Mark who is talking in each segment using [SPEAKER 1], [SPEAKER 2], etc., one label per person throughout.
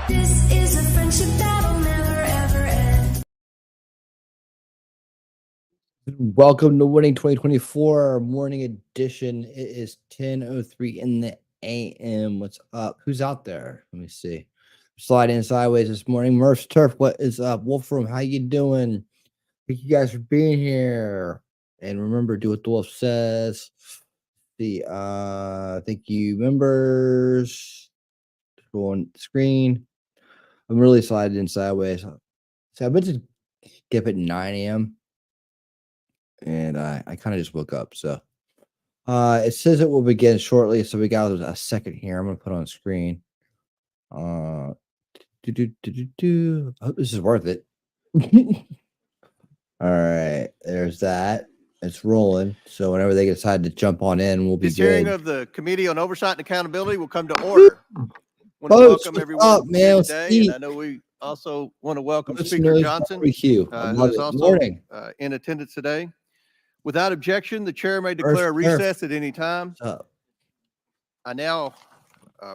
[SPEAKER 1] This is a friendship that'll never ever end.
[SPEAKER 2] Welcome to Winning 2024 morning edition. It is 10:03 in the AM. What's up? Who's out there? Let me see. Slide in sideways this morning. Murph's Turf, what is up? Wolfroom, how you doing? Thank you guys for being here. And remember, do what the wolf says. Thank you, members. Go on the screen. I'm really sliding in sideways. So I've been to get up at 9 a.m. and I kind of just woke up. So it says it will begin shortly. So we got a second here. I'm gonna put on screen. I hope this is worth it. All right, there's that. It's rolling. So whenever they decide to jump on in, we'll be
[SPEAKER 3] This
[SPEAKER 2] good.
[SPEAKER 3] hearing of the Committee on Oversight and Accountability will come to order. Want to
[SPEAKER 2] Folks,
[SPEAKER 3] welcome
[SPEAKER 2] what's
[SPEAKER 3] everyone
[SPEAKER 2] up, man?
[SPEAKER 3] here
[SPEAKER 2] Let's
[SPEAKER 3] today,
[SPEAKER 2] eat.
[SPEAKER 3] and I know we also want to welcome
[SPEAKER 2] Let's
[SPEAKER 3] Speaker
[SPEAKER 2] nose
[SPEAKER 3] Johnson,
[SPEAKER 2] barbecue. I
[SPEAKER 3] who
[SPEAKER 2] love
[SPEAKER 3] is
[SPEAKER 2] it.
[SPEAKER 3] also
[SPEAKER 2] Morning.
[SPEAKER 3] in attendance today. Without objection, the chair may declare a recess at any time.
[SPEAKER 2] What's up?
[SPEAKER 3] I now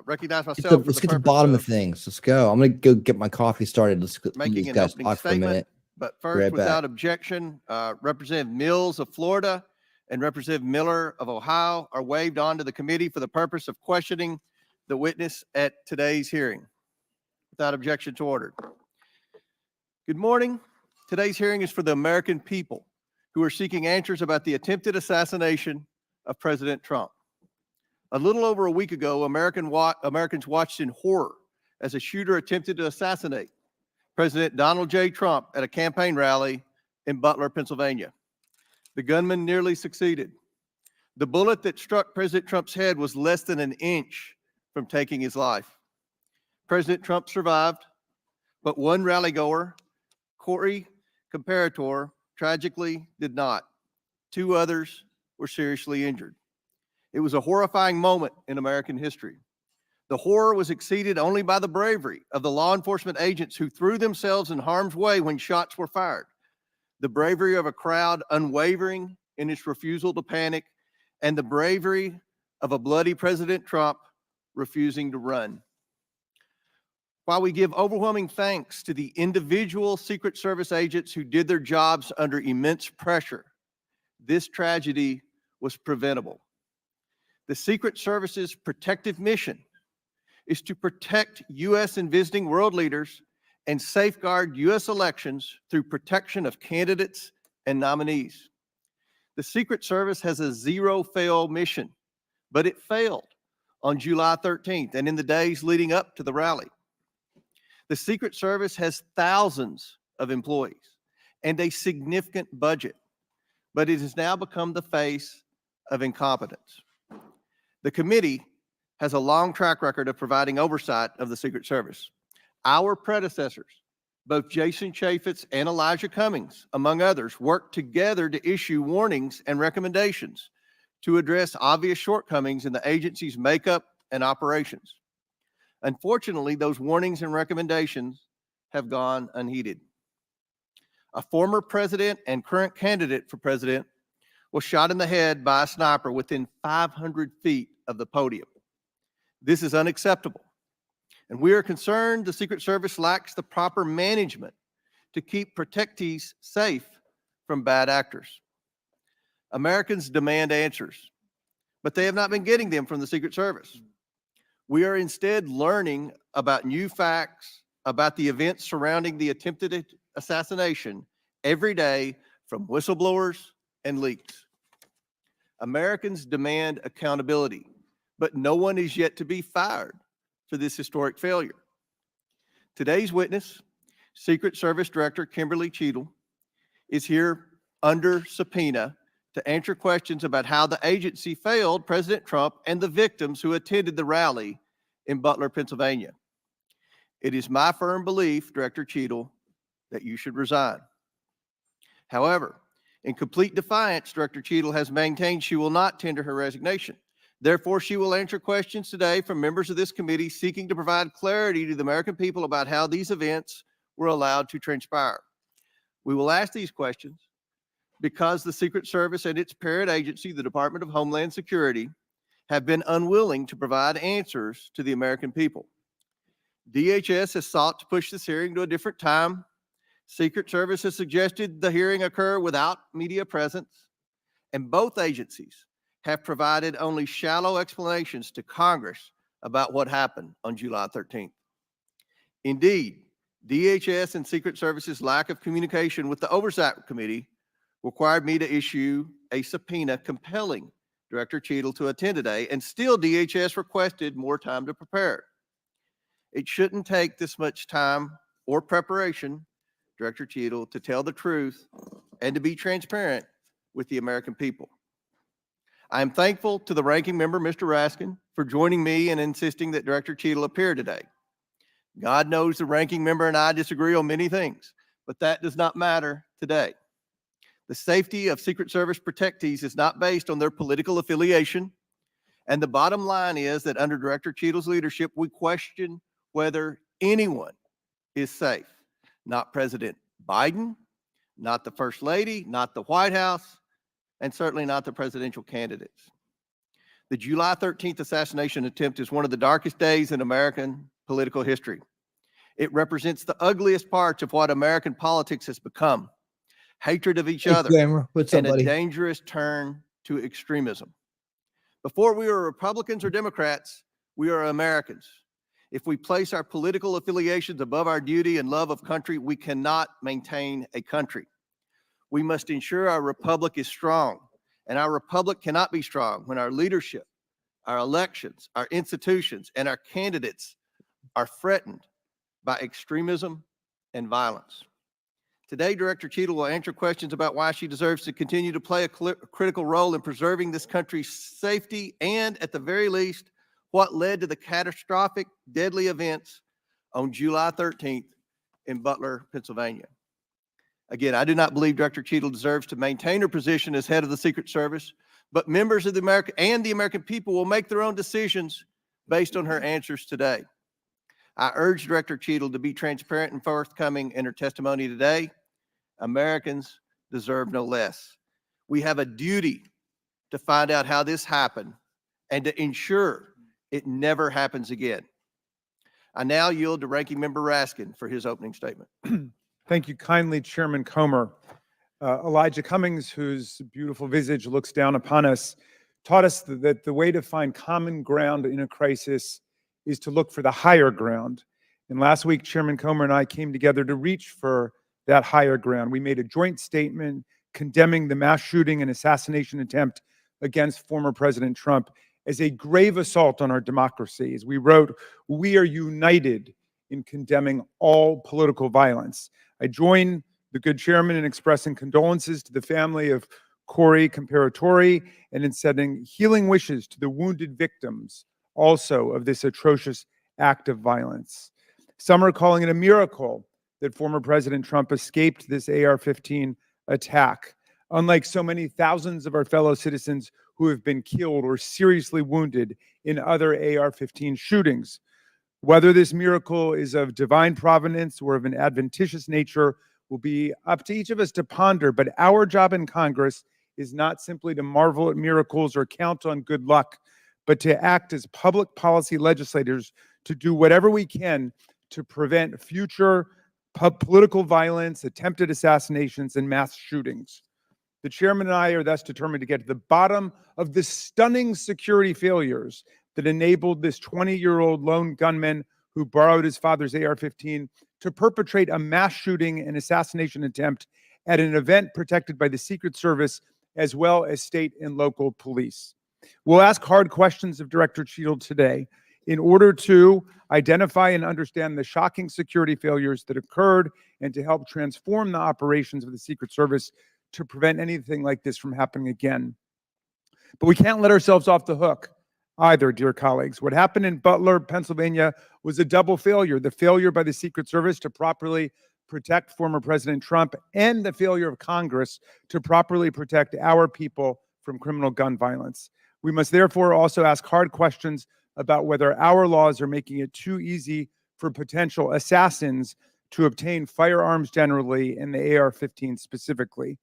[SPEAKER 3] recognize myself.
[SPEAKER 2] Let's get to the bottom of things. Let's go. I'm gonna go get my coffee started. Let's let
[SPEAKER 3] making
[SPEAKER 2] these
[SPEAKER 3] an
[SPEAKER 2] guys
[SPEAKER 3] opening
[SPEAKER 2] talk for a
[SPEAKER 3] statement.
[SPEAKER 2] minute.
[SPEAKER 3] But
[SPEAKER 2] Be
[SPEAKER 3] first,
[SPEAKER 2] right
[SPEAKER 3] without
[SPEAKER 2] back.
[SPEAKER 3] objection, Representative Mills of Florida and Representative Miller of Ohio are waived onto the committee for the purpose of questioning the witness at today's hearing. Without objection to order. Good morning. Today's hearing is for the American people who are seeking answers about the attempted assassination of President Trump. A little over a week ago, Americans watched in horror as a shooter attempted to assassinate President Donald J. Trump at a campaign rally in Butler, Pennsylvania. The gunman nearly succeeded. The bullet that struck President Trump's head was less than an inch from taking his life. President Trump survived, but one rallygoer, Corey Comparator, tragically did not. Two others were seriously injured. It was a horrifying moment in American history. The horror was exceeded only by the bravery of the law enforcement agents who threw themselves in harm's way when shots were fired. The bravery of a crowd unwavering in its refusal to panic, and the bravery of a bloody President Trump refusing to run. While we give overwhelming thanks to the individual Secret Service agents who did their jobs under immense pressure, this tragedy was preventable. The Secret Service's protective mission is to protect U.S. and visiting world leaders and safeguard U.S. elections through protection of candidates and nominees. The Secret Service has a zero-fail mission, but it failed on July 13th and in the days leading up to the rally. The Secret Service has thousands of employees and a significant budget, but it has now become the face of incompetence. The committee has a long track record of providing oversight of the Secret Service. Our predecessors, both Jason Chaffetz and Elijah Cummings, among others, worked together to issue warnings and recommendations to address obvious shortcomings in the agency's makeup and operations. Unfortunately, those warnings and recommendations have gone unheeded. A former president and current candidate for president was shot in the head by a sniper within 500 feet of the podium. This is unacceptable, and we are concerned the Secret Service lacks the proper management to keep protectees safe from bad actors. Americans demand answers, but they have not been getting them from the Secret Service. We are instead learning about new facts about the events surrounding the attempted assassination every day from whistleblowers and leaks. Americans demand accountability, but no one is yet to be fired for this historic failure. Today's witness, Secret Service Director Kimberly Cheadle, is here under subpoena to answer questions about how the agency failed President Trump and the victims who attended the rally in Butler, Pennsylvania. It is my firm belief, Director Cheadle, that you should resign. However, in complete defiance, Director Cheadle has maintained she will not tender her resignation. Therefore, she will answer questions today from members of this committee seeking to provide clarity to the American people about how these events were allowed to transpire. We will ask these questions because the Secret Service and its parent agency, the Department of Homeland Security, have been unwilling to provide answers to the American people. DHS has sought to push this hearing to a different time. Secret Service has suggested the hearing occur without media presence, and both agencies have provided only shallow explanations to Congress about what happened on July 13th. Indeed, DHS and Secret Service's lack of communication with the Oversight Committee required me to issue a subpoena compelling Director Cheadle to attend today, and still DHS requested more time to prepare. It shouldn't take this much time or preparation, Director Cheadle, to tell the truth and to be transparent with the American people. I am thankful to the ranking member, Mr. Raskin, for joining me and insisting that Director Cheadle appear today. God knows the ranking member and I disagree on many things, but that does not matter today. The safety of Secret Service protectees is not based on their political affiliation, and the bottom line is that under Director Cheadle's leadership, we question whether anyone is safe. Not President Biden, not the First Lady, not the White House, and certainly not the presidential candidates. The July 13th assassination attempt is one of the darkest days in American political history. It represents the ugliest parts of what American politics has become: hatred of each other
[SPEAKER 2] What's up,
[SPEAKER 3] and a
[SPEAKER 2] buddy?
[SPEAKER 3] dangerous turn to extremism. Before we were Republicans or Democrats, we are Americans. If we place our political affiliations above our duty and love of country, we cannot maintain a country. We must ensure our republic is strong, and our republic cannot be strong when our leadership, our elections, our institutions, and our candidates are threatened by extremism and violence. Today, Director Cheadle will answer questions about why she deserves to continue to play a critical role in preserving this country's safety and, at the very least, what led to the catastrophic, deadly events on July 13th in Butler, Pennsylvania. Again, I do not believe Director Cheadle deserves to maintain her position as head of the Secret Service, but members of the American people will make their own decisions based on her answers today. I urge Director Cheadle to be transparent and forthcoming in her testimony today. Americans deserve no less. We have a duty to find out how this happened and to ensure it never happens again. I now yield to Ranking Member Raskin for his opening statement.
[SPEAKER 4] Thank you kindly, Chairman Comer. Elijah Cummings, whose beautiful visage looks down upon us, taught us that the way to find common ground in a crisis is to look for the higher ground. And last week, Chairman Comer and I came together to reach for that higher ground. We made a joint statement condemning the mass shooting and assassination attempt against former President Trump as a grave assault on our democracy. As we wrote, we are united in condemning all political violence. I join the good chairman in expressing condolences to the family of Corey Comparatori and in sending healing wishes to the wounded victims also of this atrocious act of violence. Some are calling it a miracle that former President Trump escaped this AR-15 attack, unlike so many thousands of our fellow citizens who have been killed or seriously wounded in other AR-15 shootings. Whether this miracle is of divine providence or of an adventitious nature will be up to each of us to ponder, but our job in Congress is not simply to marvel at miracles or count on good luck, but to act as public policy legislators to do whatever we can to prevent future political violence, attempted assassinations, and mass shootings. The chairman and I are thus determined to get to the bottom of the stunning security failures that enabled this 20-year-old lone gunman who borrowed his father's AR-15 to perpetrate a mass shooting and assassination attempt at an event protected by the Secret Service as well as state and local police. We'll ask hard questions of Director Cheadle today in order to identify and understand the shocking security failures that occurred and to help transform the operations of the Secret Service to prevent anything like this from happening again. But we can't let ourselves off the hook either, dear colleagues. What happened in Butler, Pennsylvania was a double failure: the failure by the Secret Service to properly protect former President Trump and the failure of Congress to properly protect our people from criminal gun violence. We must therefore also ask hard questions about whether our laws are making it too easy for potential assassins to obtain firearms generally and the AR-15 specifically.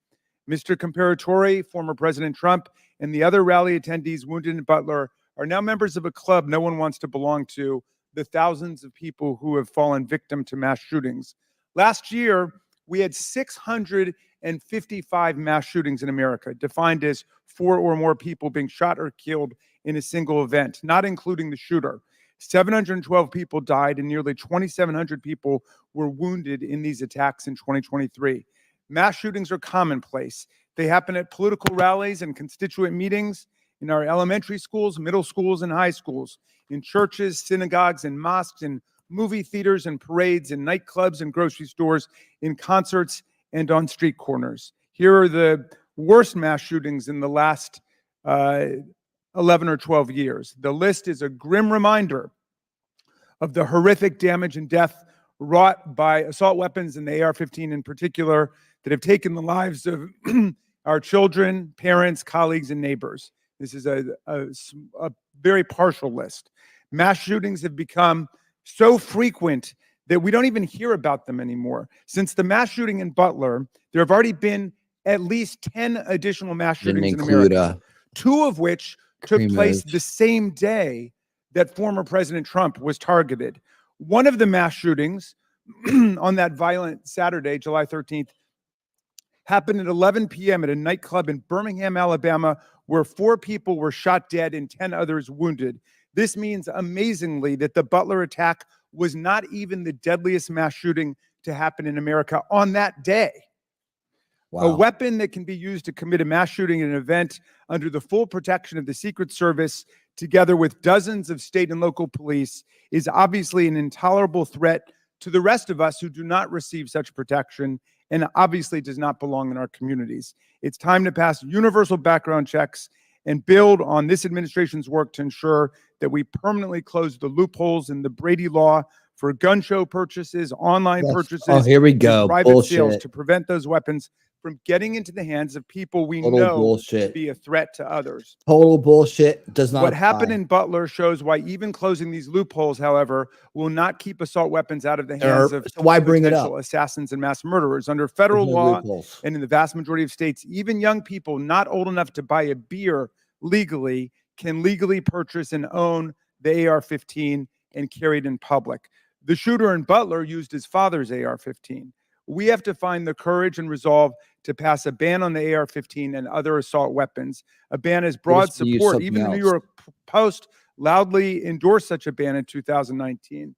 [SPEAKER 4] Mr. Comparatori, former President Trump, and the other rally attendees wounded in Butler are now members of a club no one wants to belong to, the thousands of people who have fallen victim to mass shootings. Last year, we had 655 mass shootings in America, defined as 4 or more people being shot or killed in a single event, not including the shooter. 712 people died and nearly 2,700 people were wounded in these attacks in 2023. Mass shootings are commonplace. They happen at political rallies and constituent meetings, in our elementary schools, middle schools, and high schools, in churches, synagogues, and mosques, in movie theaters and parades, in nightclubs and grocery stores, in concerts, and on street corners. Here are the worst mass shootings in the last 11 or 12 years. The list is a grim reminder of the horrific damage and death wrought by assault weapons and the AR-15 in particular that have taken the lives of our children, parents, colleagues, and neighbors. This is a very partial list. Mass shootings have become so frequent that we don't even hear about them anymore. Since the mass shooting in Butler, there have already been at least 10 additional mass shootings in America, 2 of which took place the same day that former President Trump was targeted. One of the mass shootings on that violent Saturday, July 13th, happened at 11 p.m. at a nightclub in Birmingham, Alabama, where 4 people were shot dead and 10 others wounded. This means, amazingly, that the Butler attack was not even the deadliest mass shooting to happen in America on that day. Wow. A weapon that can be used to commit a mass shooting at an event under the full protection of the Secret Service, together with dozens of state and local police, is obviously an intolerable threat to the rest of us who do not receive such protection, and obviously does not belong in our communities. It's time to pass universal background checks and build on this administration's work to ensure that we permanently close the loopholes in the Brady law for gun show purchases, online purchases,
[SPEAKER 2] here we go.
[SPEAKER 4] Private sales, to prevent those weapons from getting into the hands of people we know to be a threat to others.
[SPEAKER 2] Total bullshit. Does not
[SPEAKER 4] What happened in Butler shows why even closing these loopholes, however, will not keep assault weapons out of the hands of
[SPEAKER 2] why bring it up?
[SPEAKER 4] Assassins and mass murderers. Under federal law, and in the vast majority of states, even young people not old enough to buy a beer legally can legally purchase and own the AR-15 and carry it in public. The shooter in Butler used his father's AR-15. We have to find the courage and resolve to pass a ban on the AR-15 and other assault weapons. A ban has broad support. Even the New York Post loudly endorsed such a ban in 2019.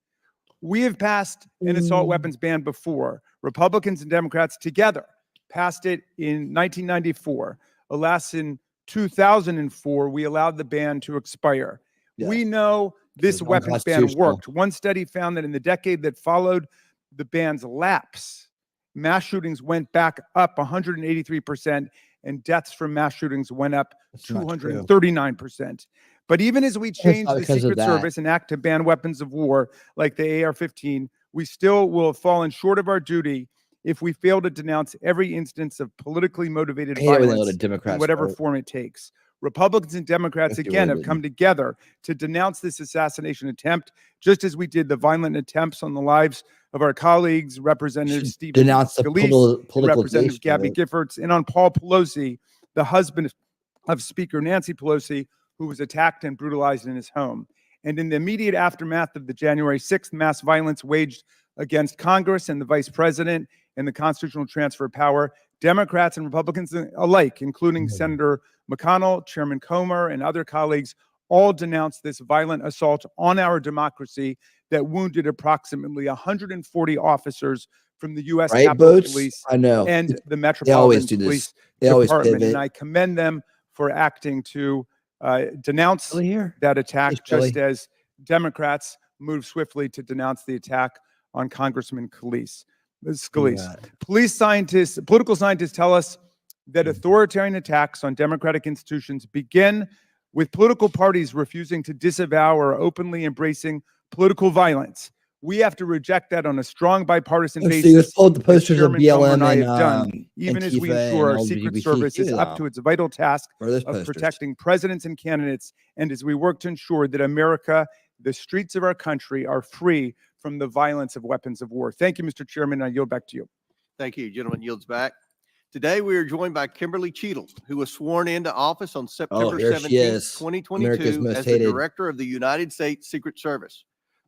[SPEAKER 4] We have passed an assault weapons ban before. Republicans and Democrats together passed it in 1994. Alas, in 2004, we allowed the ban to expire. Yeah. We know this weapons ban worked. One study found that in the decade that followed the ban's lapse, mass shootings went back up 183%, and deaths from mass shootings went up 239%. But even as we change the Secret Service and act to ban weapons of war like the AR-15, we still will have fallen short of our duty if we fail to denounce every instance of politically motivated violence in whatever form it takes. Republicans and Democrats, again, have come together to denounce this assassination attempt, just as we did the violent attempts on the lives of our colleagues, Representative Stephen Scalise, Representative Gabby Giffords, and on Paul Pelosi, the husband of Speaker Nancy Pelosi, who was attacked and brutalized in his home. And in the immediate aftermath of the January 6th mass violence waged against Congress and the Vice President and the constitutional transfer of power, Democrats and Republicans alike, including Senator McConnell, Chairman Comer, and other colleagues, all denounced this violent assault on our democracy that wounded approximately 140 officers from the U.S. Capitol Police and the Metropolitan Police Department. And I commend them for acting to denounce that attack, just as Democrats moved swiftly to denounce the attack on Congressman Scalise. Political scientists tell us that authoritarian attacks on democratic institutions begin with political parties refusing to disavow or openly embracing political violence. We have to reject that on a strong bipartisan basis.
[SPEAKER 2] So the posters of BLM
[SPEAKER 4] and I have done, even as we ensure our Secret Service is up to its vital task of protecting presidents and candidates, and as we work to ensure that America, the streets of our country, are free from the violence of weapons of war. Thank you, Mr. Chairman. I yield back to you.
[SPEAKER 3] Thank you. Gentleman yields back. Today, we are joined by Kimberly Cheadle, who was sworn into office on September
[SPEAKER 2] here she
[SPEAKER 3] 17th,
[SPEAKER 2] is.
[SPEAKER 3] 2022
[SPEAKER 2] most
[SPEAKER 3] as the
[SPEAKER 2] hated.
[SPEAKER 3] Director of the United States Secret Service.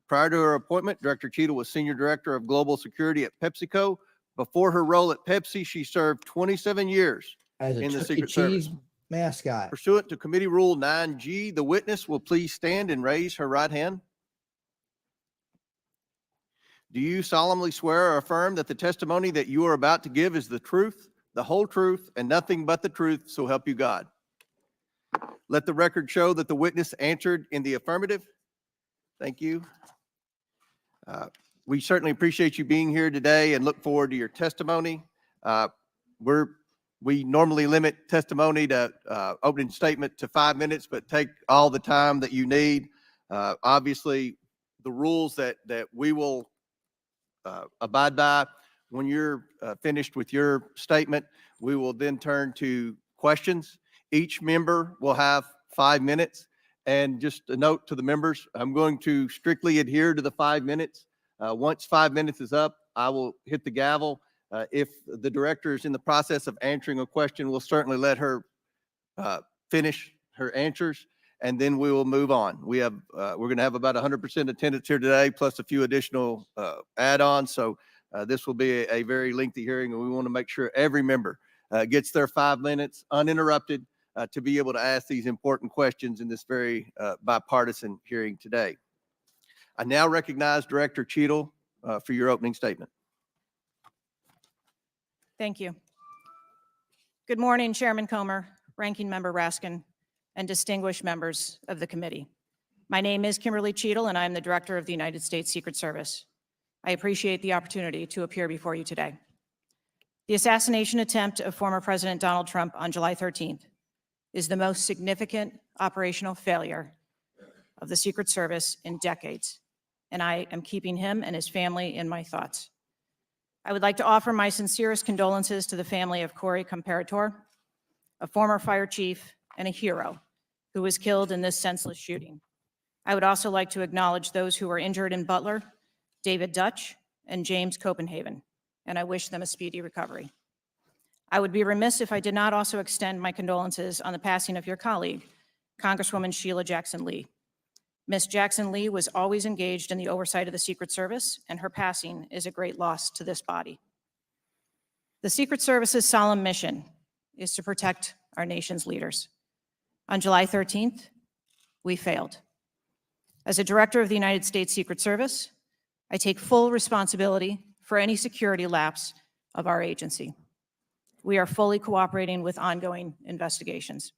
[SPEAKER 3] Prior to her appointment, Director Cheadle was Senior Director of Global Security at PepsiCo. Before her role at Pepsi, she served 27 years
[SPEAKER 2] As a
[SPEAKER 3] in the
[SPEAKER 2] Chuck E.
[SPEAKER 3] Secret Service.
[SPEAKER 2] Cheese mascot.
[SPEAKER 3] Pursuant to Committee Rule 9G, the witness will please stand and raise her right hand. Do you solemnly swear or affirm that the testimony that you are about to give is the truth, the whole truth, and nothing but the truth, so help you God? Let the record show that the witness answered in the affirmative. Thank you. We certainly appreciate you being here today and look forward to your testimony. We normally limit testimony to opening statement to 5 minutes, but take all the time that you need. Obviously, the rules that we will abide by. When you're finished with your statement, we will then turn to questions. Each member will have 5 minutes. And just a note to the members, I'm going to strictly adhere to the 5 minutes. Once 5 minutes is up, I will hit the gavel. If the director is in the process of answering a question, we'll certainly let her finish her answers, and then we will move on. We're going to have about 100% attendance here today, plus a few additional add-ons. So this will be a very lengthy hearing, and we want to make sure every member gets their 5 minutes uninterrupted to be able to ask these important questions in this very bipartisan hearing today. I now recognize Director Cheadle for your opening statement.
[SPEAKER 5] Thank you. Good morning, Chairman Comer, Ranking Member Raskin, and distinguished members of the committee. My name is Kimberly Cheadle, and I am the Director of the United States Secret Service. I appreciate the opportunity to appear before you today. The assassination attempt of former President Donald Trump on July 13th is the most significant operational failure of the Secret Service in decades, and I am keeping him and his family in my thoughts. I would like to offer my sincerest condolences to the family of Corey Comparator, a former fire chief and a hero who was killed in this senseless shooting. I would also like to acknowledge those who were injured in Butler, David Dutch and James Copenhagen, and I wish them a speedy recovery. I would be remiss if I did not also extend my condolences on the passing of your colleague, Congresswoman Sheila Jackson Lee. Ms. Jackson Lee was always engaged in the oversight of the Secret Service, and her passing is a great loss to this body. The Secret Service's solemn mission is to protect our nation's leaders. On July 13th, we failed. As a director of the United States Secret Service, I take full responsibility for any security lapse of our agency. We are fully cooperating with ongoing investigations.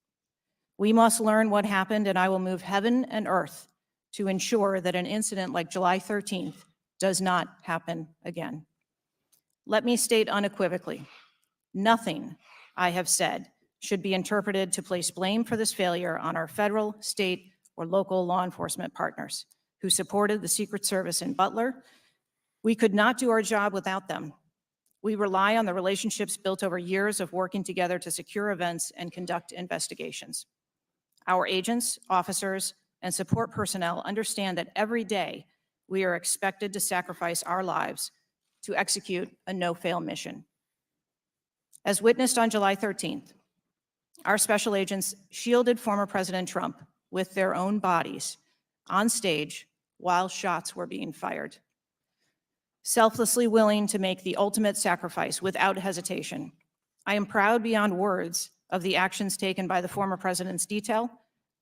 [SPEAKER 5] We must learn what happened, and I will move heaven and earth to ensure that an incident like July 13th does not happen again. Let me state unequivocally, nothing I have said should be interpreted to place blame for this failure on our federal, state, or local law enforcement partners who supported the Secret Service in Butler. We could not do our job without them. We rely on the relationships built over years of working together to secure events and conduct investigations. Our agents, officers, and support personnel understand that every day we are expected to sacrifice our lives to execute a no-fail mission. As witnessed on July 13th, our special agents shielded former President Trump with their own bodies on stage while shots were being fired. Selflessly willing to make the ultimate sacrifice without hesitation, I am proud beyond words of the actions taken by the former president's detail,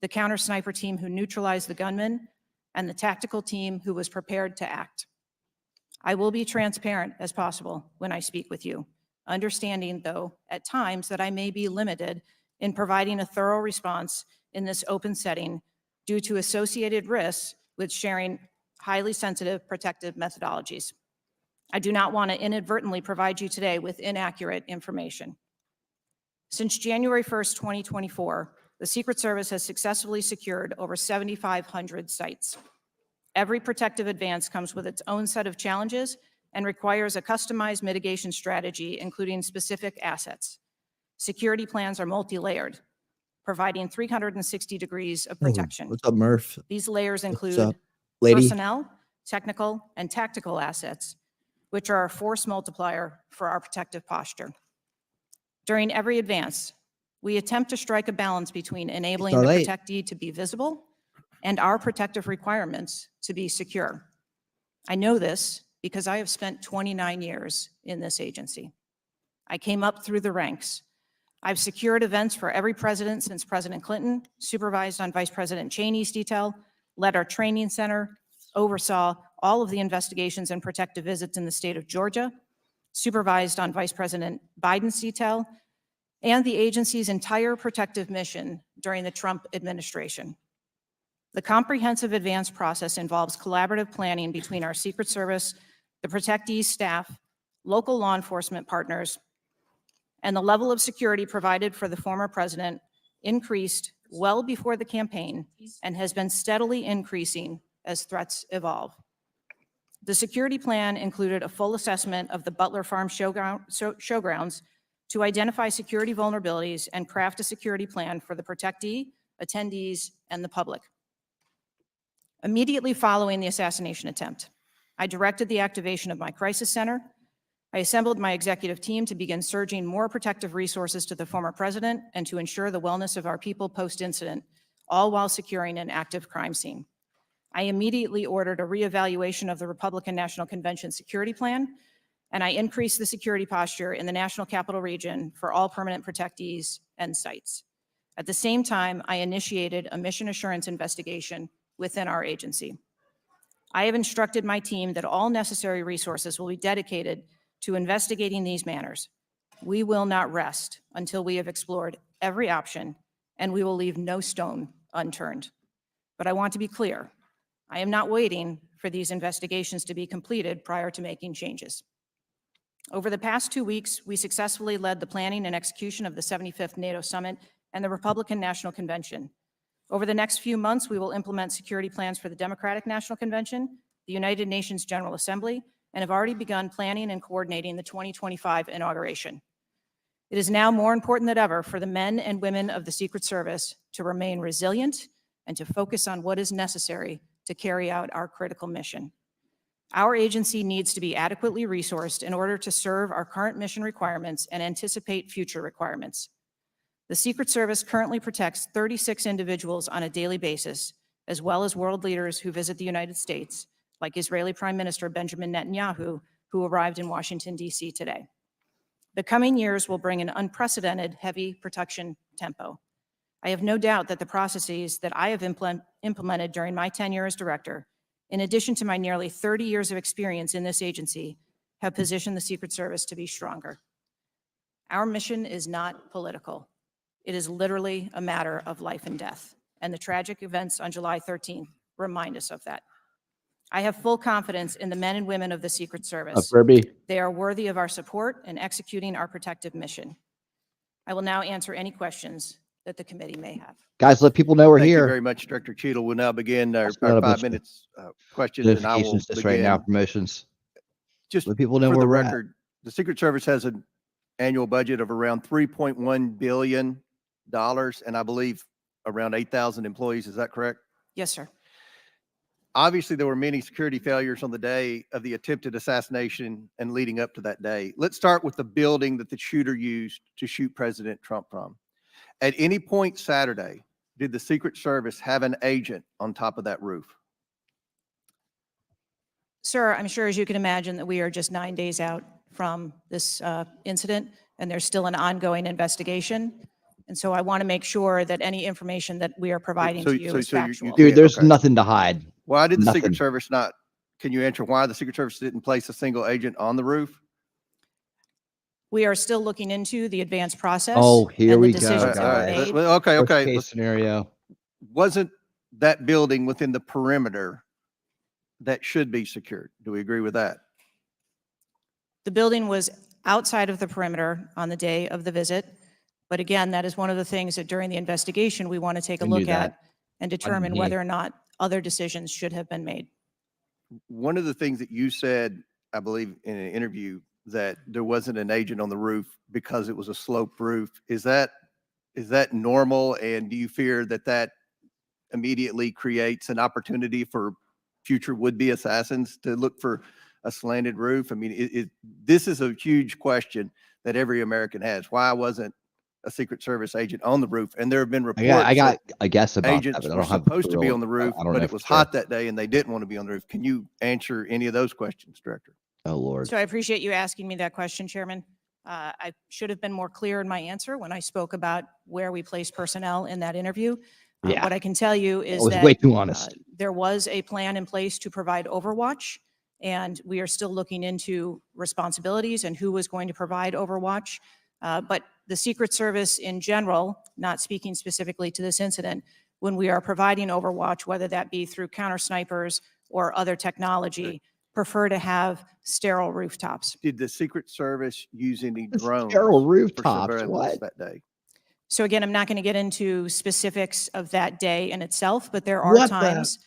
[SPEAKER 5] the counter-sniper team who neutralized the gunman, and the tactical team who was prepared to act. I will be transparent as possible when I speak with you, understanding, though, at times that I may be limited in providing a thorough response in this open setting due to associated risks with sharing highly sensitive protective methodologies. I do not want to inadvertently provide you today with inaccurate information. Since January 1st, 2024, the Secret Service has successfully secured over 7,500 sites. Every protective advance comes with its own set of challenges and requires a customized mitigation strategy, including specific assets. Security plans are multi-layered, providing 360 degrees of protection.
[SPEAKER 2] What's up, Murph?
[SPEAKER 5] These layers
[SPEAKER 2] What's
[SPEAKER 5] include
[SPEAKER 2] up, lady?
[SPEAKER 5] personnel, technical, and tactical assets, which are a force multiplier for our protective posture. During every advance, we attempt to strike a balance between enabling
[SPEAKER 2] Start
[SPEAKER 5] the
[SPEAKER 2] late.
[SPEAKER 5] protectee to be visible and our protective requirements to be secure. I know this because I have spent 29 years in this agency. I came up through the ranks. I've secured events for every president since President Clinton, supervised on Vice President Cheney's detail, led our training center, oversaw all of the investigations and protective visits in the state of Georgia, supervised on Vice President Biden's detail, and the agency's entire protective mission during the Trump administration. The comprehensive advance process involves collaborative planning between our Secret Service, the protectees staff, local law enforcement partners, and the level of security provided for the former president increased well before the campaign and has been steadily increasing as threats evolve. The security plan included a full assessment of the Butler Farm showgrounds to identify security vulnerabilities and craft a security plan for the protectee, attendees, and the public. Immediately following the assassination attempt, I directed the activation of my crisis center. I assembled my executive team to begin surging more protective resources to the former president and to ensure the wellness of our people post-incident, all while securing an active crime scene. I immediately ordered a reevaluation of the Republican National Convention security plan, and I increased the security posture in the National Capital Region for all permanent protectees and sites. At the same time, I initiated a mission assurance investigation within our agency. I have instructed my team that all necessary resources will be dedicated to investigating these matters. We will not rest until we have explored every option, and we will leave no stone unturned. But I want to be clear, I am not waiting for these investigations to be completed prior to making changes. Over the past 2 weeks, we successfully led the planning and execution of the 75th NATO Summit and the Republican National Convention. Over the next few months, we will implement security plans for the Democratic National Convention, the United Nations General Assembly, and have already begun planning and coordinating the 2025 inauguration. It is now more important than ever for the men and women of the Secret Service to remain resilient and to focus on what is necessary to carry out our critical mission. Our agency needs to be adequately resourced in order to serve our current mission requirements and anticipate future requirements. The Secret Service currently protects 36 individuals on a daily basis, as well as world leaders who visit the United States, like Israeli Prime Minister Benjamin Netanyahu, who arrived in Washington, D.C. today. The coming years will bring an unprecedented heavy protection tempo. I have no doubt that the processes that I have implemented during my tenure as director, in addition to my nearly 30 years of experience in this agency, have positioned the Secret Service to be stronger. Our mission is not political. It is literally a matter of life and death, and the tragic events on July 13th remind us of that. I have full confidence in the men and women of the Secret Service.
[SPEAKER 2] Furby.
[SPEAKER 5] They are worthy of our support in executing our protective mission. I will now answer any questions that the committee may have.
[SPEAKER 2] Guys, let people know we're
[SPEAKER 3] Thank you
[SPEAKER 2] here.
[SPEAKER 3] very much, Director Cheadle. We'll now begin our
[SPEAKER 2] That's not a
[SPEAKER 3] 5
[SPEAKER 2] bunch of
[SPEAKER 3] minutes questions, and I will
[SPEAKER 2] Notifications just right now,
[SPEAKER 3] begin.
[SPEAKER 2] promotions.
[SPEAKER 3] Just
[SPEAKER 2] Let people know
[SPEAKER 3] for
[SPEAKER 2] where
[SPEAKER 3] the
[SPEAKER 2] we're at.
[SPEAKER 3] record, the Secret Service has an annual budget of around $3.1 billion, and I believe around 8,000 employees. Is that correct?
[SPEAKER 5] Yes, sir.
[SPEAKER 3] Obviously, there were many security failures on the day of the attempted assassination and leading up to that day. Let's start with the building that the shooter used to shoot President Trump from. At any point Saturday, did the Secret Service have an agent on top of that roof?
[SPEAKER 5] Sir, I'm sure, as you can imagine, that we are just 9 days out from this incident, and there's still an ongoing investigation. And so I want to make sure that any information that we are providing to you is factual.
[SPEAKER 2] Dude, there's
[SPEAKER 3] Okay.
[SPEAKER 2] nothing to hide.
[SPEAKER 3] Why did the
[SPEAKER 2] Nothing.
[SPEAKER 3] Secret Service not, can you answer why the Secret Service didn't place a single agent on the roof?
[SPEAKER 5] We are still looking into the advanced process.
[SPEAKER 2] Oh, here
[SPEAKER 5] and the
[SPEAKER 2] we go,
[SPEAKER 5] decisions that were
[SPEAKER 2] guys.
[SPEAKER 5] made.
[SPEAKER 3] Well, okay,
[SPEAKER 2] Worst
[SPEAKER 3] okay.
[SPEAKER 2] case scenario.
[SPEAKER 3] Wasn't that building within the perimeter that should be secured? Do we agree with that?
[SPEAKER 5] The building was outside of the perimeter on the day of the visit. But again, that is one of the things that during the investigation, we want to take a
[SPEAKER 2] I knew
[SPEAKER 5] look
[SPEAKER 2] that.
[SPEAKER 5] at and determine
[SPEAKER 2] he?
[SPEAKER 5] whether or not other decisions should have been made.
[SPEAKER 3] One of the things that you said, I believe in an interview, that there wasn't an agent on the roof because it was a sloped roof. Is that normal? And do you fear that that immediately creates an opportunity for future would-be assassins to look for a slanted roof? I mean, this is a huge question that every American has? Why wasn't a Secret Service agent on the roof? And there have been
[SPEAKER 2] I
[SPEAKER 3] reports
[SPEAKER 2] got
[SPEAKER 3] that
[SPEAKER 2] a guess about that,
[SPEAKER 3] agents
[SPEAKER 2] but I
[SPEAKER 3] were
[SPEAKER 2] don't have
[SPEAKER 3] supposed to be
[SPEAKER 2] real-
[SPEAKER 3] on the roof,
[SPEAKER 2] I don't
[SPEAKER 3] but
[SPEAKER 2] know
[SPEAKER 3] it
[SPEAKER 2] for
[SPEAKER 3] was
[SPEAKER 2] sure.
[SPEAKER 3] hot that day and they didn't want to be on the roof. Can you answer any of those questions, Director?
[SPEAKER 2] Oh, Lord.
[SPEAKER 5] So I appreciate you asking me that question, Chairman. I should have been more clear in my answer when I spoke about where we place personnel in that interview.
[SPEAKER 2] Yeah.
[SPEAKER 5] What I can tell you
[SPEAKER 2] I
[SPEAKER 5] is
[SPEAKER 2] was
[SPEAKER 5] that
[SPEAKER 2] way too honest.
[SPEAKER 5] there was a plan in place to provide Overwatch, and we are still looking into responsibilities and who was going to provide Overwatch. But the Secret Service in general, not speaking specifically to this incident, when we are providing Overwatch, whether that be through counter snipers or other technology, prefer to have sterile rooftops.
[SPEAKER 3] Did the Secret Service use any drones
[SPEAKER 2] Sterile
[SPEAKER 3] for
[SPEAKER 2] rooftops,
[SPEAKER 3] surveillance
[SPEAKER 2] what?
[SPEAKER 3] that day?
[SPEAKER 5] So again, I'm not going to get into specifics of that day in itself, but there are
[SPEAKER 2] What the-
[SPEAKER 5] times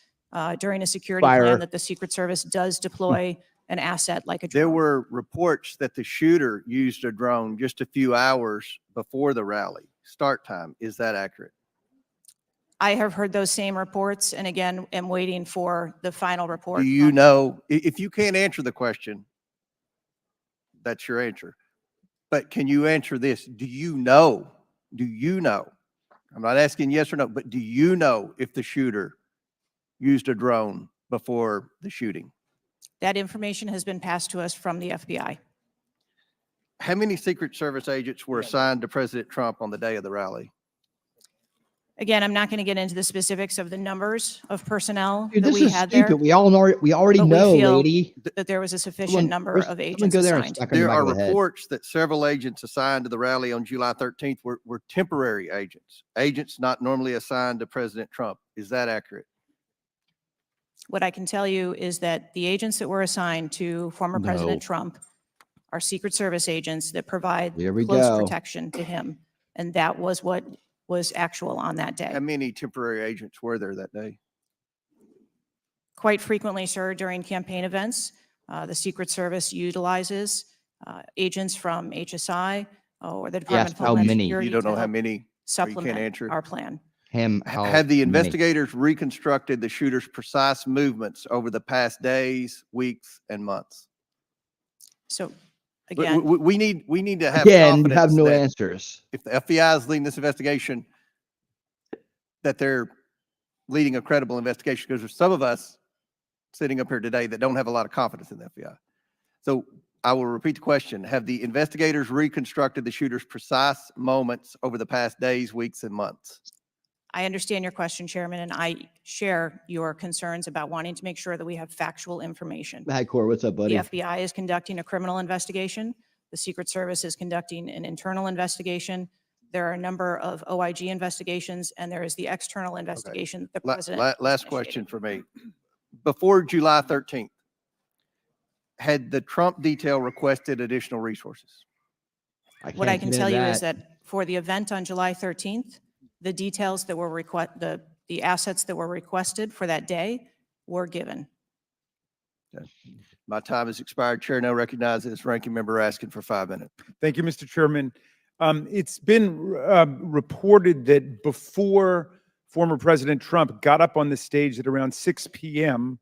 [SPEAKER 5] during a security
[SPEAKER 2] Fire.
[SPEAKER 5] plan that the Secret Service does deploy an asset like a
[SPEAKER 3] There
[SPEAKER 5] drone.
[SPEAKER 3] were reports that the shooter used a drone just a few hours before the rally start time. Is that accurate?
[SPEAKER 5] I have heard those same reports, and again, am waiting for the final report.
[SPEAKER 3] Do you know, if you can't answer the question, that's your answer. But can you answer this? Do you know? I'm not asking yes or no, but do you know if the shooter used a drone before the shooting?
[SPEAKER 5] That information has been passed to us from the FBI.
[SPEAKER 3] How many Secret Service agents were assigned to President Trump on the day of the rally?
[SPEAKER 5] Again, I'm not going to get into the specifics of the numbers of personnel
[SPEAKER 2] Dude,
[SPEAKER 5] that
[SPEAKER 2] this
[SPEAKER 5] we
[SPEAKER 2] is
[SPEAKER 5] had there,
[SPEAKER 2] stupid. We already
[SPEAKER 5] but we
[SPEAKER 2] know,
[SPEAKER 5] feel
[SPEAKER 2] lady.
[SPEAKER 5] that there was a sufficient
[SPEAKER 2] Someone-
[SPEAKER 5] number
[SPEAKER 2] where's-
[SPEAKER 5] of
[SPEAKER 2] someone
[SPEAKER 5] agents
[SPEAKER 2] go there and
[SPEAKER 5] assigned.
[SPEAKER 2] smack 'em in the
[SPEAKER 3] There
[SPEAKER 2] back
[SPEAKER 3] are
[SPEAKER 2] of the head.
[SPEAKER 3] reports that several agents assigned to the rally on July 13th were temporary agents not normally assigned to President Trump. Is that accurate?
[SPEAKER 5] What I can tell you is that the agents that were assigned to former President
[SPEAKER 2] No.
[SPEAKER 5] Trump are Secret Service agents that provide
[SPEAKER 2] Here we
[SPEAKER 5] close
[SPEAKER 2] go.
[SPEAKER 5] protection to him. And that was what was actual on that day.
[SPEAKER 3] How many temporary agents were there that day?
[SPEAKER 5] Quite frequently, sir, during campaign events, the Secret Service utilizes agents from HSI or the Department of
[SPEAKER 2] how
[SPEAKER 5] Homeland
[SPEAKER 2] many?
[SPEAKER 5] Security
[SPEAKER 3] You don't
[SPEAKER 5] to
[SPEAKER 3] know how
[SPEAKER 5] help
[SPEAKER 3] many? Or you can't
[SPEAKER 5] supplement
[SPEAKER 3] answer?
[SPEAKER 5] our plan.
[SPEAKER 3] Have the investigators reconstructed the shooter's precise movements over the past days, weeks, and months?
[SPEAKER 5] So again,
[SPEAKER 3] We need to have
[SPEAKER 2] Again, you have
[SPEAKER 3] confidence
[SPEAKER 2] no
[SPEAKER 3] that
[SPEAKER 2] answers.
[SPEAKER 3] if the FBI is leading this investigation, that they're leading a credible investigation, because there's some of us sitting up here today that don't have a lot of confidence in the FBI. So I will repeat the question. Have the investigators reconstructed the shooter's precise moments over the past days, weeks, and months?
[SPEAKER 5] I understand your question, Chairman, and I share your concerns about wanting to make sure that we have factual information.
[SPEAKER 2] Hardcore, what's up,
[SPEAKER 5] The
[SPEAKER 2] buddy?
[SPEAKER 5] FBI is conducting a criminal investigation. The Secret Service is conducting an internal investigation. There are a number of OIG investigations, and there is the external investigation that the president. has
[SPEAKER 3] Last
[SPEAKER 5] initiated.
[SPEAKER 3] question for me. Before July 13th, had the Trump detail requested additional resources?
[SPEAKER 5] What I
[SPEAKER 2] can't
[SPEAKER 5] can
[SPEAKER 2] get
[SPEAKER 5] tell
[SPEAKER 2] into
[SPEAKER 5] you is that for the event on July 13th, the details that were the assets that were requested for that day were given.
[SPEAKER 3] My time has expired. Chair now recognizes Ranking Member Raskin for 5 minutes.
[SPEAKER 4] Thank you, Mr. Chairman. It's been reported that before former President Trump got up on the stage at around 6 p.m.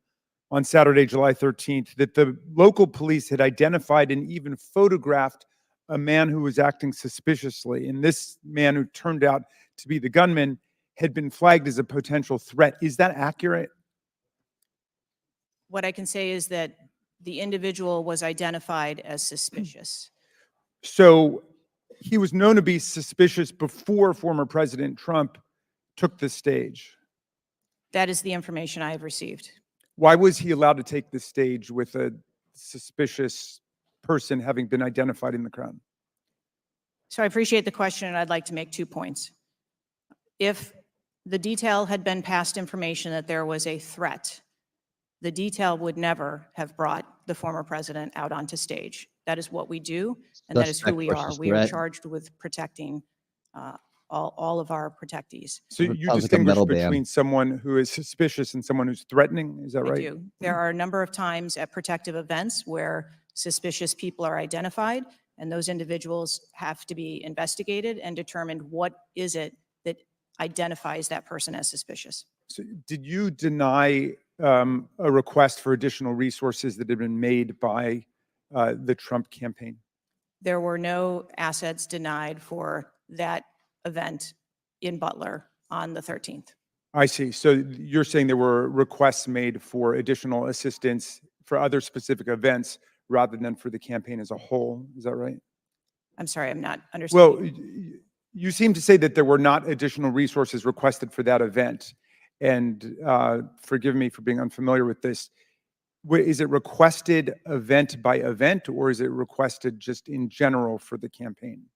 [SPEAKER 4] on Saturday, July 13th, that the local police had identified and even photographed a man who was acting suspiciously. And this man, who turned out to be the gunman, had been flagged as a potential threat. Is that accurate?
[SPEAKER 5] What I can say is that the individual was identified as suspicious.
[SPEAKER 4] So he was known to be suspicious before former President Trump took the stage.
[SPEAKER 5] That is the information I have received.
[SPEAKER 4] Why was he allowed to take the stage with a suspicious person having been identified in the crowd?
[SPEAKER 5] So I appreciate the question, and I'd like to make 2 points. If the detail had been passed information that there was a threat, the detail would never have brought the former president out onto stage. That is what we do, and that is who
[SPEAKER 2] Suspect
[SPEAKER 5] we are.
[SPEAKER 2] versus
[SPEAKER 5] We are
[SPEAKER 2] threat.
[SPEAKER 5] charged with protecting all of our protectees.
[SPEAKER 4] So
[SPEAKER 2] Sounds
[SPEAKER 4] you
[SPEAKER 2] like a
[SPEAKER 4] distinguish
[SPEAKER 2] metal band.
[SPEAKER 4] between someone who is suspicious and someone who's threatening, is that
[SPEAKER 5] I
[SPEAKER 4] right?
[SPEAKER 5] do. There are a number of times at protective events where suspicious people are identified, and those individuals have to be investigated and determined what is it that identifies that person as suspicious.
[SPEAKER 4] So did you deny a request for additional resources that had been made by the Trump campaign?
[SPEAKER 5] there were no assets denied for that event in Butler on the 13th.
[SPEAKER 4] I see. So you're saying there were requests made for additional assistance for other specific events rather than for the campaign as a whole. Is that right?
[SPEAKER 5] I'm sorry, I'm not
[SPEAKER 4] Well,
[SPEAKER 5] understanding.
[SPEAKER 4] you seem to say that there were not additional resources requested for that event. And forgive me for being unfamiliar with this. Is it requested event by event, or is it requested just in general for the campaign?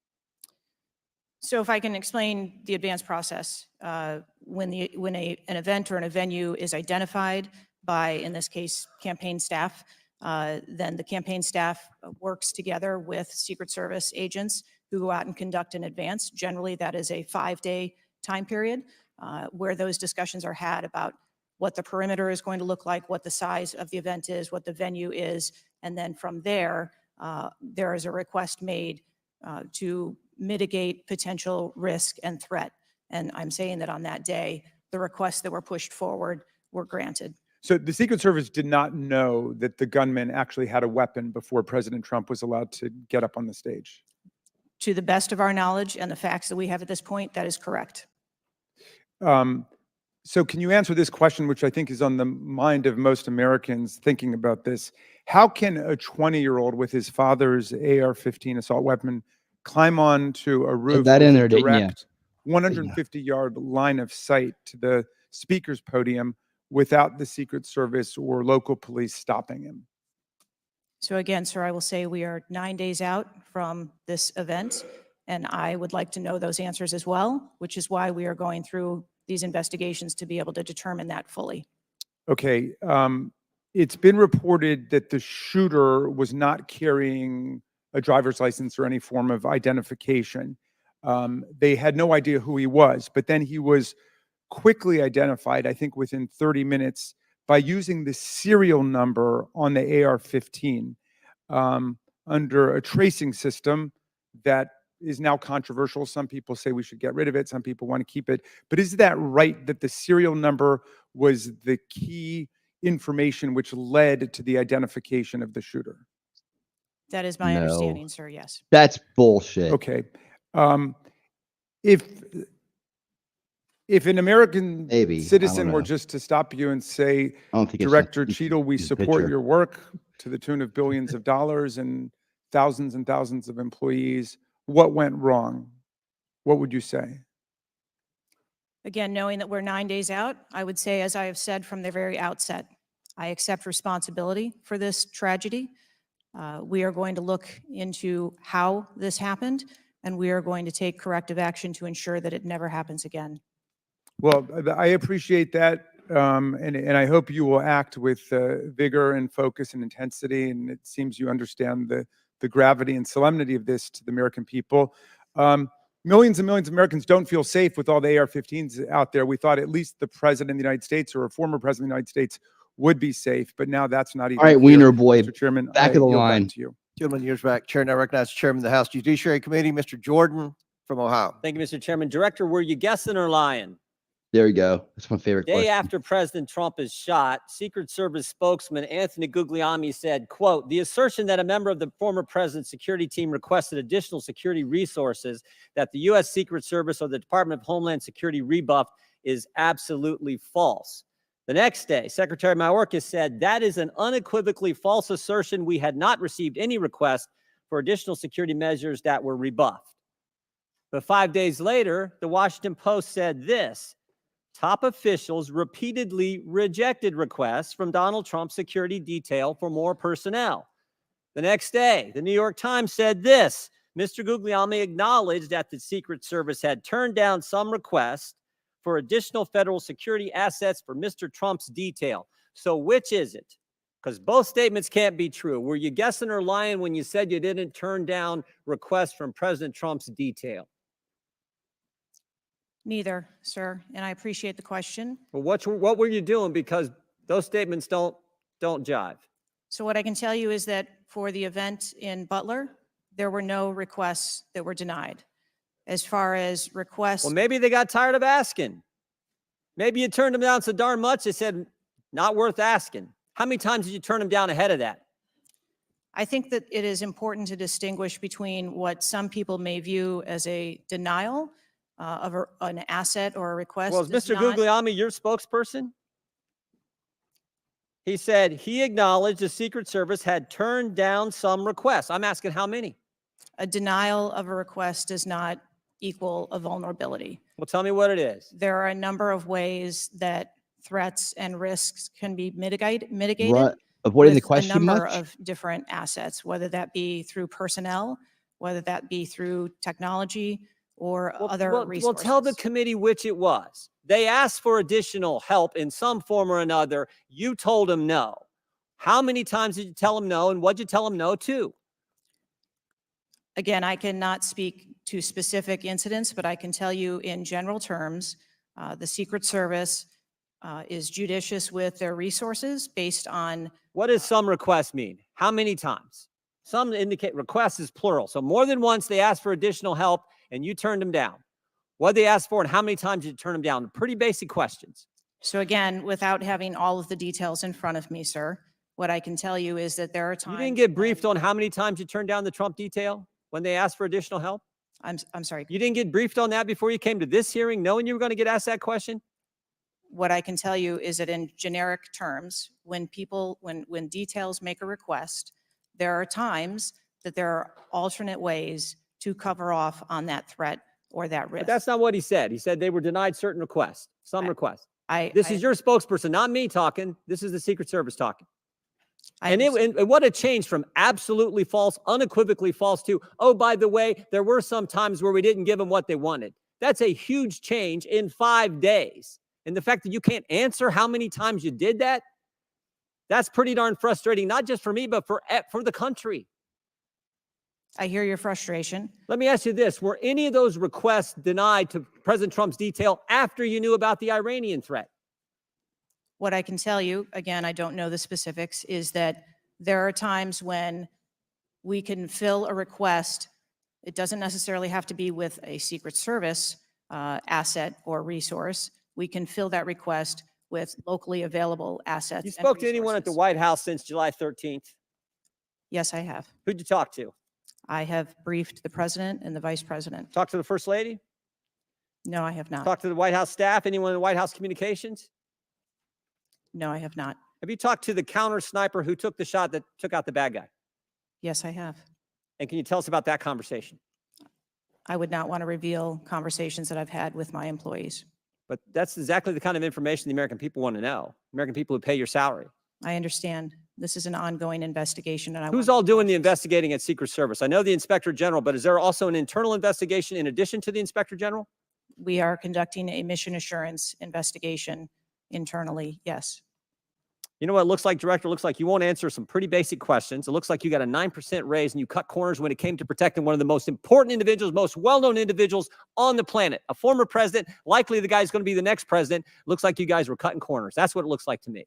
[SPEAKER 5] So if I can explain the advanced process, when an event or a venue is identified by, in this case, campaign staff, then the campaign staff works together with Secret Service agents who go out and conduct in advance. Generally, that is a 5-day time period where those discussions are had about what the perimeter is going to look like, what the size of the event is, what the venue is, and then from there, there is a request made to mitigate potential risk and threat. And I'm saying that on that day, the requests that were pushed forward were granted.
[SPEAKER 4] So the Secret Service did not know that the gunman actually had a weapon before President Trump was allowed to get up on the stage?
[SPEAKER 5] To the best of our knowledge and the facts that we have at this point, that is correct.
[SPEAKER 4] So can you answer this question, which I think is on the mind of most Americans thinking about this? How can a 20-year-old with his father's AR-15 assault weapon climb onto a roof
[SPEAKER 2] that
[SPEAKER 4] with
[SPEAKER 2] in
[SPEAKER 4] a
[SPEAKER 2] there, didn't ya?
[SPEAKER 4] direct 150-yard line of sight to the speaker's podium without the Secret Service or local police stopping him?
[SPEAKER 5] So again, sir, I will say we are 9 days out from this event, and I would like to know those answers as well, which is why we are going through these investigations to be able to determine that fully.
[SPEAKER 4] Okay. It's been reported that the shooter was not carrying a driver's license or any form of identification. They had no idea who he was, but then he was quickly identified, I think within 30 minutes, by using the serial number on the AR-15 under a tracing system that is now controversial. Some people say we should get rid of it. Some people want to keep it. But is that right, that the serial number was the key information which led to the identification of the shooter?
[SPEAKER 5] That is my
[SPEAKER 2] No.
[SPEAKER 5] understanding, sir, yes.
[SPEAKER 2] That's bullshit.
[SPEAKER 4] Okay. If an American
[SPEAKER 2] Maybe. I
[SPEAKER 4] citizen
[SPEAKER 2] don't
[SPEAKER 4] were
[SPEAKER 2] know.
[SPEAKER 4] just to stop you and say,
[SPEAKER 2] I don't think it's
[SPEAKER 4] Director
[SPEAKER 2] just-
[SPEAKER 4] Cheadle, we
[SPEAKER 2] it's a
[SPEAKER 4] support
[SPEAKER 2] picture.
[SPEAKER 4] your work to the tune of billions of dollars and thousands of employees, what went wrong? What would you say?
[SPEAKER 5] Again, knowing that we're 9 days out, I would say, as I have said from the very outset, I accept responsibility for this tragedy. We are going to look into how this happened, and we are going to take corrective action to ensure that it never happens again.
[SPEAKER 4] Well, I appreciate that, and I hope you will act with vigor and focus and intensity, and it seems you understand the gravity and solemnity of this to the American people. Millions and millions of Americans don't feel safe with all the AR-15s out there. We thought at least the president of the United States or a former president of the United States would be safe, but now that's not even
[SPEAKER 2] All right,
[SPEAKER 4] clear.
[SPEAKER 2] Wiener boy,
[SPEAKER 4] Mr. Chairman,
[SPEAKER 2] back
[SPEAKER 4] I
[SPEAKER 2] of the
[SPEAKER 4] yield back
[SPEAKER 2] line.
[SPEAKER 4] to you.
[SPEAKER 3] Gentleman, years back. Chair now recognizes Chairman of the House Judiciary Committee, Mr. Jordan from Ohio.
[SPEAKER 6] Thank you, Mr. Chairman. Director, were you guessing or lying?
[SPEAKER 2] There you go. That's my favorite
[SPEAKER 6] Day
[SPEAKER 2] question.
[SPEAKER 6] after President Trump is shot, Secret Service spokesman Anthony Guglielmi said, quote, "The assertion that a member of the former president's security team requested additional security resources that the U.S. Secret Service or the Department of Homeland Security rebuffed is absolutely false." The next day, Secretary Mayorkas said, "That is an unequivocally false assertion. We had not received any request for additional security measures that were rebuffed." But 5 days later, the Washington Post said this: "Top officials repeatedly rejected requests from Donald Trump's security detail for more personnel." The next day, the New York Times said this: "Mr. Guglielmi acknowledged that the Secret Service had turned down some requests for additional federal security assets for Mr. Trump's detail." So which is it? Because both statements can't be true. Were you guessing or lying when you said you didn't turn down requests from President Trump's detail?
[SPEAKER 5] Neither, sir, and I appreciate the question.
[SPEAKER 6] Well, what were you doing? Because those statements don't jive.
[SPEAKER 5] So what I can tell you is that for the event in Butler, there were no requests that were denied. As far as requests,
[SPEAKER 6] Well, maybe they got tired of asking. Maybe you turned them down so darn much, they said, not worth asking. How many times did you turn them down ahead of that?
[SPEAKER 5] I think that it is important to distinguish between what some people may view as a denial of an asset or a request.
[SPEAKER 6] Well, is
[SPEAKER 5] does
[SPEAKER 6] Mr.
[SPEAKER 5] not-
[SPEAKER 6] Guglielmi your spokesperson? He said he acknowledged the Secret Service had turned down some requests. I'm asking how many?
[SPEAKER 5] A denial of a request does not equal a vulnerability.
[SPEAKER 6] Well, tell me what it is.
[SPEAKER 5] There are a number of ways that threats and risks can be mitigated
[SPEAKER 2] Right. Avoiding the
[SPEAKER 5] with a
[SPEAKER 2] question
[SPEAKER 5] number
[SPEAKER 2] much?
[SPEAKER 5] of different assets, whether that be through personnel, whether that be through technology or other resources.
[SPEAKER 6] Well, tell the committee which it was. They asked for additional help in some form or another. You told them no. How many times did you tell them no, and what'd you tell them no to?
[SPEAKER 5] Again, I cannot speak to specific incidents, but I can tell you in general terms, the Secret Service is judicious with their resources based on,
[SPEAKER 6] What does some requests mean? How many times? Some indicate requests is plural. So more than once they asked for additional help and you turned them down. What they asked for and how many times did you turn them down? Pretty basic questions.
[SPEAKER 5] so again, without having all of the details in front of me, sir, what I can tell you is that there are times.
[SPEAKER 6] You didn't get briefed on how many times you turned down the Trump detail when they asked for additional help?
[SPEAKER 5] I'm sorry.
[SPEAKER 6] You didn't get briefed on that before you came to this hearing, knowing you were going to get asked that question?
[SPEAKER 5] What I can tell you is that in generic terms, when details make a request, there are times that there are alternate ways to cover off on that threat or that risk.
[SPEAKER 6] But that's not what he said. He said they were denied certain requests, some requests. This is your spokesperson, not me talking. This is the Secret Service talking. And what a change from absolutely false, unequivocally false to, oh, by the way, there were some times where we didn't give them what they wanted. That's a huge change in 5 days. And the fact that you can't answer how many times you did that, that's pretty darn frustrating, not just for me, but for the country.
[SPEAKER 5] I hear your frustration.
[SPEAKER 6] Let me ask you this. Were any of those requests denied to President Trump's detail after you knew about the Iranian threat?
[SPEAKER 5] What I can tell you, again, I don't know the specifics, is that there are times when we can fill a request. It doesn't necessarily have to be with a Secret Service asset or resource. We can fill that request with locally available assets.
[SPEAKER 6] You
[SPEAKER 5] and
[SPEAKER 6] spoke to anyone at the
[SPEAKER 5] resources.
[SPEAKER 6] White House since July 13th?
[SPEAKER 5] Yes, I have.
[SPEAKER 6] Who'd you talk to?
[SPEAKER 5] I have briefed the president and the vice president.
[SPEAKER 6] Talk to the First Lady?
[SPEAKER 5] No, I have not.
[SPEAKER 6] Talk to the White House staff? Anyone in the White House communications?
[SPEAKER 5] No, I have not.
[SPEAKER 6] Have you talked to the counter sniper who took the shot that took out the bad guy?
[SPEAKER 5] Yes, I have.
[SPEAKER 6] And can you tell us about that conversation?
[SPEAKER 5] I would not want to reveal conversations that I've had with my employees.
[SPEAKER 6] But that's exactly the kind of information the American people want to know. American people who pay your salary.
[SPEAKER 5] I understand this is an ongoing investigation, and I
[SPEAKER 6] Who's
[SPEAKER 5] want
[SPEAKER 6] all
[SPEAKER 5] to be
[SPEAKER 6] doing the
[SPEAKER 5] cautious.
[SPEAKER 6] investigating at Secret Service? I know the Inspector General, but is there also an internal investigation in addition to the Inspector General?
[SPEAKER 5] We are conducting a mission assurance investigation internally, yes.
[SPEAKER 6] You know what it looks like, Director? It looks like you won't answer some pretty basic questions. It looks like you got a 9% raise and you cut corners when it came to protecting one of the most important individuals, most well-known individuals on the planet. A former president, likely the guy's going to be the next president. Looks like you guys were cutting corners. That's what it looks like to me.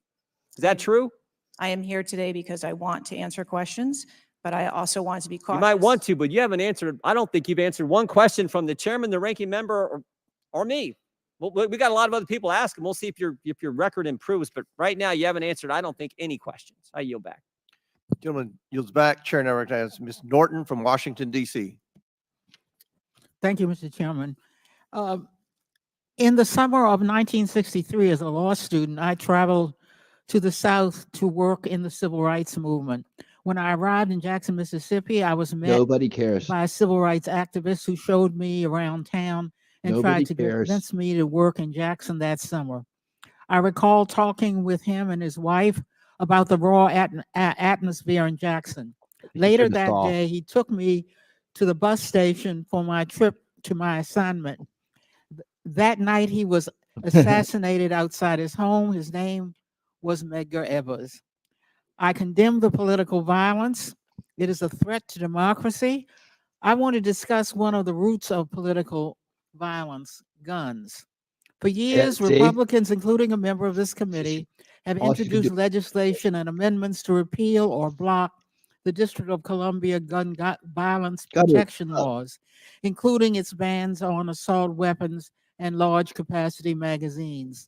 [SPEAKER 6] Is that true?
[SPEAKER 5] I am here today because I want to answer questions, but I also want to be cautious.
[SPEAKER 6] You might want to, but you haven't answered. I don't think you've answered one question from the chairman, the ranking member, or me. Well, we got a lot of other people asking. We'll see if your record improves. But right now, you haven't answered, I don't think, any questions. I yield back.
[SPEAKER 3] Gentleman yields back. Chair now recognizes Ms. Norton from Washington, D.C.
[SPEAKER 7] Thank you, Mr. Chairman. In the summer of 1963, as a law student, I traveled to the South to work in the civil rights movement. When I arrived in Jackson, Mississippi, I was met
[SPEAKER 2] Nobody cares.
[SPEAKER 7] by a civil rights activist who showed me around town and
[SPEAKER 2] Nobody
[SPEAKER 7] tried to
[SPEAKER 2] cares.
[SPEAKER 7] convince me to work in Jackson that summer. I recall talking with him and his wife about the raw atmosphere in Jackson. Later
[SPEAKER 2] turned us
[SPEAKER 7] that
[SPEAKER 2] off.
[SPEAKER 7] day, he took me to the bus station for my trip to my assignment. That night, he was assassinated outside his home. His name was Medgar Evers. I condemn the political violence. It is a threat to democracy. I want to discuss one of the roots of political violence, guns. For years,
[SPEAKER 2] see?
[SPEAKER 7] Republicans, including a member of this committee, have
[SPEAKER 2] All she can
[SPEAKER 7] introduced
[SPEAKER 2] do-
[SPEAKER 7] legislation and amendments to repeal or block the District of Columbia gun violence
[SPEAKER 2] Got it.
[SPEAKER 7] protection laws, including its bans on assault weapons and large capacity magazines.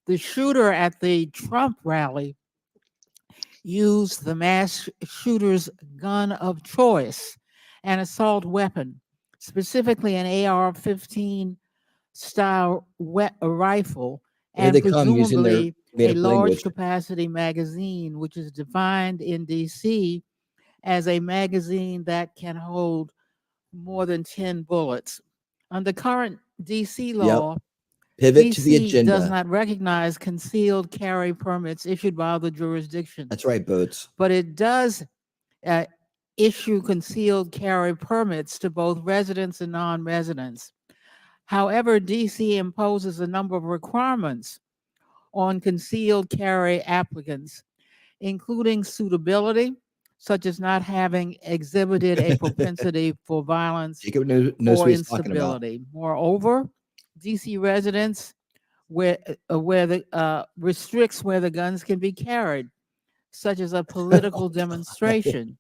[SPEAKER 7] The shooter at the Trump rally used the mass shooter's gun of choice, an assault weapon, specifically an AR-15 style rifle,
[SPEAKER 2] Here
[SPEAKER 7] and
[SPEAKER 2] they come using their
[SPEAKER 7] presumably a
[SPEAKER 2] native
[SPEAKER 7] large
[SPEAKER 2] language.
[SPEAKER 7] capacity magazine, which is defined in DC as a magazine that can hold more than 10 bullets. Under current DC law,
[SPEAKER 2] Pivot to the
[SPEAKER 7] DC does
[SPEAKER 2] agenda.
[SPEAKER 7] not recognize concealed carry permits issued by other jurisdictions,
[SPEAKER 2] That's right, Boats.
[SPEAKER 7] but it does issue concealed carry permits to both residents and non-residents. However, DC imposes a number of requirements on concealed carry applicants, including suitability, such as not having exhibited a propensity for violence
[SPEAKER 2] Jacob knows
[SPEAKER 7] or
[SPEAKER 2] what he's talking about.
[SPEAKER 7] instability. Moreover, DC residents restricts where the guns can be carried, such as a political demonstration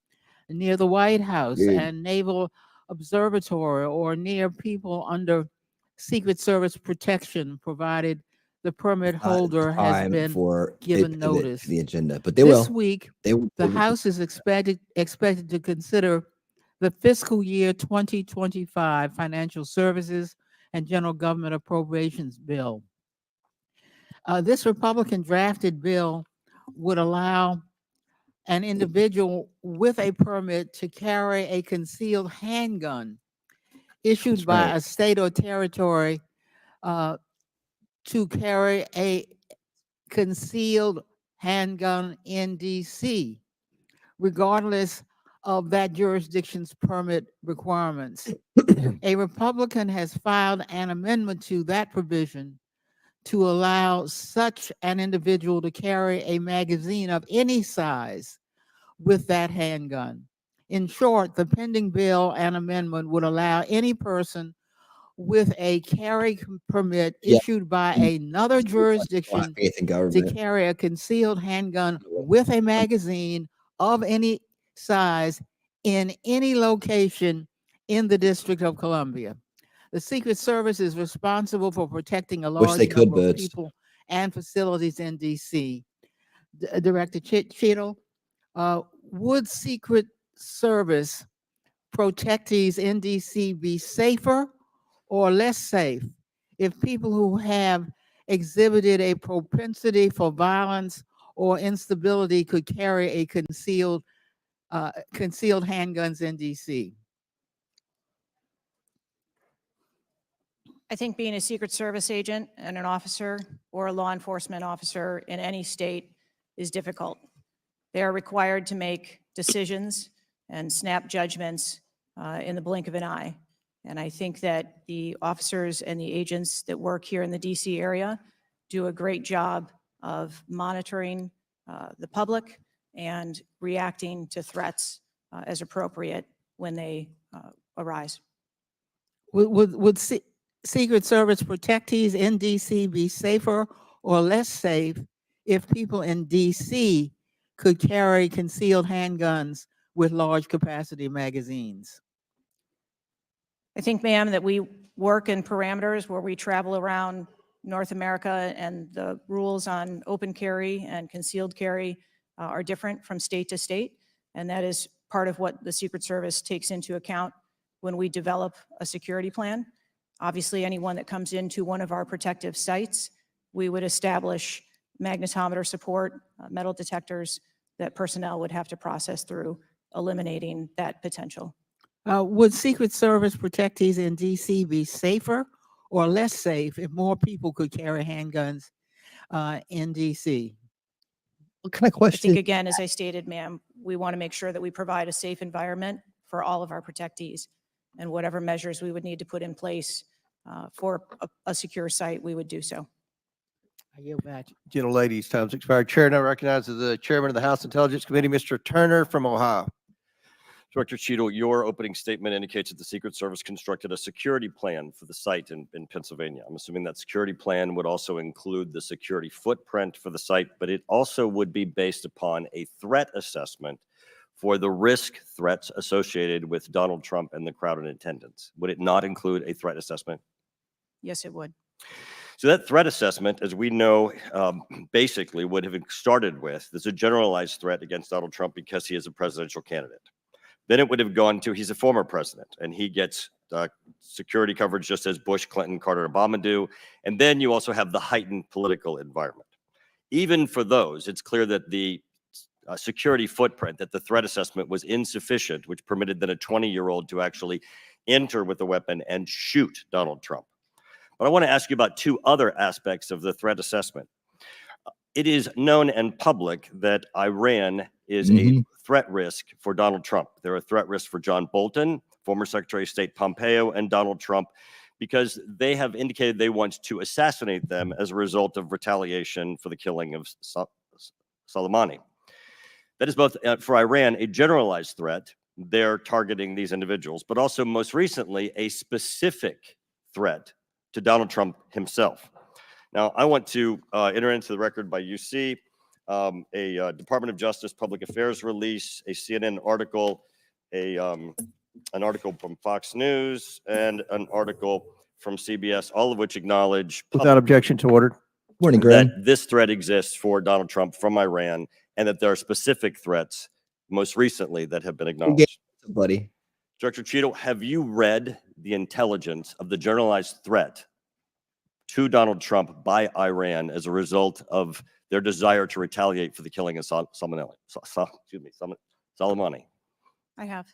[SPEAKER 7] near the White House
[SPEAKER 2] Dude.
[SPEAKER 7] and Naval Observatory, or near people under Secret Service protection, provided the permit
[SPEAKER 2] Not
[SPEAKER 7] holder has
[SPEAKER 2] time
[SPEAKER 7] been
[SPEAKER 2] for a
[SPEAKER 7] given
[SPEAKER 2] pivot
[SPEAKER 7] notice.
[SPEAKER 2] to the agenda, but they
[SPEAKER 7] This
[SPEAKER 2] will.
[SPEAKER 7] week,
[SPEAKER 2] They will.
[SPEAKER 7] the House is expected to consider the fiscal year 2025 Financial Services and General Government Appropriations Bill. This Republican drafted bill would allow an individual with a permit to carry a concealed handgun issued
[SPEAKER 2] That's
[SPEAKER 7] by
[SPEAKER 2] right.
[SPEAKER 7] a state or territory to carry a concealed handgun in DC, regardless of that jurisdiction's permit requirements. A Republican has filed an amendment to that provision to allow such an individual to carry a magazine of any size with that handgun. In short, the pending bill and amendment would allow any person with a carry permit
[SPEAKER 2] Yeah.
[SPEAKER 7] issued by
[SPEAKER 2] Mm.
[SPEAKER 7] another
[SPEAKER 2] Don't have
[SPEAKER 7] jurisdiction
[SPEAKER 2] faith in
[SPEAKER 7] to
[SPEAKER 2] government.
[SPEAKER 7] carry a concealed handgun with a magazine of any size in any location in the District of Columbia. The Secret Service is responsible for protecting a
[SPEAKER 2] Wish
[SPEAKER 7] large
[SPEAKER 2] they could,
[SPEAKER 7] number of
[SPEAKER 2] Boots.
[SPEAKER 7] people and facilities in DC. Director Cheadle, would Secret Service protectees in DC be safer or less safe if people who have exhibited a propensity for violence or instability could carry a concealed handguns in DC?
[SPEAKER 5] I think being a Secret Service agent and an officer or a law enforcement officer in any state is difficult. They are required to make decisions and snap judgments in the blink of an eye. And I think that the officers and the agents that work here in the DC area do a great job of monitoring the public and reacting to threats as appropriate when they arise.
[SPEAKER 7] Would Secret Service protectees in DC be safer or less safe if people in DC could carry concealed handguns with large capacity magazines?
[SPEAKER 5] I think, ma'am, that we work in parameters where we travel around North America, and the rules on open carry and concealed carry are different from state to state. And that is part of what the Secret Service takes into account when we develop a security plan. Obviously, anyone that comes into one of our protective sites, we would establish magnetometer support, metal detectors that personnel would have to process through, eliminating that potential.
[SPEAKER 7] Would Secret Service protectees in DC be safer or less safe if more people could carry handguns in DC?
[SPEAKER 2] What kind of
[SPEAKER 5] I
[SPEAKER 2] question?
[SPEAKER 5] think, again, as I stated, ma'am, we want to make sure that we provide a safe environment for all of our protectees, and whatever measures we would need to put in place for a secure site, we would do so.
[SPEAKER 7] I yield back.
[SPEAKER 3] Gentleladies, time's expired. Chair now recognizes the chairman of the House Intelligence Committee, Mr. Turner from Ohio.
[SPEAKER 8] Director Cheadle, your opening statement indicates that the Secret Service constructed a security plan for the site in Pennsylvania. I'm assuming that security plan would also include the security footprint for the site, but it also would be based upon a threat assessment for the threats associated with Donald Trump and the crowd in attendance. Would it not include a threat assessment?
[SPEAKER 5] Yes, it would.
[SPEAKER 8] So that threat assessment, as we know, basically would have started with, there's a generalized threat against Donald Trump because he is a presidential candidate. Then it would have gone to, he's a former president and he gets security coverage just as Bush, Clinton, Carter, and Obama do. And then you also have the heightened political environment. Even for those, it's clear that the security footprint, that the threat assessment was insufficient, which permitted then a 20-year-old to actually enter with a weapon and shoot Donald Trump. But I want to ask you about two other aspects of the threat assessment. It is known and public that Iran is a threat risk for Donald Trump. They're a threat risk for John Bolton, former Secretary of State Pompeo, and Donald Trump, because they have indicated they want to assassinate them as a result of retaliation for the killing of Soleimani. That is both for Iran a generalized threat. They're targeting these individuals, but also most recently a specific threat to Donald Trump himself. Now, I want to enter into the record by UC a Department of Justice Public Affairs release, a CNN article, an article from Fox News, and an article from CBS, all of which acknowledge
[SPEAKER 3] Without objection to order.
[SPEAKER 2] Morning, Graham.
[SPEAKER 8] that this threat exists for Donald Trump from Iran, and that there are specific threats, most recently, that have been acknowledged.
[SPEAKER 2] Buddy.
[SPEAKER 8] Director Cheadle, have you read the intelligence of the generalized threat to Donald Trump by Iran as a result of their desire to retaliate for the killing of Soleimani?
[SPEAKER 5] I have.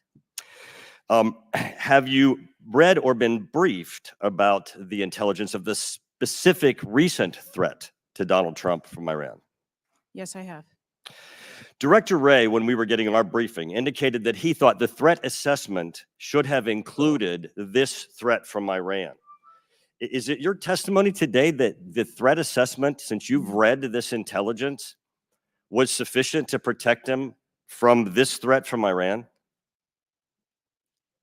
[SPEAKER 8] Have you read or been briefed about the intelligence of the specific recent threat to Donald Trump from Iran?
[SPEAKER 5] Yes, I have.
[SPEAKER 8] Director Wray, when we were getting our briefing, indicated that he thought the threat assessment should have included this threat from Iran. Is it your testimony today that the threat assessment, since you've read this intelligence, was sufficient to protect him from this threat from Iran?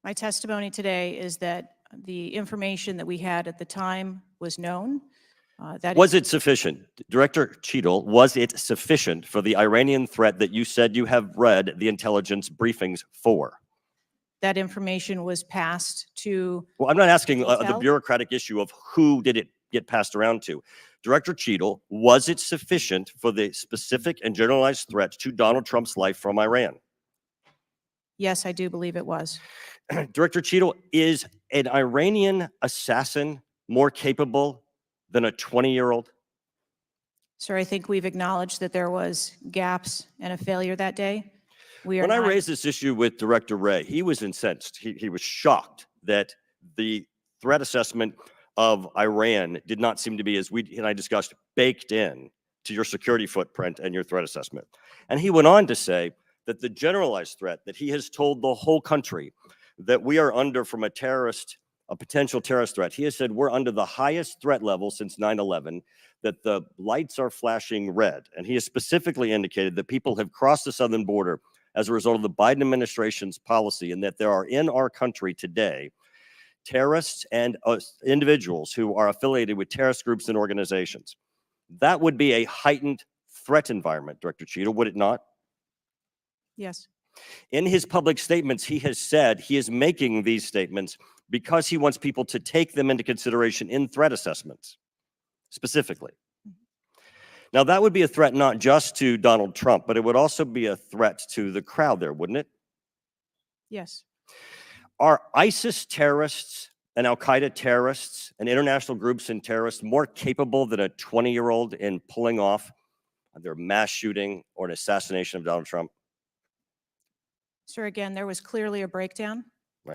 [SPEAKER 5] My testimony today is that the information that we had at the time was known.
[SPEAKER 8] Was it sufficient? Director Cheadle, was it sufficient for the Iranian threat that you said you have read the intelligence briefings for?
[SPEAKER 5] That information was passed to.
[SPEAKER 8] Well, I'm not asking the
[SPEAKER 5] Hotel?
[SPEAKER 8] bureaucratic issue of who did it get passed around to. Director Cheadle, was it sufficient for the specific and generalized threat to Donald Trump's life from Iran?
[SPEAKER 5] Yes, I do believe it was.
[SPEAKER 8] Director Cheadle, is an Iranian assassin more capable than a 20-year-old?
[SPEAKER 5] Sir, I think we've acknowledged that there was gaps and a failure that day.
[SPEAKER 8] When I raised this issue with Director Wray, he was incensed. He was shocked that the threat assessment of Iran did not seem to be, as we and I discussed, baked in to your security footprint and your threat assessment. And he went on to say that the generalized threat that he has told the whole country that we are under from a potential terrorist threat. He has said we're under the highest threat level since 9/11, that the lights are flashing red. And he has specifically indicated that people have crossed the southern border as a result of the Biden administration's policy, and that there are in our country today terrorists and individuals who are affiliated with terrorist groups and organizations. That would be a heightened threat environment, Director Cheadle, would it not?
[SPEAKER 5] Yes.
[SPEAKER 8] In his public statements, he has said he is making these statements because he wants people to take them into consideration in threat assessments, specifically. Now, that would be a threat not just to Donald Trump, but it would also be a threat to the crowd there, wouldn't it?
[SPEAKER 5] Yes.
[SPEAKER 8] Are ISIS terrorists and Al-Qaeda terrorists and international groups and terrorists more capable than a 20-year-old in pulling off their mass shooting or an assassination of Donald Trump?
[SPEAKER 5] Sir, again, there was clearly a breakdown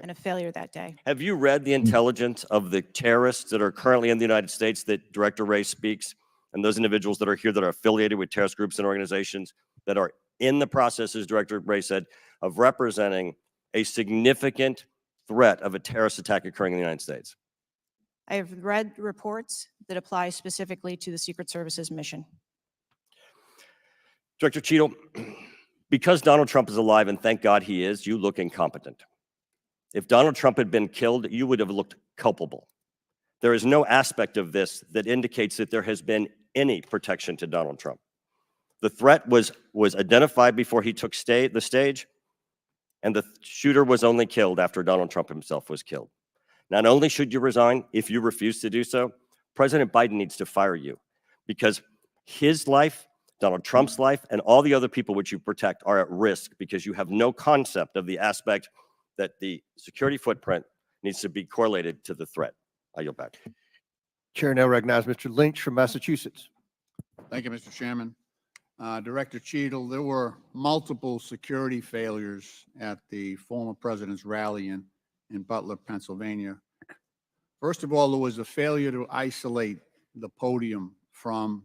[SPEAKER 5] and a failure that day.
[SPEAKER 8] Have you read the intelligence of the terrorists that are currently in the United States that Director Wray speaks, and those individuals that are here that are affiliated with terrorist groups and organizations that are in the process, as Director Wray said, of representing a significant threat of a terrorist attack occurring in the United States?
[SPEAKER 5] I have read reports that apply specifically to the Secret Service's mission.
[SPEAKER 8] Director Cheadle, because Donald Trump is alive, and thank God he is, you look incompetent. If Donald Trump had been killed, you would have looked culpable. There is no aspect of this that indicates that there has been any protection to Donald Trump. The threat was identified before he took the stage, and the shooter was only killed after Donald Trump himself was killed. Not only should you resign if you refuse to do so, President Biden needs to fire you because his life, Donald Trump's life, and all the other people which you protect are at risk because you have no concept of the aspect that the security footprint needs to be correlated to the threat. I yield back.
[SPEAKER 3] Chair now recognizes Mr. Lynch from Massachusetts.
[SPEAKER 9] Thank you, Mr. Chairman. Director Cheadle, there were multiple security failures at the former president's rally in Butler, Pennsylvania. First of all, there was a failure to isolate the podium from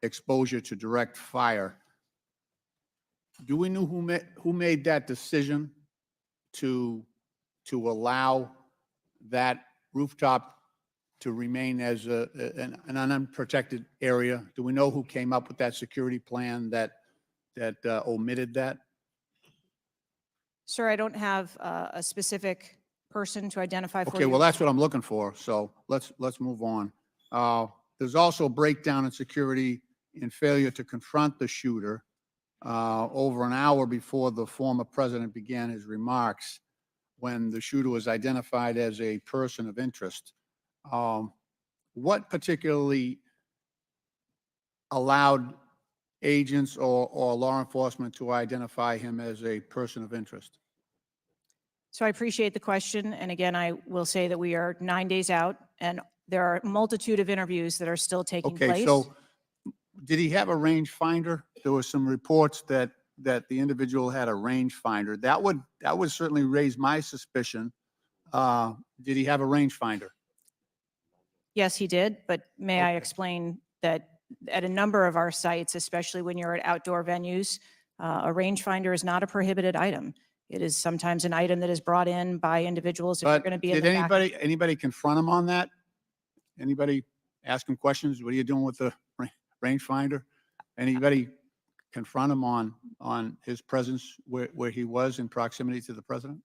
[SPEAKER 9] exposure to direct fire. Do we know who made that decision to allow that rooftop to remain as an unprotected area? Do we know who came up with that security plan that omitted that?
[SPEAKER 5] Sir, I don't have a specific person to identify for
[SPEAKER 9] Okay,
[SPEAKER 5] you.
[SPEAKER 9] well, that's what I'm looking for. So let's move on. There's also a breakdown in security and failure to confront the shooter over an hour before the former president began his remarks when the shooter was identified as a person of interest. What particularly allowed agents or law enforcement to identify him as a person of interest?
[SPEAKER 5] So I appreciate the question. And again, I will say that we are 9 days out and there are a multitude of interviews that are still taking
[SPEAKER 9] Okay,
[SPEAKER 5] place.
[SPEAKER 9] so did he have a rangefinder? There were some reports that the individual had a rangefinder. That would certainly raise my suspicion. Did he have a rangefinder?
[SPEAKER 5] Yes, he did. But may I explain that at a number of our sites, especially when you're at outdoor venues, a rangefinder is not a prohibited item. It is sometimes an item that is brought in by individuals if they're
[SPEAKER 9] But
[SPEAKER 5] going to be in
[SPEAKER 9] did
[SPEAKER 5] the back.
[SPEAKER 9] anybody confront him on that? Anybody ask him questions? What are you doing with the rangefinder? Anybody confront him on his presence where he was in proximity to the president?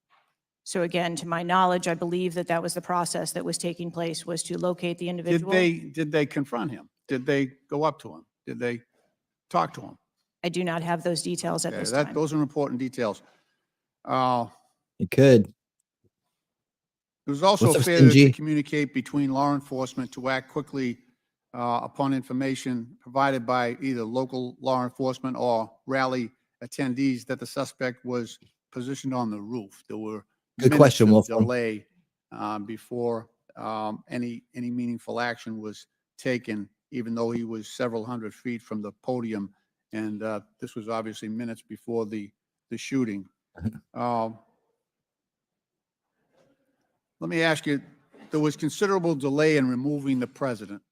[SPEAKER 5] So again, to my knowledge, I believe that that was the process that was taking place, was to locate the individual.
[SPEAKER 9] Did they confront him? Did they go up to him? Did they talk to him?
[SPEAKER 5] I do not have those details at
[SPEAKER 9] Okay,
[SPEAKER 5] this time.
[SPEAKER 9] those are important details.
[SPEAKER 2] It could.
[SPEAKER 9] There was also
[SPEAKER 2] What's
[SPEAKER 9] a
[SPEAKER 2] up,
[SPEAKER 9] failure to
[SPEAKER 2] Stingy?
[SPEAKER 9] communicate between law enforcement to act quickly upon information provided by either local law enforcement or rally attendees that the suspect was positioned on the roof. There were
[SPEAKER 2] Good
[SPEAKER 9] minutes
[SPEAKER 2] question,
[SPEAKER 9] of
[SPEAKER 2] Wolfram.
[SPEAKER 9] delay before any meaningful action was taken, even though he was several hundred feet from the podium. And this was obviously minutes before the shooting. Let me ask you, there was considerable delay in removing the president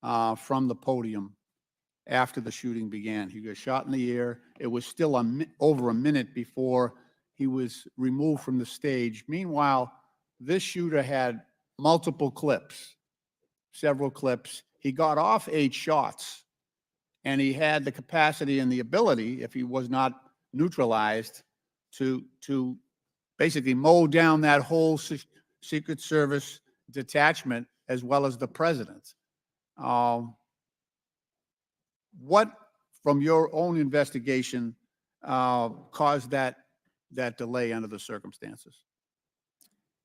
[SPEAKER 9] from the podium after the shooting began. He got shot in the air. It was still over a minute before he was removed from the stage. Meanwhile, this shooter had multiple clips, several clips. He got off 8 shots, and he had the capacity and the ability, if he was not neutralized, to basically mow down that whole Secret Service detachment as well as the president. What, from your own investigation, caused that delay under the circumstances?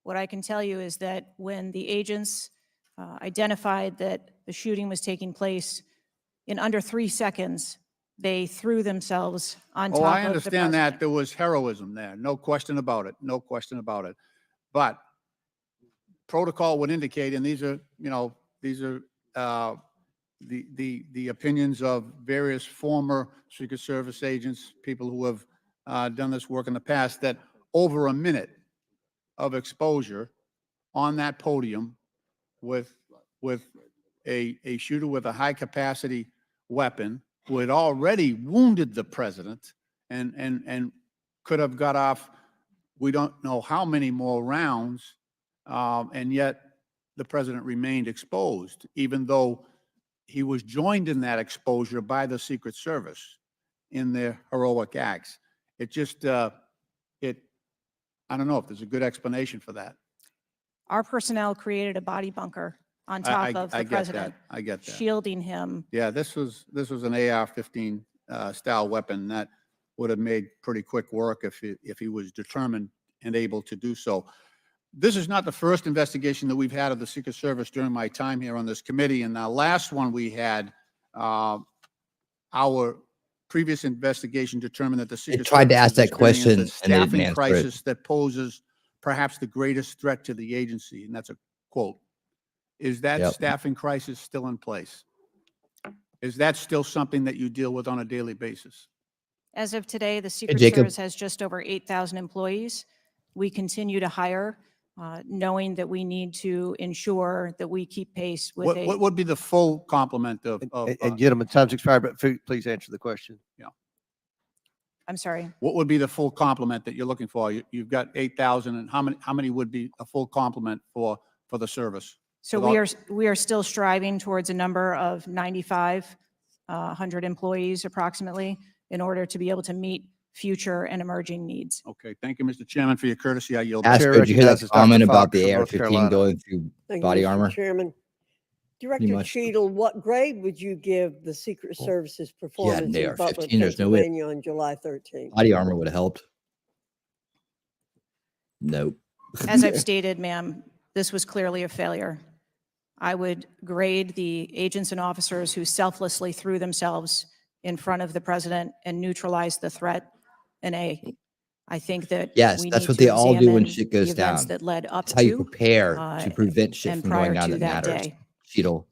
[SPEAKER 5] What I can tell you is that when the agents identified that the shooting was taking place, in under 3 seconds, they threw themselves on top
[SPEAKER 9] Oh,
[SPEAKER 5] of
[SPEAKER 9] I
[SPEAKER 5] the
[SPEAKER 9] understand that
[SPEAKER 5] president.
[SPEAKER 9] there was heroism there. No question about it. No question about it. But protocol would indicate, and these are the opinions of various former Secret Service agents, people who have done this work in the past, that over a minute of exposure on that podium with a shooter with a high capacity weapon who had already wounded the president and could have got off, we don't know how many more rounds, and yet the president remained exposed, even though he was joined in that exposure by the Secret Service in their heroic acts. It just, I don't know if there's a good explanation for that.
[SPEAKER 5] Our personnel created a body bunker on top of the
[SPEAKER 9] I get
[SPEAKER 5] president,
[SPEAKER 9] that. I get that.
[SPEAKER 5] shielding him.
[SPEAKER 9] Yeah, this was an AR-15 style weapon that would have made pretty quick work if he was determined and able to do so. This is not the first investigation that we've had of the Secret Service during my time here on this committee. And the last one we had, our previous investigation determined that the Secret
[SPEAKER 2] tried to
[SPEAKER 9] Service
[SPEAKER 2] ask
[SPEAKER 9] is
[SPEAKER 2] that
[SPEAKER 9] experiencing
[SPEAKER 2] question
[SPEAKER 9] a
[SPEAKER 2] and they didn't
[SPEAKER 9] staffing
[SPEAKER 2] answer it.
[SPEAKER 9] crisis that poses perhaps the greatest threat to the agency. And that's a quote. Is that
[SPEAKER 2] Yep.
[SPEAKER 9] staffing crisis still in place? Is that still something that you deal with on a daily basis?
[SPEAKER 5] As of today, the Secret
[SPEAKER 2] Jacob.
[SPEAKER 5] Service has just over 8,000 employees. We continue to hire, knowing that we need to ensure that we keep pace with
[SPEAKER 9] What would be the full complement of,
[SPEAKER 3] And gentlemen, time's expired, but please answer the question.
[SPEAKER 5] I'm sorry.
[SPEAKER 9] what would be the full complement that you're looking for? You've got 8,000, and how many would be a full complement for the service?
[SPEAKER 5] So
[SPEAKER 9] With
[SPEAKER 5] we are still striving towards a number of 9,500 employees approximately in order to be able to meet future and emerging needs.
[SPEAKER 9] Okay, thank you, Mr. Chairman, for your courtesy. I yield. back.
[SPEAKER 3] Chair
[SPEAKER 2] Astro, did you hear that
[SPEAKER 3] recognizes Dr.
[SPEAKER 2] comment about
[SPEAKER 3] Fox
[SPEAKER 2] the
[SPEAKER 3] from North
[SPEAKER 2] AR-15
[SPEAKER 3] Carolina.
[SPEAKER 2] going through
[SPEAKER 10] Thank
[SPEAKER 2] body
[SPEAKER 10] you, Mr.
[SPEAKER 2] armor?
[SPEAKER 10] Chairman. Director
[SPEAKER 2] much.
[SPEAKER 10] Cheadle, what grade would you give the Secret Service's performance
[SPEAKER 2] an
[SPEAKER 10] in
[SPEAKER 2] AR-15,
[SPEAKER 10] Butler,
[SPEAKER 2] there's no way-
[SPEAKER 10] Pennsylvania on July 13th?
[SPEAKER 2] Body armor would have helped. Nope.
[SPEAKER 5] As I've stated, ma'am, this was clearly a failure. I would grade the agents and officers who selflessly threw themselves in front of the president and neutralized the threat an A. I think that
[SPEAKER 2] Yes,
[SPEAKER 5] we
[SPEAKER 2] that's
[SPEAKER 5] need
[SPEAKER 2] what
[SPEAKER 5] to
[SPEAKER 2] they all do when
[SPEAKER 5] examine
[SPEAKER 2] shit
[SPEAKER 5] the
[SPEAKER 2] goes
[SPEAKER 5] events
[SPEAKER 2] down.
[SPEAKER 5] that led up
[SPEAKER 2] That's how you
[SPEAKER 5] to
[SPEAKER 2] prepare
[SPEAKER 5] uh,
[SPEAKER 2] to prevent shit
[SPEAKER 5] and
[SPEAKER 2] from
[SPEAKER 5] prior
[SPEAKER 2] going down
[SPEAKER 5] to
[SPEAKER 2] that
[SPEAKER 5] that
[SPEAKER 2] matters.
[SPEAKER 5] day.
[SPEAKER 2] Cheadle.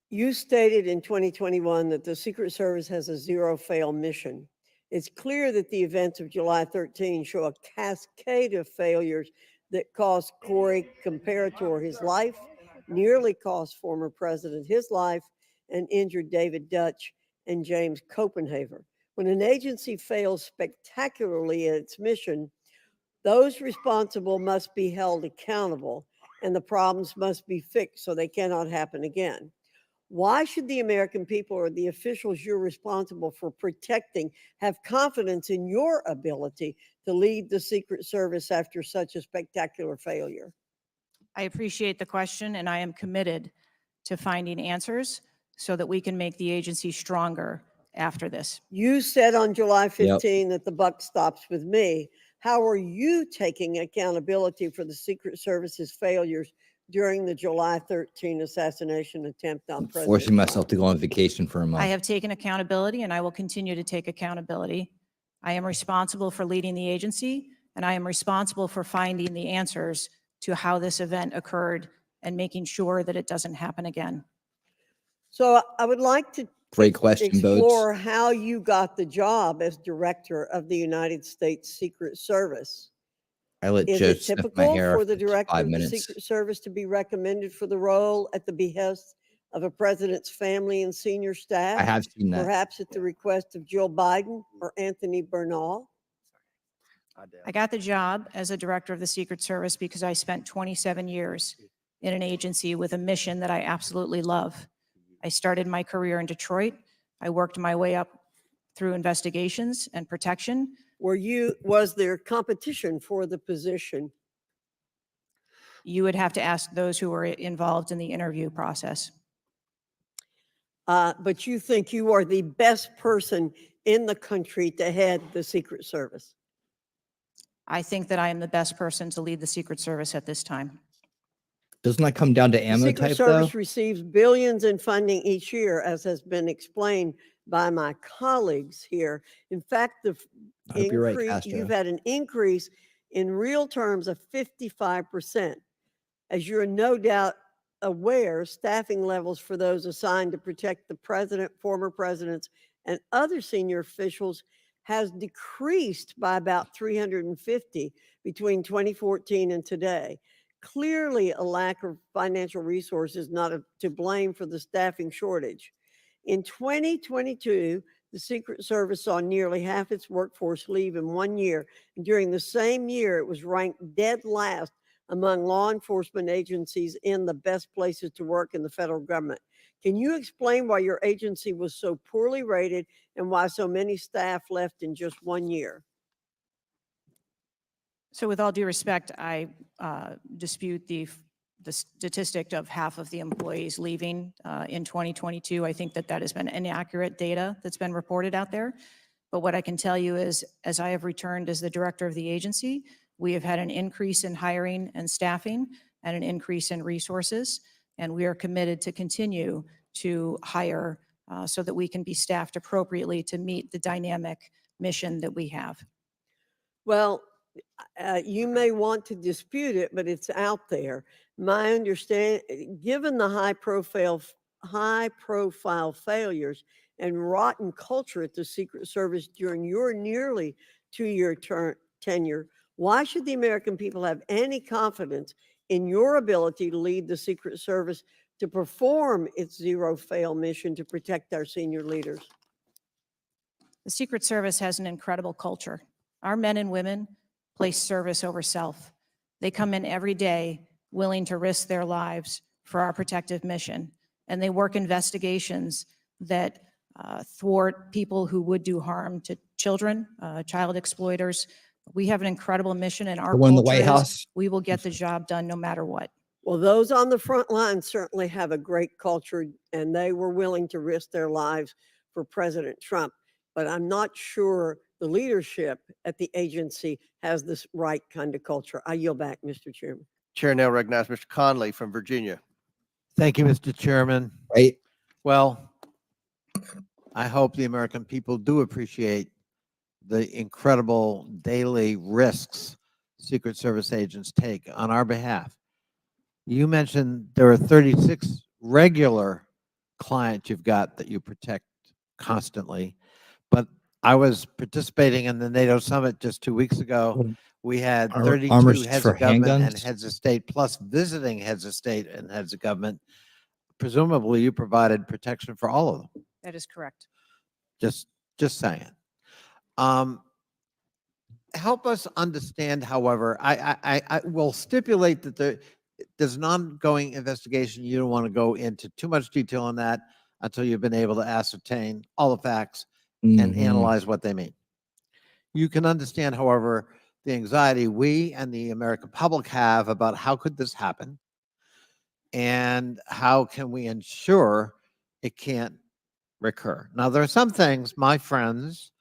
[SPEAKER 10] You stated in 2021 that the Secret Service has a zero-fail mission. It's clear that the events of July 13 show a cascade of failures that cost Corey Comparator his life, nearly cost former president his life, and injured David Dutch and James Copenhaver. When an agency fails spectacularly at its mission, those responsible must be held accountable, and the problems must be fixed so they cannot happen again. Why should the American people or the officials you're responsible for protecting have confidence in your ability to lead the Secret Service after such a spectacular failure?
[SPEAKER 5] I appreciate the question, and I am committed to finding answers so that we can make the agency stronger after this.
[SPEAKER 10] You said on July 15 that the buck stops with me. How are you taking accountability for the Secret Service's failures during the July 13 assassination attempt on President
[SPEAKER 2] Forcing myself
[SPEAKER 10] Trump?
[SPEAKER 2] to go on vacation for a month.
[SPEAKER 5] I have taken accountability, and I will continue to take accountability. I am responsible for leading the agency, and I am responsible for finding the answers to how this event occurred and making sure that it doesn't happen again.
[SPEAKER 10] So I would like to
[SPEAKER 2] Great question,
[SPEAKER 10] explore
[SPEAKER 2] Boats.
[SPEAKER 10] how you got the job as director of the United States Secret Service.
[SPEAKER 2] I let
[SPEAKER 10] Is
[SPEAKER 2] Joe
[SPEAKER 10] it
[SPEAKER 2] sniff my
[SPEAKER 10] typical
[SPEAKER 2] hair
[SPEAKER 10] for the director
[SPEAKER 2] 5
[SPEAKER 10] of the
[SPEAKER 2] minutes.
[SPEAKER 10] Secret Service to be recommended for the role at the behest of a president's family and senior staff?
[SPEAKER 2] I have seen that.
[SPEAKER 10] Perhaps at the request of Jill Biden or Anthony Bernal?
[SPEAKER 5] I got the job as a director of the Secret Service because I spent 27 years in an agency with a mission that I absolutely love. I started my career in Detroit. I worked my way up through investigations and protection.
[SPEAKER 10] Was there competition for the position?
[SPEAKER 5] You would have to ask those who were involved in the interview process.
[SPEAKER 10] But you think you are the best person in the country to head the Secret Service?
[SPEAKER 5] I think that I am the best person to lead the Secret Service at this time.
[SPEAKER 2] Doesn't that come down to
[SPEAKER 10] The
[SPEAKER 2] ammo
[SPEAKER 10] Secret
[SPEAKER 2] type
[SPEAKER 10] Service
[SPEAKER 2] though?
[SPEAKER 10] receives billions in funding each year, as has been explained by my colleagues here. In fact,
[SPEAKER 2] I hope you're right,
[SPEAKER 10] you've
[SPEAKER 2] Castro.
[SPEAKER 10] had an increase in real terms of 55%. As you're no doubt aware, staffing levels for those assigned to protect the president, former presidents, and other senior officials has decreased by about 350 between 2014 and today. Clearly, a lack of financial resources not to blame for the staffing shortage. In 2022, the Secret Service saw nearly half its workforce leave in 1 year. And during the same year, it was ranked dead last among law enforcement agencies in the best places to work in the federal government. Can you explain why your agency was so poorly rated and why so many staff left in just 1 year?
[SPEAKER 5] So with all due respect, I dispute the statistic of half of the employees leaving in 2022. I think that that has been inaccurate data that's been reported out there. But what I can tell you is, as I have returned as the director of the agency, We have had an increase in hiring and staffing and an increase in resources, and we are committed to continue to hire so that we can be staffed appropriately to meet the dynamic mission that we have.
[SPEAKER 10] Well, you may want to dispute it, but it's out there. My understand, given the high profile failures and rotten culture at the Secret Service during your nearly 2-year tenure, why should the American people have any confidence in your ability to lead the Secret Service to perform its zero-fail mission to protect our senior leaders?
[SPEAKER 5] The Secret Service has an incredible culture. Our men and women place service over self. They come in every day willing to risk their lives for our protective mission, and they work investigations that thwart people who would do harm to children, child exploiters. We have an incredible mission, and our
[SPEAKER 2] The one in the
[SPEAKER 5] culture
[SPEAKER 2] White
[SPEAKER 5] is
[SPEAKER 2] House?
[SPEAKER 5] we will get the job done no matter what.
[SPEAKER 10] Well, those on the front line certainly have a great culture, and they were willing to risk their lives for President Trump. But I'm not sure the leadership at the agency has this right kind of culture. I yield back, Mr. Chairman.
[SPEAKER 3] Chair now recognizes Mr. Conley from Virginia.
[SPEAKER 11] Thank you, Mr. Chairman.
[SPEAKER 2] Right?
[SPEAKER 11] Well, I hope the American people do appreciate the incredible daily risks Secret Service agents take on our behalf. You mentioned there are 36 regular clients you've got that you protect constantly, but I was participating in the NATO summit just 2 weeks ago. We had 32
[SPEAKER 2] armors
[SPEAKER 11] heads
[SPEAKER 2] for
[SPEAKER 11] of government and
[SPEAKER 2] handguns?
[SPEAKER 11] heads of state, plus visiting heads of state and heads of government. Presumably, you provided protection for all of them.
[SPEAKER 5] That is correct.
[SPEAKER 11] Just saying. Help us understand, however, I will stipulate that there's an ongoing investigation. You don't want to go into too much detail on that until you've been able to ascertain all the facts and
[SPEAKER 2] Mhm.
[SPEAKER 11] analyze what they mean. You can understand, however, the anxiety we and the American public have about how could this happen and how can we ensure it can't recur. Now, there are some things my friends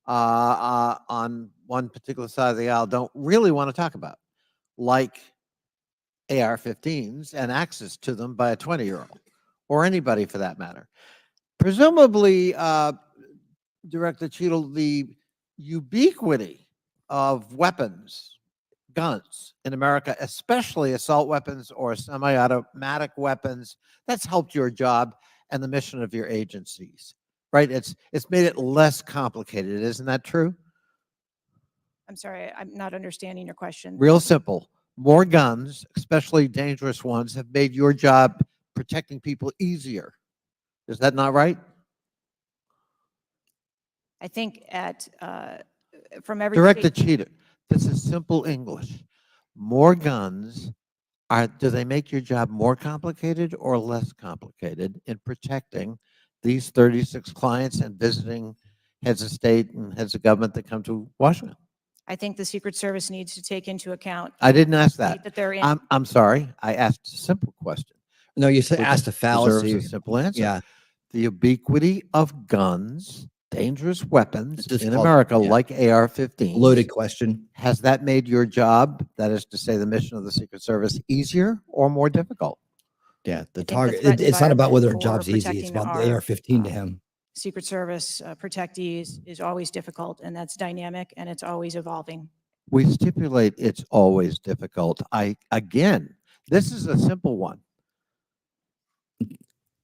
[SPEAKER 11] on one particular side of the aisle don't really want to talk about, like AR-15s and access to them by a 20-year-old or anybody for that matter. Presumably, Director Cheadle, the ubiquity of weapons, guns in America, especially assault weapons or semi-automatic weapons, that's helped your job and the mission of your agencies, right? It's made it less complicated. Isn't that true?
[SPEAKER 5] I'm sorry, I'm not understanding your question.
[SPEAKER 11] Real simple. More guns, especially dangerous ones, have made your job protecting people easier. Is that not right?
[SPEAKER 5] I think from every
[SPEAKER 11] Director
[SPEAKER 5] state-
[SPEAKER 11] Cheater, this is simple English. More guns, do they make your job more complicated or less complicated in protecting these 36 clients and visiting heads of state and heads of government that come to Washington?
[SPEAKER 5] I think the Secret Service needs to take into account.
[SPEAKER 11] I didn't ask
[SPEAKER 5] the state
[SPEAKER 11] that.
[SPEAKER 5] That they're in.
[SPEAKER 11] I'm sorry. I asked a simple question.
[SPEAKER 2] No, you said
[SPEAKER 11] which
[SPEAKER 2] asked a
[SPEAKER 11] deserves
[SPEAKER 2] fallacy.
[SPEAKER 11] a simple answer.
[SPEAKER 2] Yeah.
[SPEAKER 11] The ubiquity of guns, dangerous weapons
[SPEAKER 2] It's just
[SPEAKER 11] in
[SPEAKER 2] called-
[SPEAKER 11] America,
[SPEAKER 2] yeah.
[SPEAKER 11] like AR-15s.
[SPEAKER 2] Loaded question.
[SPEAKER 11] Has that made your job, that is to say the mission of the Secret Service, easier or more difficult?
[SPEAKER 2] Yeah. The
[SPEAKER 5] think the
[SPEAKER 2] target.
[SPEAKER 5] threat
[SPEAKER 2] It's not about whether a
[SPEAKER 5] environment
[SPEAKER 2] job's
[SPEAKER 5] for
[SPEAKER 2] easy. It's
[SPEAKER 5] protecting
[SPEAKER 2] about the
[SPEAKER 5] our,
[SPEAKER 2] AR-15 to him.
[SPEAKER 5] Secret Service protectees is always difficult, and that's dynamic, and it's always evolving.
[SPEAKER 11] We stipulate it's always difficult. Again, this is a simple one.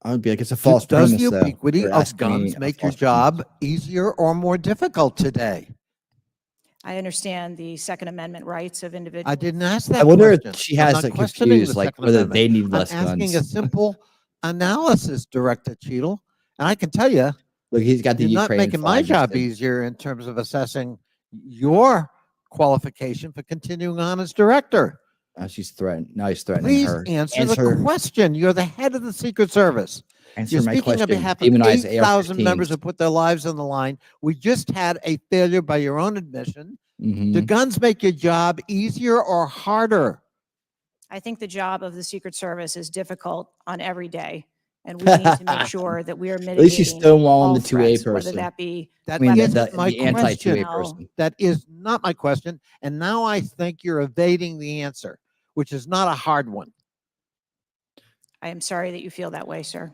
[SPEAKER 2] I would be like, it's a false
[SPEAKER 11] Does
[SPEAKER 2] premise,
[SPEAKER 11] the
[SPEAKER 2] though.
[SPEAKER 11] ubiquity
[SPEAKER 2] You're
[SPEAKER 11] of
[SPEAKER 2] asking me
[SPEAKER 11] guns
[SPEAKER 2] a
[SPEAKER 11] make your
[SPEAKER 2] false
[SPEAKER 11] job
[SPEAKER 2] premise.
[SPEAKER 11] easier or more difficult today?
[SPEAKER 5] I understand the Second Amendment rights of individuals.
[SPEAKER 11] I didn't ask that
[SPEAKER 2] I wonder
[SPEAKER 11] question.
[SPEAKER 2] if she
[SPEAKER 11] I'm
[SPEAKER 2] has
[SPEAKER 11] not
[SPEAKER 2] it
[SPEAKER 11] questioning
[SPEAKER 2] confused,
[SPEAKER 11] the
[SPEAKER 2] like
[SPEAKER 11] Second
[SPEAKER 2] whether
[SPEAKER 11] Amendment.
[SPEAKER 2] they need
[SPEAKER 11] I'm
[SPEAKER 2] less
[SPEAKER 11] asking
[SPEAKER 2] guns.
[SPEAKER 11] a simple analysis, Director Cheadle. And I can tell you,
[SPEAKER 2] Look, he's got the
[SPEAKER 11] you're not
[SPEAKER 2] Ukraine
[SPEAKER 11] making my
[SPEAKER 2] flag
[SPEAKER 11] job
[SPEAKER 2] listed.
[SPEAKER 11] easier in terms of assessing your qualification for continuing on as director.
[SPEAKER 2] Now she's threatened. Now he's threatening
[SPEAKER 11] Please
[SPEAKER 2] her.
[SPEAKER 11] answer the question. You're the head of the Secret Service.
[SPEAKER 2] Answer
[SPEAKER 11] You're
[SPEAKER 2] my
[SPEAKER 11] speaking
[SPEAKER 2] question.
[SPEAKER 11] on behalf of
[SPEAKER 2] Demonize
[SPEAKER 11] 8,000 members
[SPEAKER 2] AR-15s.
[SPEAKER 11] who put their lives on the line. We just had a failure by your own admission.
[SPEAKER 2] Mhm.
[SPEAKER 11] Do guns make your job easier or harder?
[SPEAKER 5] I think the job of the Secret Service is difficult on every day, and we need to make sure that we are
[SPEAKER 2] least she's
[SPEAKER 5] mitigating
[SPEAKER 2] stonewalling
[SPEAKER 5] all
[SPEAKER 2] the 2A
[SPEAKER 5] threats, whether
[SPEAKER 2] person.
[SPEAKER 5] that be
[SPEAKER 11] That
[SPEAKER 2] I mean,
[SPEAKER 11] gets
[SPEAKER 2] the
[SPEAKER 11] at my
[SPEAKER 2] anti-2A
[SPEAKER 11] question.
[SPEAKER 5] question.
[SPEAKER 2] person.
[SPEAKER 11] That is not my question. And now I think you're evading the answer, which is not a hard one.
[SPEAKER 5] I am sorry that you feel that way, sir.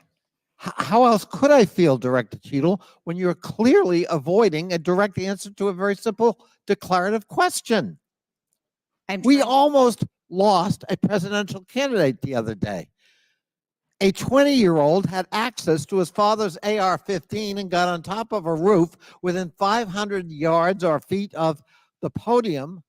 [SPEAKER 11] How else could I feel, Director Cheadle, when you're clearly avoiding a direct answer to a very simple declarative question? We almost lost a presidential candidate the other day. A 20-year-old had access to his father's AR-15 and got on top of a roof within 500 yards or feet of the podium.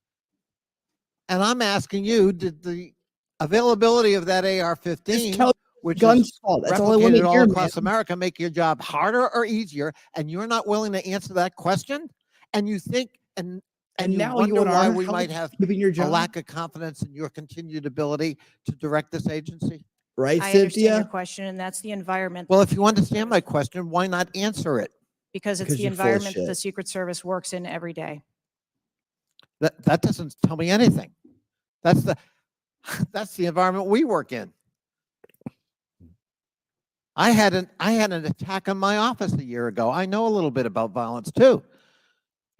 [SPEAKER 11] And I'm asking you, did the availability of that
[SPEAKER 2] Just
[SPEAKER 11] AR-15,
[SPEAKER 2] tell
[SPEAKER 11] which
[SPEAKER 2] gun's
[SPEAKER 11] is
[SPEAKER 2] fault. That's all I want
[SPEAKER 11] replicated
[SPEAKER 2] to
[SPEAKER 11] all
[SPEAKER 2] hear,
[SPEAKER 11] across
[SPEAKER 2] man.
[SPEAKER 11] America, make your job harder or easier? And you're not willing to answer that question? And you think, and you
[SPEAKER 2] now
[SPEAKER 11] wonder
[SPEAKER 2] you
[SPEAKER 11] why
[SPEAKER 2] are
[SPEAKER 11] we might have
[SPEAKER 2] keeping your
[SPEAKER 11] a
[SPEAKER 2] job,
[SPEAKER 11] lack of confidence in your continued ability to direct this agency?
[SPEAKER 2] right,
[SPEAKER 5] I understand your
[SPEAKER 2] Cynthia?
[SPEAKER 5] question, and that's the environment.
[SPEAKER 11] Well, if you understand my question, why not answer it?
[SPEAKER 5] Because it's
[SPEAKER 2] Because
[SPEAKER 5] the
[SPEAKER 2] you're full of
[SPEAKER 5] environment that the
[SPEAKER 2] shit.
[SPEAKER 5] Secret Service works in every day.
[SPEAKER 11] That doesn't tell me anything. That's the environment we work in. I had an attack on my office a year ago. I know a little bit about violence too.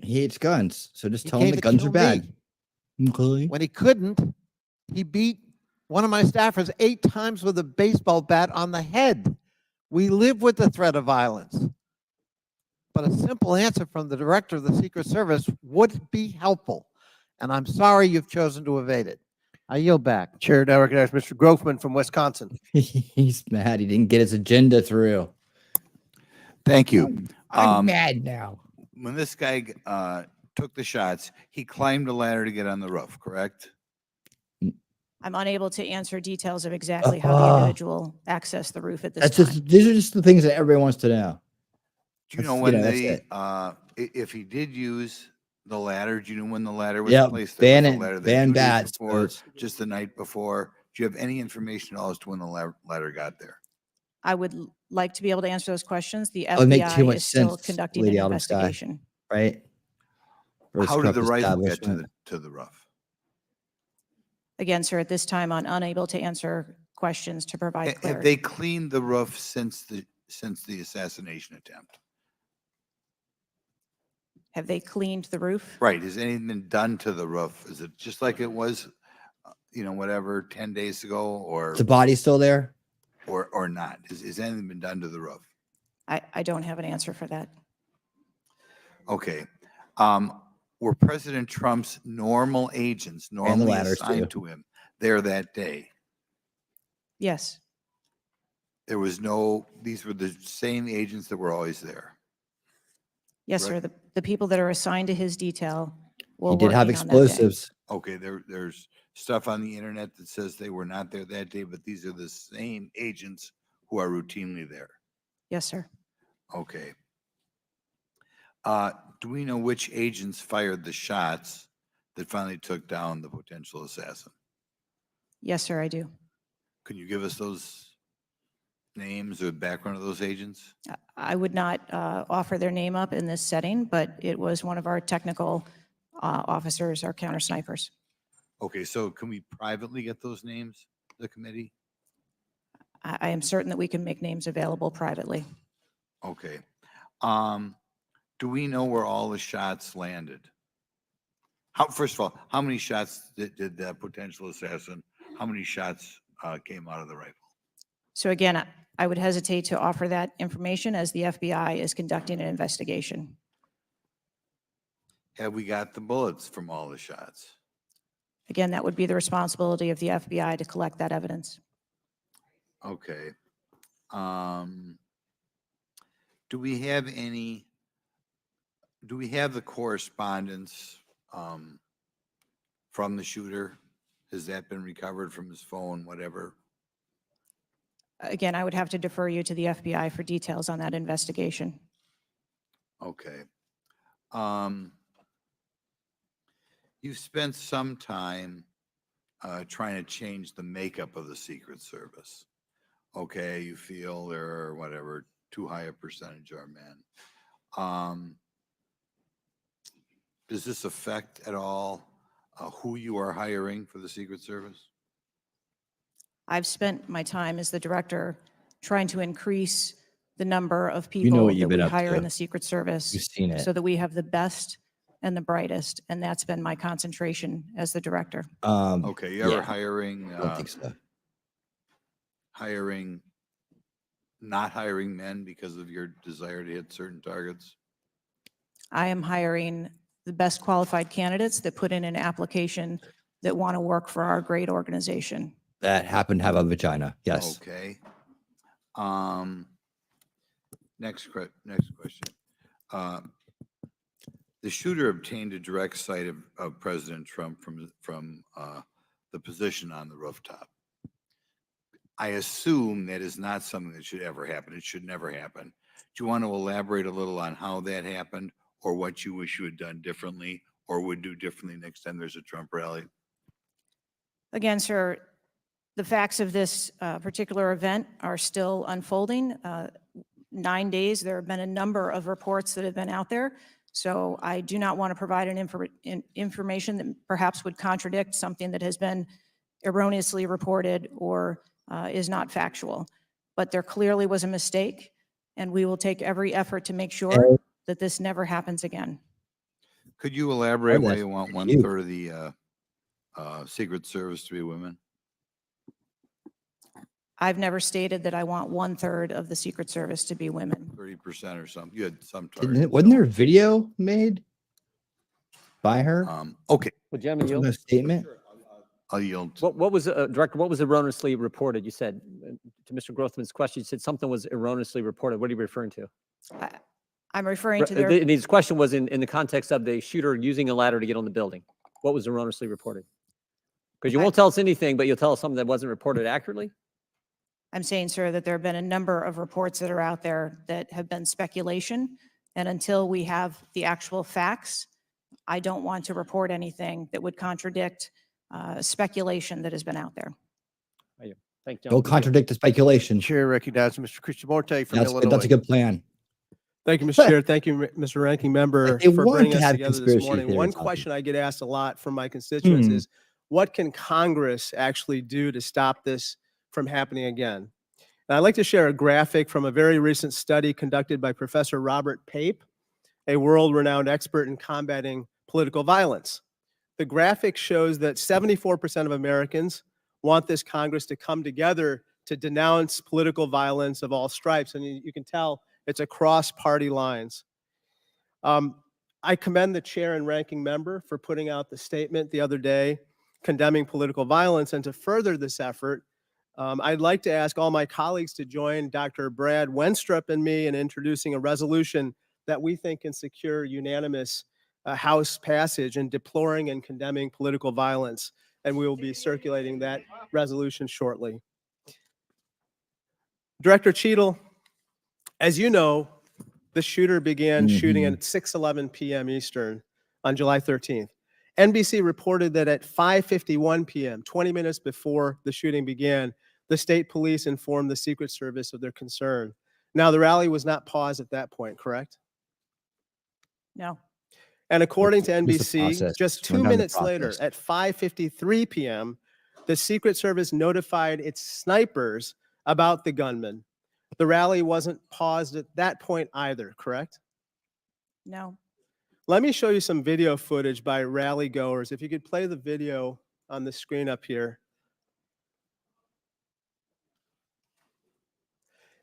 [SPEAKER 2] He hates guns, so just
[SPEAKER 11] He
[SPEAKER 2] tell him
[SPEAKER 11] came
[SPEAKER 2] the
[SPEAKER 11] to
[SPEAKER 2] guns
[SPEAKER 11] kill
[SPEAKER 2] are bad.
[SPEAKER 11] me.
[SPEAKER 2] Okay.
[SPEAKER 11] When he couldn't, he beat one of my staffers 8 times with a baseball bat on the head. We live with the threat of violence. But a simple answer from the director of the Secret Service would be helpful. And I'm sorry you've chosen to evade it. I yield back.
[SPEAKER 3] Chair now recognizes Mr. Grofman from Wisconsin.
[SPEAKER 2] He's mad he didn't get his agenda through.
[SPEAKER 12] Thank you.
[SPEAKER 2] I'm mad now.
[SPEAKER 12] When this guy took the shots, he climbed a ladder to get on the roof, correct?
[SPEAKER 5] I'm unable to answer details of exactly how the individual accessed the roof at this
[SPEAKER 2] That's
[SPEAKER 5] time.
[SPEAKER 2] just these are just the things that everybody wants to know.
[SPEAKER 12] Do you
[SPEAKER 2] That's,
[SPEAKER 12] know
[SPEAKER 2] you
[SPEAKER 12] when
[SPEAKER 2] know, that's
[SPEAKER 12] they,
[SPEAKER 2] it.
[SPEAKER 12] if he did use the ladder, do you know when the ladder was
[SPEAKER 2] Yep,
[SPEAKER 12] placed?
[SPEAKER 2] ban
[SPEAKER 12] Was the
[SPEAKER 2] it,
[SPEAKER 12] ladder there
[SPEAKER 2] ban
[SPEAKER 12] 2 days
[SPEAKER 2] bats,
[SPEAKER 12] before,
[SPEAKER 2] those.
[SPEAKER 12] just the night before? Do you have any information at all as to when the ladder got there?
[SPEAKER 5] I would like to be able to answer those questions. The
[SPEAKER 2] That would make too
[SPEAKER 5] FBI
[SPEAKER 2] much
[SPEAKER 5] is still
[SPEAKER 2] sense,
[SPEAKER 5] conducting
[SPEAKER 2] Lady
[SPEAKER 5] an
[SPEAKER 2] Autumn Sky.
[SPEAKER 5] investigation.
[SPEAKER 2] Right? For his
[SPEAKER 12] How did the
[SPEAKER 2] corrupt
[SPEAKER 12] rifle get
[SPEAKER 2] establishment.
[SPEAKER 12] to the roof?
[SPEAKER 5] Again, sir, at this time, I'm unable to answer questions to provide
[SPEAKER 12] Have
[SPEAKER 5] clarity.
[SPEAKER 12] they cleaned the roof since the assassination attempt?
[SPEAKER 5] Have they cleaned the roof?
[SPEAKER 12] Right. Has anything been done to the roof? Is it just like it was, whatever, 10 days ago, or
[SPEAKER 2] Is the body still there?
[SPEAKER 12] or not? Has anything been done to the roof?
[SPEAKER 5] I don't have an answer for that.
[SPEAKER 12] Okay. Were President Trump's normal agents normally
[SPEAKER 2] ladders,
[SPEAKER 12] assigned
[SPEAKER 2] too.
[SPEAKER 12] to him there that day?
[SPEAKER 5] Yes,
[SPEAKER 12] There was these were the same agents that were always there.
[SPEAKER 5] yes, sir.
[SPEAKER 12] Right.
[SPEAKER 5] The people that are assigned to his detail were
[SPEAKER 2] He did have
[SPEAKER 5] working on that day.
[SPEAKER 2] explosives.
[SPEAKER 12] Okay, there's stuff on the internet that says they were not there that day, but these are the same agents who are routinely there.
[SPEAKER 5] Yes, sir.
[SPEAKER 12] Okay. Do we know which agents fired the shots that finally took down the potential assassin?
[SPEAKER 5] Yes, sir, I do.
[SPEAKER 12] Can you give us those names or background of those agents?
[SPEAKER 5] I would not offer their name up in this setting, but it was one of our technical officers, our counter snipers.
[SPEAKER 12] Okay, so can we privately get those names, the committee?
[SPEAKER 5] I am certain that we can make names available privately.
[SPEAKER 12] Okay. Do we know where all the shots landed? First of all, how many shots did that potential assassin, how many shots came out of the rifle?
[SPEAKER 5] So again, I would hesitate to offer that information as the FBI is conducting an investigation.
[SPEAKER 12] Have we got the bullets from all the shots?
[SPEAKER 5] Again, that would be the responsibility of the FBI to collect that evidence.
[SPEAKER 12] Okay. Do we have the correspondence from the shooter? Has that been recovered from his phone, whatever?
[SPEAKER 5] Again, I would have to defer you to the FBI for details on that investigation.
[SPEAKER 12] Okay. You've spent some time trying to change the makeup of the Secret Service. Okay, you feel there are whatever, too high a percentage are men. Does this affect at all who you are hiring for the Secret Service?
[SPEAKER 5] I've spent my time as the director trying to increase the number of
[SPEAKER 2] You know
[SPEAKER 5] people
[SPEAKER 2] what
[SPEAKER 5] that
[SPEAKER 2] you've
[SPEAKER 5] we
[SPEAKER 2] been up
[SPEAKER 5] hire
[SPEAKER 2] to.
[SPEAKER 5] in the Secret Service
[SPEAKER 2] You've seen it.
[SPEAKER 5] so that we have the best and the brightest, and that's been my concentration as the director.
[SPEAKER 12] Okay, you ever
[SPEAKER 2] yeah,
[SPEAKER 12] hiring,
[SPEAKER 2] I don't think so.
[SPEAKER 12] not hiring men because of your desire to hit certain targets?
[SPEAKER 5] I am hiring the best qualified candidates that put in an application that want to work for our great organization.
[SPEAKER 2] That happened to have a vagina. Yes.
[SPEAKER 12] Okay. Next question. The shooter obtained a direct sight of President Trump from the position on the rooftop. I assume that is not something that should ever happen. It should never happen. Do you want to elaborate a little on how that happened, or what you wish you had done differently or would do differently next time there's a Trump rally?
[SPEAKER 5] Again, sir, the facts of this particular event are still unfolding. 9 days, there have been a number of reports that have been out there. So I do not want to provide information that perhaps would contradict something that has been erroneously reported or is not factual. But there clearly was a mistake, and we will take every effort to make sure that this never happens again.
[SPEAKER 12] Could you elaborate why
[SPEAKER 2] that's
[SPEAKER 12] you want
[SPEAKER 2] cute.
[SPEAKER 12] 1/3 of the Secret Service to be women?
[SPEAKER 5] I've never stated that I want 1/3 of the Secret Service to be women.
[SPEAKER 12] 30% or something. You had some
[SPEAKER 2] Didn't
[SPEAKER 12] target.
[SPEAKER 2] wasn't there a video made by her?
[SPEAKER 12] Okay,
[SPEAKER 6] Well, gentlemen,
[SPEAKER 2] From
[SPEAKER 6] yield.
[SPEAKER 2] a statement?
[SPEAKER 12] I'll yield.
[SPEAKER 6] What was, Director, what was erroneously reported? You said, to Mr. Grothman's question, you said something was erroneously reported. What are you referring to?
[SPEAKER 5] I'm referring to their,
[SPEAKER 6] And his question was in the context of the shooter using a ladder to get on the building. What was erroneously reported? Because you won't tell us anything, but you'll tell us something that wasn't reported accurately?
[SPEAKER 5] I'm saying, sir, that there have been a number of reports that are out there that have been speculation. And until we have the actual facts, I don't want to report anything that would contradict speculation that has been out there.
[SPEAKER 6] Thank you.
[SPEAKER 2] Don't contradict the speculation.
[SPEAKER 3] Chair recognizes Mr. Christian Morte from
[SPEAKER 2] That's good.
[SPEAKER 3] Illinois.
[SPEAKER 2] That's a good plan.
[SPEAKER 13] Thank you, Mr. Chair. Thank you, Mr. Ranking Member,
[SPEAKER 2] They
[SPEAKER 13] for
[SPEAKER 2] want
[SPEAKER 13] bringing
[SPEAKER 2] to
[SPEAKER 13] us
[SPEAKER 2] have
[SPEAKER 13] together this
[SPEAKER 2] conspiracy
[SPEAKER 13] morning.
[SPEAKER 2] theories
[SPEAKER 13] One
[SPEAKER 2] on people.
[SPEAKER 13] question I get asked a lot from my constituents
[SPEAKER 2] Hmm.
[SPEAKER 13] is, what can Congress actually do to stop this from happening again? And I'd like to share a graphic from a very recent study conducted by Professor Robert Pape, a world-renowned expert in combating political violence. The graphic shows that 74% of Americans want this Congress to come together to denounce political violence of all stripes. And you can tell it's across party lines. I commend the chair and ranking member for putting out the statement the other day condemning political violence. And to further this effort, I'd like to ask all my colleagues to join Dr. Brad Wenstrup and me in introducing a resolution that we think can secure unanimous House passage in deploring and condemning political violence. And we will be circulating that resolution shortly. Director Cheadle, as you know, the shooter began shooting at 6:11 p.m. Eastern on July 13th. NBC reported that at 5:51 p.m., 20 minutes before the shooting began, the state police informed the Secret Service of their concern. Now, the rally was not paused at that point, correct?
[SPEAKER 5] No.
[SPEAKER 13] And according to
[SPEAKER 2] It was the
[SPEAKER 13] NBC,
[SPEAKER 2] process.
[SPEAKER 13] just
[SPEAKER 2] Run
[SPEAKER 13] 2
[SPEAKER 2] down the
[SPEAKER 13] minutes later,
[SPEAKER 2] process.
[SPEAKER 13] at 5:53 p.m., the Secret Service notified its snipers about the gunman. The rally wasn't paused at that point either, correct?
[SPEAKER 5] No.
[SPEAKER 13] Let me show you some video footage by rally goers. If you could play the video on the screen up here.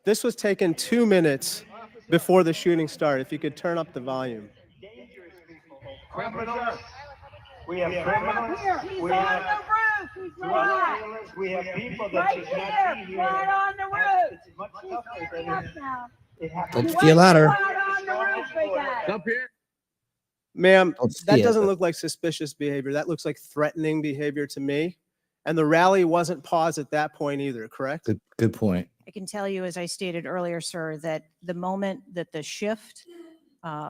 [SPEAKER 13] This was taken 2 minutes before the shooting started. If you could turn up the volume.
[SPEAKER 14] Criminals. We have criminals. We have drug dealers. We have people that should not be here.
[SPEAKER 1] Right on the roof.
[SPEAKER 14] It's much tougher than it
[SPEAKER 2] Don't
[SPEAKER 14] happens.
[SPEAKER 2] steal ladder.
[SPEAKER 1] Right on the roof we got.
[SPEAKER 14] Up here.
[SPEAKER 13] Ma'am,
[SPEAKER 2] Don't see
[SPEAKER 13] that
[SPEAKER 2] it,
[SPEAKER 13] doesn't
[SPEAKER 2] but-
[SPEAKER 13] look like suspicious behavior. That looks like threatening behavior to me. And the rally wasn't paused at that point either, correct?
[SPEAKER 2] Good point.
[SPEAKER 5] I can tell you, as I stated earlier, sir, that the moment that the shift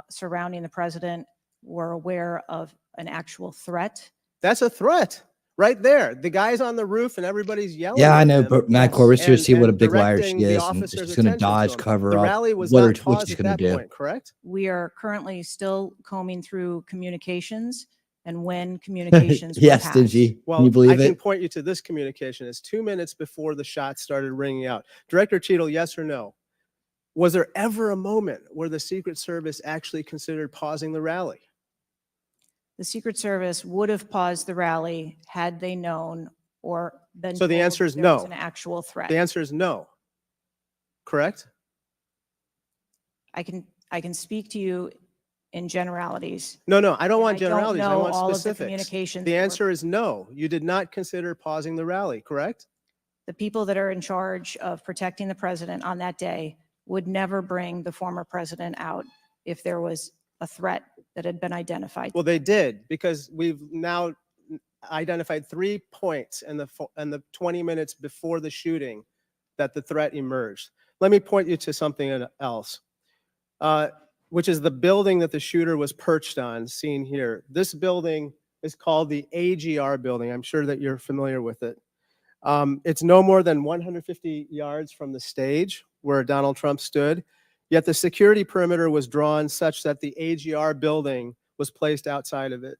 [SPEAKER 5] surrounding the president were aware of an actual threat.
[SPEAKER 13] That's a threat right there. The guy's on the roof and everybody's yelling.
[SPEAKER 2] Yeah, I
[SPEAKER 13] at
[SPEAKER 2] know,
[SPEAKER 13] him
[SPEAKER 2] but Matt Corvus here to
[SPEAKER 13] and-
[SPEAKER 2] see what a
[SPEAKER 13] and
[SPEAKER 2] big liar she
[SPEAKER 13] directing the
[SPEAKER 2] is. And
[SPEAKER 13] officer's
[SPEAKER 2] she's going to
[SPEAKER 13] attention
[SPEAKER 2] dodge,
[SPEAKER 13] him.
[SPEAKER 2] cover
[SPEAKER 13] The
[SPEAKER 2] up.
[SPEAKER 13] rally was
[SPEAKER 2] What
[SPEAKER 13] not
[SPEAKER 2] what
[SPEAKER 13] paused
[SPEAKER 2] she's
[SPEAKER 13] at
[SPEAKER 2] going to
[SPEAKER 13] that
[SPEAKER 2] do.
[SPEAKER 13] point, correct?
[SPEAKER 5] We are currently still combing through communications and when communications were
[SPEAKER 2] Yes,
[SPEAKER 5] passed.
[SPEAKER 2] Stingy. Can
[SPEAKER 13] Well,
[SPEAKER 2] you believe
[SPEAKER 13] I can
[SPEAKER 2] it?
[SPEAKER 13] point you to this communication. It's 2 minutes before the shots started ringing out. Director Cheadle, yes or no? Was there ever a moment where the Secret Service actually considered pausing the rally?
[SPEAKER 5] The Secret Service would have paused the rally had they known or been
[SPEAKER 13] So the
[SPEAKER 5] told
[SPEAKER 13] answer is
[SPEAKER 5] there was
[SPEAKER 13] no.
[SPEAKER 5] an actual threat.
[SPEAKER 13] The answer is no. Correct?
[SPEAKER 5] I can speak to you in generalities.
[SPEAKER 13] No, no, I don't
[SPEAKER 5] And
[SPEAKER 13] want
[SPEAKER 5] I don't
[SPEAKER 13] generalities. I
[SPEAKER 5] know
[SPEAKER 13] want
[SPEAKER 5] all of the
[SPEAKER 13] specifics.
[SPEAKER 5] communications
[SPEAKER 13] The
[SPEAKER 5] that were-
[SPEAKER 13] answer is no. You did not consider pausing the rally, correct?
[SPEAKER 5] The people that are in charge of protecting the president on that day would never bring the former president out if there was a threat that had been identified.
[SPEAKER 13] Well, they did, because we've now identified 3 points in the 20 minutes before the shooting that the threat emerged. Let me point you to something else, which is the building that the shooter was perched on, seen here. This building is called the AGR building. I'm sure that you're familiar with it. It's no more than 150 yards from the stage where Donald Trump stood, yet the security perimeter was drawn such that the AGR building was placed outside of it.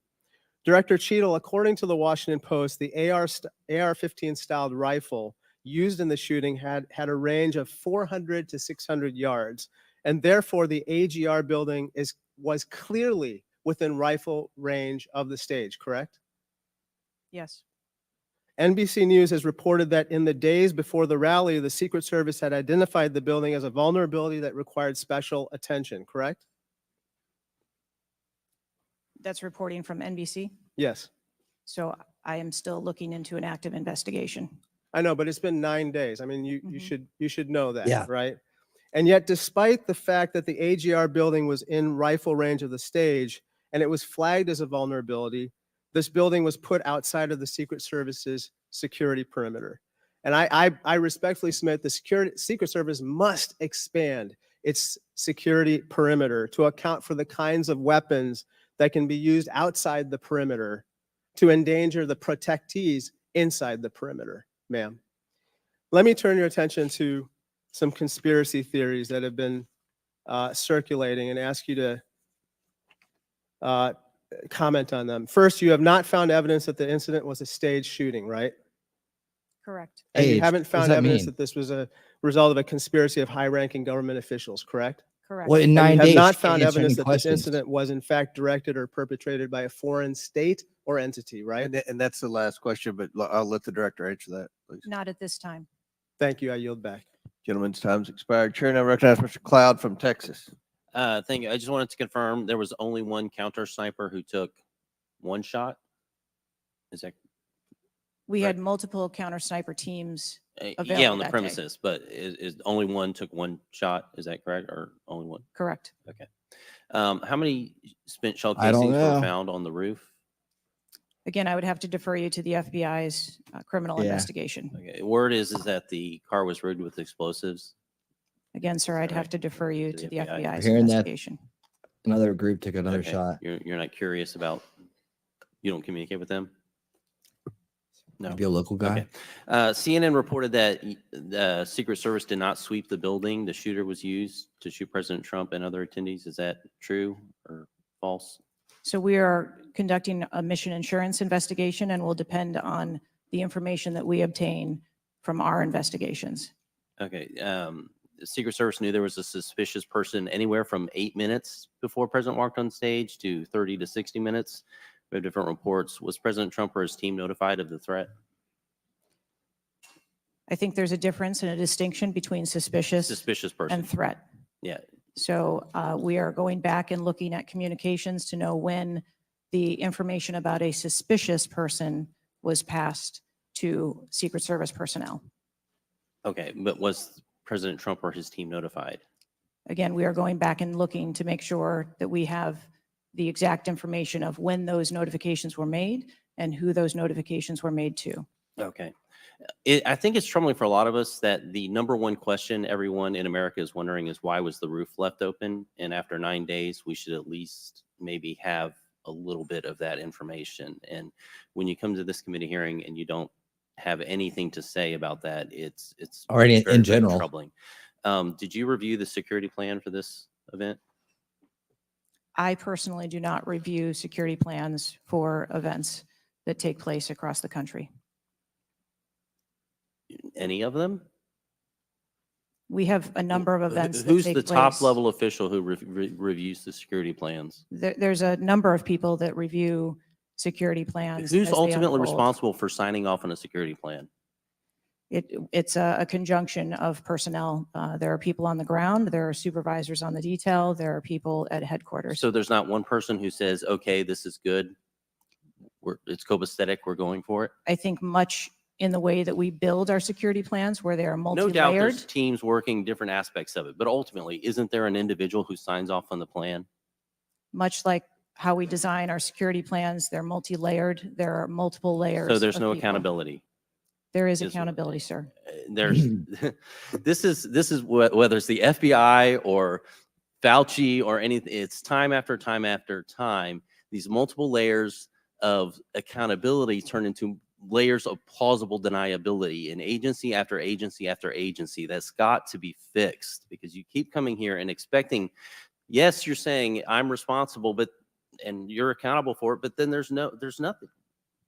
[SPEAKER 13] Director Cheadle, according to the Washington Post, the AR-15 styled rifle used in the shooting had a range of 400 to 600 yards, and therefore the AGR building was clearly within rifle range of the stage, correct?
[SPEAKER 5] Yes.
[SPEAKER 13] NBC News has reported that in the days before the rally, the Secret Service had identified the building as a vulnerability that required special attention, correct?
[SPEAKER 5] That's reporting from NBC.
[SPEAKER 13] Yes.
[SPEAKER 5] So I am still looking into an active investigation.
[SPEAKER 13] I know, but it's been 9 days. I mean, you should know that,
[SPEAKER 2] Yeah.
[SPEAKER 13] right? And yet, despite the fact that the AGR building was in rifle range of the stage and it was flagged as a vulnerability, this building was put outside of the Secret Service's security perimeter. And I respectfully submit the Secret Service must expand its security perimeter to account for the kinds of weapons that can be used outside the perimeter to endanger the protectees inside the perimeter, ma'am. Let me turn your attention to some conspiracy theories that have been circulating and ask you to comment on them. First, you have not found evidence that the incident was a staged shooting, right?
[SPEAKER 5] Correct.
[SPEAKER 13] And you
[SPEAKER 2] Staged?
[SPEAKER 13] haven't
[SPEAKER 2] What does
[SPEAKER 13] found
[SPEAKER 2] that
[SPEAKER 13] evidence
[SPEAKER 2] mean?
[SPEAKER 13] that this was a result of a conspiracy of high-ranking government officials, correct?
[SPEAKER 5] Correct.
[SPEAKER 2] Well, in
[SPEAKER 13] And
[SPEAKER 2] 9
[SPEAKER 13] you
[SPEAKER 2] days,
[SPEAKER 13] have not
[SPEAKER 2] you can't
[SPEAKER 13] found
[SPEAKER 2] answer
[SPEAKER 13] evidence
[SPEAKER 2] any
[SPEAKER 13] that
[SPEAKER 2] questions.
[SPEAKER 13] this incident was in fact directed or perpetrated by a foreign state or entity, right?
[SPEAKER 3] And that's the last question, but I'll let the director answer that, please.
[SPEAKER 5] Not at this time.
[SPEAKER 13] Thank you. I yield back.
[SPEAKER 3] Gentleman's time's expired. Chair now recognize Mr. Cloud from Texas.
[SPEAKER 15] Thank you. I just wanted to confirm there was only one counter sniper who took one shot. Is that
[SPEAKER 5] We
[SPEAKER 15] Right.
[SPEAKER 5] had multiple counter sniper teams
[SPEAKER 15] yeah,
[SPEAKER 5] available
[SPEAKER 15] on the
[SPEAKER 5] that day.
[SPEAKER 15] premises? But is only one took one shot? Is that correct, or only one?
[SPEAKER 5] Correct.
[SPEAKER 15] Okay. How many spent shell
[SPEAKER 2] I don't
[SPEAKER 15] casings were
[SPEAKER 2] know.
[SPEAKER 15] found on the roof?
[SPEAKER 5] Again, I would have to defer you to the FBI's criminal
[SPEAKER 2] Yeah.
[SPEAKER 5] investigation.
[SPEAKER 15] Okay. Word is that the car was rigged with explosives.
[SPEAKER 5] Again, sir, I'd have to defer you
[SPEAKER 15] To
[SPEAKER 5] to
[SPEAKER 15] the
[SPEAKER 5] the
[SPEAKER 15] FBI.
[SPEAKER 5] FBI's
[SPEAKER 2] Hearing that-
[SPEAKER 5] investigation.
[SPEAKER 2] Another group took another
[SPEAKER 15] Okay.
[SPEAKER 2] shot.
[SPEAKER 15] You're not curious about, you don't communicate with them? No.
[SPEAKER 2] Maybe a local guy.
[SPEAKER 15] Okay. CNN reported that the Secret Service did not sweep the building the shooter was used to shoot President Trump and other attendees. Is that true or false?
[SPEAKER 5] So we are conducting a mission insurance investigation and will depend on the information that we obtain from our investigations.
[SPEAKER 15] Okay. The Secret Service knew there was a suspicious person anywhere from 8 minutes before President walked on stage to 30 to 60 minutes. We have different reports. Was President Trump or his team notified of the threat?
[SPEAKER 5] I think there's a difference and a distinction between suspicious
[SPEAKER 15] Suspicious person.
[SPEAKER 5] and threat.
[SPEAKER 15] Yeah.
[SPEAKER 5] So we are going back and looking at communications to know when the information about a suspicious person was passed to Secret Service personnel.
[SPEAKER 15] Okay. But was President Trump or his team notified?
[SPEAKER 5] Again, we are going back and looking to make sure that we have the exact information of when those notifications were made and who those notifications were made to.
[SPEAKER 15] Okay. I think it's troubling for a lot of us that the number one question everyone in America is wondering is why was the roof left open? And after 9 days, we should at least maybe have a little bit of that information. And when you come to this committee hearing and you don't have anything to say about that, it's
[SPEAKER 2] Or in
[SPEAKER 15] very
[SPEAKER 2] general.
[SPEAKER 15] troubling. Did you review the security plan for this event?
[SPEAKER 5] I personally do not review security plans for events that take place across the country.
[SPEAKER 15] Any of them?
[SPEAKER 5] We have a number of events that
[SPEAKER 15] Who's
[SPEAKER 5] take
[SPEAKER 15] the top
[SPEAKER 5] place.
[SPEAKER 15] level official who reviews the security plans?
[SPEAKER 5] There's a number of people that review security plans.
[SPEAKER 15] Who's
[SPEAKER 5] as they
[SPEAKER 15] ultimately
[SPEAKER 5] unfold.
[SPEAKER 15] responsible for signing off on a security plan?
[SPEAKER 5] It's a conjunction of personnel. There are people on the ground, there are supervisors on the detail, there are people at headquarters.
[SPEAKER 15] So there's not one person who says, okay, this is good. It's copacetic, we're going for it.
[SPEAKER 5] I think much in the way that we build our security plans, where they are
[SPEAKER 15] No doubt there's
[SPEAKER 5] multi-layered.
[SPEAKER 15] teams working different aspects of it, but ultimately, isn't there an individual who signs off on the plan?
[SPEAKER 5] Much like how we design our security plans, they're multi-layered. There are multiple layers.
[SPEAKER 15] So there's
[SPEAKER 5] of
[SPEAKER 15] no
[SPEAKER 5] people.
[SPEAKER 15] accountability.
[SPEAKER 5] There is
[SPEAKER 15] Is-
[SPEAKER 5] accountability, sir.
[SPEAKER 15] There's, this is whether it's the FBI or Fauci or anything, it's time after time after time, these multiple layers of accountability turn into layers of plausible deniability, and agency after agency after agency. That's got to be fixed, because you keep coming here and expecting, yes, you're saying I'm responsible, but, and you're accountable for it, but then there's nothing.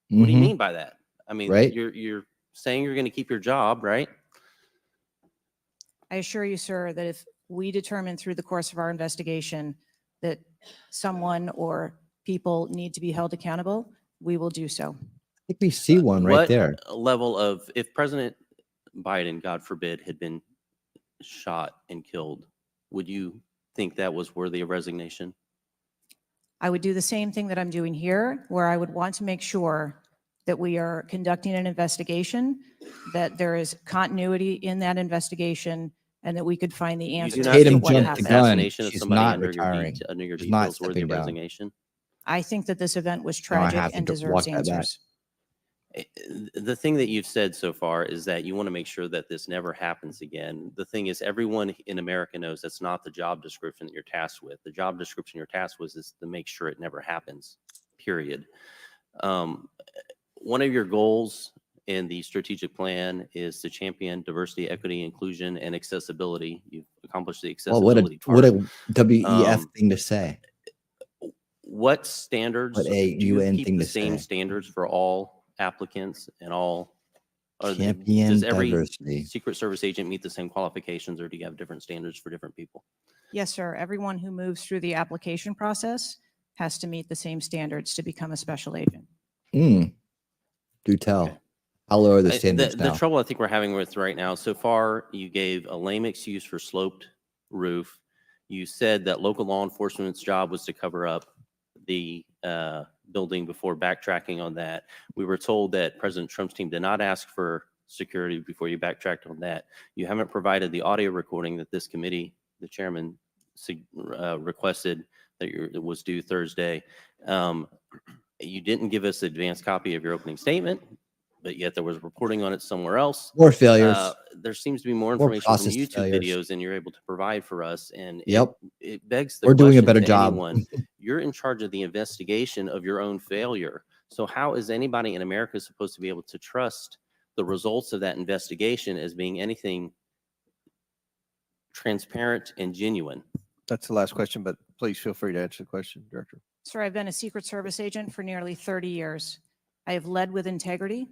[SPEAKER 15] What do you
[SPEAKER 2] Mhm.
[SPEAKER 15] mean by that? I mean,
[SPEAKER 2] Right.
[SPEAKER 15] you're saying you're going to keep your job, right?
[SPEAKER 5] I assure you, sir, that if we determine through the course of our investigation that someone or people need to be held accountable, we will do so.
[SPEAKER 2] I think we see one right
[SPEAKER 15] What
[SPEAKER 2] there.
[SPEAKER 15] level of, if President Biden, God forbid, had been shot and killed, would you think that was worthy of resignation?
[SPEAKER 5] I would do the same thing that I'm doing here, where I would want to make sure that we are conducting an investigation, that there is continuity in that investigation, and that we could find the
[SPEAKER 15] You
[SPEAKER 5] answer
[SPEAKER 15] do
[SPEAKER 5] to
[SPEAKER 15] not
[SPEAKER 2] Tatum
[SPEAKER 15] think
[SPEAKER 5] what
[SPEAKER 2] jumped
[SPEAKER 15] an
[SPEAKER 2] the
[SPEAKER 5] happened.
[SPEAKER 2] gun.
[SPEAKER 15] assassination of
[SPEAKER 2] She's
[SPEAKER 15] somebody
[SPEAKER 2] not
[SPEAKER 15] under
[SPEAKER 2] retiring.
[SPEAKER 15] under your
[SPEAKER 2] She's not
[SPEAKER 15] details worthy
[SPEAKER 2] stepping
[SPEAKER 15] of
[SPEAKER 2] down.
[SPEAKER 15] resignation?
[SPEAKER 5] I think that this event was
[SPEAKER 2] Now I
[SPEAKER 5] tragic
[SPEAKER 2] have to
[SPEAKER 5] and
[SPEAKER 2] walk
[SPEAKER 5] deserves
[SPEAKER 2] that back.
[SPEAKER 5] answers.
[SPEAKER 15] The thing that you've said so far is that you want to make sure that this never happens again. The thing is, everyone in America knows that's not the job description that you're tasked with. The job description you're tasked with is to make sure it never happens, period. One of your goals in the strategic plan is to champion diversity, equity, inclusion, and accessibility. You've accomplished the
[SPEAKER 2] Well,
[SPEAKER 15] accessibility
[SPEAKER 2] what a
[SPEAKER 15] target.
[SPEAKER 2] WEF
[SPEAKER 15] Um,
[SPEAKER 2] thing to say.
[SPEAKER 15] What standards,
[SPEAKER 2] What a
[SPEAKER 15] do you
[SPEAKER 2] UN
[SPEAKER 15] keep
[SPEAKER 2] thing
[SPEAKER 15] the
[SPEAKER 2] to
[SPEAKER 15] same
[SPEAKER 2] say.
[SPEAKER 15] standards for all applicants and all?
[SPEAKER 2] Champion
[SPEAKER 15] Does every
[SPEAKER 2] diversity.
[SPEAKER 15] Secret Service agent meet the same qualifications, or do you have different standards for different people?
[SPEAKER 5] Yes, sir. Everyone who moves through the application process has to meet the same standards to become a special agent.
[SPEAKER 2] Do tell.
[SPEAKER 15] Okay.
[SPEAKER 2] How low are the
[SPEAKER 15] The
[SPEAKER 2] standards now?
[SPEAKER 15] trouble I think we're having with right now, so far, you gave a lame excuse for sloped roof. You said that local law enforcement's job was to cover up the building before backtracking on that. We were told that President Trump's team did not ask for security before you backtracked on that. You haven't provided the audio recording that this committee, the chairman, requested that it was due Thursday. You didn't give us an advanced copy of your opening statement, but yet there was reporting on it somewhere else.
[SPEAKER 2] More failures.
[SPEAKER 15] There seems to be more
[SPEAKER 2] More
[SPEAKER 15] information from
[SPEAKER 2] processed
[SPEAKER 15] YouTube
[SPEAKER 2] failures.
[SPEAKER 15] videos than you're able to provide for us. And
[SPEAKER 2] Yep.
[SPEAKER 15] it begs the
[SPEAKER 2] We're doing a
[SPEAKER 15] question
[SPEAKER 2] better
[SPEAKER 15] to
[SPEAKER 2] job.
[SPEAKER 15] anyone, you're in charge of the investigation of your own failure. So how is anybody in America supposed to be able to trust the results of that investigation as being anything transparent and genuine?
[SPEAKER 3] That's the last question, but please feel free to answer the question, Director.
[SPEAKER 5] Sir, I've been a Secret Service agent for nearly 30 years. I have led with integrity,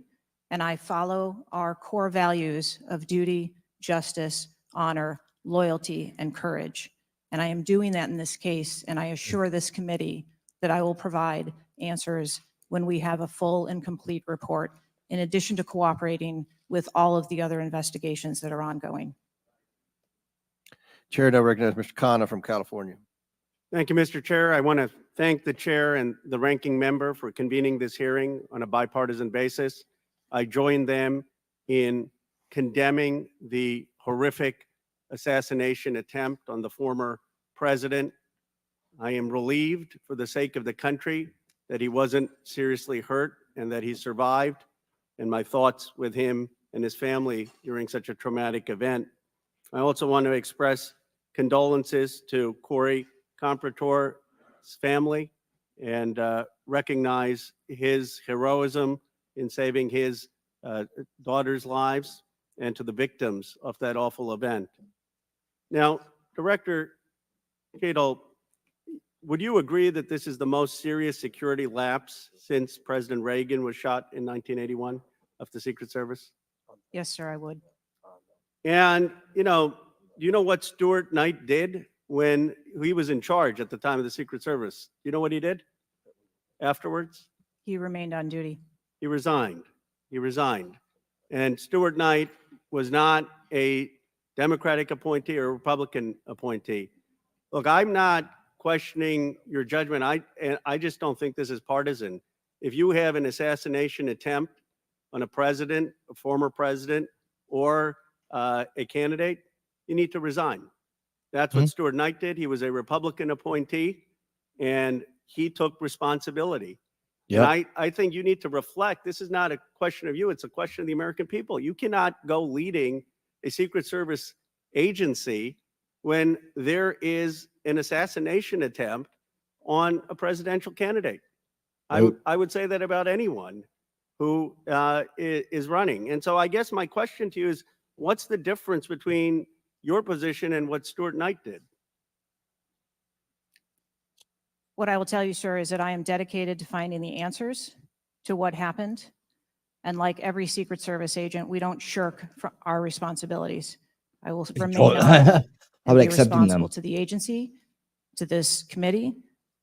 [SPEAKER 5] and I follow our core values of duty, justice, honor, loyalty, and courage. And I am doing that in this case, and I assure this committee that I will provide answers when we have a full and complete report, in addition to cooperating with all of the other investigations that are ongoing.
[SPEAKER 3] Chair now recognizes Mr. Khanna from California.
[SPEAKER 14] Thank you, Mr. Chair. I want to thank the chair and the ranking member for convening this hearing on a bipartisan basis. I join them in condemning the horrific assassination attempt on the former president. I am relieved for the sake of the country that he wasn't seriously hurt and that he survived, and my thoughts with him and his family during such a traumatic event. I also want to express condolences to Corey Comprator's family and recognize his heroism in saving his daughter's lives, and to the victims of that awful event. Now, Director Cheadle, would you agree that this is the most serious security lapse since President Reagan was shot in 1981 of the Secret Service?
[SPEAKER 5] Yes, sir, I would.
[SPEAKER 14] And, you know, Do you know what Stuart Knight did when he was in charge at the time of the Secret Service? Do you know what he did afterwards?
[SPEAKER 5] He remained on duty.
[SPEAKER 14] He resigned. He resigned. And Stuart Knight was not a Democratic appointee or a Republican appointee. Look, I'm not questioning your judgment. I just don't think this is partisan. If you have an assassination attempt on a president, a former president, or a candidate, you need to resign. That's what Stuart Knight did. He was a Republican appointee, and he took responsibility.
[SPEAKER 2] Yep.
[SPEAKER 14] And I think you need to reflect. This is not a question of you. It's a question of the American people. You cannot go leading a Secret Service agency when there is an assassination attempt on a presidential candidate. I would say that about anyone who is running. And so I guess my question to you is, what's the difference between your position and what Stuart Knight did?
[SPEAKER 5] What I will tell you, sir, is that I am dedicated to finding the answers to what happened. And like every Secret Service agent, we don't shirk from our responsibilities. I will remain honest and be responsible to the agency, to this committee,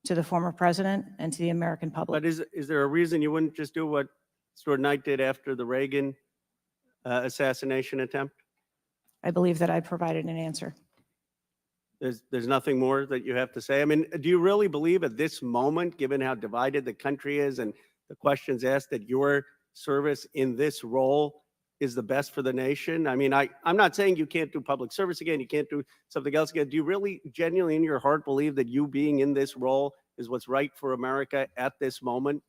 [SPEAKER 5] to the former president, and to the American public.
[SPEAKER 14] But is there a reason you wouldn't just do what Stuart Knight did after the Reagan assassination attempt?
[SPEAKER 5] I believe that I provided an answer.
[SPEAKER 14] There's nothing more that you have to say? I mean, do you really believe at this moment, given how divided the country is and the questions asked, that your service in this role is the best for the nation? I mean, I'm not saying you can't do public service again, you can't do something else again. Do you really genuinely in your heart believe that you being in this role is what's right for America at this moment?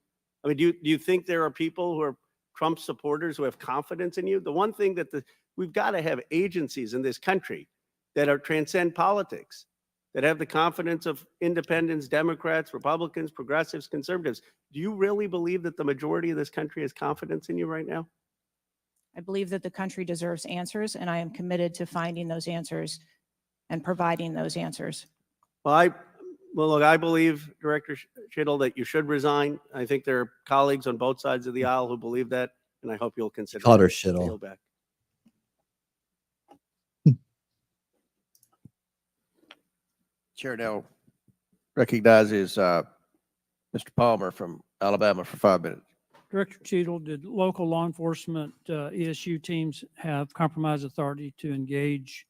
[SPEAKER 14] I mean, do you think there are people who are Trump supporters who have confidence in you? The one thing that we've got to have agencies in this country that are transcend politics, that have the confidence of independents, Democrats, Republicans, progressives, conservatives. Do you really believe that the majority of this country has confidence in you right now?
[SPEAKER 5] I believe that the country deserves answers, and I am committed to finding those answers and providing those answers.
[SPEAKER 14] Well, look, I believe, Director Schittle, that you should resign. I think there are colleagues on both sides of the aisle who believe that, and I hope you'll consider
[SPEAKER 2] Called her
[SPEAKER 14] it.
[SPEAKER 2] Schittle.
[SPEAKER 14] Yield back.
[SPEAKER 3] Chair now recognizes Mr. Palmer from Alabama for 5 minutes.
[SPEAKER 16] Director Cheadle, did local law enforcement ESU teams have compromise authority to engage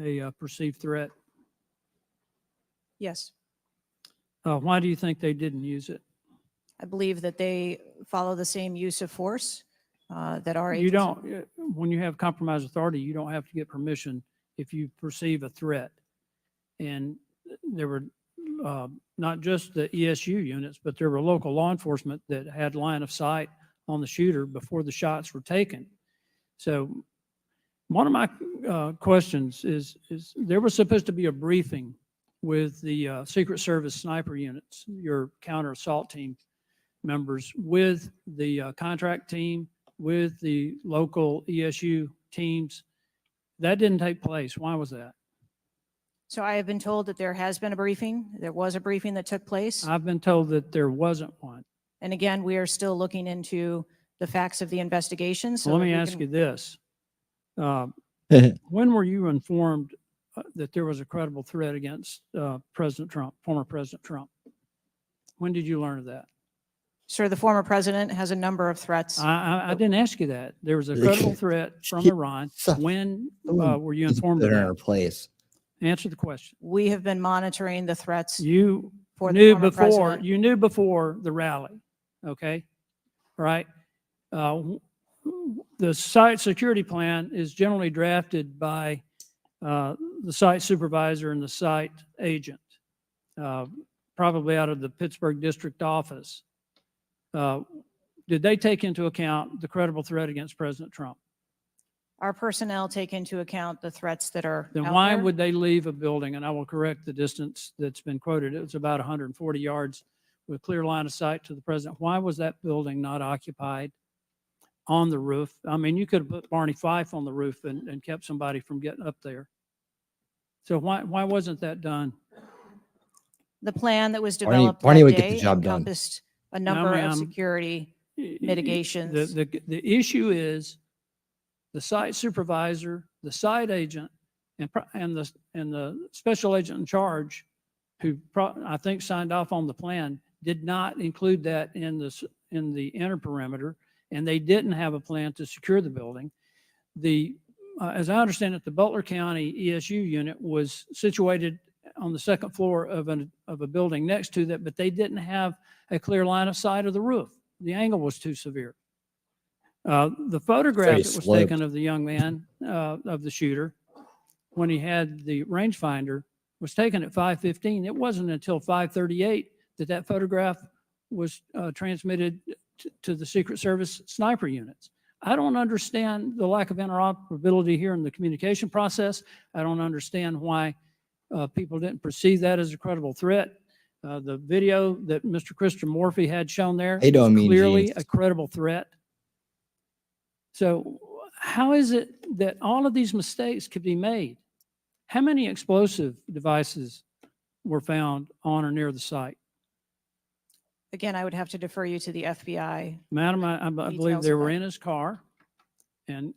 [SPEAKER 16] a perceived threat?
[SPEAKER 5] Yes,
[SPEAKER 16] Why do you think they didn't use it?
[SPEAKER 5] I believe that they follow the same use of force that our agency.
[SPEAKER 16] You don't, when you have compromise authority, you don't have to get permission if you perceive a threat. And there were not just the ESU units, but there were local law enforcement that had line of sight on the shooter before the shots were taken. So one of my questions is there was supposed to be a briefing with the Secret Service sniper units, your counter assault team members, with the contract team, with the local ESU teams. That didn't take place. Why was that?
[SPEAKER 5] So I have been told that there has been a briefing. There was a briefing that took place.
[SPEAKER 16] I've been told that there wasn't one.
[SPEAKER 5] And again, we are still looking into the facts of the investigation. So
[SPEAKER 16] Let
[SPEAKER 5] that
[SPEAKER 16] me
[SPEAKER 5] we
[SPEAKER 16] ask
[SPEAKER 5] can-
[SPEAKER 16] you this. When were you informed that there was a credible threat against President Trump, former President Trump? When did you learn of that?
[SPEAKER 5] Sir, the former president has a number of threats.
[SPEAKER 16] I didn't ask you that. There was a credible threat from Iran. When were you informed of
[SPEAKER 2] Put her in her
[SPEAKER 16] that?
[SPEAKER 2] place.
[SPEAKER 16] Answer the question.
[SPEAKER 5] We have been monitoring the threats.
[SPEAKER 16] You
[SPEAKER 5] For the
[SPEAKER 16] knew
[SPEAKER 5] former
[SPEAKER 16] before,
[SPEAKER 5] president.
[SPEAKER 16] you knew before the rally, okay? Right? The site security plan is generally drafted by the site supervisor and the site agent, probably out of the Pittsburgh district office. Did they take into account the credible threat against President Trump?
[SPEAKER 5] Our personnel take into account the threats that are
[SPEAKER 16] Then
[SPEAKER 5] out
[SPEAKER 16] why
[SPEAKER 5] there.
[SPEAKER 16] would they leave a building? And I will correct the distance that's been quoted. It was about 140 yards with clear line of sight to the president. Why was that building not occupied on the roof? I mean, you could have put Barney Fife on the roof and kept somebody from getting up there. So why wasn't that done?
[SPEAKER 5] The plan that was
[SPEAKER 2] Barney-
[SPEAKER 5] developed
[SPEAKER 2] Barney
[SPEAKER 5] that
[SPEAKER 2] would get
[SPEAKER 5] day
[SPEAKER 2] the job done.
[SPEAKER 5] encompassed a number
[SPEAKER 16] ma'am.
[SPEAKER 5] of security mitigations.
[SPEAKER 16] The issue is the site supervisor, the site agent, and the special agent in charge, who I think signed off on the plan, did not include that in the inner perimeter, and they didn't have a plan to secure the building. As I understand it, the Butler County ESU unit was situated on the second floor of a building next to that, but they didn't have a clear line of sight of the roof. The angle was too severe. The photograph that was taken of the young man, of the shooter, when he had the rangefinder, was taken at 5:15. It wasn't until 5:38 that photograph was transmitted to the Secret Service sniper units. I don't understand the lack of interoperability here in the communication process. I don't understand why people didn't perceive that as a credible threat. The video that Mr. Christopher Morphy had shown there
[SPEAKER 2] They don't
[SPEAKER 16] was
[SPEAKER 2] mean
[SPEAKER 16] clearly
[SPEAKER 2] jeans.
[SPEAKER 16] a credible threat. So how is it that all of these mistakes could be made? How many explosive devices were found on or near the site?
[SPEAKER 5] Again, I would have to defer you to the FBI.
[SPEAKER 16] Madam, I believe
[SPEAKER 5] Details
[SPEAKER 16] they
[SPEAKER 5] of
[SPEAKER 16] were
[SPEAKER 5] that.
[SPEAKER 16] in his car, and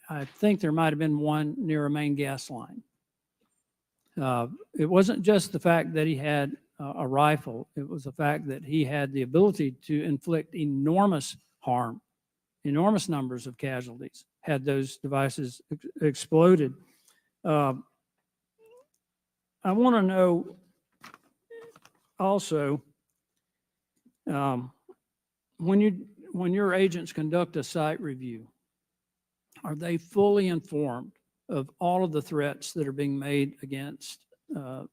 [SPEAKER 16] I think there might have been one near a main gas line. It wasn't just the fact that he had a rifle. It was the fact that he had the ability to inflict enormous harm, enormous numbers of casualties had those devices exploded. I want to know also, when your agents conduct a site review, are they fully informed of all of the threats that are being made against the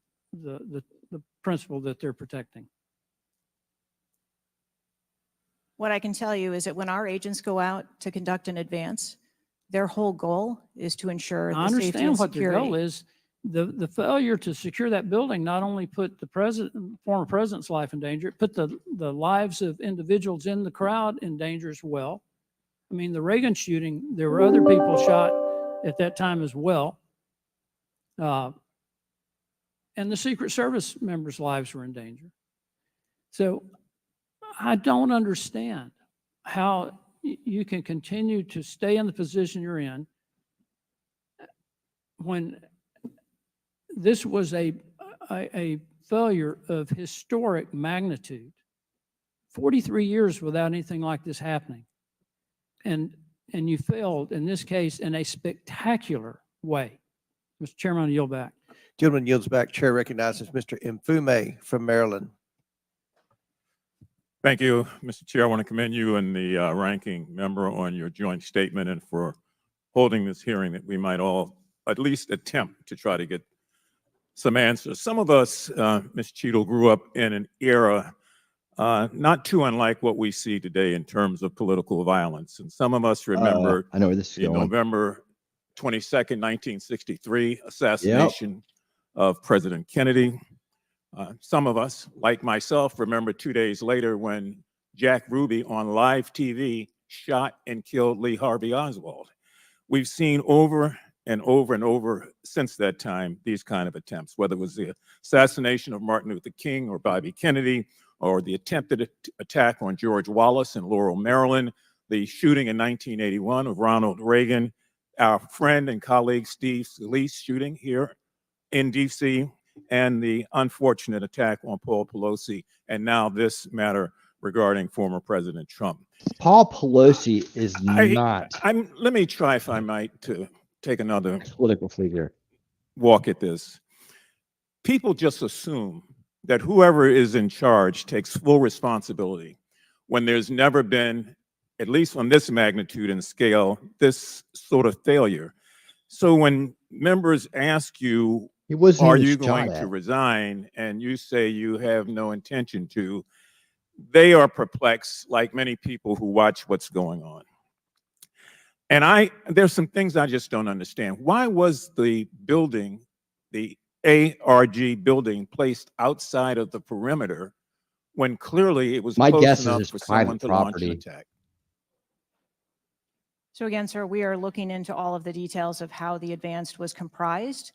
[SPEAKER 16] principle that they're protecting?
[SPEAKER 5] What I can tell you is that when our agents go out to conduct an advance, their whole goal is to ensure
[SPEAKER 16] I
[SPEAKER 5] the safety
[SPEAKER 16] understand
[SPEAKER 5] and
[SPEAKER 16] what the goal
[SPEAKER 5] security.
[SPEAKER 16] is. The failure to secure that building not only put the former president's life in danger, it put the lives of individuals in the crowd in danger as well. I mean, the Reagan shooting, there were other people shot at that time as well. And the Secret Service members' lives were in danger. So I don't understand how you can continue to stay in the position you're in when this was a failure of historic magnitude. 43 years without anything like this happening. And you failed in this case in a spectacular way. Mr. Chairman, I yield back.
[SPEAKER 17] Gentleman yields back. Chair recognizes Mr. Mfume from Maryland.
[SPEAKER 18] Thank you, Mr. Chair. I want to commend you and the ranking member on your joint statement and for holding this hearing that we might all at least attempt to try to get some answers. Some of us, Ms. Cheadle, grew up in an era not too unlike what we see today in terms of political violence. And some of us remember
[SPEAKER 2] I know where this is
[SPEAKER 18] the
[SPEAKER 2] going.
[SPEAKER 18] November 22nd, 1963 assassination of President Kennedy. Some of us, like myself, remember 2 days later when Jack Ruby on live TV shot and killed Lee Harvey Oswald. We've seen over and over and over since that time these kind of attempts, whether it was the assassination of Martin Luther King or Bobby Kennedy, or the attempted attack on George Wallace in Laurel, Maryland, the shooting in 1981 of Ronald Reagan, our friend and colleague Steve Scalise shooting here in DC, and the unfortunate attack on Paul Pelosi, and now this matter regarding former President Trump.
[SPEAKER 2] Paul Pelosi is not
[SPEAKER 18] let me try, if I might, to take another
[SPEAKER 2] political figure.
[SPEAKER 18] Walk at this. People just assume that whoever is in charge takes full responsibility when there's never been, at least on this magnitude and scale, this sort of failure. So when members ask you, are you going to resign, and you say you have no intention to, they are perplexed, like many people who watch what's going on. And there's some things I just don't understand. Why was the building, the ARG building, placed outside of the perimeter when clearly it was close enough for someone to launch an attack?
[SPEAKER 5] So again, sir, we are looking into all of the details of how the advance was comprised,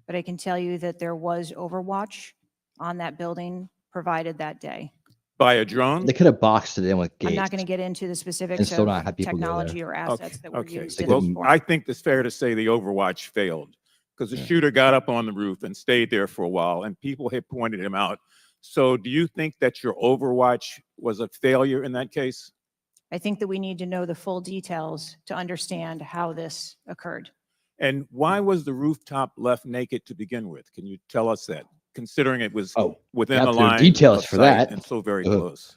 [SPEAKER 5] but I can tell you that there was overwatch on that building provided that day.
[SPEAKER 18] By a drone?
[SPEAKER 2] They could have boxed it in with gates.
[SPEAKER 5] I'm not going to get into the
[SPEAKER 2] And
[SPEAKER 5] specifics
[SPEAKER 2] still
[SPEAKER 5] of
[SPEAKER 2] not have people go
[SPEAKER 5] technology
[SPEAKER 2] there.
[SPEAKER 5] or assets that were used in
[SPEAKER 18] Well,
[SPEAKER 5] this forum.
[SPEAKER 18] I think it's fair to say the Overwatch failed. because the shooter got up on the roof and stayed there for a while, and people had pointed him out. So do you think that your overwatch was a failure in that case?
[SPEAKER 5] I think that we need to know the full details to understand how this occurred.
[SPEAKER 18] And why was the rooftop left naked to begin with? Can you tell us that, considering it was within
[SPEAKER 2] yeah,
[SPEAKER 18] the
[SPEAKER 2] there's
[SPEAKER 18] line
[SPEAKER 2] details
[SPEAKER 18] of
[SPEAKER 2] for
[SPEAKER 18] sight
[SPEAKER 2] that.
[SPEAKER 18] and so very close?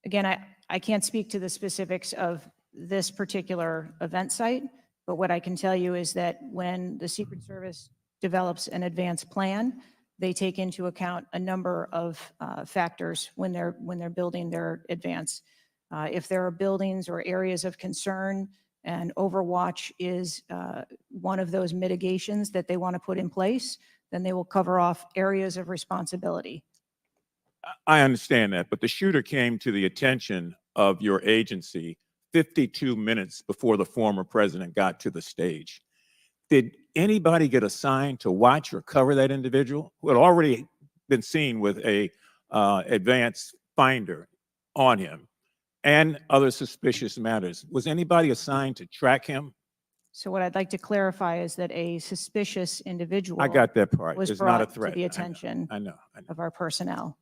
[SPEAKER 5] Again, I can't speak to the specifics of this particular event site, but what I can tell you is that when the Secret Service develops an advanced plan, they take into account a number of factors when they're building their advance. If there are buildings or areas of concern, and Overwatch is one of those mitigations that they want to put in place, then they will cover off areas of responsibility.
[SPEAKER 18] I understand that, but the shooter came to the attention of your agency 52 minutes before the former president got to the stage. Did anybody get assigned to watch or cover that individual who had already been seen with a advanced finder on him and other suspicious matters? Was anybody assigned to track him?
[SPEAKER 5] So what I'd like to clarify is that a suspicious individual
[SPEAKER 18] I got that part.
[SPEAKER 5] was
[SPEAKER 18] It's not a
[SPEAKER 5] brought
[SPEAKER 18] threat.
[SPEAKER 5] to the attention
[SPEAKER 18] I know.
[SPEAKER 5] of our personnel.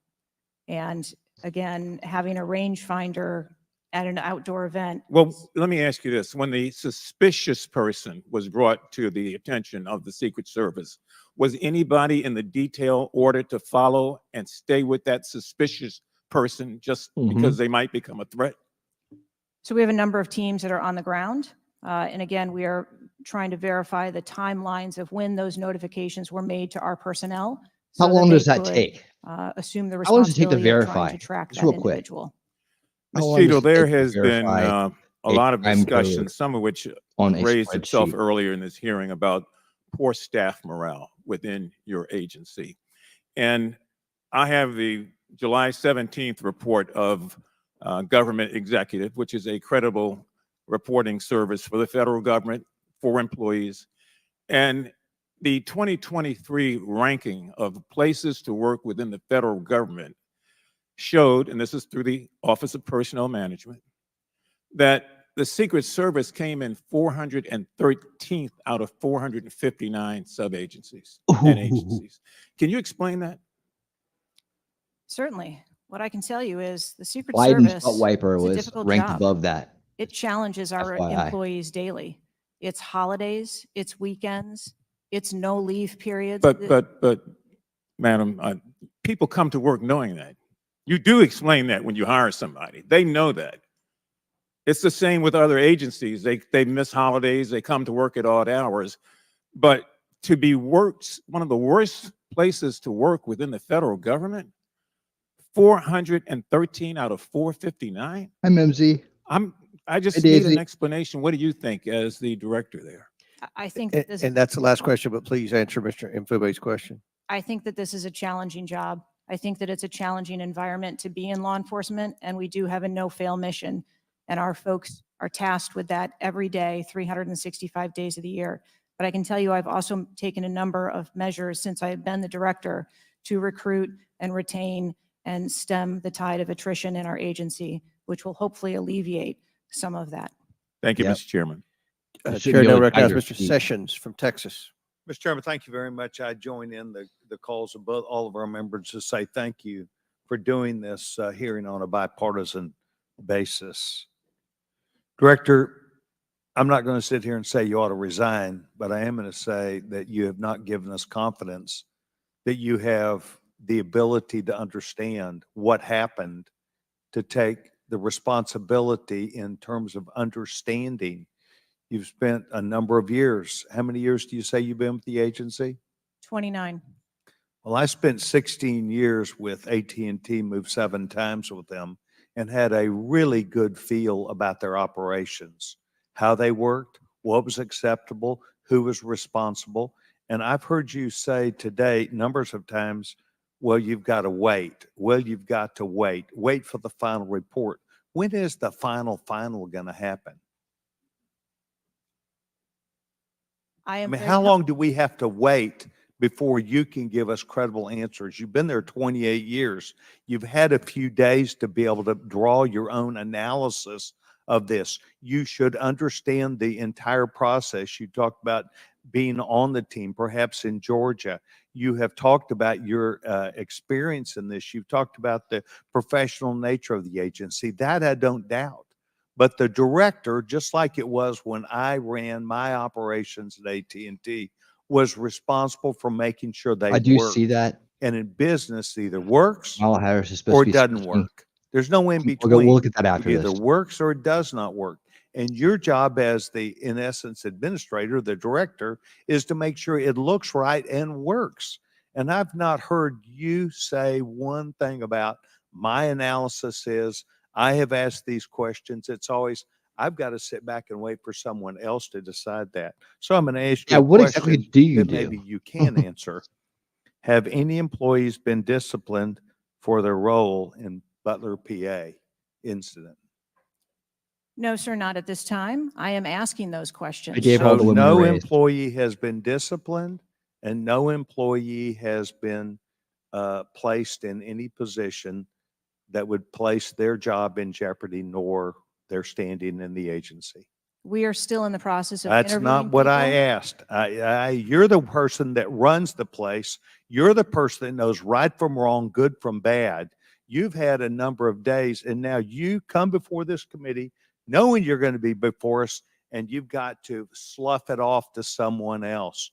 [SPEAKER 5] And again, having a rangefinder at an outdoor event.
[SPEAKER 18] Well, let me ask you this. When the suspicious person was brought to the attention of the Secret Service, was anybody in the detail ordered to follow and stay with that suspicious person just because they might become a threat?
[SPEAKER 5] So we have a number of teams that are on the ground. And again, we are trying to verify the timelines of when those notifications were made to our personnel.
[SPEAKER 2] How
[SPEAKER 5] so
[SPEAKER 2] long
[SPEAKER 5] they
[SPEAKER 2] does that
[SPEAKER 5] could,
[SPEAKER 2] take?
[SPEAKER 5] Assume the
[SPEAKER 2] How long does it take to
[SPEAKER 5] responsibility of trying
[SPEAKER 2] verify?
[SPEAKER 5] to track
[SPEAKER 2] Just
[SPEAKER 5] that
[SPEAKER 2] real quick.
[SPEAKER 5] individual.
[SPEAKER 18] Ms.
[SPEAKER 2] How long does
[SPEAKER 18] Cheadle,
[SPEAKER 2] it
[SPEAKER 18] there
[SPEAKER 2] take to
[SPEAKER 18] has been
[SPEAKER 2] verify
[SPEAKER 18] a
[SPEAKER 2] a
[SPEAKER 18] lot of
[SPEAKER 2] crime code
[SPEAKER 18] discussion, some of which
[SPEAKER 2] on a
[SPEAKER 18] raised itself
[SPEAKER 2] spreadsheet?
[SPEAKER 18] earlier in this hearing about poor staff morale within your agency. And I have the July 17th report of Government Executive, which is a credible reporting service for the federal government for employees. And the 2023 ranking of places to work within the federal government showed, and this is through the Office of Personnel Management, that the Secret Service came in 413th out of 459 sub-agencies and agencies. Can you explain that?
[SPEAKER 5] Certainly. What I can tell you is the Secret
[SPEAKER 2] Biden's
[SPEAKER 5] Service
[SPEAKER 2] butt wiper
[SPEAKER 5] is a
[SPEAKER 2] was
[SPEAKER 5] difficult
[SPEAKER 2] ranked
[SPEAKER 5] job.
[SPEAKER 2] above that.
[SPEAKER 5] It challenges our
[SPEAKER 2] FYI.
[SPEAKER 5] employees daily. It's holidays, it's weekends, it's no leave periods.
[SPEAKER 18] But, madam, people come to work knowing that. You do explain that when you hire somebody. They know that. It's the same with other agencies. They miss holidays. They come to work at odd hours. But to be worked, one of the worst places to work within the federal government, 413 out of 459.
[SPEAKER 2] Hi, Mimsy.
[SPEAKER 18] I just
[SPEAKER 2] Hey,
[SPEAKER 18] need
[SPEAKER 2] Daisy.
[SPEAKER 18] an explanation. What do you think as the director there?
[SPEAKER 5] I think that this
[SPEAKER 17] And that's the last question, but please answer Mr. Mfube's question.
[SPEAKER 5] I think that this is a challenging job. I think that it's a challenging environment to be in law enforcement, and we do have a no-fail mission. And our folks are tasked with that every day, 365 days of the year. But I can tell you, I've also taken a number of measures since I have been the director to recruit and retain and stem the tide of attrition in our agency, which will hopefully alleviate some of that.
[SPEAKER 18] Thank you,
[SPEAKER 17] Yep.
[SPEAKER 18] Mr. Chairman.
[SPEAKER 2] Should
[SPEAKER 17] Chair
[SPEAKER 2] be
[SPEAKER 17] now
[SPEAKER 2] able to
[SPEAKER 17] recognizes
[SPEAKER 2] hide
[SPEAKER 17] Mr.
[SPEAKER 2] your feet.
[SPEAKER 17] Sessions from Texas.
[SPEAKER 19] Mr. Chairman, thank you very much. I join in the calls of both, all of our members to say thank you for doing this hearing on a bipartisan basis. Director, I'm not going to sit here and say you ought to resign, but I am going to say that you have not given us confidence that you have the ability to understand what happened, to take the responsibility in terms of understanding. You've spent a number of years. How many years do you say you've been with the agency?
[SPEAKER 5] 29.
[SPEAKER 19] Well, I spent 16 years with AT&T, moved 7 times with them, and had a really good feel about their operations, how they worked, what was acceptable, who was responsible. And I've heard you say today numbers of times, well, you've got to wait. Well, you've got to wait. Wait for the final report. When is the final going to happen? I mean, how long do we have to wait before you can give us credible answers? You've been there 28 years. You've had a few days to be able to draw your own analysis of this. You should understand the entire process. You talked about being on the team, perhaps in Georgia. You have talked about your experience in this. You've talked about the professional nature of the agency. That I don't doubt. But the director, just like it was when I ran my operations at AT&T, was responsible for making sure they
[SPEAKER 2] I do
[SPEAKER 19] worked.
[SPEAKER 2] see that.
[SPEAKER 19] And in business, it either works
[SPEAKER 2] Kamala Harris is supposed
[SPEAKER 19] or
[SPEAKER 2] to
[SPEAKER 19] it
[SPEAKER 2] be
[SPEAKER 19] doesn't
[SPEAKER 2] speaking.
[SPEAKER 19] work. There's no in
[SPEAKER 2] We'll
[SPEAKER 19] between.
[SPEAKER 2] look at that after
[SPEAKER 19] It either
[SPEAKER 2] this.
[SPEAKER 19] works or it does not work. And your job as the, in essence, administrator, the director, is to make sure it looks right and works. And I've not heard you say one thing about my analysis is, I have asked these questions. It's always, I've got to sit back and wait for someone else to decide that. So I'm going to ask you
[SPEAKER 2] Yeah,
[SPEAKER 19] a
[SPEAKER 2] what exactly
[SPEAKER 19] question
[SPEAKER 2] do you
[SPEAKER 19] that maybe
[SPEAKER 2] do?
[SPEAKER 19] you can answer. Have any employees been disciplined for their role in Butler, PA incident?
[SPEAKER 5] No, sir, not at this time. I am asking those questions.
[SPEAKER 2] I gave all the women a
[SPEAKER 19] No
[SPEAKER 2] raise.
[SPEAKER 19] employee has been disciplined and no employee has been placed in any position that would place their job in jeopardy nor their standing in the agency.
[SPEAKER 5] We are still in the process of
[SPEAKER 19] That's
[SPEAKER 5] interviewing
[SPEAKER 19] not what I
[SPEAKER 5] people.
[SPEAKER 19] asked. You're the person that runs the place. You're the person that knows right from wrong, good from bad. You've had a number of days and now you come before this committee knowing you're going to be before us and you've got to slough it off to someone else.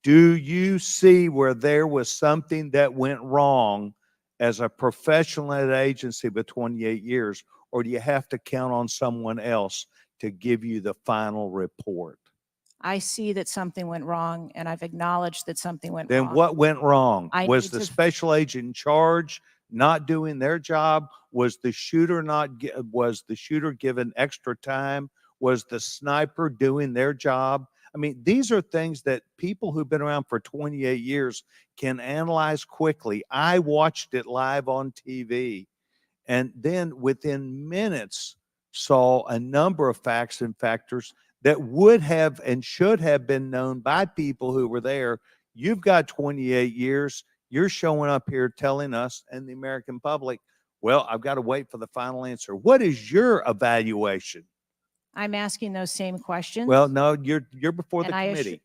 [SPEAKER 19] Do you see where there was something that went wrong as a professional at an agency with 28 years, or do you have to count on someone else to give you the final report?
[SPEAKER 5] I see that something went wrong, and I've acknowledged that something went
[SPEAKER 19] Then
[SPEAKER 5] wrong.
[SPEAKER 19] what went wrong?
[SPEAKER 5] I
[SPEAKER 19] Was
[SPEAKER 5] need
[SPEAKER 19] the
[SPEAKER 5] to-
[SPEAKER 19] special agent in charge not doing their job? Was the shooter was the shooter given extra time? Was the sniper doing their job? I mean, these are things that people who've been around for 28 years can analyze quickly. I watched it live on TV and then within minutes saw a number of facts and factors that would have and should have been known by people who were there. You've got 28 years. You're showing up here telling us and the American public, well, I've got to wait for the final answer. What is your evaluation?
[SPEAKER 5] I'm asking those same questions.
[SPEAKER 19] Well, no, you're before the
[SPEAKER 5] And I
[SPEAKER 19] committee.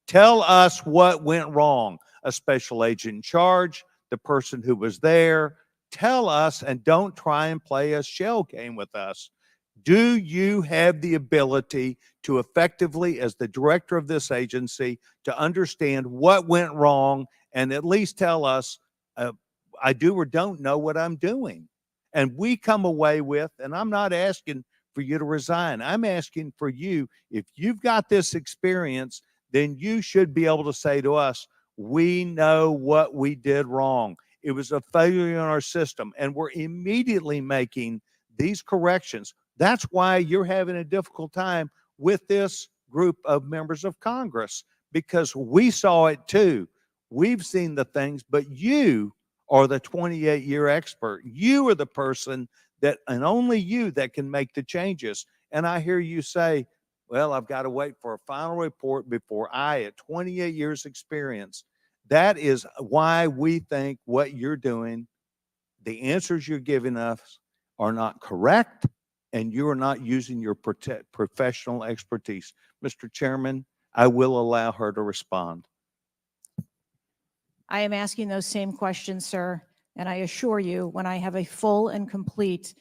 [SPEAKER 19] Tell us what went wrong. A special agent in charge, the person who was there. Tell us and don't try and play a shell game with us. Do you have the ability to effectively, as the director of this agency, to understand what went wrong and at least tell us, I do or don't know what I'm doing? And we come away with, and I'm not asking for you to resign. I'm asking for you, if you've got this experience, then you should be able to say to us, we know what we did wrong. It was a failure in our system, and we're immediately making these corrections. That's why you're having a difficult time with this group of members of Congress, because we saw it too. We've seen the things, but you are the 28-year expert. You are the person that, and only you, that can make the changes. And I hear you say, well, I've got to wait for a final report before I, at 28 years experience. That is why we think what you're doing, the answers you're giving us are not correct, and you are not using your professional expertise. Mr. Chairman, I will allow her to respond.
[SPEAKER 5] I am asking those same questions, sir, and I assure you, when I have a full and complete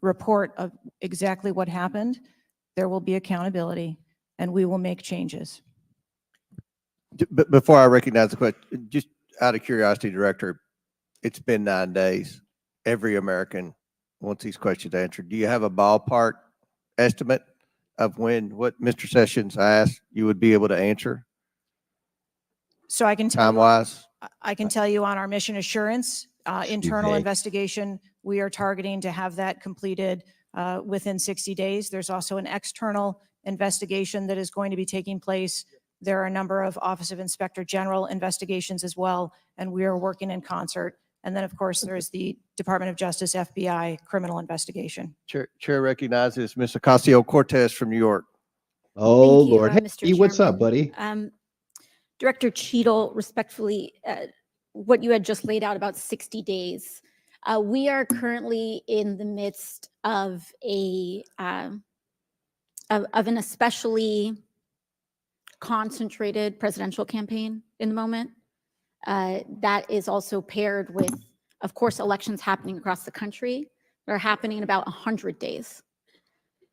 [SPEAKER 5] report of exactly what happened, there will be accountability, and we will make changes.
[SPEAKER 17] Before I recognize the question, just out of curiosity, Director, it's been 9 days. Every American wants these questions answered. Do you have a ballpark estimate of what Mr. Sessions asked you would be able to answer?
[SPEAKER 5] So I can tell you,
[SPEAKER 17] Time-wise?
[SPEAKER 5] I can tell you on our mission assurance internal
[SPEAKER 17] me.
[SPEAKER 5] investigation, we are targeting to have that completed within 60 days. There's also an external investigation that is going to be taking place. There are a number of Office of Inspector General investigations as well, and we are working in concert. And then, of course, there's the Department of Justice, FBI criminal investigation.
[SPEAKER 17] Chair recognizes Ms. Ocasio-Cortez from New York.
[SPEAKER 2] Oh,
[SPEAKER 20] Thank you,
[SPEAKER 2] Lord. Hey,
[SPEAKER 20] Mr.
[SPEAKER 2] what's up,
[SPEAKER 20] Chairman.
[SPEAKER 2] buddy?
[SPEAKER 20] Director Cheadle, respectfully, what you had just laid out about 60 days. We are currently in the midst of an especially concentrated presidential campaign in the moment. That is also paired with, of course, elections happening across the country that are happening in about 100 days.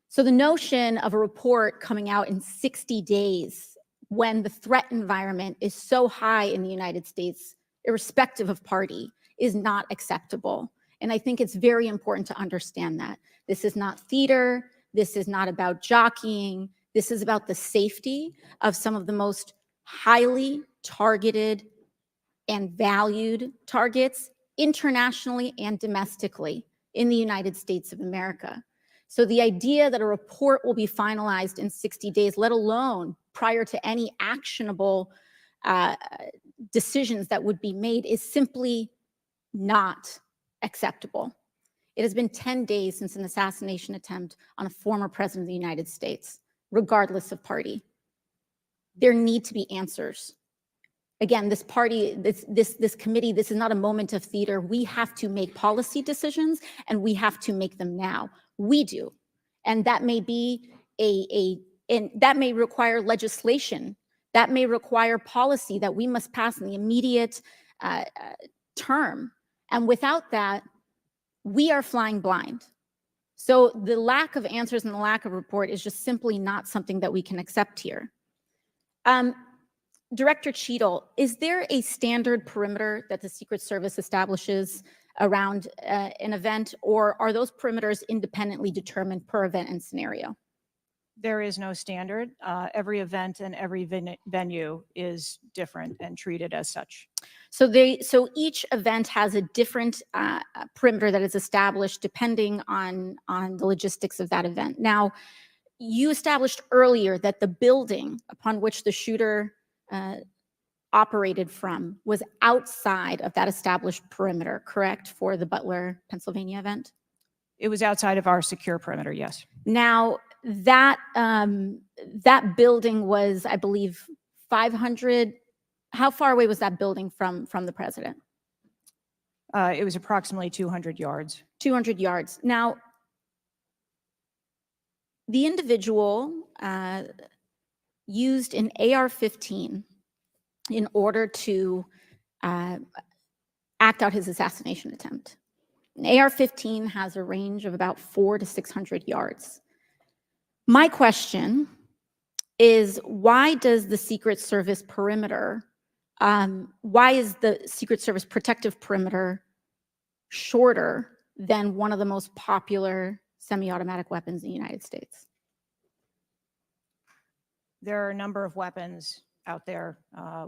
[SPEAKER 20] So the notion of a report coming out in 60 days when the threat environment is so high in the United States, irrespective of party, is not acceptable. And I think it's very important to understand that. This is not theater. This is not about jockeying. This is about the safety of some of the most highly targeted and valued targets internationally and domestically in the United States of America. So the idea that a report will be finalized in 60 days, let alone prior to any actionable decisions that would be made, is simply not acceptable. It has been 10 days since an assassination attempt on a former president of the United States, regardless of party. There need to be answers. Again, this party, this committee, this is not a moment of theater. We have to make policy decisions, and we have to make them now. We do. And that may be and that may require legislation. That may require policy that we must pass in the immediate term. And without that, we are flying blind. So the lack of answers and the lack of report is just simply not something that we can accept here. Director Cheadle, is there a standard perimeter that the Secret Service establishes around an event, or are those perimeters independently determined per event and scenario?
[SPEAKER 5] There is no standard. Every event and every venue is different and treated as such.
[SPEAKER 20] So each event has a different perimeter that is established depending on the logistics of that event. Now, you established earlier that the building upon which the shooter operated from was outside of that established perimeter, correct, for the Butler, Pennsylvania event?
[SPEAKER 5] It was outside of our secure perimeter, yes.
[SPEAKER 20] Now, that building was, I believe, 500. How far away was that building from the president?
[SPEAKER 5] It was approximately 200 yards.
[SPEAKER 20] 200 yards. Now, the individual used an AR-15 in order to act out his assassination attempt. An AR-15 has a range of about 400 to 600 yards. My question is, why does the Secret Service perimeter, why is the Secret Service protective perimeter shorter than one of the most popular semi-automatic weapons in the United States?
[SPEAKER 5] There are a number of weapons out there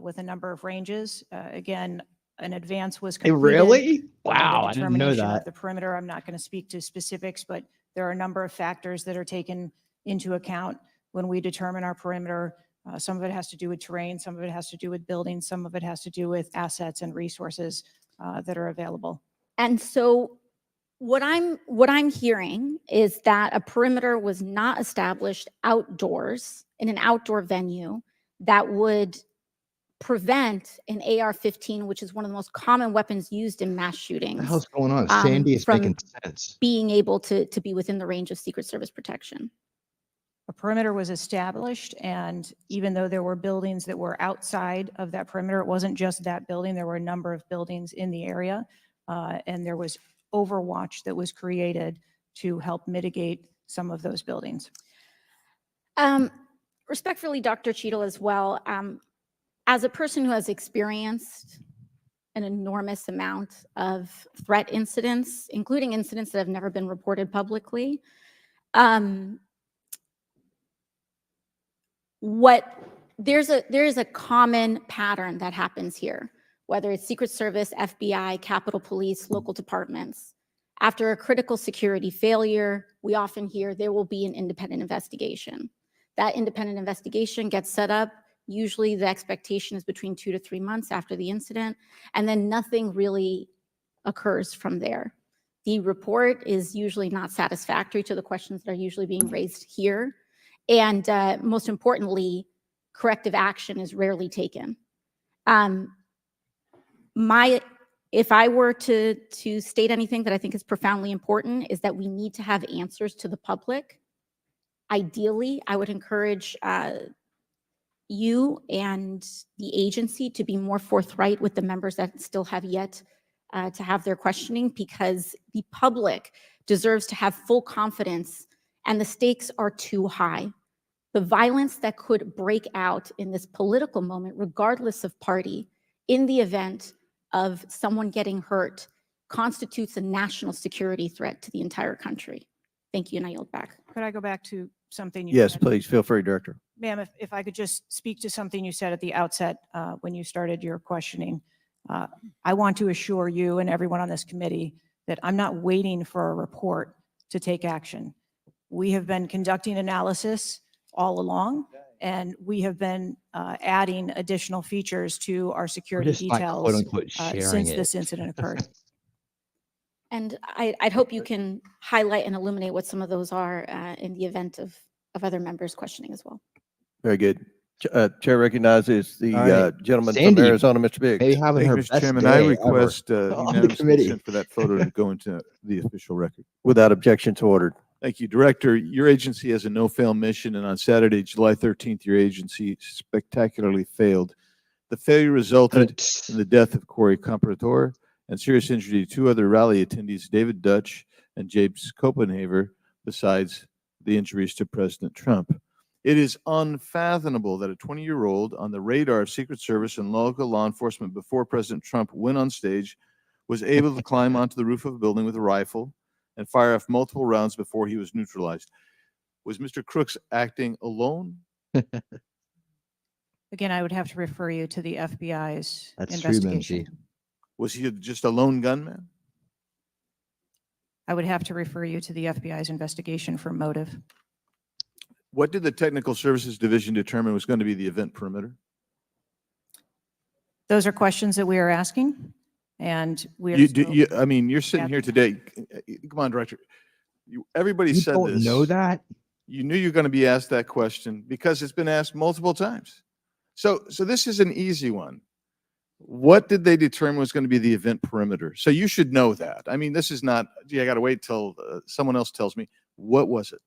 [SPEAKER 5] with a number of ranges. Again, an advance was completed.
[SPEAKER 2] Really?
[SPEAKER 5] on
[SPEAKER 2] Wow,
[SPEAKER 5] the
[SPEAKER 2] I didn't know
[SPEAKER 5] determination of
[SPEAKER 2] that.
[SPEAKER 5] the perimeter. I'm not going to speak to specifics, but there are a number of factors that are taken into account when we determine our perimeter. Some of it has to do with terrain, some of it has to do with buildings, some of it has to do with assets and resources that are available.
[SPEAKER 20] And so what I'm hearing is that a perimeter was not established outdoors in an outdoor venue that would prevent an AR-15, which is one of the most common weapons used in mass shootings.
[SPEAKER 2] What the hell's going on? Sandy is
[SPEAKER 20] from
[SPEAKER 2] making sense.
[SPEAKER 20] being able to be within the range of Secret Service protection.
[SPEAKER 5] A perimeter was established, and even though there were buildings that were outside of that perimeter, it wasn't just that building. There were a number of buildings in the area, and there was overwatch that was created to help mitigate some of those buildings.
[SPEAKER 20] Respectfully, Dr. Cheadle, as well, as a person who has experienced an enormous amount of threat incidents, including incidents that have never been reported publicly, there is a common pattern that happens here, whether it's Secret Service, FBI, Capitol Police, local departments. After a critical security failure, we often hear there will be an independent investigation. That independent investigation gets set up. Usually the expectation is between 2 to 3 months after the incident, and then nothing really occurs from there. The report is usually not satisfactory to the questions that are usually being raised here. And most importantly, corrective action is rarely taken. If I were to state anything that I think is profoundly important, is that we need to have answers to the public. Ideally, I would encourage you and the agency to be more forthright with the members that still have yet to have their questioning, because the public deserves to have full confidence and the stakes are too high. The violence that could break out in this political moment, regardless of party, in the event of someone getting hurt, constitutes a national security threat to the entire country. Thank you, and I yield back.
[SPEAKER 5] Could I go back to something you
[SPEAKER 17] Yes,
[SPEAKER 5] said?
[SPEAKER 17] please, feel free, Director.
[SPEAKER 5] Ma'am, if I could just speak to something you said at the outset when you started your questioning. I want to assure you and everyone on this committee that I'm not waiting for a report to take action. We have been conducting analysis all along, and we have been adding additional features to our security
[SPEAKER 2] just not
[SPEAKER 5] details
[SPEAKER 2] quote unquote sharing
[SPEAKER 5] since
[SPEAKER 2] it.
[SPEAKER 5] this incident occurred.
[SPEAKER 20] And I'd hope you can highlight and illuminate what some of those are in the event of other members questioning as well.
[SPEAKER 17] Very good. Chair recognizes the
[SPEAKER 2] All right.
[SPEAKER 17] gentleman from
[SPEAKER 2] Sandy,
[SPEAKER 17] Arizona, Mr. Biggs.
[SPEAKER 2] maybe having her
[SPEAKER 19] Mr.
[SPEAKER 2] best
[SPEAKER 19] Chairman,
[SPEAKER 2] day
[SPEAKER 19] I
[SPEAKER 2] ever
[SPEAKER 19] request
[SPEAKER 2] on the
[SPEAKER 19] unanimous
[SPEAKER 2] committee.
[SPEAKER 19] consent for that photo to go into the official record.
[SPEAKER 17] Without objection to ordered.
[SPEAKER 19] Thank you, Director. Your agency has a no-fail mission, and on Saturday, July 13th, your agency spectacularly failed. The failure resulted in the death of Corey Comprador and serious injury to two other rally attendees, David Dutch and James Copenhaver, besides the injuries to President Trump. It is unfathomable that a 20-year-old on the radar of Secret Service and local law enforcement before President Trump went on stage was able to climb onto the roof of a building with a rifle and fire off multiple rounds before he was neutralized. Was Mr. Crooks acting alone?
[SPEAKER 5] Again, I would have to refer you to the FBI's
[SPEAKER 2] That's true,
[SPEAKER 5] investigation.
[SPEAKER 2] Mimsy.
[SPEAKER 19] Was he just a lone gunman?
[SPEAKER 5] I would have to refer you to the FBI's investigation for motive.
[SPEAKER 19] What did the Technical Services Division determine was going to be the event perimeter?
[SPEAKER 5] Those are questions that we are asking, and we are
[SPEAKER 19] I mean, you're sitting here today. Come on, Director. Everybody
[SPEAKER 2] You
[SPEAKER 19] said
[SPEAKER 2] don't
[SPEAKER 19] this.
[SPEAKER 2] know that?
[SPEAKER 19] You knew you're going to be asked that question because it's been asked multiple times. So this is an easy one. What did they determine was going to be the event perimeter? So you should know that. I mean, this is not, gee, I got to wait till someone else tells me. What was it?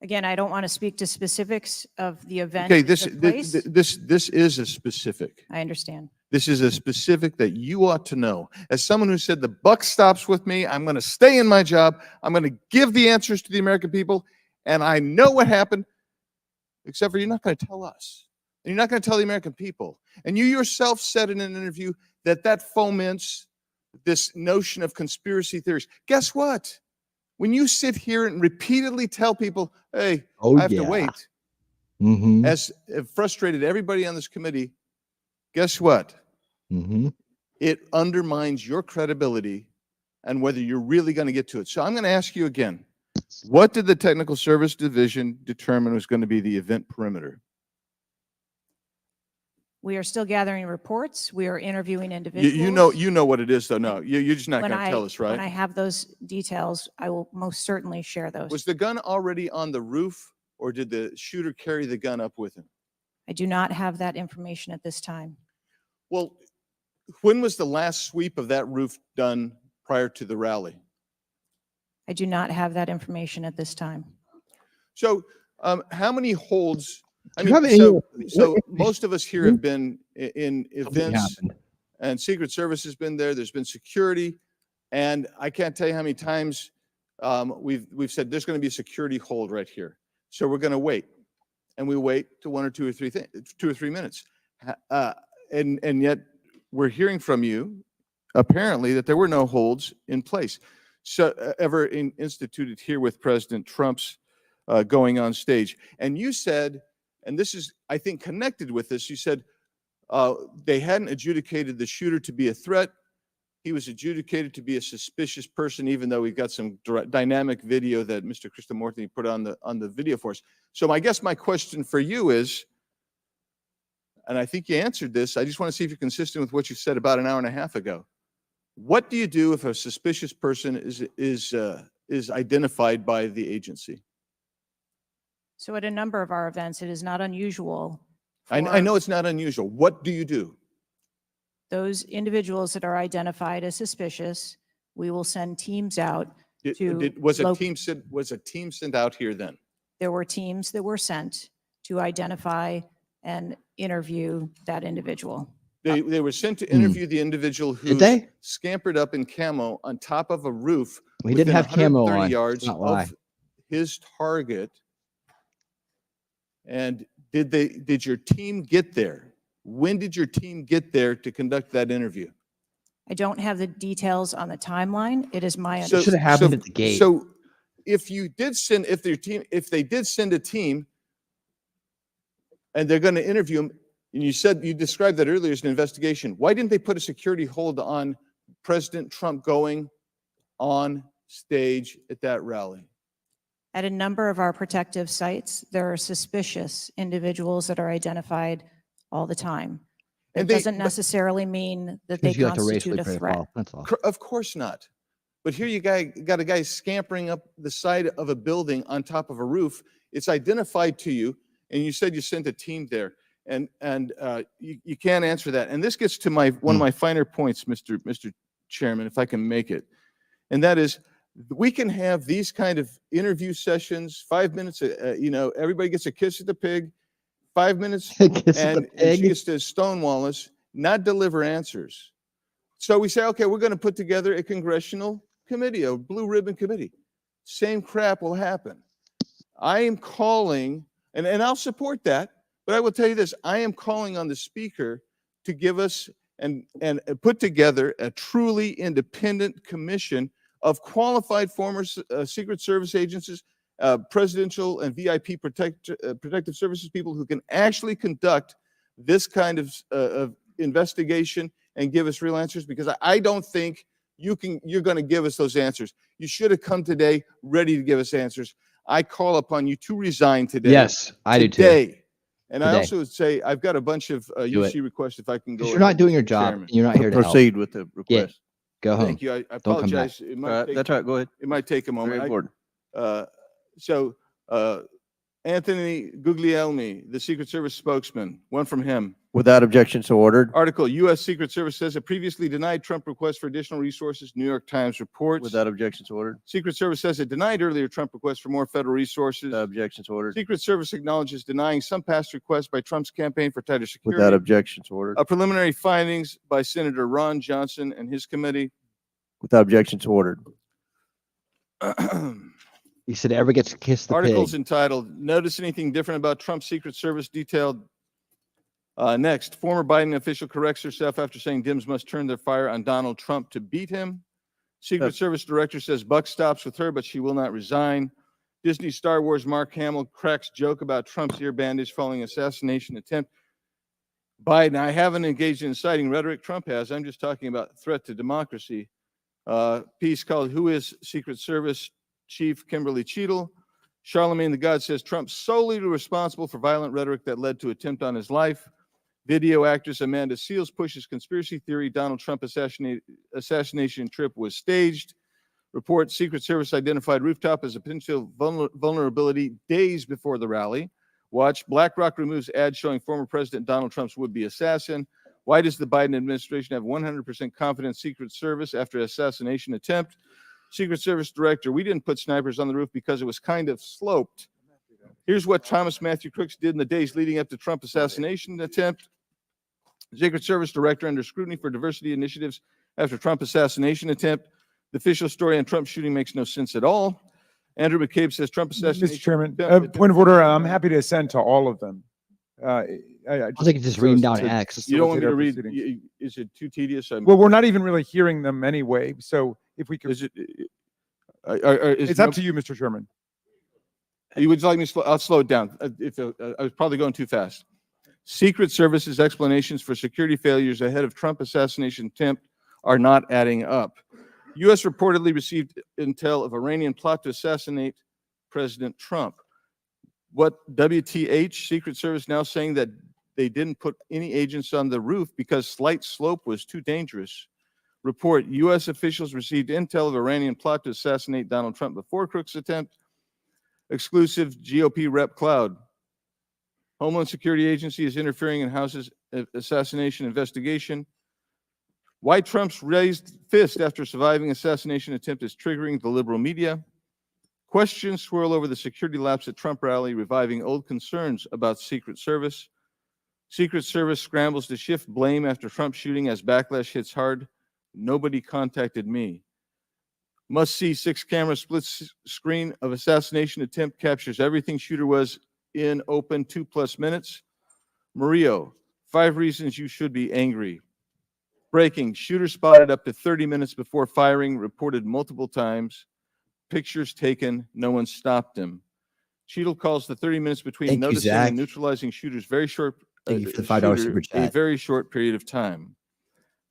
[SPEAKER 5] Again, I don't want to speak to specifics of the event.
[SPEAKER 19] Okay,
[SPEAKER 5] that took place.
[SPEAKER 19] this is a specific.
[SPEAKER 5] I understand.
[SPEAKER 19] This is a specific that you ought to know. As someone who said the buck stops with me, I'm going to stay in my job. I'm going to give the answers to the American people, and I know what happened, except for you're not going to tell us. And you're not going to tell the American people. And you yourself said in an interview that foments this notion of conspiracy theories. Guess what? When you sit here and repeatedly tell people, hey, I have to wait, as it frustrated everybody on this committee, guess what? It undermines your credibility and whether you're really going to get to it. So I'm going to ask you again, what did the Technical Service Division determine was going to be the event perimeter?
[SPEAKER 5] We are still gathering reports. We are interviewing individuals.
[SPEAKER 19] You know what it is, though. No, you're just not
[SPEAKER 5] When
[SPEAKER 19] going to tell us, right?
[SPEAKER 5] When I have those details, I will most certainly share those.
[SPEAKER 19] Was the gun already on the roof, or did the shooter carry the gun up with him?
[SPEAKER 5] I do not have that information at this time.
[SPEAKER 19] Well, when was the last sweep of that roof done prior to the rally?
[SPEAKER 5] I do not have that information at this time.
[SPEAKER 19] So how many holds? I
[SPEAKER 2] Do you
[SPEAKER 19] mean,
[SPEAKER 2] have
[SPEAKER 19] so most of us here have been in events,
[SPEAKER 2] happened.
[SPEAKER 19] and Secret Service has been there. There's been security, and I can't tell you how many times we've said there's going to be a security hold right here. So we're going to wait, and we wait to 1 or 2 or 3 minutes, and yet we're hearing from you apparently that there were no holds in place. So ever instituted here with President Trump's going on stage, and you said. And this is, I think, connected with this. You said they hadn't adjudicated the shooter to be a threat. He was adjudicated to be a suspicious person, even though we've got some dynamic video that Mr. Krishnamurthy put on the video for us. So I guess my question for you is, and I think you answered this, I just want to see if you're consistent with what you said about an hour and a half ago. What do you do if a suspicious person is identified by the agency?
[SPEAKER 5] So at a number of our events, it is not unusual.
[SPEAKER 19] I know it's not unusual. What do you do?
[SPEAKER 5] Those individuals that are identified as suspicious, we will send teams out
[SPEAKER 19] Was a team sent out here then?
[SPEAKER 5] There were teams that were sent to identify and interview that individual.
[SPEAKER 3] They were sent to interview the individual who
[SPEAKER 2] they?
[SPEAKER 3] scampered up in camo on top of a roof
[SPEAKER 2] We didn't
[SPEAKER 3] within
[SPEAKER 2] have camo
[SPEAKER 3] 130
[SPEAKER 2] on.
[SPEAKER 3] yards
[SPEAKER 2] Let's not lie.
[SPEAKER 3] of his target. And did your team get there? When did your team get there to conduct that interview?
[SPEAKER 5] I don't have the details on the timeline. It is my
[SPEAKER 2] It should have happened at the gate.
[SPEAKER 3] So if they did send a team and they're going to interview him, and you described that earlier as an investigation, why didn't they put a security hold on President Trump going on stage at that rally?
[SPEAKER 5] At a number of our protective sites, there are suspicious individuals that are identified all the time. That doesn't necessarily mean that they
[SPEAKER 2] Because you like to
[SPEAKER 5] constitute
[SPEAKER 2] racially
[SPEAKER 5] a threat.
[SPEAKER 2] profile. That's all.
[SPEAKER 3] Of course not. But here you got a guy scampering up the side of a building on top of a roof. It's identified to you, and you said you sent a team there, and you can't answer that. And this gets to one of my finer points, Mr. Chairman, if I can make it, and that is, we can have these kind of interview sessions, 5 minutes, everybody gets a kiss at the pig, 5 minutes, and she gets to stonewall us, not deliver answers. So we say, okay, we're going to put together a congressional committee, a blue ribbon committee. Same crap will happen. I am calling, and I'll support that, but I will tell you this, I am calling on the speaker to give us and put together a truly independent commission of qualified former Secret Service agencies, presidential and VIP protective services people who can actually conduct this kind of investigation and give us real answers, because I don't think you're going to give us those answers. You should have come today ready to give us answers. I call upon you to resign today.
[SPEAKER 2] Yes, I do too.
[SPEAKER 3] Today. And I
[SPEAKER 2] Today.
[SPEAKER 3] also would say I've got a bunch of UC requests if I can go.
[SPEAKER 2] Because you're not
[SPEAKER 3] ahead,
[SPEAKER 2] doing your
[SPEAKER 3] Mr.
[SPEAKER 2] job.
[SPEAKER 3] Chairman.
[SPEAKER 2] You're not here to help.
[SPEAKER 17] Proceed with the
[SPEAKER 2] Yeah.
[SPEAKER 17] request.
[SPEAKER 2] Go home.
[SPEAKER 3] Thank you. I
[SPEAKER 2] Don't come back.
[SPEAKER 3] apologize. It might take,
[SPEAKER 17] That's all right. Go ahead.
[SPEAKER 3] it might take a moment.
[SPEAKER 17] Very important.
[SPEAKER 3] So Anthony Guglielmi, the Secret Service spokesman, one from him.
[SPEAKER 17] Without objection, so ordered.
[SPEAKER 3] Article, U.S. Secret Service says it previously denied Trump requests for additional resources, New York Times reports.
[SPEAKER 17] Without objection, so ordered.
[SPEAKER 3] Secret Service says it denied earlier Trump requests for more federal resources.
[SPEAKER 17] Without objection, so ordered.
[SPEAKER 3] Secret Service acknowledges denying some past requests by Trump's campaign for tighter security.
[SPEAKER 17] Without objection, so ordered.
[SPEAKER 3] Preliminary findings by Senator Ron Johnson and his committee.
[SPEAKER 17] Without objection, so ordered.
[SPEAKER 2] He said, "Ever gets to kiss the
[SPEAKER 3] Articles
[SPEAKER 2] pig."
[SPEAKER 3] entitled, Notice Anything Different About Trump's Secret Service Detailed. Next, former Biden official corrects herself after saying Dems must turn their fire on Donald Trump to beat him. Secret Service director says buck stops with her, but she will not resign. Disney Star Wars Mark Hamill cracks joke about Trump's ear bandage following assassination attempt. Biden, I haven't engaged in inciting rhetoric. Trump has. I'm just talking about threat to democracy. Piece called Who is Secret Service Chief Kimberly Cheadle? Charlemagne the God says Trump solely responsible for violent rhetoric that led to attempt on his life. Video actress Amanda Seales pushes conspiracy theory Donald Trump assassination trip was staged. Report Secret Service identified rooftop as a potential vulnerability days before the rally. Watch BlackRock removes ad showing former President Donald Trump's would-be assassin. Why does the Biden administration have 100% confidence Secret Service after assassination attempt? Secret Service director, we didn't put snipers on the roof because it was kind of sloped. Here's what Thomas Matthew Crooks did in the days leading up to Trump assassination attempt. Secret Service director under scrutiny for diversity initiatives after Trump assassination attempt. The official story on Trump shooting makes no sense at all. Andrew McCabe says Trump assassination.
[SPEAKER 4] Mr. Chairman, point of order. I'm happy to assent to all of them.
[SPEAKER 2] I think it's just reading down X.
[SPEAKER 3] You don't want me to read?
[SPEAKER 4] Proceedings.
[SPEAKER 3] Is it too tedious?
[SPEAKER 4] Well, we're not even really hearing them anyway. So if we could, it's up to you, Mr. Chairman.
[SPEAKER 3] You would like me to slow? I'll slow it down. I was probably going too fast. Secret Service's explanations for security failures ahead of Trump assassination attempt are not adding up. U.S. reportedly received intel of Iranian plot to assassinate President Trump. What WTH? Secret Service now saying that they didn't put any agents on the roof because slight slope was too dangerous. Report, U.S. officials received intel of Iranian plot to assassinate Donald Trump before Crooks' attempt. Exclusive GOP rep cloud. Homeland Security Agency is interfering in House's assassination investigation. Why Trump's raised fist after surviving assassination attempt is triggering the liberal media.
[SPEAKER 21] Questions swirl over the security lapse at Trump rally, reviving old concerns about Secret Service. Secret Service scrambles to shift blame after Trump shooting as backlash hits hard. Nobody contacted me. Must see 6-camera split screen of assassination attempt captures everything shooter was in open 2+ minutes. Murillo, 5 reasons you should be angry. Breaking, shooter spotted up to 30 minutes before firing, reported multiple times. Pictures taken, no one stopped him. Cheadle calls the 30 minutes between
[SPEAKER 2] Thank you,
[SPEAKER 21] noticing
[SPEAKER 2] Zach.
[SPEAKER 21] and neutralizing shooters very short.
[SPEAKER 2] Thank you for the $5
[SPEAKER 21] shooter,
[SPEAKER 2] super chat.
[SPEAKER 21] A very short period of time.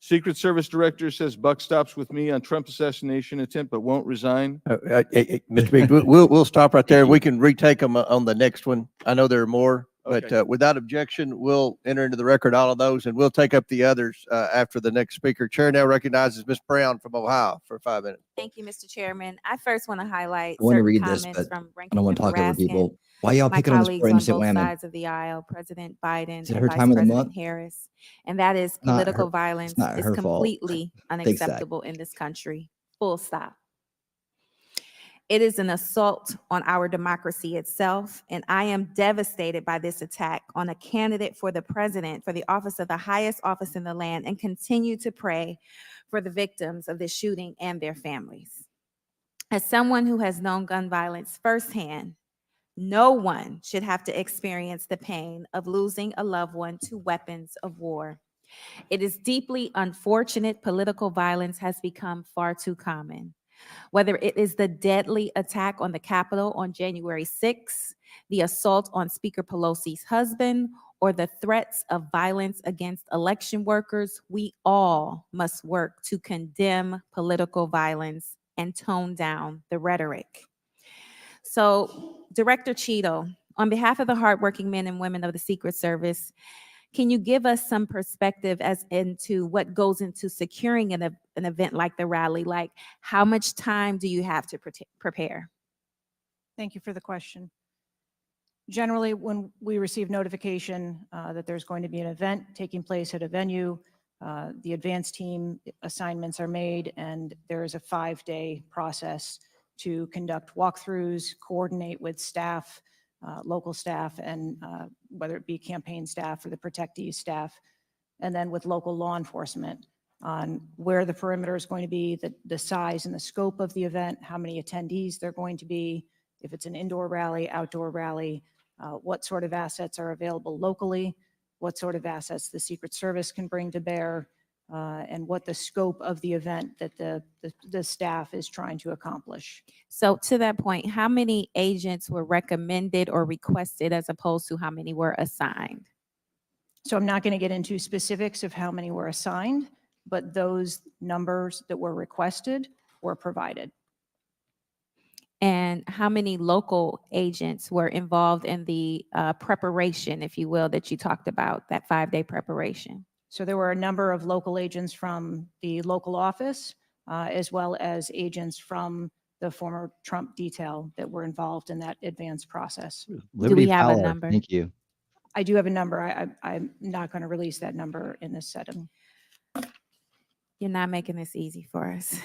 [SPEAKER 21] Secret Service director says buck stops with me on Trump assassination attempt, but won't resign.
[SPEAKER 17] Mr. Biggs, we'll stop right there. We can retake them on the next one. I know there are more,
[SPEAKER 21] Okay.
[SPEAKER 17] but without objection, we'll enter into the record all of those, and we'll take up the others after the next speaker. Chair now recognizes Ms. Brown from Ohio for 5 minutes.
[SPEAKER 22] Thank you, Mr. Chairman. I first want to highlight
[SPEAKER 2] I want to
[SPEAKER 22] certain
[SPEAKER 2] read this,
[SPEAKER 22] comments
[SPEAKER 2] but
[SPEAKER 22] from
[SPEAKER 2] I don't want to
[SPEAKER 22] Ranking
[SPEAKER 2] talk
[SPEAKER 22] Member
[SPEAKER 2] over people.
[SPEAKER 22] Raskin,
[SPEAKER 2] Why y'all
[SPEAKER 22] my
[SPEAKER 2] picking on this
[SPEAKER 22] colleagues
[SPEAKER 2] poor
[SPEAKER 22] on
[SPEAKER 2] innocent
[SPEAKER 22] both
[SPEAKER 2] women?
[SPEAKER 22] sides of the aisle, President Biden
[SPEAKER 2] Is it
[SPEAKER 22] and
[SPEAKER 2] her
[SPEAKER 22] Vice
[SPEAKER 2] time of the
[SPEAKER 22] President
[SPEAKER 2] month?
[SPEAKER 22] Harris, and that is
[SPEAKER 2] Not
[SPEAKER 22] political
[SPEAKER 2] her.
[SPEAKER 22] violence
[SPEAKER 2] It's not
[SPEAKER 22] is
[SPEAKER 2] her fault.
[SPEAKER 22] completely
[SPEAKER 2] Fix that.
[SPEAKER 22] unacceptable in this country. Full stop. It is an assault on our democracy itself, and I am devastated by this attack on a candidate for the president, for the office of the highest office in the land, and continue to pray for the victims of this shooting and their families. As someone who has known gun violence firsthand, no one should have to experience the pain of losing a loved one to weapons of war. It is deeply unfortunate political violence has become far too common. Whether it is the deadly attack on the Capitol on January 6th, the assault on Speaker Pelosi's husband, or the threats of violence against election workers, we all must work to condemn political violence and tone down the rhetoric. So, Director Cheadle, on behalf of the hardworking men and women of the Secret Service, can you give us some perspective as into what goes into securing an event like the rally? Like, how much time do you have to prepare?
[SPEAKER 5] Thank you for the question. Generally, when we receive notification that there's going to be an event taking place at a venue, the advance team assignments are made, and there is a 5-day process to conduct walkthroughs, coordinate with staff, local staff, and whether it be campaign staff or the protectees staff, and then with local law enforcement on where the perimeter is going to be, the size and the scope of the event, how many attendees there are going to be, if it's an indoor rally, outdoor rally, what sort of assets are available locally, what sort of assets the Secret Service can bring to bear, and what the scope of the event that the staff is trying to accomplish.
[SPEAKER 22] So to that point, how many agents were recommended or requested as opposed to how many were assigned?
[SPEAKER 5] So I'm not going to get into specifics of how many were assigned, but those numbers that were requested were provided.
[SPEAKER 22] And how many local agents were involved in the preparation, if you will, that you talked about, that 5-day preparation?
[SPEAKER 5] So there were a number of local agents from the local office, as well as agents from the former Trump detail that were involved in that advanced process.
[SPEAKER 2] Liberty
[SPEAKER 22] we have a
[SPEAKER 2] Power.
[SPEAKER 22] number?
[SPEAKER 2] Thank you.
[SPEAKER 5] I do have a number. I'm not going to release that number in this setting.
[SPEAKER 22] You're not making this easy for us.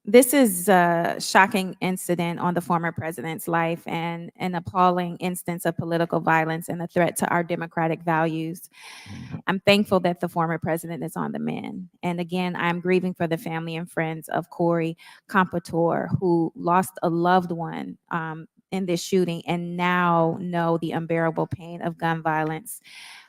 [SPEAKER 22] This is a shocking incident on the former president's life and an appalling instance of political violence and a threat to our democratic values. I'm thankful that the former president is on the mend. And again, I'm grieving for the family and friends of Corey Compatore, who lost a loved one in this shooting and now know the unbearable pain of gun violence.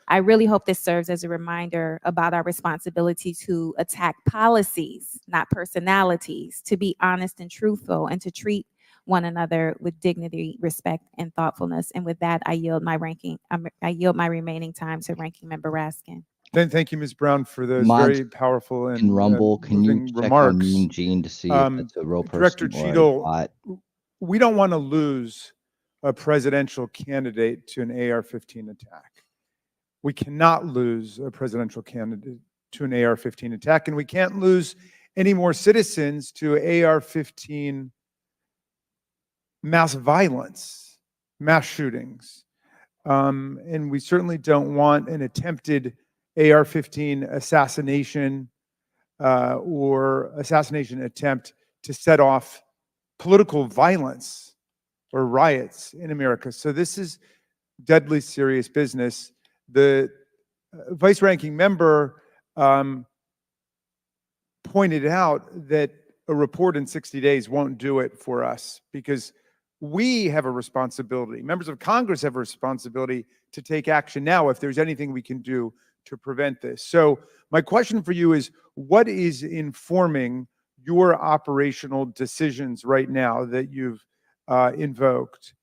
[SPEAKER 22] I really hope this serves as a reminder about our responsibility to attack policies, not personalities, to be honest and truthful, and to treat one another with dignity, respect, and thoughtfulness. And with that, I yield my remaining time to Ranking Member Raskin.
[SPEAKER 4] Thank you, Ms. Brown, for those
[SPEAKER 2] Mods
[SPEAKER 4] very powerful and
[SPEAKER 2] in Rumble, can you
[SPEAKER 4] moving
[SPEAKER 2] check
[SPEAKER 4] remarks.
[SPEAKER 2] on Mean Gene to see if it's a real
[SPEAKER 4] Director
[SPEAKER 2] person or a
[SPEAKER 4] Cheadle,
[SPEAKER 2] bot?
[SPEAKER 4] we don't want to lose a presidential candidate to an AR-15 attack. We cannot lose a presidential candidate to an AR-15 attack, and we can't lose any more citizens to AR-15 mass violence, mass shootings. And we certainly don't want an attempted AR-15 assassination or assassination attempt to set off political violence or riots in America. So this is deadly serious business. The vice ranking member pointed out that a report in 60 days won't do it for us because we have a responsibility. Members of Congress have a responsibility to take action now if there's anything we can do to prevent this. So my question for you is, what is informing your operational decisions right now that you've invoked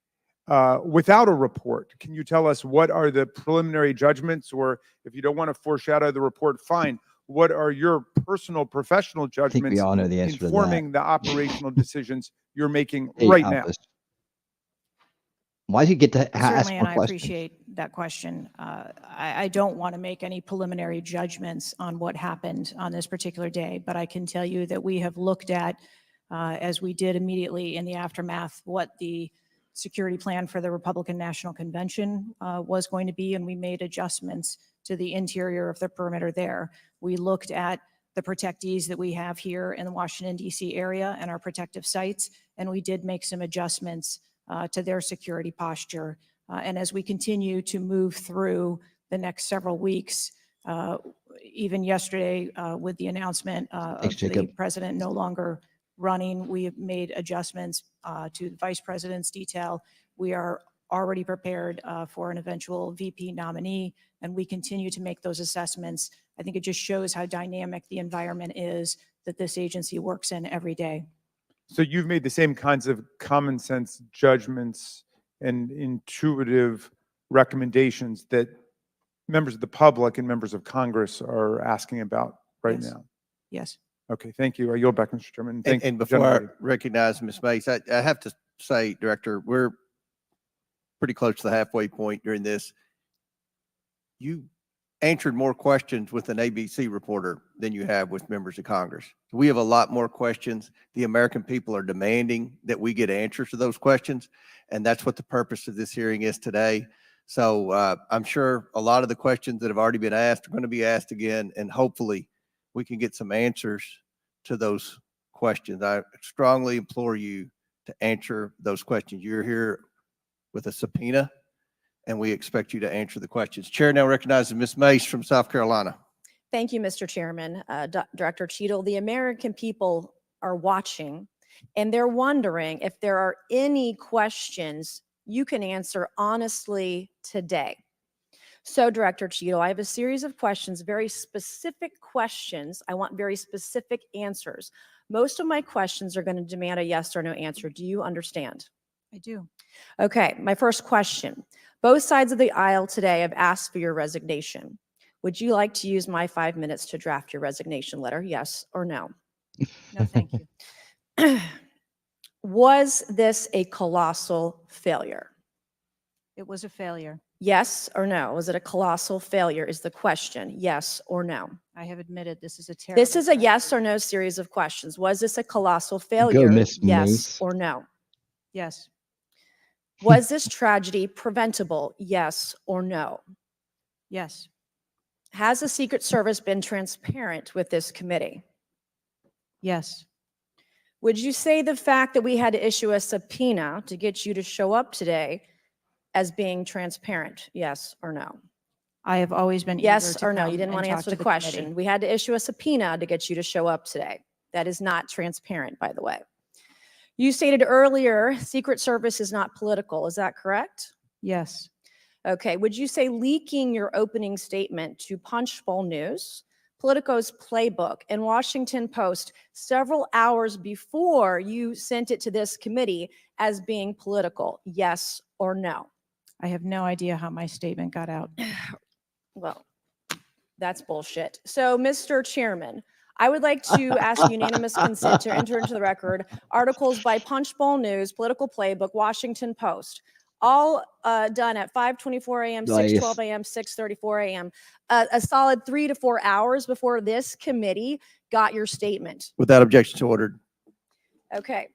[SPEAKER 4] without a report? Can you tell us what are the preliminary judgments, or if you don't want to foreshadow the report, fine. What are your personal professional
[SPEAKER 2] I think we
[SPEAKER 4] judgments
[SPEAKER 2] all know the answer to that.
[SPEAKER 4] informing the operational decisions you're making
[SPEAKER 2] Hey,
[SPEAKER 4] right now?
[SPEAKER 2] Alphys, why does he get to ask
[SPEAKER 5] Certainly,
[SPEAKER 2] more
[SPEAKER 5] and I
[SPEAKER 2] questions?
[SPEAKER 5] appreciate that question. I don't want to make any preliminary judgments on what happened on this particular day, but I can tell you that we have looked at, as we did immediately in the aftermath, what the security plan for the Republican National Convention was going to be, and we made adjustments to the interior of the perimeter there. We looked at the protectees that we have here in the Washington, D.C. area and our protective sites, and we did make some adjustments to their security posture. And as we continue to move through the next several weeks, even yesterday with the announcement of the
[SPEAKER 2] Jacob.
[SPEAKER 5] president no longer running, we have made adjustments to the vice president's detail. We are already prepared for an eventual VP nominee, and we continue to make those assessments. I think it just shows how dynamic the environment is that this agency works in every day.
[SPEAKER 4] So you've made the same kinds of common sense judgments and intuitive recommendations that members of the public and members of Congress are asking about right
[SPEAKER 5] Yes.
[SPEAKER 4] now.
[SPEAKER 5] Yes.
[SPEAKER 4] Okay, thank you. I yield back, Mr. Chairman. Thank
[SPEAKER 17] And
[SPEAKER 4] the
[SPEAKER 17] before I
[SPEAKER 4] gentlelady.
[SPEAKER 17] recognize Ms. Mace, I have to say, Director, we're pretty close to the halfway point during this. You answered more questions with an ABC reporter than you have with members of Congress. We have a lot more questions. The American people are demanding that we get answers to those questions, and that's what the purpose of this hearing is today. So I'm sure a lot of the questions that have already been asked are going to be asked again, and hopefully we can get some answers to those questions. I strongly implore you to answer those questions. You're here with a subpoena, and we expect you to answer the questions. Chair now recognizes Ms. Mace from South Carolina.
[SPEAKER 7] Thank you, Mr. Chairman. Director Cheadle, the American people are watching, and they're wondering if there are any questions you can answer honestly today. So, Director Cheadle, I have a series of questions, very specific questions. I want very specific answers. Most of my questions are going to demand a yes or no answer. Do you understand?
[SPEAKER 5] I do.
[SPEAKER 7] Okay, my first question. Both sides of the aisle today have asked for your resignation. Would you like to use my 5 minutes to draft your resignation letter? Yes or no?
[SPEAKER 5] No, thank you.
[SPEAKER 7] Was this a colossal failure?
[SPEAKER 5] It was a failure.
[SPEAKER 7] Yes or no? Was it a colossal failure is the question. Yes or no?
[SPEAKER 5] I have admitted this is a terrible.
[SPEAKER 7] This is a yes or no series of questions. Was this a colossal failure?
[SPEAKER 2] Miss
[SPEAKER 7] Yes
[SPEAKER 2] Mace.
[SPEAKER 7] or no?
[SPEAKER 5] Yes.
[SPEAKER 7] Was this tragedy preventable? Yes or no?
[SPEAKER 5] Yes.
[SPEAKER 7] Has the Secret Service been transparent with this committee?
[SPEAKER 5] Yes.
[SPEAKER 7] Would you say the fact that we had to issue a subpoena to get you to show up today as being transparent? Yes or no?
[SPEAKER 5] I have always been.
[SPEAKER 7] Yes
[SPEAKER 5] eager to
[SPEAKER 7] or no?
[SPEAKER 5] come
[SPEAKER 7] You didn't
[SPEAKER 5] and
[SPEAKER 7] want to
[SPEAKER 5] talk
[SPEAKER 7] answer
[SPEAKER 5] to
[SPEAKER 7] the
[SPEAKER 5] committee.
[SPEAKER 7] question. We had to issue a subpoena to get you to show up today. That is not transparent, by the way. You stated earlier, Secret Service is not political. Is that correct?
[SPEAKER 5] Yes.
[SPEAKER 7] Okay. Would you say leaking your opening statement to Punchbowl News, Politico's Playbook, and Washington Post several hours before you sent it to this committee as being political? Yes or no?
[SPEAKER 5] I have no idea how my statement got out.
[SPEAKER 7] Well, that's bullshit. So, Mr. Chairman, I would like to ask unanimous consent to enter into the record articles by Punchbowl News, Political Playbook, Washington Post, all done at 5:24 a.m., 6:12 a.m., 6:34 a.m., a solid 3 to 4 hours before this committee got your statement.
[SPEAKER 17] Without objection to ordered.
[SPEAKER 7] Okay.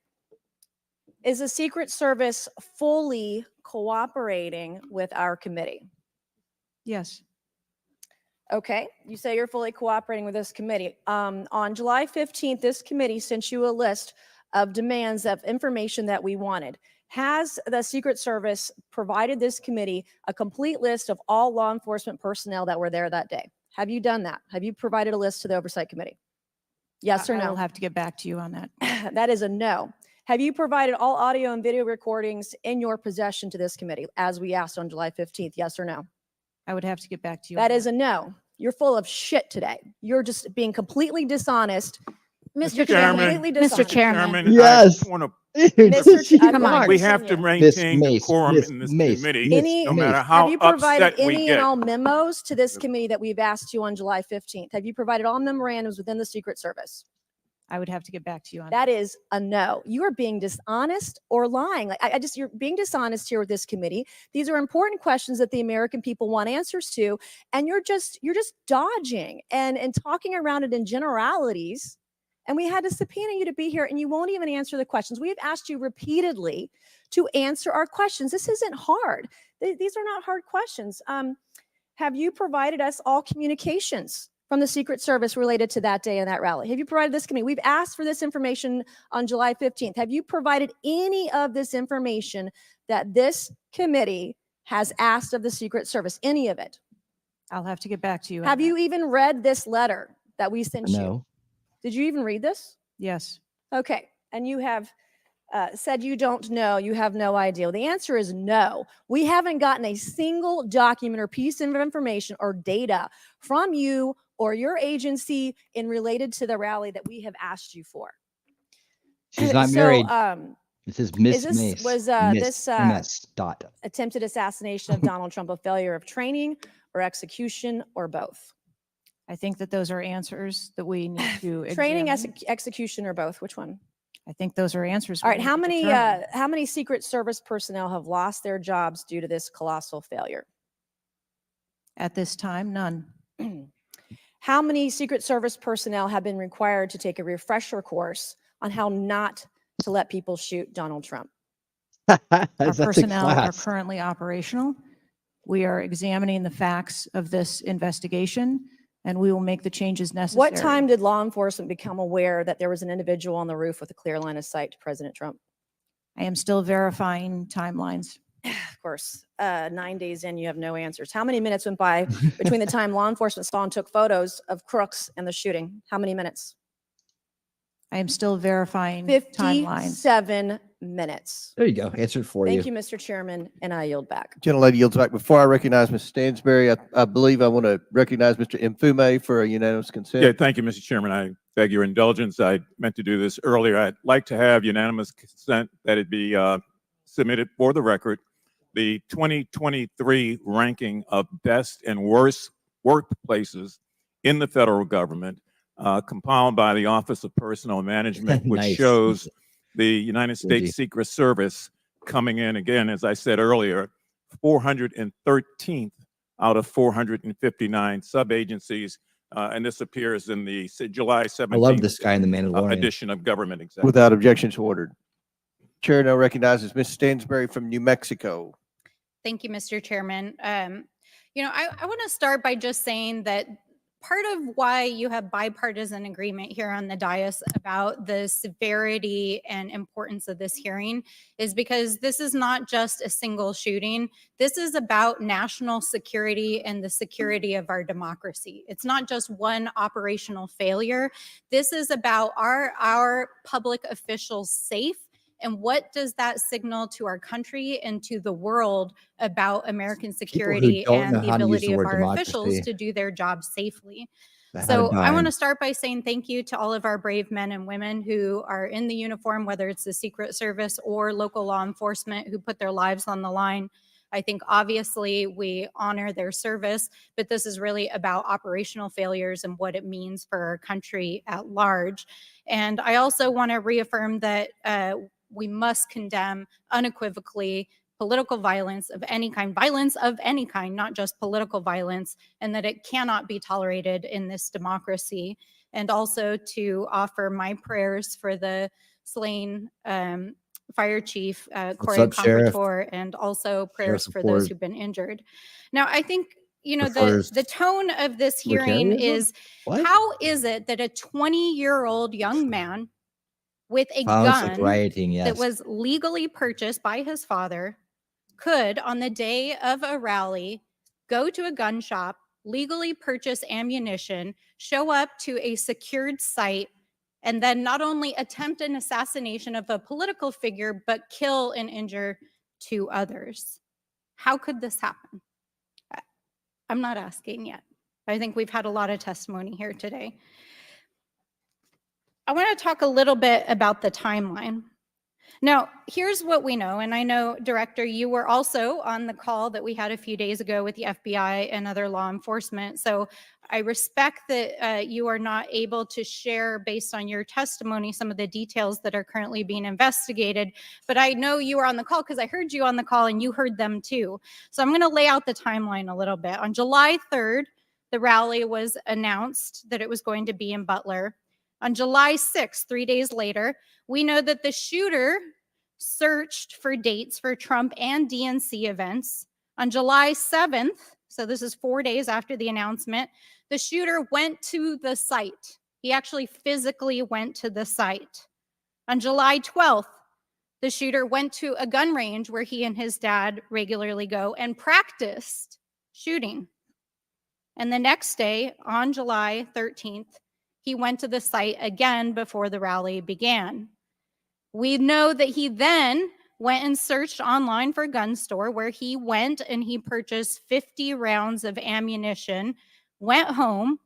[SPEAKER 7] Is the Secret Service fully cooperating with our committee?
[SPEAKER 5] Yes.
[SPEAKER 7] Okay, you say you're fully cooperating with this committee. On July 15th, this committee sent you a list of demands of information that we wanted. Has the Secret Service provided this committee a complete list of all law enforcement personnel that were there that day? Have you done that? Have you provided a list to the Oversight Committee? Yes or
[SPEAKER 5] I
[SPEAKER 7] no?
[SPEAKER 5] will have to get back to you on that.
[SPEAKER 7] That is a no. Have you provided all audio and video recordings in your possession to this committee, as we asked on July 15th? Yes or no?
[SPEAKER 5] I would have to get back to you.
[SPEAKER 7] That is a no. You're full of shit today. You're just being completely dishonest.
[SPEAKER 20] Mr.
[SPEAKER 18] Chairman,
[SPEAKER 7] Completely
[SPEAKER 20] Mr.
[SPEAKER 7] dishonest.
[SPEAKER 20] Chairman.
[SPEAKER 2] Yes.
[SPEAKER 18] I want to
[SPEAKER 7] Come on.
[SPEAKER 18] we have to maintain decorum in this committee, no matter
[SPEAKER 7] Have
[SPEAKER 18] how
[SPEAKER 7] you provided
[SPEAKER 18] upset we
[SPEAKER 7] any and
[SPEAKER 18] get.
[SPEAKER 7] all memos to this committee that we've asked you on July 15th? Have you provided all memorandums within the Secret Service?
[SPEAKER 5] I would have to get back to you on
[SPEAKER 7] That is a no. You are being dishonest or lying. Like you're being dishonest here with this committee. These are important questions that the American people want answers to, and you're just dodging and talking around it in generalities. And we had to subpoena you to be here, and you won't even answer the questions. We have asked you repeatedly to answer our questions. This isn't hard. These are not hard questions. Have you provided us all communications from the Secret Service related to that day and that rally? Have you provided this committee? We've asked for this information on July 15th. Have you provided any of this information that this committee has asked of the Secret Service? Any of it?
[SPEAKER 5] I'll have to get back to you.
[SPEAKER 7] Have you even read this letter that we sent you?
[SPEAKER 2] No.
[SPEAKER 7] Did you even read this?
[SPEAKER 5] Yes.
[SPEAKER 7] Okay. And you have said you don't know, you have no idea. Well, the answer is no. We haven't gotten a single document or piece of information or data from you or your agency in related to the rally that we have asked you for.
[SPEAKER 2] She's not
[SPEAKER 7] So,
[SPEAKER 2] married. This is Miss
[SPEAKER 7] this
[SPEAKER 2] Mace.
[SPEAKER 7] was
[SPEAKER 2] Miss
[SPEAKER 7] this
[SPEAKER 2] MS dot.
[SPEAKER 7] attempted assassination of Donald Trump a failure of training or execution or both?
[SPEAKER 5] I think that those are answers that we need to
[SPEAKER 7] Training,
[SPEAKER 5] examine.
[SPEAKER 7] execution, or both? Which one?
[SPEAKER 5] I think those are answers.
[SPEAKER 7] All
[SPEAKER 5] we
[SPEAKER 7] right.
[SPEAKER 5] need
[SPEAKER 7] How
[SPEAKER 5] to
[SPEAKER 7] many
[SPEAKER 5] determine.
[SPEAKER 7] how many Secret Service personnel have lost their jobs due to this colossal failure?
[SPEAKER 5] At this time, none.
[SPEAKER 7] How many Secret Service personnel have been required to take a refresher course on how not to let people shoot Donald Trump?
[SPEAKER 5] Our
[SPEAKER 2] That's a
[SPEAKER 5] personnel are
[SPEAKER 2] class.
[SPEAKER 5] currently operational. We are examining the facts of this investigation, and we will make the changes necessary.
[SPEAKER 7] What time did law enforcement become aware that there was an individual on the roof with a clear line of sight to President Trump?
[SPEAKER 5] I am still verifying timelines.
[SPEAKER 7] Of course, 9 days in, you have no answers. How many minutes went by between the time law enforcement saw and took photos of crooks and the shooting? How many minutes?
[SPEAKER 5] I am still verifying timelines.
[SPEAKER 7] 57 minutes.
[SPEAKER 2] There you go. Answered for
[SPEAKER 7] Thank
[SPEAKER 2] you.
[SPEAKER 7] you, Mr. Chairman, and I yield back.
[SPEAKER 17] Gentlelady yields back. Before I recognize Ms. Stansberry, I believe I want to recognize Mr. Mfume for a unanimous consent.
[SPEAKER 18] Yeah, thank you, Mr. Chairman. I beg your indulgence. I meant to do this earlier. I'd like to have unanimous consent that it be submitted for the record. The 2023 ranking of best and worst workplaces in the federal government, compiled by the Office of Personnel Management, which
[SPEAKER 2] Nice.
[SPEAKER 18] shows the United
[SPEAKER 2] Thank you.
[SPEAKER 18] States Secret Service coming in again, as I said earlier, 413th out of 459 sub-agencies. And this appears in the July 17th
[SPEAKER 2] I love this guy in the Mandalorian.
[SPEAKER 18] edition of Government Executive.
[SPEAKER 17] Without objections ordered. Chair now recognizes Ms. Stansberry from New Mexico.
[SPEAKER 8] Thank you, Mr. Chairman. I want to start by just saying that part of why you have bipartisan agreement here on the dais about the severity and importance of this hearing is because this is not just a single shooting. This is about national security and the security of our democracy. It's not just one operational failure. This is about our public officials safe. And what does that signal to our country and to the world about American security and the ability of our officials to do their job safely? So I want to start by saying thank you to all of our brave men and women who are in the uniform, whether it's the Secret Service or local law enforcement, who put their lives on the line. I think obviously we honor their service, but this is really about operational failures and what it means for our country at large. And I also want to reaffirm that we must condemn unequivocally political violence of any kind, not just political violence, and that it cannot be tolerated in this democracy. And also to offer my prayers for the slain Fire Chief Corey Comfortor, and also prayers for those who've been injured. Now, I think the tone of this hearing is, how is it that a 20-year-old young man with a
[SPEAKER 2] Violence like
[SPEAKER 8] gun
[SPEAKER 2] rioting,
[SPEAKER 8] that
[SPEAKER 2] yes.
[SPEAKER 8] was legally purchased by his father could, on the day of a rally, go to a gun shop, legally purchase ammunition, show up to a secured site, and then not only attempt an assassination of a political figure, but kill and injure 2 others. How could this happen? I'm not asking yet. I think we've had a lot of testimony here today. I want to talk a little bit about the timeline. Now, here's what we know, and I know, Director, you were also on the call that we had a few days ago with the FBI and other law enforcement, so I respect that you are not able to share, based on your testimony, some of the details that are currently being investigated, but I know you were on the call because I heard you on the call and you heard them too. So I'm going to lay out the timeline a little bit. On July 3rd, the rally was announced that it was going to be in Butler. On July 6th, 3 days later, we know that the shooter searched for dates for Trump and DNC events. On July 7th, so this is 4 days after the announcement, the shooter went to the site. He actually physically went to the site. On July 12th, the shooter went to a gun range where he and his dad regularly go and practiced shooting. And the next day, on July 13th, he went to the site again before the rally began. We know that he then went and searched online for a gun store, where he went and he purchased 50 rounds of ammunition, went home,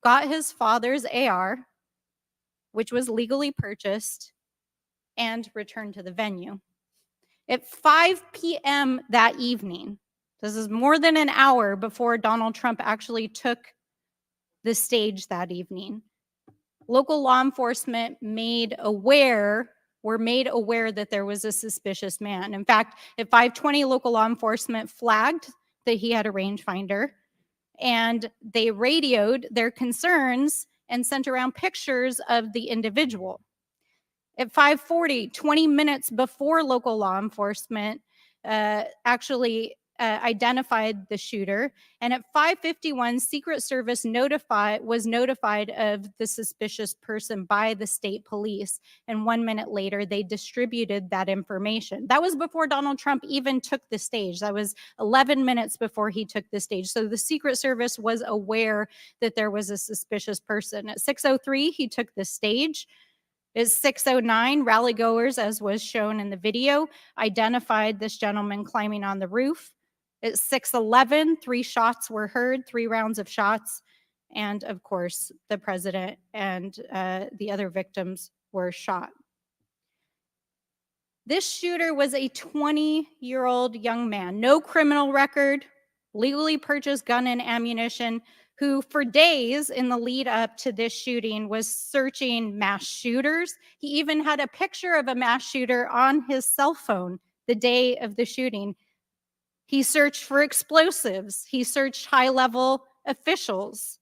[SPEAKER 8] got his father's AR, which was legally purchased, and returned to the venue. At 5 p.m. that evening, this is more than an hour before Donald Trump actually took the stage that evening, local law enforcement were made aware that there was a suspicious man. In fact, at 5:20, local law enforcement flagged that he had a rangefinder, and they radioed their concerns and sent around pictures of the individual. At 5:40, 20 minutes before local law enforcement actually identified the shooter, and at 5:51, Secret Service was notified of the suspicious person by the state police, and 1 minute later, they distributed that information. That was before Donald Trump even took the stage. That was 11 minutes before he took the stage. So the Secret Service was aware that there was a suspicious person. At 6:03, he took the stage. At 6:09, rally goers, as was shown in the video, identified this gentleman climbing on the roof. At 6:11, 3 shots were heard, 3 rounds of shots. And of course, the president and the other victims were shot. This shooter was a 20-year-old young man, no criminal record, legally purchased gun and ammunition, who for days in the lead up to this shooting was searching mass shooters. He even had a picture of a mass shooter on his cell phone the day of the shooting. He searched for explosives. He searched high-level officials.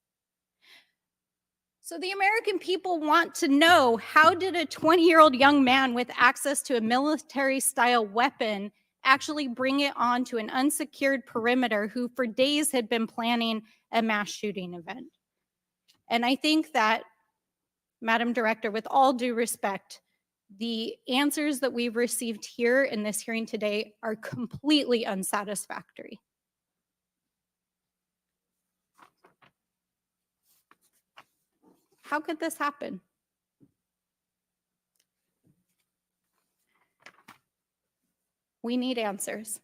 [SPEAKER 8] So the American people want to know, how did a 20-year-old young man with access to a military-style weapon actually bring it onto an unsecured perimeter, who for days had been planning a mass shooting event? And I think that, Madam Director, with all due respect, the answers that we've received here in this hearing today are completely unsatisfactory. How could this happen? We need answers.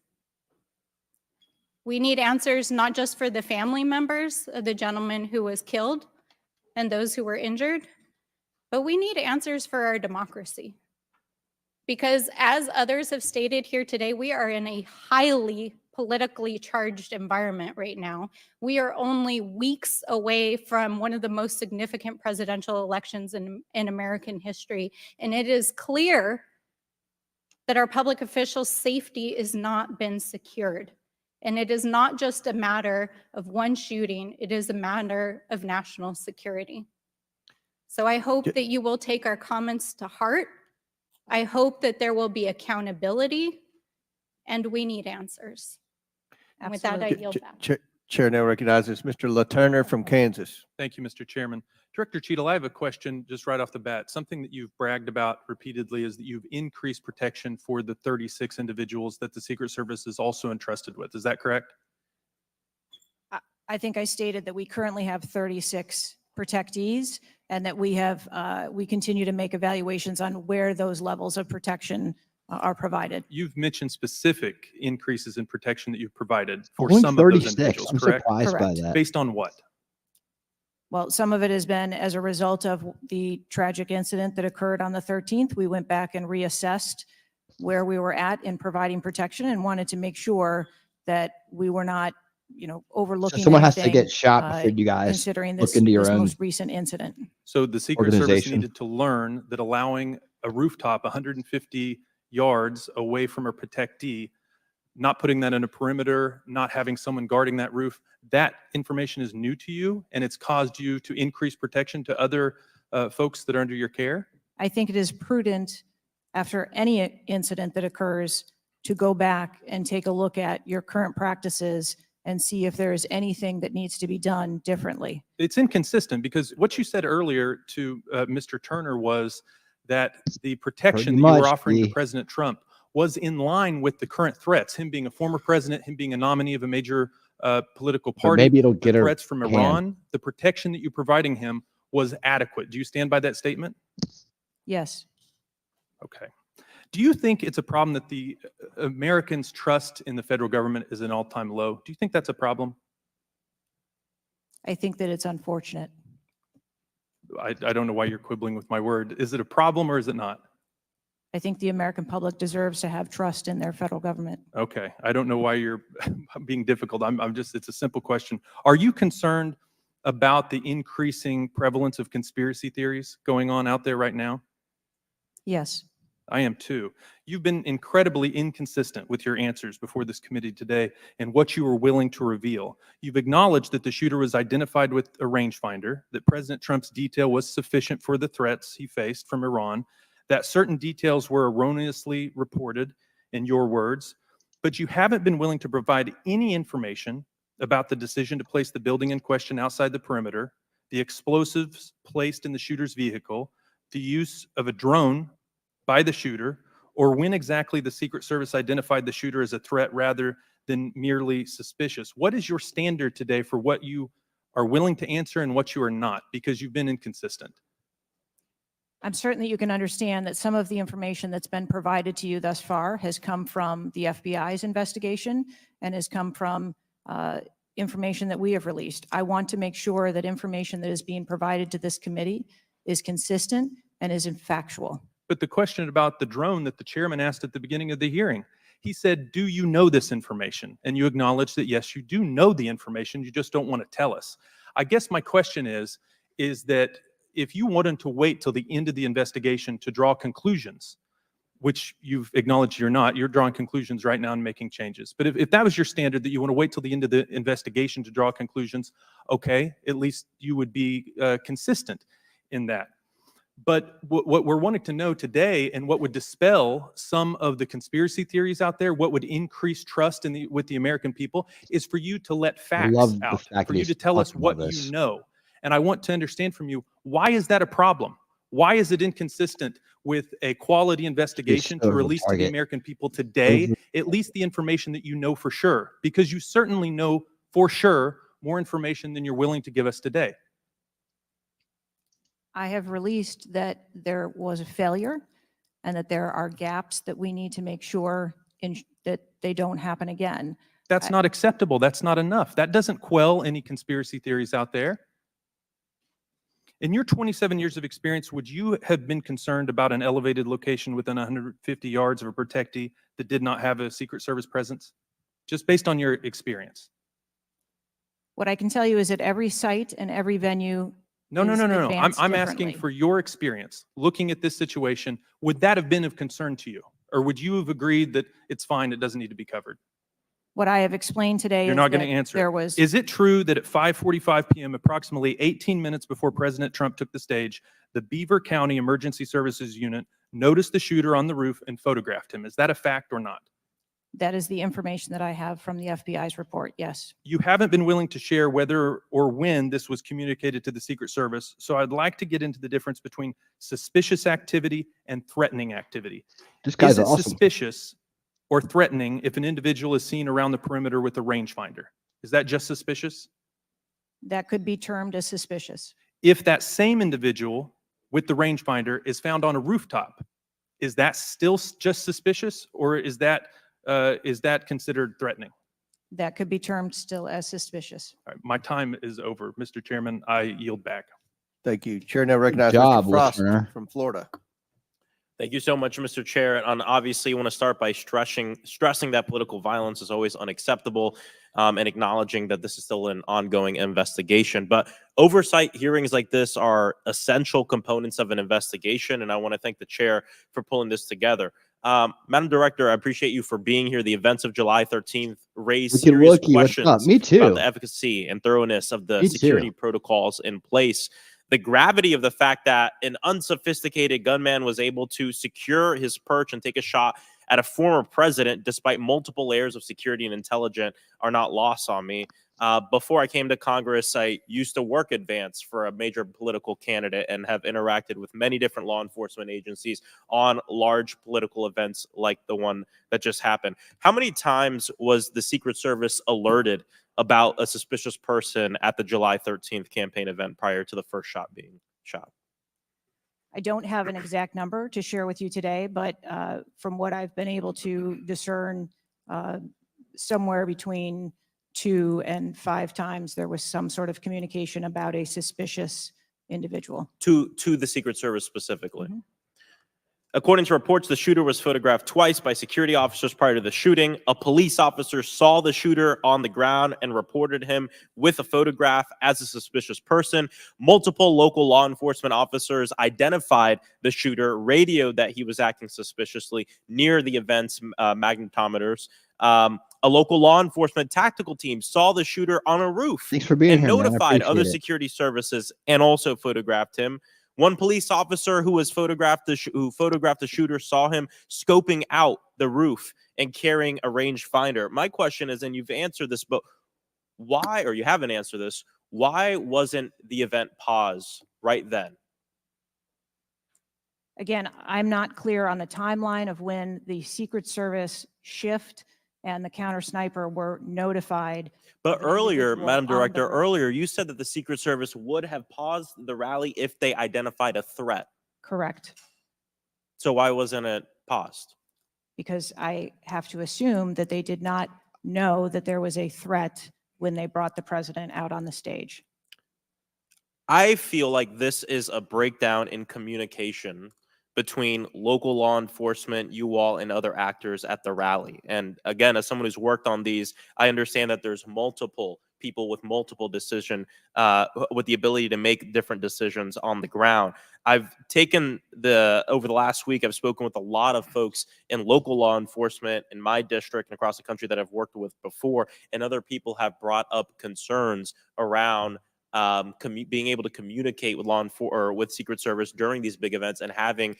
[SPEAKER 8] We need answers not just for the family members of the gentleman who was killed and those who were injured, but we need answers for our democracy. Because as others have stated here today, we are in a highly politically charged environment right now. We are only weeks away from one of the most significant presidential elections in American history. And it is clear that our public officials' safety has not been secured. And it is not just a matter of one shooting, it is a matter of national security. So I hope that you will take our comments to heart. I hope that there will be accountability, and we need answers. And with that, I yield back.
[SPEAKER 17] Chair now recognizes Mr. LaTurner from Kansas.
[SPEAKER 9] Thank you, Mr. Chairman. Director Cheadle, I have a question just right off the bat. Something that you've bragged about repeatedly is that you've increased protection for the 36 individuals that the Secret Service is also entrusted with. Is that correct?
[SPEAKER 5] I think I stated that we currently have 36 protectees and that we continue to make evaluations on where those levels of protection are provided.
[SPEAKER 9] You've mentioned specific increases in protection that you've provided for
[SPEAKER 2] Only
[SPEAKER 9] some of those
[SPEAKER 2] 36.
[SPEAKER 9] individuals,
[SPEAKER 2] I'm
[SPEAKER 9] correct?
[SPEAKER 2] surprised by
[SPEAKER 5] Correct.
[SPEAKER 2] that.
[SPEAKER 9] Based on what?
[SPEAKER 5] Well, some of it has been as a result of the tragic incident that occurred on the 13th. We went back and reassessed where we were at in providing protection and wanted to make sure that we were not, overlooking
[SPEAKER 2] someone has to
[SPEAKER 5] anything,
[SPEAKER 2] get shot before you guys
[SPEAKER 5] considering
[SPEAKER 2] look
[SPEAKER 5] this,
[SPEAKER 2] into your
[SPEAKER 5] this
[SPEAKER 2] own
[SPEAKER 5] most recent incident.
[SPEAKER 9] So the Secret Service
[SPEAKER 2] organization.
[SPEAKER 9] needed to learn that allowing a rooftop 150 yards away from a protectee, not putting that in a perimeter, not having someone guarding that roof, that information is new to you and it's caused you to increase protection to other folks that are under your care?
[SPEAKER 5] I think it is prudent after any incident that occurs to go back and take a look at your current practices and see if there is anything that needs to be done differently.
[SPEAKER 9] It's inconsistent because what you said earlier to Mr. Turner was that the protection
[SPEAKER 2] Pretty
[SPEAKER 9] that you were
[SPEAKER 2] much,
[SPEAKER 9] offering to
[SPEAKER 2] the-
[SPEAKER 9] President Trump was in line with the current threats, him being a former president, him being a nominee of a major political
[SPEAKER 2] But
[SPEAKER 9] party,
[SPEAKER 2] maybe it'll
[SPEAKER 9] the
[SPEAKER 2] get her
[SPEAKER 9] threats from
[SPEAKER 2] hand.
[SPEAKER 9] Iran, the protection that you're providing him was adequate. Do you stand by that statement?
[SPEAKER 5] Yes.
[SPEAKER 9] Okay. Do you think it's a problem that the Americans' trust in the federal government is an all-time low? Do you think that's a problem?
[SPEAKER 5] I think that it's unfortunate.
[SPEAKER 9] I don't know why you're quibbling with my word. Is it a problem or is it not?
[SPEAKER 5] I think the American public deserves to have trust in their federal government.
[SPEAKER 9] Okay. I don't know why you're being difficult. I'm just, it's a simple question. Are you concerned about the increasing prevalence of conspiracy theories going on out there right now?
[SPEAKER 5] Yes.
[SPEAKER 9] I am too. You've been incredibly inconsistent with your answers before this committee today and what you were willing to reveal. You've acknowledged that the shooter was identified with a rangefinder, that President Trump's detail was sufficient for the threats he faced from Iran, that certain details were erroneously reported, in your words, but you haven't been willing to provide any information about the decision to place the building in question outside the perimeter, the explosives placed in the shooter's vehicle, the use of a drone by the shooter, or when exactly the Secret Service identified the shooter as a threat rather than merely suspicious. What is your standard today for what you are willing to answer and what you are not? Because you've been inconsistent.
[SPEAKER 5] I'm certain that you can understand that some of the information that's been provided to you thus far has come from the FBI's investigation and has come from information that we have released. I want to make sure that information that is being provided to this committee is consistent and is factual.
[SPEAKER 9] But the question about the drone that the chairman asked at the beginning of the hearing, he said, do you know this information? And you acknowledge that, yes, you do know the information, you just don't want to tell us. I guess my question is that if you wanted to wait till the end of the investigation to draw conclusions, which you've acknowledged you're not, you're drawing conclusions right now and making changes. But if that was your standard, that you want to wait till the end of the investigation to draw conclusions, okay, at least you would be consistent in that. But what we're wanting to know today and what would dispel some of the conspiracy theories out there, what would increase trust with the American people is for you to let facts
[SPEAKER 2] love the
[SPEAKER 9] out,
[SPEAKER 2] fact
[SPEAKER 9] for
[SPEAKER 2] that
[SPEAKER 9] you
[SPEAKER 2] he's
[SPEAKER 9] to tell us
[SPEAKER 2] talking about
[SPEAKER 9] what
[SPEAKER 2] this.
[SPEAKER 9] you know. And I want to understand from you, why is that a problem? Why is it inconsistent with a quality investigation to
[SPEAKER 2] so
[SPEAKER 9] release to the
[SPEAKER 2] target.
[SPEAKER 9] American people today,
[SPEAKER 2] Over-
[SPEAKER 9] at least the information that you know for sure? Because you certainly know for sure more information than you're willing to give us today.
[SPEAKER 5] I have released that there was a failure and that there are gaps that we need to make sure that they don't happen again.
[SPEAKER 9] That's not acceptable. That's not enough. That doesn't quell any conspiracy theories out there. In your 27 years of experience, would you have been concerned about an elevated location within 150 yards of a protectee that did not have a Secret Service presence? Just based on your experience.
[SPEAKER 5] What I can tell you is that every site and every venue
[SPEAKER 9] No.
[SPEAKER 5] is
[SPEAKER 9] I'm
[SPEAKER 5] advanced
[SPEAKER 9] asking
[SPEAKER 5] differently.
[SPEAKER 9] for your experience. Looking at this situation, would that have been of concern to you? Or would you have agreed that it's fine, it doesn't need to be covered?
[SPEAKER 5] What I have explained today
[SPEAKER 9] You're
[SPEAKER 5] is
[SPEAKER 9] not going
[SPEAKER 5] that
[SPEAKER 9] to answer.
[SPEAKER 5] there was,
[SPEAKER 9] Is it true that at 5:45 p.m., approximately 18 minutes before President Trump took the stage, the Beaver County Emergency Services Unit noticed the shooter on the roof and photographed him? Is that a fact or not?
[SPEAKER 5] That is the information that I have from the FBI's report, yes.
[SPEAKER 9] You haven't been willing to share whether or when this was communicated to the Secret Service. So I'd like to get into the difference between suspicious activity and threatening activity.
[SPEAKER 2] This guy's
[SPEAKER 9] Is it
[SPEAKER 2] awesome.
[SPEAKER 9] suspicious or threatening if an individual is seen around the perimeter with a rangefinder? Is that just suspicious?
[SPEAKER 5] That could be termed as suspicious.
[SPEAKER 9] If that same individual with the rangefinder is found on a rooftop, is that still just suspicious, or is that considered threatening?
[SPEAKER 5] That could be termed still as suspicious.
[SPEAKER 9] All right, my time is over. Mr. Chairman, I yield back.
[SPEAKER 17] Thank you. Chair now recognizes
[SPEAKER 2] job,
[SPEAKER 17] Mr. Frost.
[SPEAKER 2] listener.
[SPEAKER 3] From Florida.
[SPEAKER 10] Thank you so much, Mr. Chair. And obviously, I want to start by stressing that political violence is always unacceptable, and acknowledging that this is still an ongoing investigation. But oversight hearings like this are essential components of an investigation, and I want to thank the chair for pulling this together. Madam Director, I appreciate you for being here. The events of July 13th raised serious questions
[SPEAKER 2] Me too.
[SPEAKER 10] about the efficacy and thoroughness of the
[SPEAKER 2] Me
[SPEAKER 10] security
[SPEAKER 2] too.
[SPEAKER 10] protocols in place. The gravity of the fact that an unsophisticated gunman was able to secure his perch and take a shot at a former president despite multiple layers of security and intelligence are not lost on me. Before I came to Congress, I used to work advance for a major political candidate and have interacted with many different law enforcement agencies on large political events like the one that just happened. How many times was the Secret Service alerted about a suspicious person at the July 13th campaign event prior to the first shot being shot?
[SPEAKER 5] I don't have an exact number to share with you today, but from what I've been able to discern, somewhere between 2 and 5 times there was some sort of communication about a suspicious individual.
[SPEAKER 10] To the Secret Service specifically. According to reports, the shooter was photographed twice by security officers prior to the shooting. A police officer saw the shooter on the ground and reported him with a photograph as a suspicious person. Multiple local law enforcement officers identified the shooter, radioed that he was acting suspiciously near the event's magnetometers. A local law enforcement tactical team saw the shooter on a roof.
[SPEAKER 2] Thanks for being
[SPEAKER 10] and
[SPEAKER 2] here, man. I
[SPEAKER 10] notified other
[SPEAKER 2] appreciate it.
[SPEAKER 10] security services and also photographed him. One police officer who was photographed the shooter saw him scoping out the roof and carrying a rangefinder. My question is, and you've answered this, but why, or you haven't answered this, why wasn't the event paused right then?
[SPEAKER 5] Again, I'm not clear on the timeline of when the Secret Service shift and the counter sniper were notified.
[SPEAKER 10] But earlier,
[SPEAKER 5] individual
[SPEAKER 10] Madam
[SPEAKER 5] on the
[SPEAKER 10] Director,
[SPEAKER 5] roof.
[SPEAKER 10] earlier you said that the Secret Service would have paused the rally if they identified a threat.
[SPEAKER 5] Correct.
[SPEAKER 10] So why wasn't it paused?
[SPEAKER 5] Because I have to assume that they did not know that there was a threat when they brought the president out on the stage.
[SPEAKER 10] I feel like this is a breakdown in communication between local law enforcement, you all, and other actors at the rally. And again, as someone who's worked on these, I understand that there's multiple people with multiple decision, with the ability to make different decisions on the ground. I've taken over the last week, I've spoken with a lot of folks in local law enforcement in my district and across the country that I've worked with before, and other people have brought up concerns around being able to communicate with with Secret Service during these big events and having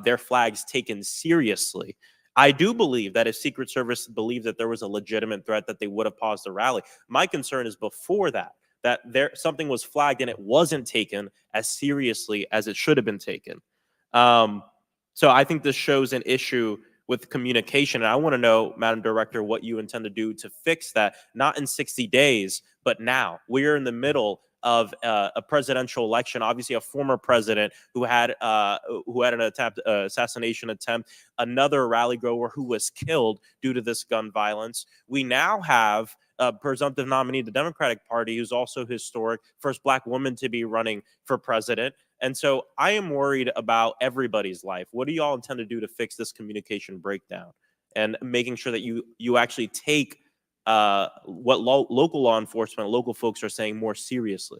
[SPEAKER 10] their flags taken seriously. I do believe that if Secret Service believed that there was a legitimate threat, that they would have paused the rally. My concern is before that something was flagged and it wasn't taken as seriously as it should have been taken. So I think this shows an issue with communication. And I want to know, Madam Director, what you intend to do to fix that, not in 60 days, but now. We're in the middle of a presidential election, obviously a former president who had an assassination attempt, another rally goer who was killed due to this gun violence. We now have a presumptive nominee of the Democratic Party who's also historic, first Black woman to be running for president. And so I am worried about everybody's life. What do you all intend to do to fix this communication breakdown and making sure that you actually take what local law enforcement, local folks are saying more seriously?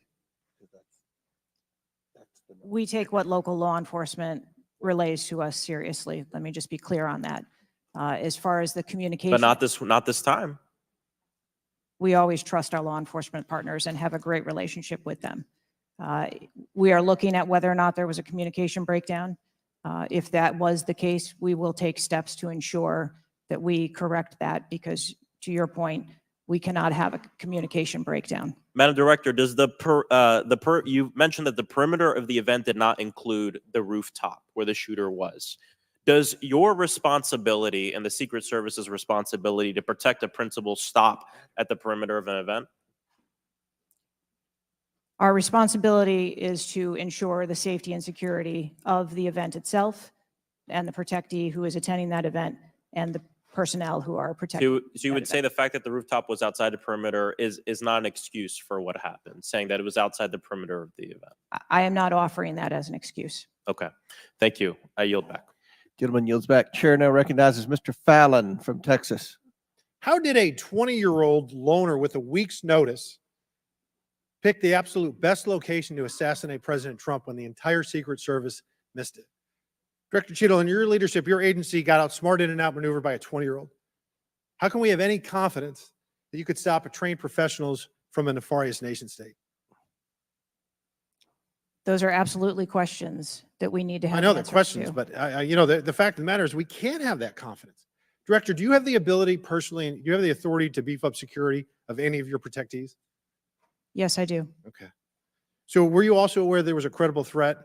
[SPEAKER 5] We take what local law enforcement relays to us seriously. Let me just be clear on that. As far as the communication.
[SPEAKER 10] But not this time.
[SPEAKER 5] We always trust our law enforcement partners and have a great relationship with them. We are looking at whether or not there was a communication breakdown. If that was the case, we will take steps to ensure that we correct that because, to your point, we cannot have a communication breakdown.
[SPEAKER 10] Madam Director, does you mentioned that the perimeter of the event did not include the rooftop where the shooter was. Does your responsibility and the Secret Service's responsibility to protect a principal stop at the perimeter of an event?
[SPEAKER 5] Our responsibility is to ensure the safety and security of the event itself and the protectee who is attending that event and the personnel who are protecting.
[SPEAKER 10] So you would say the fact that the rooftop was outside the perimeter is not an excuse for what happened, saying that it was outside the perimeter of the event?
[SPEAKER 5] I am not offering that as an excuse.
[SPEAKER 10] Okay, thank you. I yield back.
[SPEAKER 17] Gentleman yields back. Chair now recognizes Mr. Fallon from Texas.
[SPEAKER 11] How did a 20-year-old loner with a week's notice pick the absolute best location to assassinate President Trump when the entire Secret Service missed it? Director Cheadle, in your leadership, your agency got outsmarted and outmaneuvered by a 20-year-old. How can we have any confidence that you could stop a trained professionals from a nefarious nation state?
[SPEAKER 5] Those are absolutely questions that we need to have.
[SPEAKER 11] I know they're
[SPEAKER 5] answers
[SPEAKER 11] questions,
[SPEAKER 5] to.
[SPEAKER 11] but the fact of the matter is we can't have that confidence. Director, do you have the ability personally, and do you have the authority to beef up security of any of your protectees?
[SPEAKER 5] Yes, I do.
[SPEAKER 11] Okay. So were you also aware there was a credible threat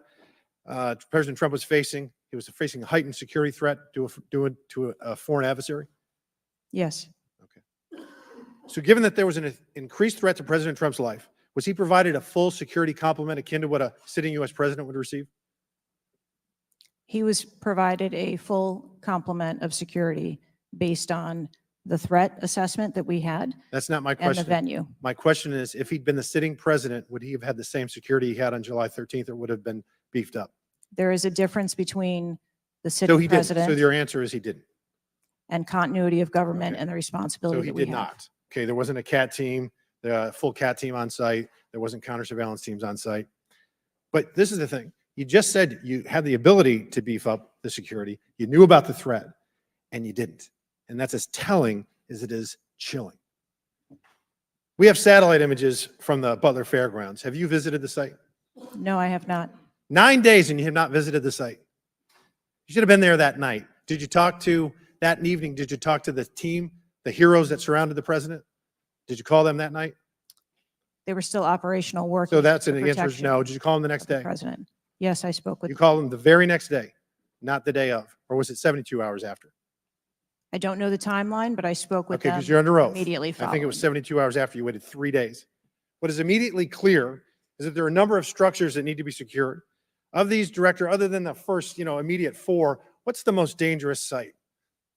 [SPEAKER 11] President Trump was facing? He was facing a heightened security threat to a foreign adversary?
[SPEAKER 5] Yes.
[SPEAKER 11] So given that there was an increased threat to President Trump's life, was he provided a full security complement akin to what a sitting U.S. president would receive?
[SPEAKER 5] He was provided a full complement of security based on the threat assessment that we had.
[SPEAKER 11] That's not my
[SPEAKER 5] and
[SPEAKER 11] question.
[SPEAKER 5] the venue.
[SPEAKER 11] My question is, if he'd been the sitting president, would he have had the same security he had on July 13th, or would have been beefed up?
[SPEAKER 5] There is a difference between the
[SPEAKER 11] So
[SPEAKER 5] sitting
[SPEAKER 11] he didn't.
[SPEAKER 5] president
[SPEAKER 11] So your answer is he didn't.
[SPEAKER 5] and continuity of government and the
[SPEAKER 11] So
[SPEAKER 5] responsibility
[SPEAKER 11] he
[SPEAKER 5] that we
[SPEAKER 11] did
[SPEAKER 5] have.
[SPEAKER 11] not. Okay, there wasn't a CAT team, the full CAT team on site. There wasn't counter surveillance teams on site. But this is the thing. You just said you had the ability to beef up the security. You knew about the threat, and you didn't. And that's as telling as it is chilling. We have satellite images from the Butler Fairgrounds. Have you visited the site?
[SPEAKER 5] No, I have not.
[SPEAKER 11] 9 days and you have not visited the site. You should have been there that night. Did you talk to, that evening, did you talk to the team, the heroes that surrounded the president? Did you call them that night?
[SPEAKER 5] They were still operational work.
[SPEAKER 11] So that's an answer is no. Did you call them the next day?
[SPEAKER 5] President. Yes, I spoke with.
[SPEAKER 11] You called them the very next day, not the day of, or was it 72 hours after?
[SPEAKER 5] I don't know the timeline, but I spoke with
[SPEAKER 11] Okay,
[SPEAKER 5] them
[SPEAKER 11] because you're under oath.
[SPEAKER 5] immediately
[SPEAKER 11] I
[SPEAKER 5] following.
[SPEAKER 11] think it was 72 hours after you waited 3 days. What is immediately clear is that there are a number of structures that need to be secured. Of these, Director, other than the first, immediate 4, what's the most dangerous site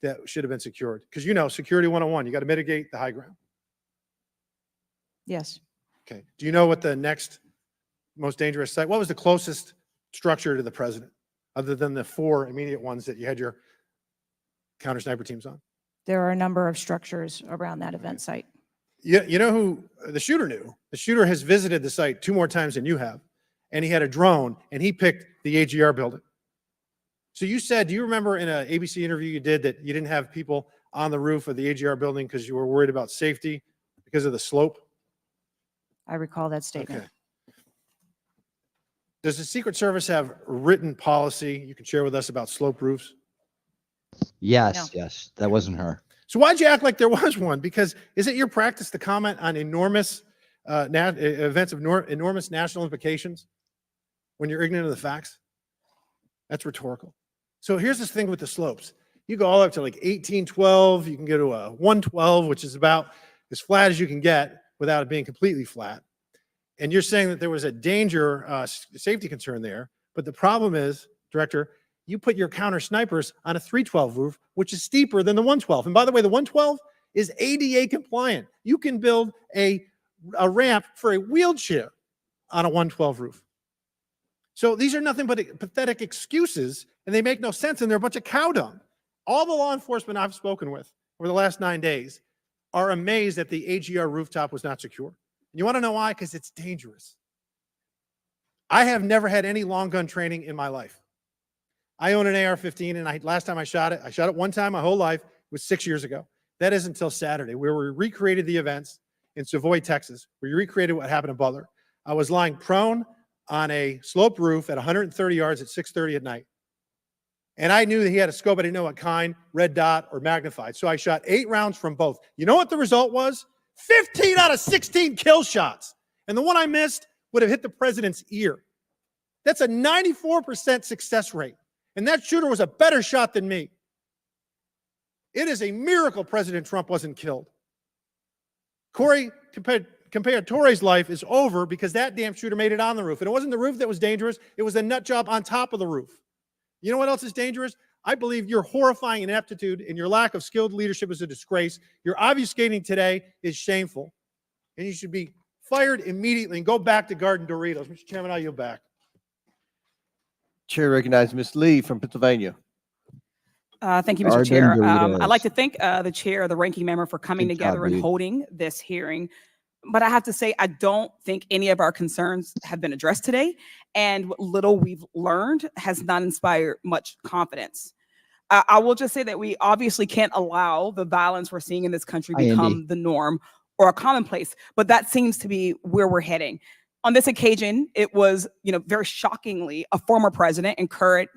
[SPEAKER 11] that should have been secured? Because security 101, you got to mitigate the high ground.
[SPEAKER 5] Yes.
[SPEAKER 11] Okay. Do you know what the next most dangerous site? What was the closest structure to the president, other than the 4 immediate ones that you had your counter sniper teams on?
[SPEAKER 5] There are a number of structures around that event site.
[SPEAKER 11] You know who the shooter knew? The shooter has visited the site 2 more times than you have, and he had a drone, and he picked the AGR building. So you said, do you remember in an ABC interview you did that you didn't have people on the roof of the AGR building because you were worried about safety because of the slope?
[SPEAKER 5] I recall that statement.
[SPEAKER 11] Okay. Does the Secret Service have written policy you can share with us about slope roofs?
[SPEAKER 2] Yes, yes, that wasn't her.
[SPEAKER 11] So why'd you act like there was one? Because is it your practice to comment on enormous events of enormous national implications when you're ignorant of the facts? That's rhetorical. So here's this thing with the slopes. You go all up to like 1812. You can go to a 112, which is about as flat as you can get without it being completely flat. And you're saying that there was a danger, safety concern there. But the problem is, Director, you put your counter snipers on a 312 roof, which is steeper than the 112. And by the way, the 112 is ADA compliant. You can build a ramp for a wheelchair on a 112 roof. So these are nothing but pathetic excuses, and they make no sense, and they're a bunch of cow dung. All the law enforcement I've spoken with over the last 9 days are amazed that the AGR rooftop was not secure. You want to know why? Because it's dangerous. I have never had any long gun training in my life. I own an AR-15, and last time I shot it one time my whole life. It was 6 years ago. That is until Saturday, where we recreated the events in Savoy, Texas. We recreated what happened in Butler. I was lying prone on a sloped roof at 130 yards at 6:30 at night. And I knew that he had a scope. I didn't know what kind, red dot or magnified. So I shot 8 rounds from both. You know what the result was? 15 out of 16 kill shots. And the one I missed would have hit the president's ear. That's a 94% success rate. And that shooter was a better shot than me. It is a miracle President Trump wasn't killed. Corey Comparator's life is over because that damn shooter made it on the roof. And it wasn't the roof that was dangerous. It was the nut job on top of the roof. You know what else is dangerous? I believe your horrifying ineptitude and your lack of skilled leadership is a disgrace. Your obfuscating today is shameful. And you should be fired immediately and go back to Garden Doritos. Mr. Chairman, I yield back.
[SPEAKER 17] Chair recognizes Ms. Lee from Pennsylvania.
[SPEAKER 6] Thank you, Mr.
[SPEAKER 2] Garden
[SPEAKER 6] Chair.
[SPEAKER 2] Doritos.
[SPEAKER 6] I'd like to thank the chair, the ranking member for coming
[SPEAKER 2] Good job,
[SPEAKER 6] together and
[SPEAKER 2] dude.
[SPEAKER 6] holding this hearing. But I have to say, I don't think any of our concerns have been addressed today. And what little we've learned has not inspired much confidence. I will just say that we obviously can't allow the violence we're seeing in this country
[SPEAKER 2] Hi, Andy.
[SPEAKER 6] become the norm or a commonplace, but that seems to be where we're heading. On this occasion, it was, very shockingly, a former president and current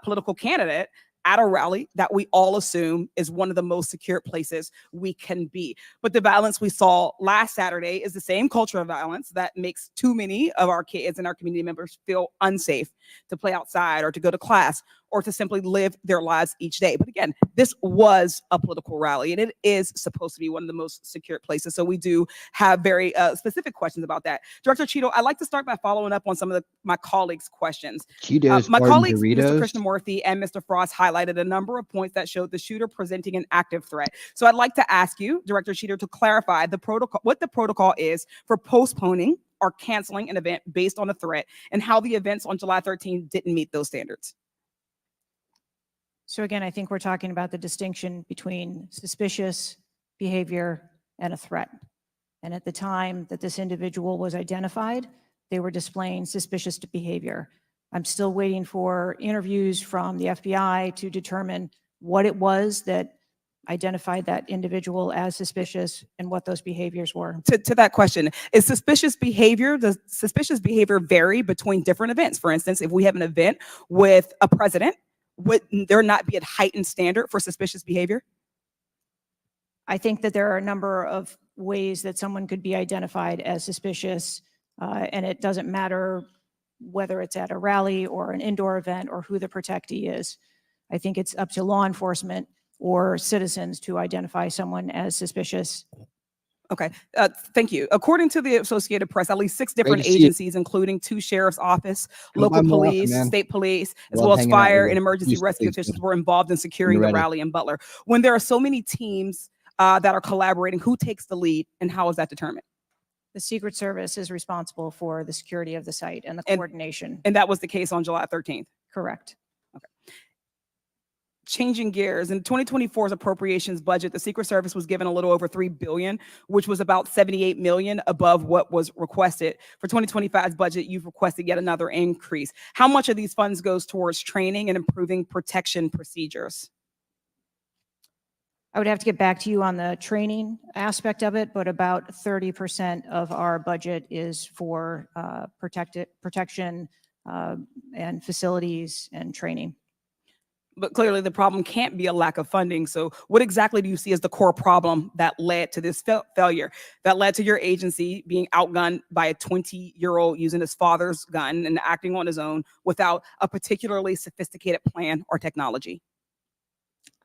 [SPEAKER 6] political candidate at a rally that we all assume is one of the most secure places we can be. But the violence we saw last Saturday is the same culture of violence that makes too many of our kids and our community members feel unsafe to play outside or to go to class or to simply live their lives each day. But again, this was a political rally and it is supposed to be one of the most secure places. So we do have very specific questions about that. Director Cheeto, I'd like to start by following up on some of my colleagues' questions.
[SPEAKER 2] Cheetos,
[SPEAKER 6] My
[SPEAKER 2] Garden
[SPEAKER 6] colleagues, Mr.
[SPEAKER 2] Doritos.
[SPEAKER 6] Krishnamurthy and Mr. Frost, highlighted a number of points that showed the shooter presenting an active threat. So I'd like to ask you, Director Cheeto, to clarify the protocol, what the protocol is for postponing or canceling an event based on a threat and how the events on July 13th didn't meet those standards.
[SPEAKER 5] So again, I think we're talking about the distinction between suspicious behavior and a threat. And at the time that this individual was identified, they were displaying suspicious behavior. I'm still waiting for interviews from the FBI to determine what it was that identified that individual as suspicious and what those behaviors were.
[SPEAKER 6] To that question, does suspicious behavior vary between different events? For instance, if we have an event with a president, would there not be a heightened standard for suspicious behavior?
[SPEAKER 5] I think that there are a number of ways that someone could be identified as suspicious, and it doesn't matter whether it's at a rally or an indoor event or who the protectee is. I think it's up to law enforcement or citizens to identify someone as suspicious.
[SPEAKER 6] Okay, thank you. According to the Associated Press, at least 6 different
[SPEAKER 2] to see you.
[SPEAKER 6] agencies, including 2 sheriff's office,
[SPEAKER 2] Come
[SPEAKER 6] local
[SPEAKER 2] by more often,
[SPEAKER 6] police,
[SPEAKER 2] man.
[SPEAKER 6] state police, as
[SPEAKER 2] Love
[SPEAKER 6] well as
[SPEAKER 2] hanging out
[SPEAKER 6] fire
[SPEAKER 2] with
[SPEAKER 6] and
[SPEAKER 2] you.
[SPEAKER 6] emergency
[SPEAKER 2] Please,
[SPEAKER 6] rescue
[SPEAKER 2] please,
[SPEAKER 6] officials
[SPEAKER 2] please.
[SPEAKER 6] were involved in securing the
[SPEAKER 2] ready.
[SPEAKER 6] rally in Butler. When there are so many teams that are collaborating, who takes the lead and how is that determined?
[SPEAKER 5] The Secret Service is responsible for the security of the site and the
[SPEAKER 6] And-
[SPEAKER 5] coordination.
[SPEAKER 6] And that was the case on July 13th.
[SPEAKER 5] Correct.
[SPEAKER 6] Changing gears, in 2024's appropriations budget, the Secret Service was given a little over $3 billion, which was about $78 million above what was requested. For 2025's budget, you've requested yet another increase. How much of these funds goes towards training and improving protection procedures?
[SPEAKER 5] I would have to get back to you on the training aspect of it, but about 30% of our budget is for protection and facilities and training.
[SPEAKER 6] But clearly the problem can't be a lack of funding. So what exactly do you see as the core problem that led to this failure, that led to your agency being outgunned by a 20-year-old using his father's gun and acting on his own without a particularly sophisticated plan or technology?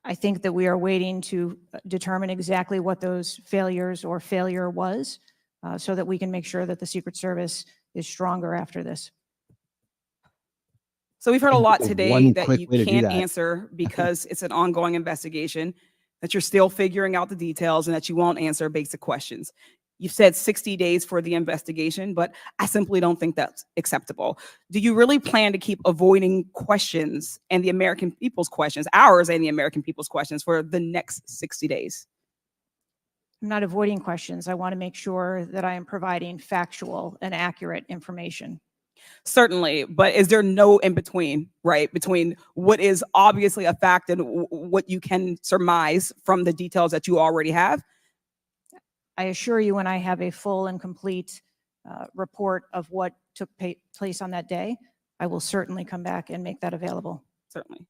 [SPEAKER 5] I think that we are waiting to determine exactly what those failures or failure was so that we can make sure that the Secret Service is stronger after this.
[SPEAKER 6] So we've heard a lot
[SPEAKER 2] There's
[SPEAKER 6] today
[SPEAKER 2] one
[SPEAKER 6] that
[SPEAKER 2] quick
[SPEAKER 6] you
[SPEAKER 2] way to do
[SPEAKER 6] can't
[SPEAKER 2] that.
[SPEAKER 6] answer because it's an ongoing investigation, that you're still figuring out the details and that you won't answer basic questions. You've said 60 days for the investigation, but I simply don't think that's acceptable. Do you really plan to keep avoiding questions and the American people's questions, ours and the American people's questions, for the next 60 days?
[SPEAKER 5] I'm not avoiding questions. I want to make sure that I am providing factual and accurate information.
[SPEAKER 6] Certainly, but is there no in between, right? Between what is obviously a fact and what you can surmise from the details that you already have?
[SPEAKER 5] I assure you, when I have a full and complete report of what took place on that day, I will certainly come back and make that available.
[SPEAKER 6] Certainly.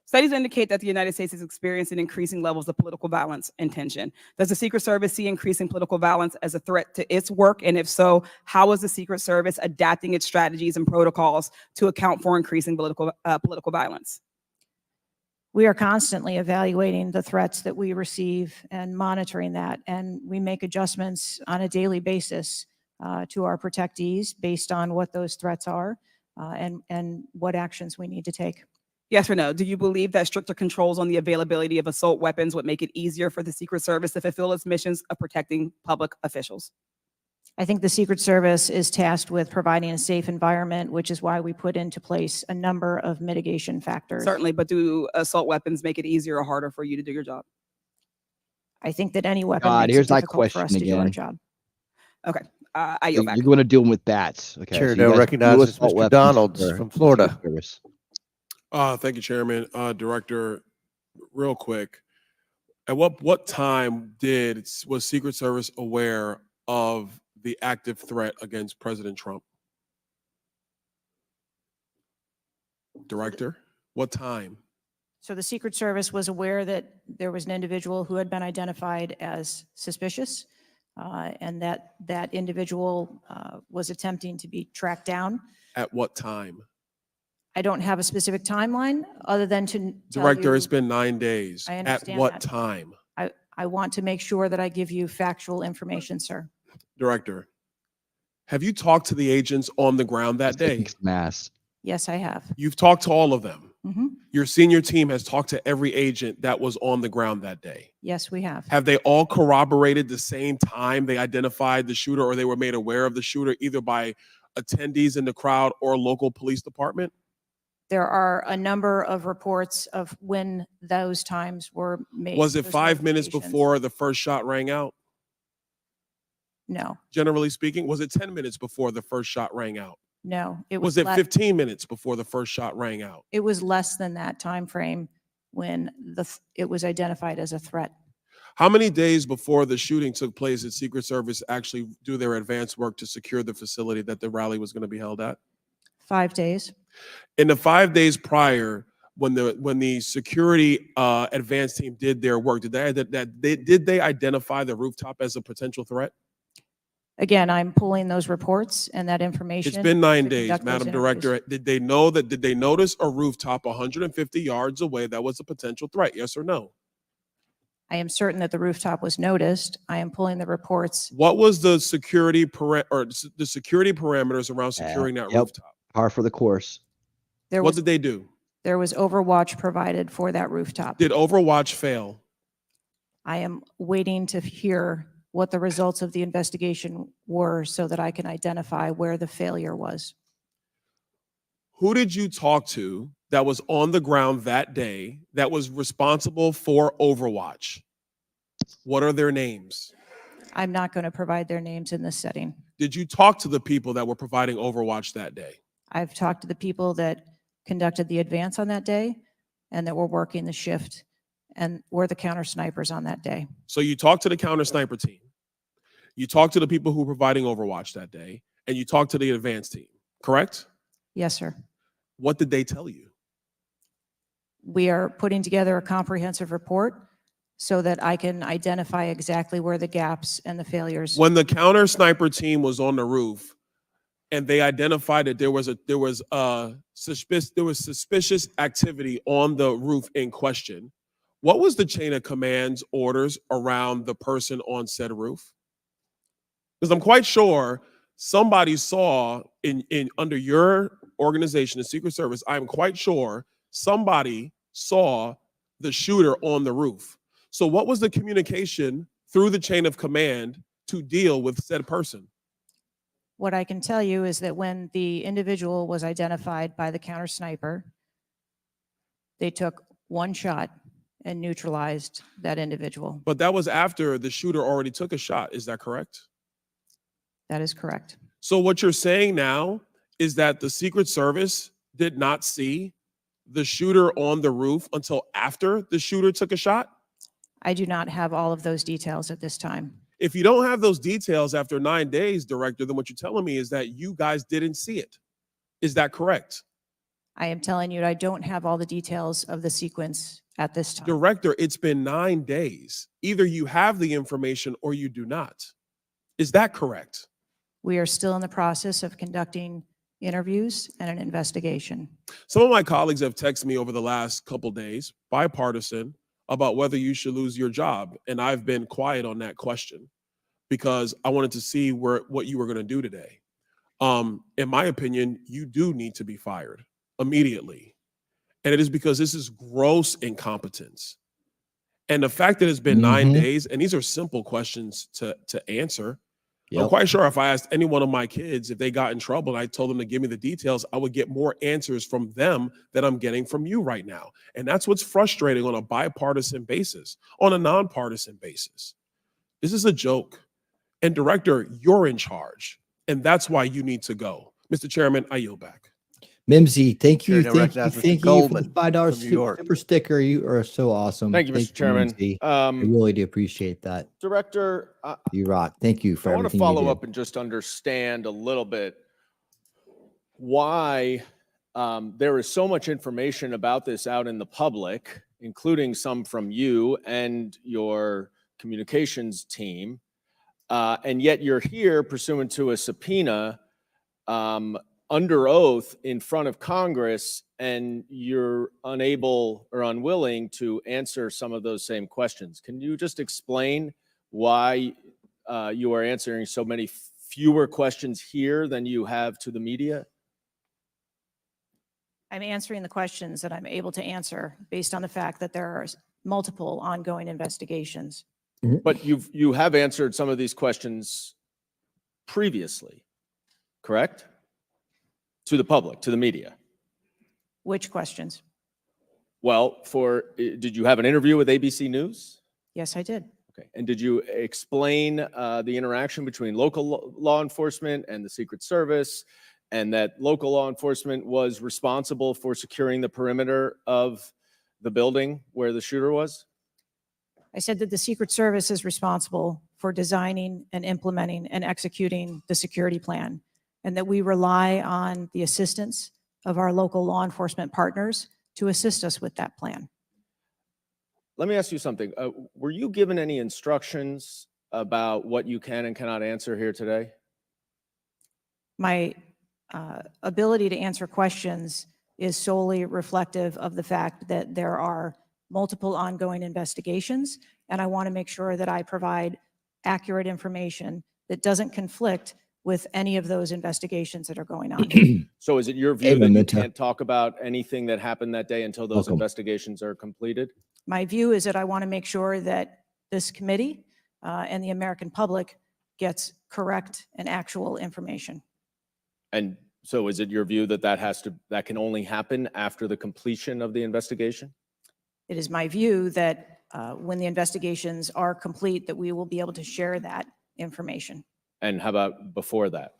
[SPEAKER 6] Studies indicate that the United States is experiencing increasing levels of political violence and tension. Does the Secret Service see increasing political violence as a threat to its work? And if so, how is the Secret Service adapting its strategies and protocols to account for increasing political violence?
[SPEAKER 5] We are constantly evaluating the threats that we receive and monitoring that, and we make adjustments on a daily basis to our protectees based on what those threats are and what actions we need to take.
[SPEAKER 6] Yes or no? Do you believe that stricter controls on the availability of assault weapons would make it easier for the Secret Service to fulfill its missions of protecting public officials?
[SPEAKER 5] I think the Secret Service is tasked with providing a safe environment, which is why we put into place a number of mitigation factors.
[SPEAKER 6] Certainly, but do assault weapons make it easier or harder for you to do your job?
[SPEAKER 5] I think that any weapon
[SPEAKER 2] God,
[SPEAKER 5] makes
[SPEAKER 2] here's
[SPEAKER 5] it
[SPEAKER 2] my
[SPEAKER 5] difficult for us
[SPEAKER 2] question
[SPEAKER 5] to do our
[SPEAKER 2] again.
[SPEAKER 5] job.
[SPEAKER 6] Okay, I yield back.
[SPEAKER 2] You're going to deal with bats. Okay.
[SPEAKER 17] Chair
[SPEAKER 2] so you
[SPEAKER 17] now
[SPEAKER 2] guys do
[SPEAKER 17] recognizes
[SPEAKER 2] assault
[SPEAKER 17] Mr.
[SPEAKER 2] weapons
[SPEAKER 17] Donalds
[SPEAKER 2] for
[SPEAKER 17] from
[SPEAKER 2] the
[SPEAKER 17] Florida.
[SPEAKER 2] Secret Service.
[SPEAKER 1] Thank you, Chairman. Director, real quick, at what time was Secret Service aware of the active threat against President Trump? Director, what time?
[SPEAKER 5] So the Secret Service was aware that there was an individual who had been identified as suspicious, and that individual was attempting to be tracked down.
[SPEAKER 1] At what time?
[SPEAKER 5] I don't have a specific timeline other than to tell
[SPEAKER 1] Director,
[SPEAKER 5] you,
[SPEAKER 1] it's been 9 days.
[SPEAKER 5] I
[SPEAKER 1] At
[SPEAKER 5] understand
[SPEAKER 1] what
[SPEAKER 5] that.
[SPEAKER 1] time?
[SPEAKER 5] I want to make sure that I give you factual information, sir.
[SPEAKER 1] Director, have you talked to the agents on the ground that day?
[SPEAKER 2] Mass.
[SPEAKER 5] Yes, I have.
[SPEAKER 1] You've talked to all of them.
[SPEAKER 5] Mhm.
[SPEAKER 1] Your senior team has talked to every agent that was on the ground that day.
[SPEAKER 5] Yes, we have.
[SPEAKER 1] Have they all corroborated the same time they identified the shooter or they were made aware of the shooter, either by attendees in the crowd or local police department?
[SPEAKER 5] There are a number of reports of when those times were made.
[SPEAKER 1] Was it
[SPEAKER 5] those
[SPEAKER 1] 5 minutes
[SPEAKER 5] notifications.
[SPEAKER 1] before the first shot rang out?
[SPEAKER 5] No,
[SPEAKER 1] Generally speaking, was it 10 minutes before the first shot rang out?
[SPEAKER 5] no. It
[SPEAKER 1] Was
[SPEAKER 5] was,
[SPEAKER 1] it 15 minutes before the first shot rang out?
[SPEAKER 5] it was less than that time frame when it was identified as a threat.
[SPEAKER 1] How many days before the shooting took place did Secret Service actually do their advance work to secure the facility that the rally was going to be held at?
[SPEAKER 5] 5 days.
[SPEAKER 1] In the 5 days prior, when the security advance team did their work, did they identify the rooftop as a potential threat?
[SPEAKER 5] Again, I'm pulling those reports and that information.
[SPEAKER 1] It's been 9
[SPEAKER 5] to
[SPEAKER 1] days,
[SPEAKER 5] conduct those
[SPEAKER 1] Madam
[SPEAKER 5] interviews.
[SPEAKER 1] Director. Did they notice a rooftop 150 yards away that was a potential threat? Yes or no?
[SPEAKER 5] I am certain that the rooftop was noticed. I am pulling the reports.
[SPEAKER 1] What was the security parameters around securing that
[SPEAKER 2] Yep.
[SPEAKER 1] rooftop?
[SPEAKER 2] Par for the course.
[SPEAKER 5] There
[SPEAKER 1] What
[SPEAKER 5] was
[SPEAKER 1] did they do?
[SPEAKER 5] there was overwatch provided for that rooftop.
[SPEAKER 1] Did Overwatch fail?
[SPEAKER 5] I am waiting to hear what the results of the investigation were so that I can identify where the failure was.
[SPEAKER 1] Who did you talk to that was on the ground that day that was responsible for Overwatch? What are their names?
[SPEAKER 5] I'm not going to provide their names in this setting.
[SPEAKER 1] Did you talk to the people that were providing Overwatch that day?
[SPEAKER 5] I've talked to the people that conducted the advance on that day and that were working the shift and were the counter snipers on that day.
[SPEAKER 1] So you talked to the counter sniper team. You talked to the people who were providing Overwatch that day, and you talked to the advance team, correct?
[SPEAKER 5] Yes, sir.
[SPEAKER 1] What did they tell you?
[SPEAKER 5] We are putting together a comprehensive report so that I can identify exactly where the gaps and the failures.
[SPEAKER 1] When the counter sniper team was on the roof and they identified that there was suspicious activity on the roof in question, what was the chain of commands orders around the person on said roof? Because I'm quite sure somebody saw in under your organization, the Secret Service, I'm quite sure somebody saw the shooter on the roof. So what was the communication through the chain of command to deal with said person?
[SPEAKER 5] What I can tell you is that when the individual was identified by the counter sniper, they took one shot and neutralized that individual.
[SPEAKER 1] But that was after the shooter already took a shot. Is that correct?
[SPEAKER 5] That is correct.
[SPEAKER 1] So what you're saying now is that the Secret Service did not see the shooter on the roof until after the shooter took a shot?
[SPEAKER 5] I do not have all of those details at this time.
[SPEAKER 1] If you don't have those details after 9 days, Director, then what you're telling me is that you guys didn't see it. Is that correct?
[SPEAKER 5] I am telling you, I don't have all the details of the sequence at this time.
[SPEAKER 1] Director, it's been 9 days. Either you have the information or you do not. Is that correct?
[SPEAKER 5] We are still in the process of conducting interviews and an investigation.
[SPEAKER 1] Some of my colleagues have texted me over the last couple days, bipartisan, about whether you should lose your job. And I've been quiet on that question because I wanted to see what you were going to do today. In my opinion, you do need to be fired immediately. And it is because this is gross incompetence. And the fact that it's been 9 days, and these are simple questions to answer. I'm quite sure if I asked any one of my kids if they got in trouble and I told them to give me the details, I would get more answers from them than I'm getting from you right now. And that's what's frustrating on a bipartisan basis, on a nonpartisan basis. This is a joke. And Director, you're in charge. And that's why you need to go. Mr. Chairman, I yield back.
[SPEAKER 2] Mimsy, thank you,
[SPEAKER 17] Chair, now
[SPEAKER 2] thank you,
[SPEAKER 17] recognize Mr.
[SPEAKER 2] thank you for the
[SPEAKER 17] Goldman
[SPEAKER 2] $5
[SPEAKER 17] from New York.
[SPEAKER 2] super sticker. You are so awesome.
[SPEAKER 12] Thank you, Mr. Chairman.
[SPEAKER 2] Mimsy. I really do appreciate that.
[SPEAKER 12] Director,
[SPEAKER 2] You rock. Thank you for
[SPEAKER 12] I want to
[SPEAKER 2] everything you
[SPEAKER 12] follow
[SPEAKER 2] do.
[SPEAKER 12] up and just understand a little bit why there is so much information about this out in the public, including some from you and your communications team, and yet you're here pursuant to a subpoena under oath in front of Congress, and you're unable or unwilling to answer some of those same questions. Can you just explain why you are answering so many fewer questions here than you have to the media?
[SPEAKER 5] I'm answering the questions that I'm able to answer based on the fact that there are multiple ongoing investigations.
[SPEAKER 12] But you have answered some of these questions previously, correct? To the public, to the media.
[SPEAKER 5] Which questions?
[SPEAKER 12] Well, did you have an interview with ABC News?
[SPEAKER 5] Yes, I did.
[SPEAKER 12] Okay. And did you explain the interaction between local law enforcement and the Secret Service, and that local law enforcement was responsible for securing the perimeter of the building where the shooter was?
[SPEAKER 5] I said that the Secret Service is responsible for designing and implementing and executing the security plan, and that we rely on the assistance of our local law enforcement partners to assist us with that plan.
[SPEAKER 12] Let me ask you something. Were you given any instructions about what you can and cannot answer here today?
[SPEAKER 5] My ability to answer questions is solely reflective of the fact that there are multiple ongoing investigations, and I want to make sure that I provide accurate information that doesn't conflict with any of those investigations that are going on.
[SPEAKER 12] So is it your view that you can't talk about anything that happened that day until those investigations are completed?
[SPEAKER 5] My view is that I want to make sure that this committee and the American public gets correct and actual information.
[SPEAKER 12] And so is it your view that that can only happen after the completion of the investigation?
[SPEAKER 5] It is my view that when the investigations are complete, that we will be able to share that information.
[SPEAKER 12] And how about before that?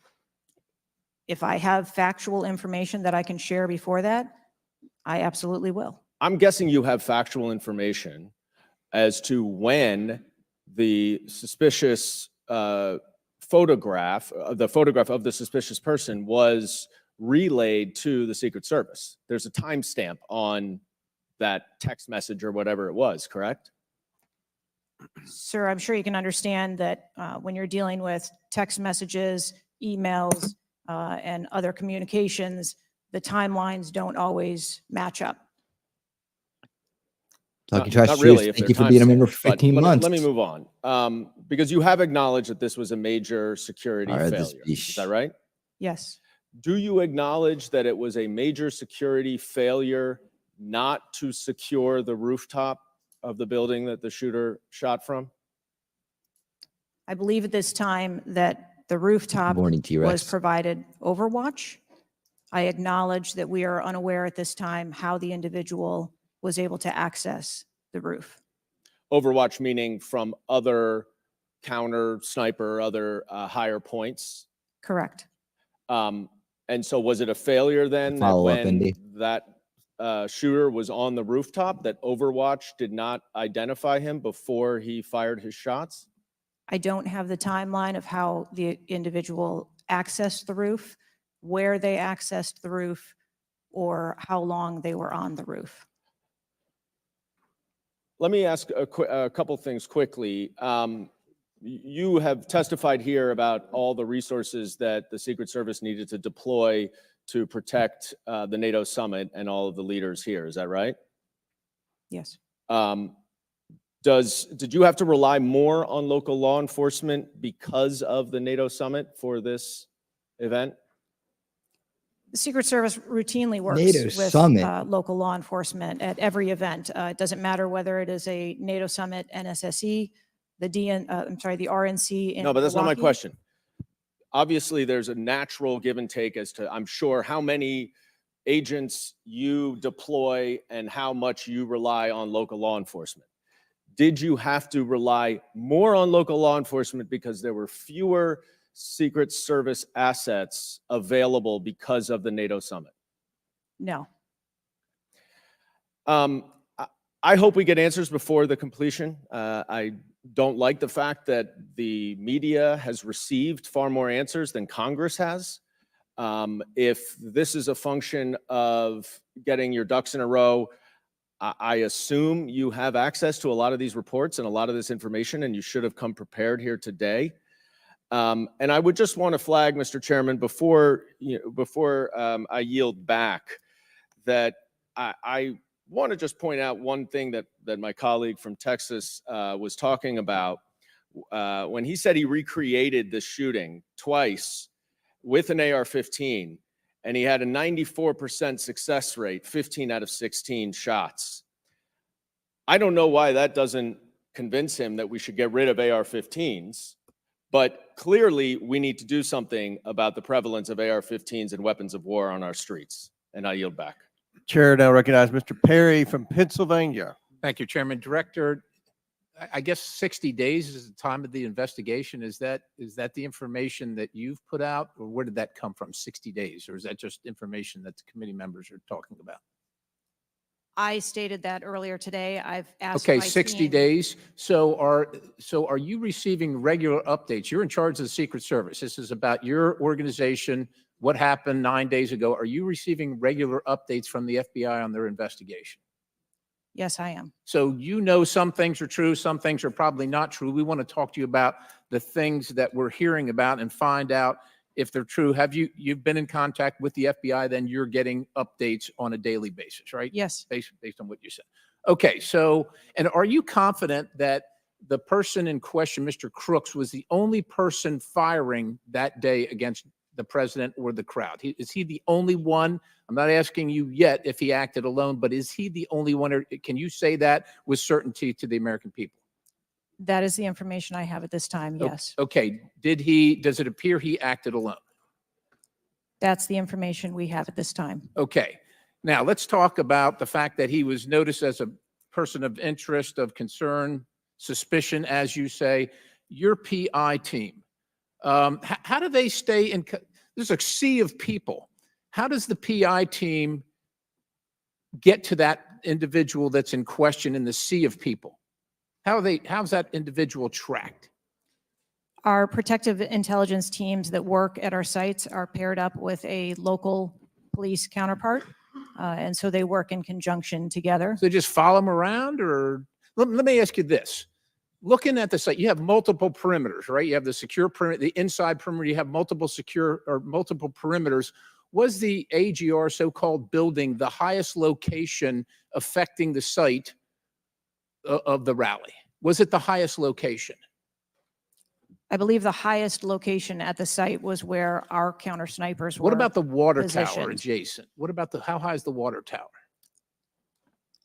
[SPEAKER 5] If I have factual information that I can share before that, I absolutely will.
[SPEAKER 12] I'm guessing you have factual information as to when the suspicious photograph of the suspicious person was relayed to the Secret Service. There's a timestamp on that text message or whatever it was, correct?
[SPEAKER 5] Sir, I'm sure you can understand that when you're dealing with text messages, emails, and other communications, the timelines don't always match up.
[SPEAKER 2] Talking trash
[SPEAKER 12] Not
[SPEAKER 2] to
[SPEAKER 12] really.
[SPEAKER 2] you.
[SPEAKER 12] If
[SPEAKER 2] Thank
[SPEAKER 12] they're
[SPEAKER 2] you for being a member for
[SPEAKER 12] timestamped,
[SPEAKER 2] 15
[SPEAKER 12] but
[SPEAKER 2] months.
[SPEAKER 12] let me move on. Because you have acknowledged that this was a major security
[SPEAKER 2] All right,
[SPEAKER 12] failure. Is that right?
[SPEAKER 5] Yes.
[SPEAKER 12] Do you acknowledge that it was a major security failure not to secure the rooftop of the building that the shooter shot from?
[SPEAKER 5] I believe at this time that the rooftop
[SPEAKER 2] Morning, T-Rex.
[SPEAKER 5] was provided Overwatch. I acknowledge that we are unaware at this time how the individual was able to access the roof.
[SPEAKER 12] Overwatch meaning from other counter sniper, other higher points?
[SPEAKER 5] Correct.
[SPEAKER 12] And so was it a failure then that
[SPEAKER 2] Follow up,
[SPEAKER 12] when
[SPEAKER 2] Indy.
[SPEAKER 12] that shooter was on the rooftop that Overwatch did not identify him before he fired his shots?
[SPEAKER 5] I don't have the timeline of how the individual accessed the roof, where they accessed the roof, or how long they were on the roof.
[SPEAKER 12] Let me ask a couple things quickly. You have testified here about all the resources that the Secret Service needed to deploy to protect the NATO summit and all of the leaders here. Is that right?
[SPEAKER 5] Yes.
[SPEAKER 12] Did you have to rely more on local law enforcement because of the NATO summit for this event?
[SPEAKER 5] The Secret Service routinely works
[SPEAKER 2] NATO
[SPEAKER 5] with
[SPEAKER 2] summit.
[SPEAKER 5] local law enforcement at every event. It doesn't matter whether it is a NATO summit, NSSE, the RNC in
[SPEAKER 12] No, but that's not my
[SPEAKER 5] Milwaukee.
[SPEAKER 12] question. Obviously, there's a natural give and take as to, I'm sure, how many agents you deploy and how much you rely on local law enforcement. Did you have to rely more on local law enforcement because there were fewer Secret Service assets available because of the NATO summit?
[SPEAKER 5] No.
[SPEAKER 12] I hope we get answers before the completion. I don't like the fact that the media has received far more answers than Congress has. If this is a function of getting your ducks in a row, I assume you have access to a lot of these reports and a lot of this information, and you should have come prepared here today. And I would just want to flag, Mr. Chairman, before I yield back, that I want to just point out one thing that my colleague from Texas was talking about when he said he recreated the shooting twice with an AR-15, and he had a 94% success rate, 15 out of 16 shots. I don't know why that doesn't convince him that we should get rid of AR-15s, but clearly we need to do something about the prevalence of AR-15s and weapons of war on our streets. And I yield back.
[SPEAKER 3] Chair now recognize Mr. Perry from Pennsylvania.
[SPEAKER 13] Thank you, Chairman. Director, I guess 60 days is the time of the investigation. Is that the information that you've put out, or where did that come from, 60 days? Or is that just information that the committee members are talking about?
[SPEAKER 5] I stated that earlier today. I've asked
[SPEAKER 13] Okay,
[SPEAKER 5] my
[SPEAKER 13] 60
[SPEAKER 5] team-
[SPEAKER 13] days. So are you receiving regular updates? You're in charge of the Secret Service. This is about your organization, what happened 9 days ago. Are you receiving regular updates from the FBI on their investigation?
[SPEAKER 5] Yes, I am.
[SPEAKER 13] So you know some things are true, some things are probably not true. We want to talk to you about the things that we're hearing about and find out if they're true. You've been in contact with the FBI, then you're getting updates on a daily basis, right?
[SPEAKER 5] Yes.
[SPEAKER 13] Based on what you said. Okay, so, and are you confident that the person in question, Mr. Crooks, was the only person firing that day against the president or the crowd? Is he the only one? I'm not asking you yet if he acted alone, but is he the only one, or can you say that with certainty to the American people?
[SPEAKER 5] That is the information I have at this time, yes.
[SPEAKER 13] Okay, does it appear he acted alone?
[SPEAKER 5] That's the information we have at this time.
[SPEAKER 13] Okay, now let's talk about the fact that he was noticed as a person of interest, of concern, suspicion, as you say. Your PI team, how do they stay in? There's a sea of people. How does the PI team get to that individual that's in question in the sea of people? How's that individual tracked?
[SPEAKER 5] Our protective intelligence teams that work at our sites are paired up with a local police counterpart. And so they work in conjunction together.
[SPEAKER 13] So they just follow them around, or let me ask you this. Looking at the site, you have multiple perimeters, right? You have the secure perimeter, the inside perimeter, you have multiple perimeters. Was the AGR so-called building the highest location affecting the site of the rally? Was it the highest location?
[SPEAKER 5] I believe the highest location at the site was where our counter snipers were.
[SPEAKER 13] What about the water tower
[SPEAKER 5] positioned.
[SPEAKER 13] adjacent? What about how high is the water tower?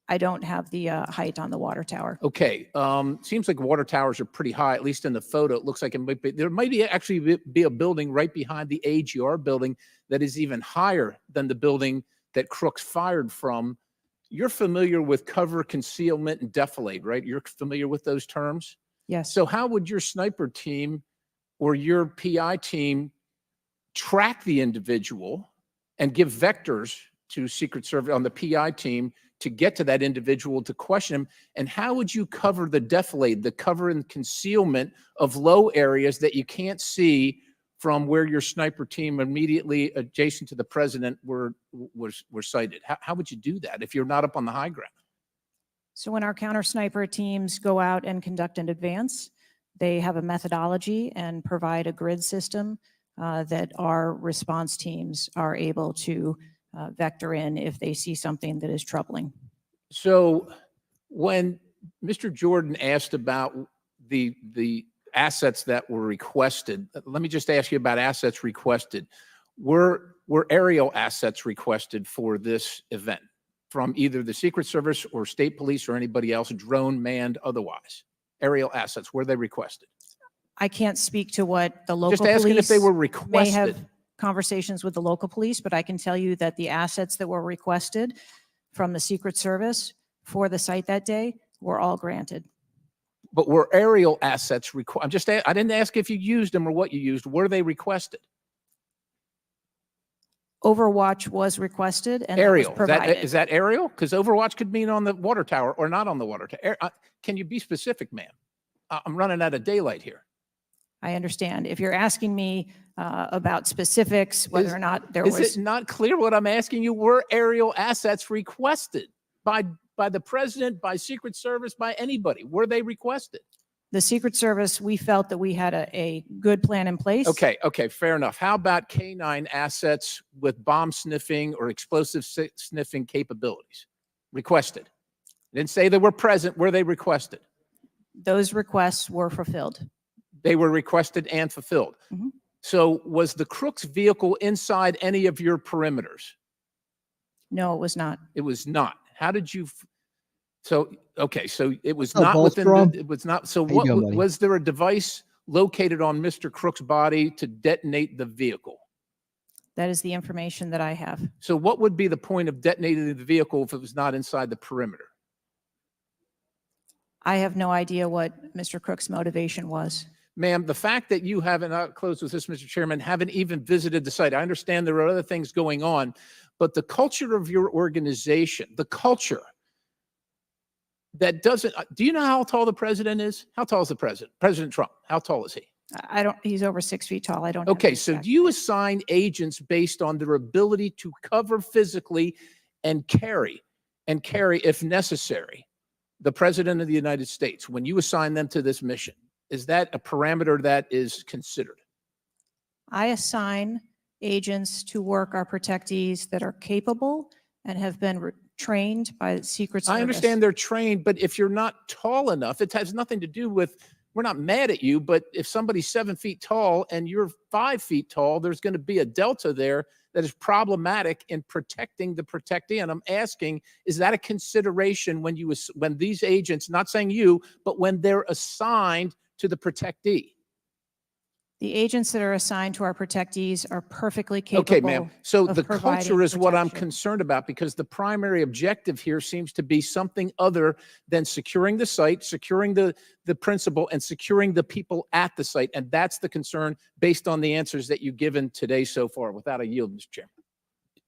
[SPEAKER 5] I don't have the height on the water tower.
[SPEAKER 13] Okay, seems like water towers are pretty high, at least in the photo. It looks like there might be actually be a building right behind the AGR building that is even higher than the building that Crooks fired from. You're familiar with cover, concealment, and defilade, right? You're familiar with those terms?
[SPEAKER 5] Yes.
[SPEAKER 13] So how would your sniper team or your PI team track the individual and give vectors to Secret Service on the PI team to get to that individual to question him? And how would you cover the defilade, the cover and concealment of low areas that you can't see from where your sniper team immediately adjacent to the president were sighted? How would you do that if you're not up on the high ground?
[SPEAKER 5] So when our counter sniper teams go out and conduct an advance, they have a methodology and provide a grid system that our response teams are able to vector in if they see something that is troubling.
[SPEAKER 13] So when Mr. Jordan asked about the assets that were requested, let me just ask you about assets requested. Were aerial assets requested for this event from either the Secret Service or state police or anybody else, drone, manned, otherwise? Aerial assets, were they requested?
[SPEAKER 5] I can't speak to what the local
[SPEAKER 13] Just asking
[SPEAKER 5] police
[SPEAKER 13] if they were
[SPEAKER 5] may have
[SPEAKER 13] requested.
[SPEAKER 5] conversations with the local police, but I can tell you that the assets that were requested from the Secret Service for the site that day were all granted.
[SPEAKER 13] But were aerial assets required? I didn't ask if you used them or what you used. Were they requested?
[SPEAKER 5] Overwatch was requested and that was
[SPEAKER 13] Aerial.
[SPEAKER 5] provided.
[SPEAKER 13] Is that aerial? Because Overwatch could mean on the water tower or not on the water tower. Can you be specific, ma'am? I'm running out of daylight here.
[SPEAKER 5] I understand. If you're asking me about specifics, whether or not there was.
[SPEAKER 13] Is it not clear what I'm asking you? Were aerial assets requested by the president, by Secret Service, by anybody? Were they requested?
[SPEAKER 5] The Secret Service, we felt that we had a good plan in place.
[SPEAKER 13] Okay, fair enough. How about K9 assets with bomb sniffing or explosive sniffing capabilities? Requested. Didn't say they were present. Were they requested?
[SPEAKER 5] Those requests were fulfilled.
[SPEAKER 13] They were requested and fulfilled.
[SPEAKER 5] Mhm.
[SPEAKER 13] So was the Crook's vehicle inside any of your perimeters?
[SPEAKER 5] No, it was not.
[SPEAKER 13] It was not. How did you? So it was
[SPEAKER 2] What's up,
[SPEAKER 13] not within.
[SPEAKER 2] Ballstrom?
[SPEAKER 13] It was not. So
[SPEAKER 2] How you
[SPEAKER 13] what
[SPEAKER 2] doing, buddy?
[SPEAKER 13] was there a device located on Mr. Crook's body to detonate the vehicle?
[SPEAKER 5] That is the information that I have.
[SPEAKER 13] So what would be the point of detonating the vehicle if it was not inside the perimeter?
[SPEAKER 5] I have no idea what Mr. Crook's motivation was.
[SPEAKER 13] Ma'am, the fact that you haven't, I'll close with this, Mr. Chairman, haven't even visited the site. I understand there are other things going on, but the culture of your organization, the culture that doesn't, do you know how tall the president is? How tall is the president? President Trump, how tall is he?
[SPEAKER 5] I don't, he's over 6 feet tall. I don't. have the
[SPEAKER 13] Okay, so
[SPEAKER 5] exact-
[SPEAKER 13] do you assign agents based on their ability to cover physically and carry, if necessary, the president of the United States when you assign them to this mission? Is that a parameter that is considered?
[SPEAKER 5] I assign agents to work our protectees that are capable and have been trained by the Secret Service.
[SPEAKER 13] I understand they're trained, but if you're not tall enough, it has nothing to do with, we're not mad at you, but if somebody's 7 feet tall and you're 5 feet tall, there's going to be a delta there that is problematic in protecting the protectee. And I'm asking, is that a consideration when these agents, not saying you, but when they're assigned to the protectee?
[SPEAKER 5] The agents that are assigned to our protectees are perfectly capable.
[SPEAKER 13] Okay, ma'am. So
[SPEAKER 5] of
[SPEAKER 13] the
[SPEAKER 5] providing
[SPEAKER 13] culture is what I'm
[SPEAKER 5] protection.
[SPEAKER 13] concerned about, because the primary objective here seems to be something other than securing the site, securing the principal, and securing the people at the site. And that's the concern based on the answers that you've given today so far. Without a yield, Mr. Chairman.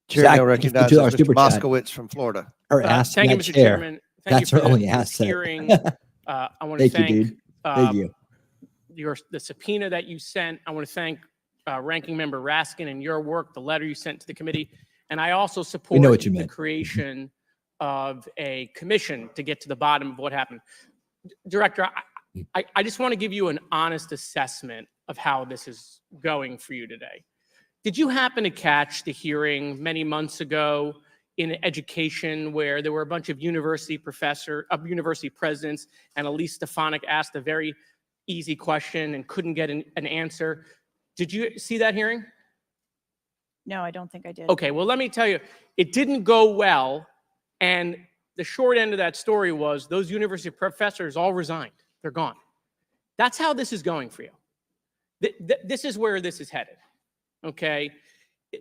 [SPEAKER 3] Chair
[SPEAKER 2] Zach,
[SPEAKER 3] now
[SPEAKER 2] thank you for
[SPEAKER 3] recognizes
[SPEAKER 2] $2
[SPEAKER 3] Mr.
[SPEAKER 2] super chat.
[SPEAKER 3] Moskowitz from Florida.
[SPEAKER 2] Her ass
[SPEAKER 14] Thank you,
[SPEAKER 2] that
[SPEAKER 14] Mr.
[SPEAKER 2] chair.
[SPEAKER 14] Chairman. Thank
[SPEAKER 2] That's
[SPEAKER 14] you
[SPEAKER 2] her
[SPEAKER 14] for
[SPEAKER 2] only
[SPEAKER 14] this
[SPEAKER 2] asset.
[SPEAKER 14] hearing. I want to
[SPEAKER 2] Thank you, dude. Thank you.
[SPEAKER 14] the subpoena that you sent. I want to thank Ranking Member Raskin and your work, the letter you sent to the committee. And I also support
[SPEAKER 2] know what you
[SPEAKER 14] the
[SPEAKER 2] meant.
[SPEAKER 14] creation of a commission to get to the bottom of what happened. Director, I just want to give you an honest assessment of how this is going for you today. Did you happen to catch the hearing many months ago in education where there were a bunch of university presidents and Elise Stefanik asked a very easy question and couldn't get an answer? Did you see that hearing?
[SPEAKER 5] No, I don't think I did.
[SPEAKER 14] Okay, well, let me tell you, it didn't go well. And the short end of that story was those university professors all resigned. They're gone. That's how this is going for you. This is where this is headed. Okay?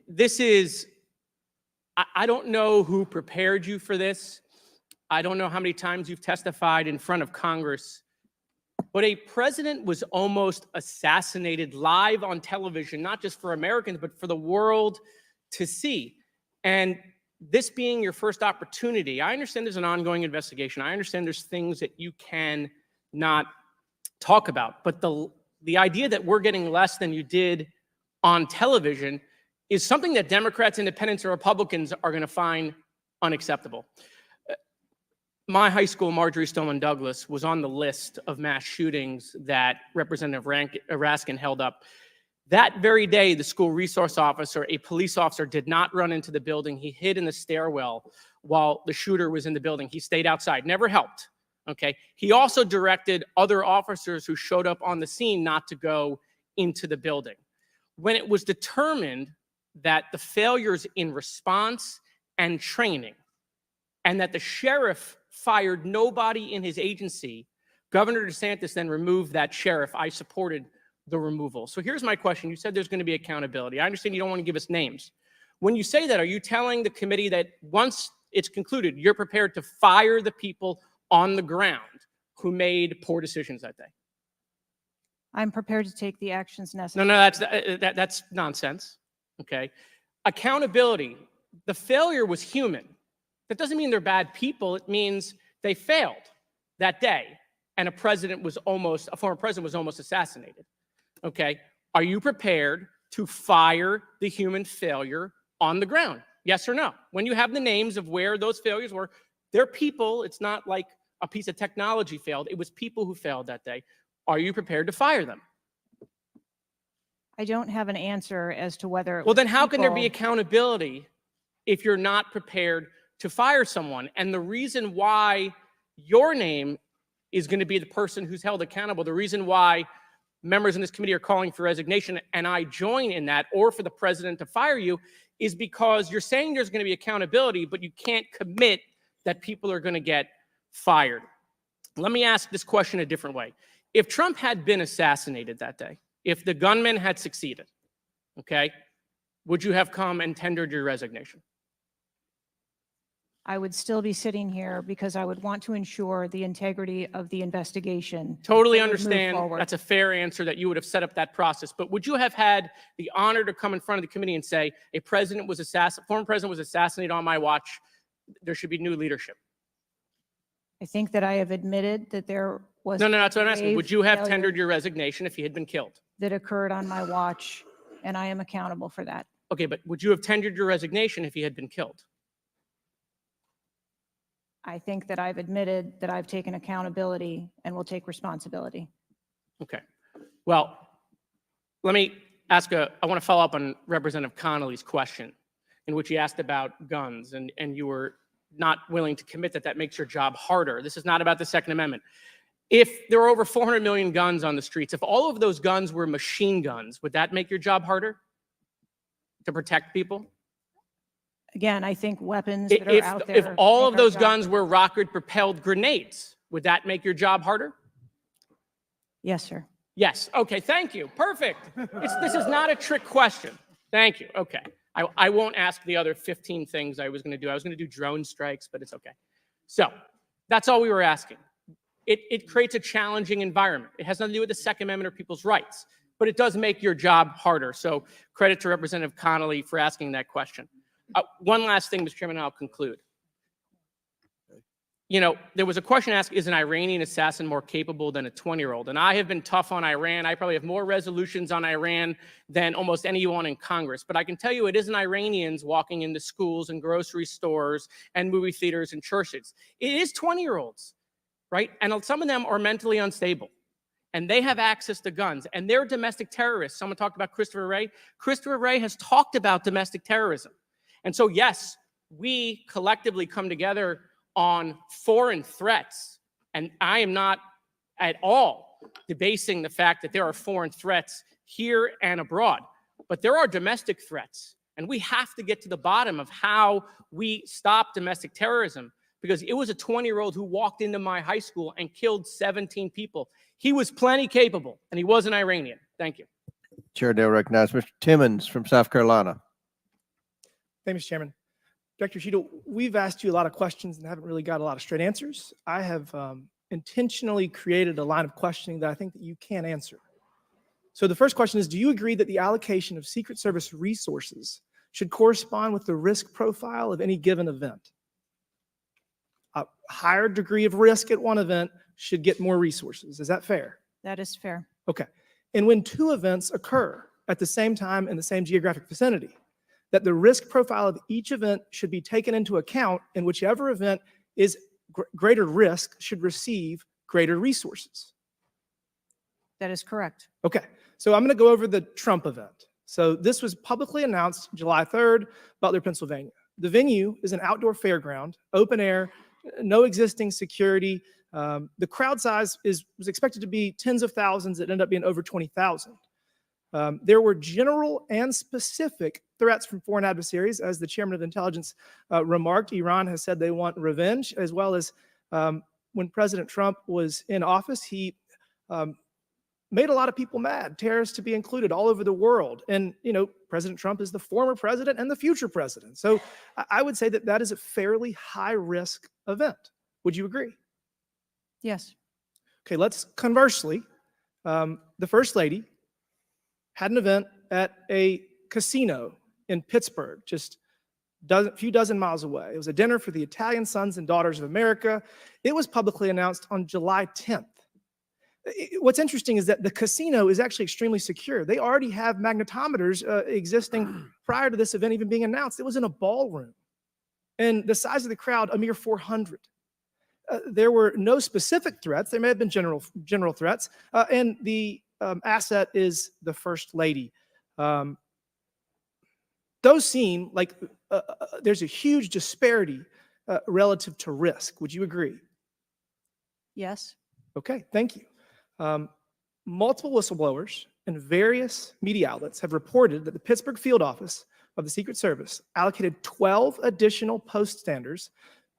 [SPEAKER 14] This is, I don't know who prepared you for this. I don't know how many times you've testified in front of Congress. But a president was almost assassinated live on television, not just for Americans, but for the world to see. And this being your first opportunity, I understand there's an ongoing investigation. I understand there's things that you can not talk about. But the idea that we're getting less than you did on television is something that Democrats, independents, or Republicans are going to find unacceptable. My high school, Marjorie Stoneman Douglas, was on the list of mass shootings that Representative Raskin held up. That very day, the school resource officer, a police officer, did not run into the building. He hid in the stairwell while the shooter was in the building. He stayed outside, never helped. Okay. He also directed other officers who showed up on the scene not to go into the building. When it was determined that the failures in response and training, and that the sheriff fired nobody in his agency, Governor DeSantis then removed that sheriff. I supported the removal. So here's my question. You said there's going to be accountability. I understand you don't want to give us names. When you say that, are you telling the committee that once it's concluded, you're prepared to fire the people on the ground who made poor decisions that day?
[SPEAKER 5] I'm prepared to take the actions necessary.
[SPEAKER 14] No, that's nonsense. Okay. Accountability. The failure was human. That doesn't mean they're bad people. It means they failed that day, and a former president was almost assassinated. Okay. Are you prepared to fire the human failure on the ground? Yes or no? When you have the names of where those failures were, they're people. It's not like a piece of technology failed. It was people who failed that day. Are you prepared to fire them?
[SPEAKER 5] I don't have an answer as to whether.
[SPEAKER 14] Well, then how can there be accountability if you're not prepared to fire someone? And the reason why your name is going to be the person who's held accountable, the reason why members in this committee are calling for resignation, and I join in that, or for the president to fire you, is because you're saying there's going to be accountability, but you can't commit that people are going to get fired. Let me ask this question a different way. If Trump had been assassinated that day, if the gunman had succeeded, okay, would you have come and tendered your resignation?
[SPEAKER 5] I would still be sitting here because I would want to ensure the integrity of the investigation.
[SPEAKER 14] Totally
[SPEAKER 5] that would move
[SPEAKER 14] understand.
[SPEAKER 5] forward.
[SPEAKER 14] That's a fair answer, that you would have set up that process. But would you have had the honor to come in front of the committee and say, former president was assassinated on my watch, there should be new leadership?
[SPEAKER 5] I think that I have admitted that there was.
[SPEAKER 14] No, that's what I'm asking.
[SPEAKER 5] grave
[SPEAKER 14] Would you have
[SPEAKER 5] failure
[SPEAKER 14] tendered your resignation if he had been killed?
[SPEAKER 5] that occurred on my watch, and I am accountable for that.
[SPEAKER 14] Okay, but would you have tendered your resignation if he had been killed?
[SPEAKER 5] I think that I've admitted that I've taken accountability and will take responsibility.
[SPEAKER 14] Okay. Well, let me ask I want to follow up on Representative Connolly's question, in which he asked about guns, and you were not willing to commit that makes your job harder. This is not about the Second Amendment. If there are over 400 million guns on the streets, if all of those guns were machine guns, would that make your job harder to protect people?
[SPEAKER 5] Again, I think weapons that are out there.
[SPEAKER 14] If all of
[SPEAKER 5] make our
[SPEAKER 14] those
[SPEAKER 5] job
[SPEAKER 14] guns were rocket-propelled grenades, would that make your job harder?
[SPEAKER 5] Yes, sir.
[SPEAKER 14] Yes. Okay, thank you. Perfect. This is not a trick question. Thank you. Okay. I won't ask the other 15 things I was going to do. I was going to do drone strikes, but it's okay. So that's all we were asking. It creates a challenging environment. It has nothing to do with the Second Amendment or people's rights, but it does make your job harder. So credit to Representative Connolly for asking that question. One last thing, Mr. Chairman, and I'll conclude. You know, there was a question asked, is an Iranian assassin more capable than a 20-year-old? And I have been tough on Iran. I probably have more resolutions on Iran than almost anyone in Congress. But I can tell you it isn't Iranians walking into schools and grocery stores and movie theaters and churches. It is 20-year-olds, right? And some of them are mentally unstable. And they have access to guns. And they're domestic terrorists. Someone talked about Christopher Wray. Christopher Wray has talked about domestic terrorism. And so, yes, we collectively come together on foreign threats. And I am not at all debasing the fact that there are foreign threats here and abroad. But there are domestic threats. And we have to get to the bottom of how we stop domestic terrorism. Because it was a 20-year-old who walked into my high school and killed 17 people. He was plenty capable, and he was an Iranian. Thank you.
[SPEAKER 3] Chair now recognizes Mr. Timmons from South Carolina.
[SPEAKER 15] Thank you, Mr. Chairman. Director Cheadle, we've asked you a lot of questions and haven't really got a lot of straight answers. I have intentionally created a line of questioning that I think that you can answer. So the first question is, do you agree that the allocation of Secret Service resources should correspond with the risk profile of any given event? A higher degree of risk at one event should get more resources. Is that fair?
[SPEAKER 5] That is fair.
[SPEAKER 15] Okay. And when two events occur, at the same time in the same geographic vicinity, that the risk profile of each event should be taken into account, and whichever event is greater risk should receive greater resources.
[SPEAKER 5] That is correct.
[SPEAKER 15] Okay, so I'm going to go over the Trump event. So this was publicly announced July 3rd, Butler, Pennsylvania. The venue is an outdoor fairground, open air, no existing security. The crowd size was expected to be tens of thousands. It ended up being over 20,000. There were general and specific threats from foreign adversaries. As the chairman of intelligence remarked, Iran has said they want revenge, as well as when President Trump was in office, he made a lot of people mad, terrorists to be included all over the world. And, you know, President Trump is the former president and the future president. So I would say that that is a fairly high risk event. Would you agree?
[SPEAKER 5] Yes.
[SPEAKER 15] Okay, let's conversely, the First Lady had an event at a casino in Pittsburgh, just a few dozen miles away. It was a dinner for the Italian Sons and Daughters of America. It was publicly announced on July 10th. What's interesting is that the casino is actually extremely secure. They already have magnetometers existing prior to this event even being announced. It was in a ballroom. And the size of the crowd, a mere 400. There were no specific threats. There may have been general threats. And the asset is the First Lady. Those seem like there's a huge disparity relative to risk. Would you agree?
[SPEAKER 5] Yes.
[SPEAKER 15] Okay, thank you. Multiple whistleblowers and various media outlets have reported that the Pittsburgh field office of the Secret Service allocated 12 additional post standers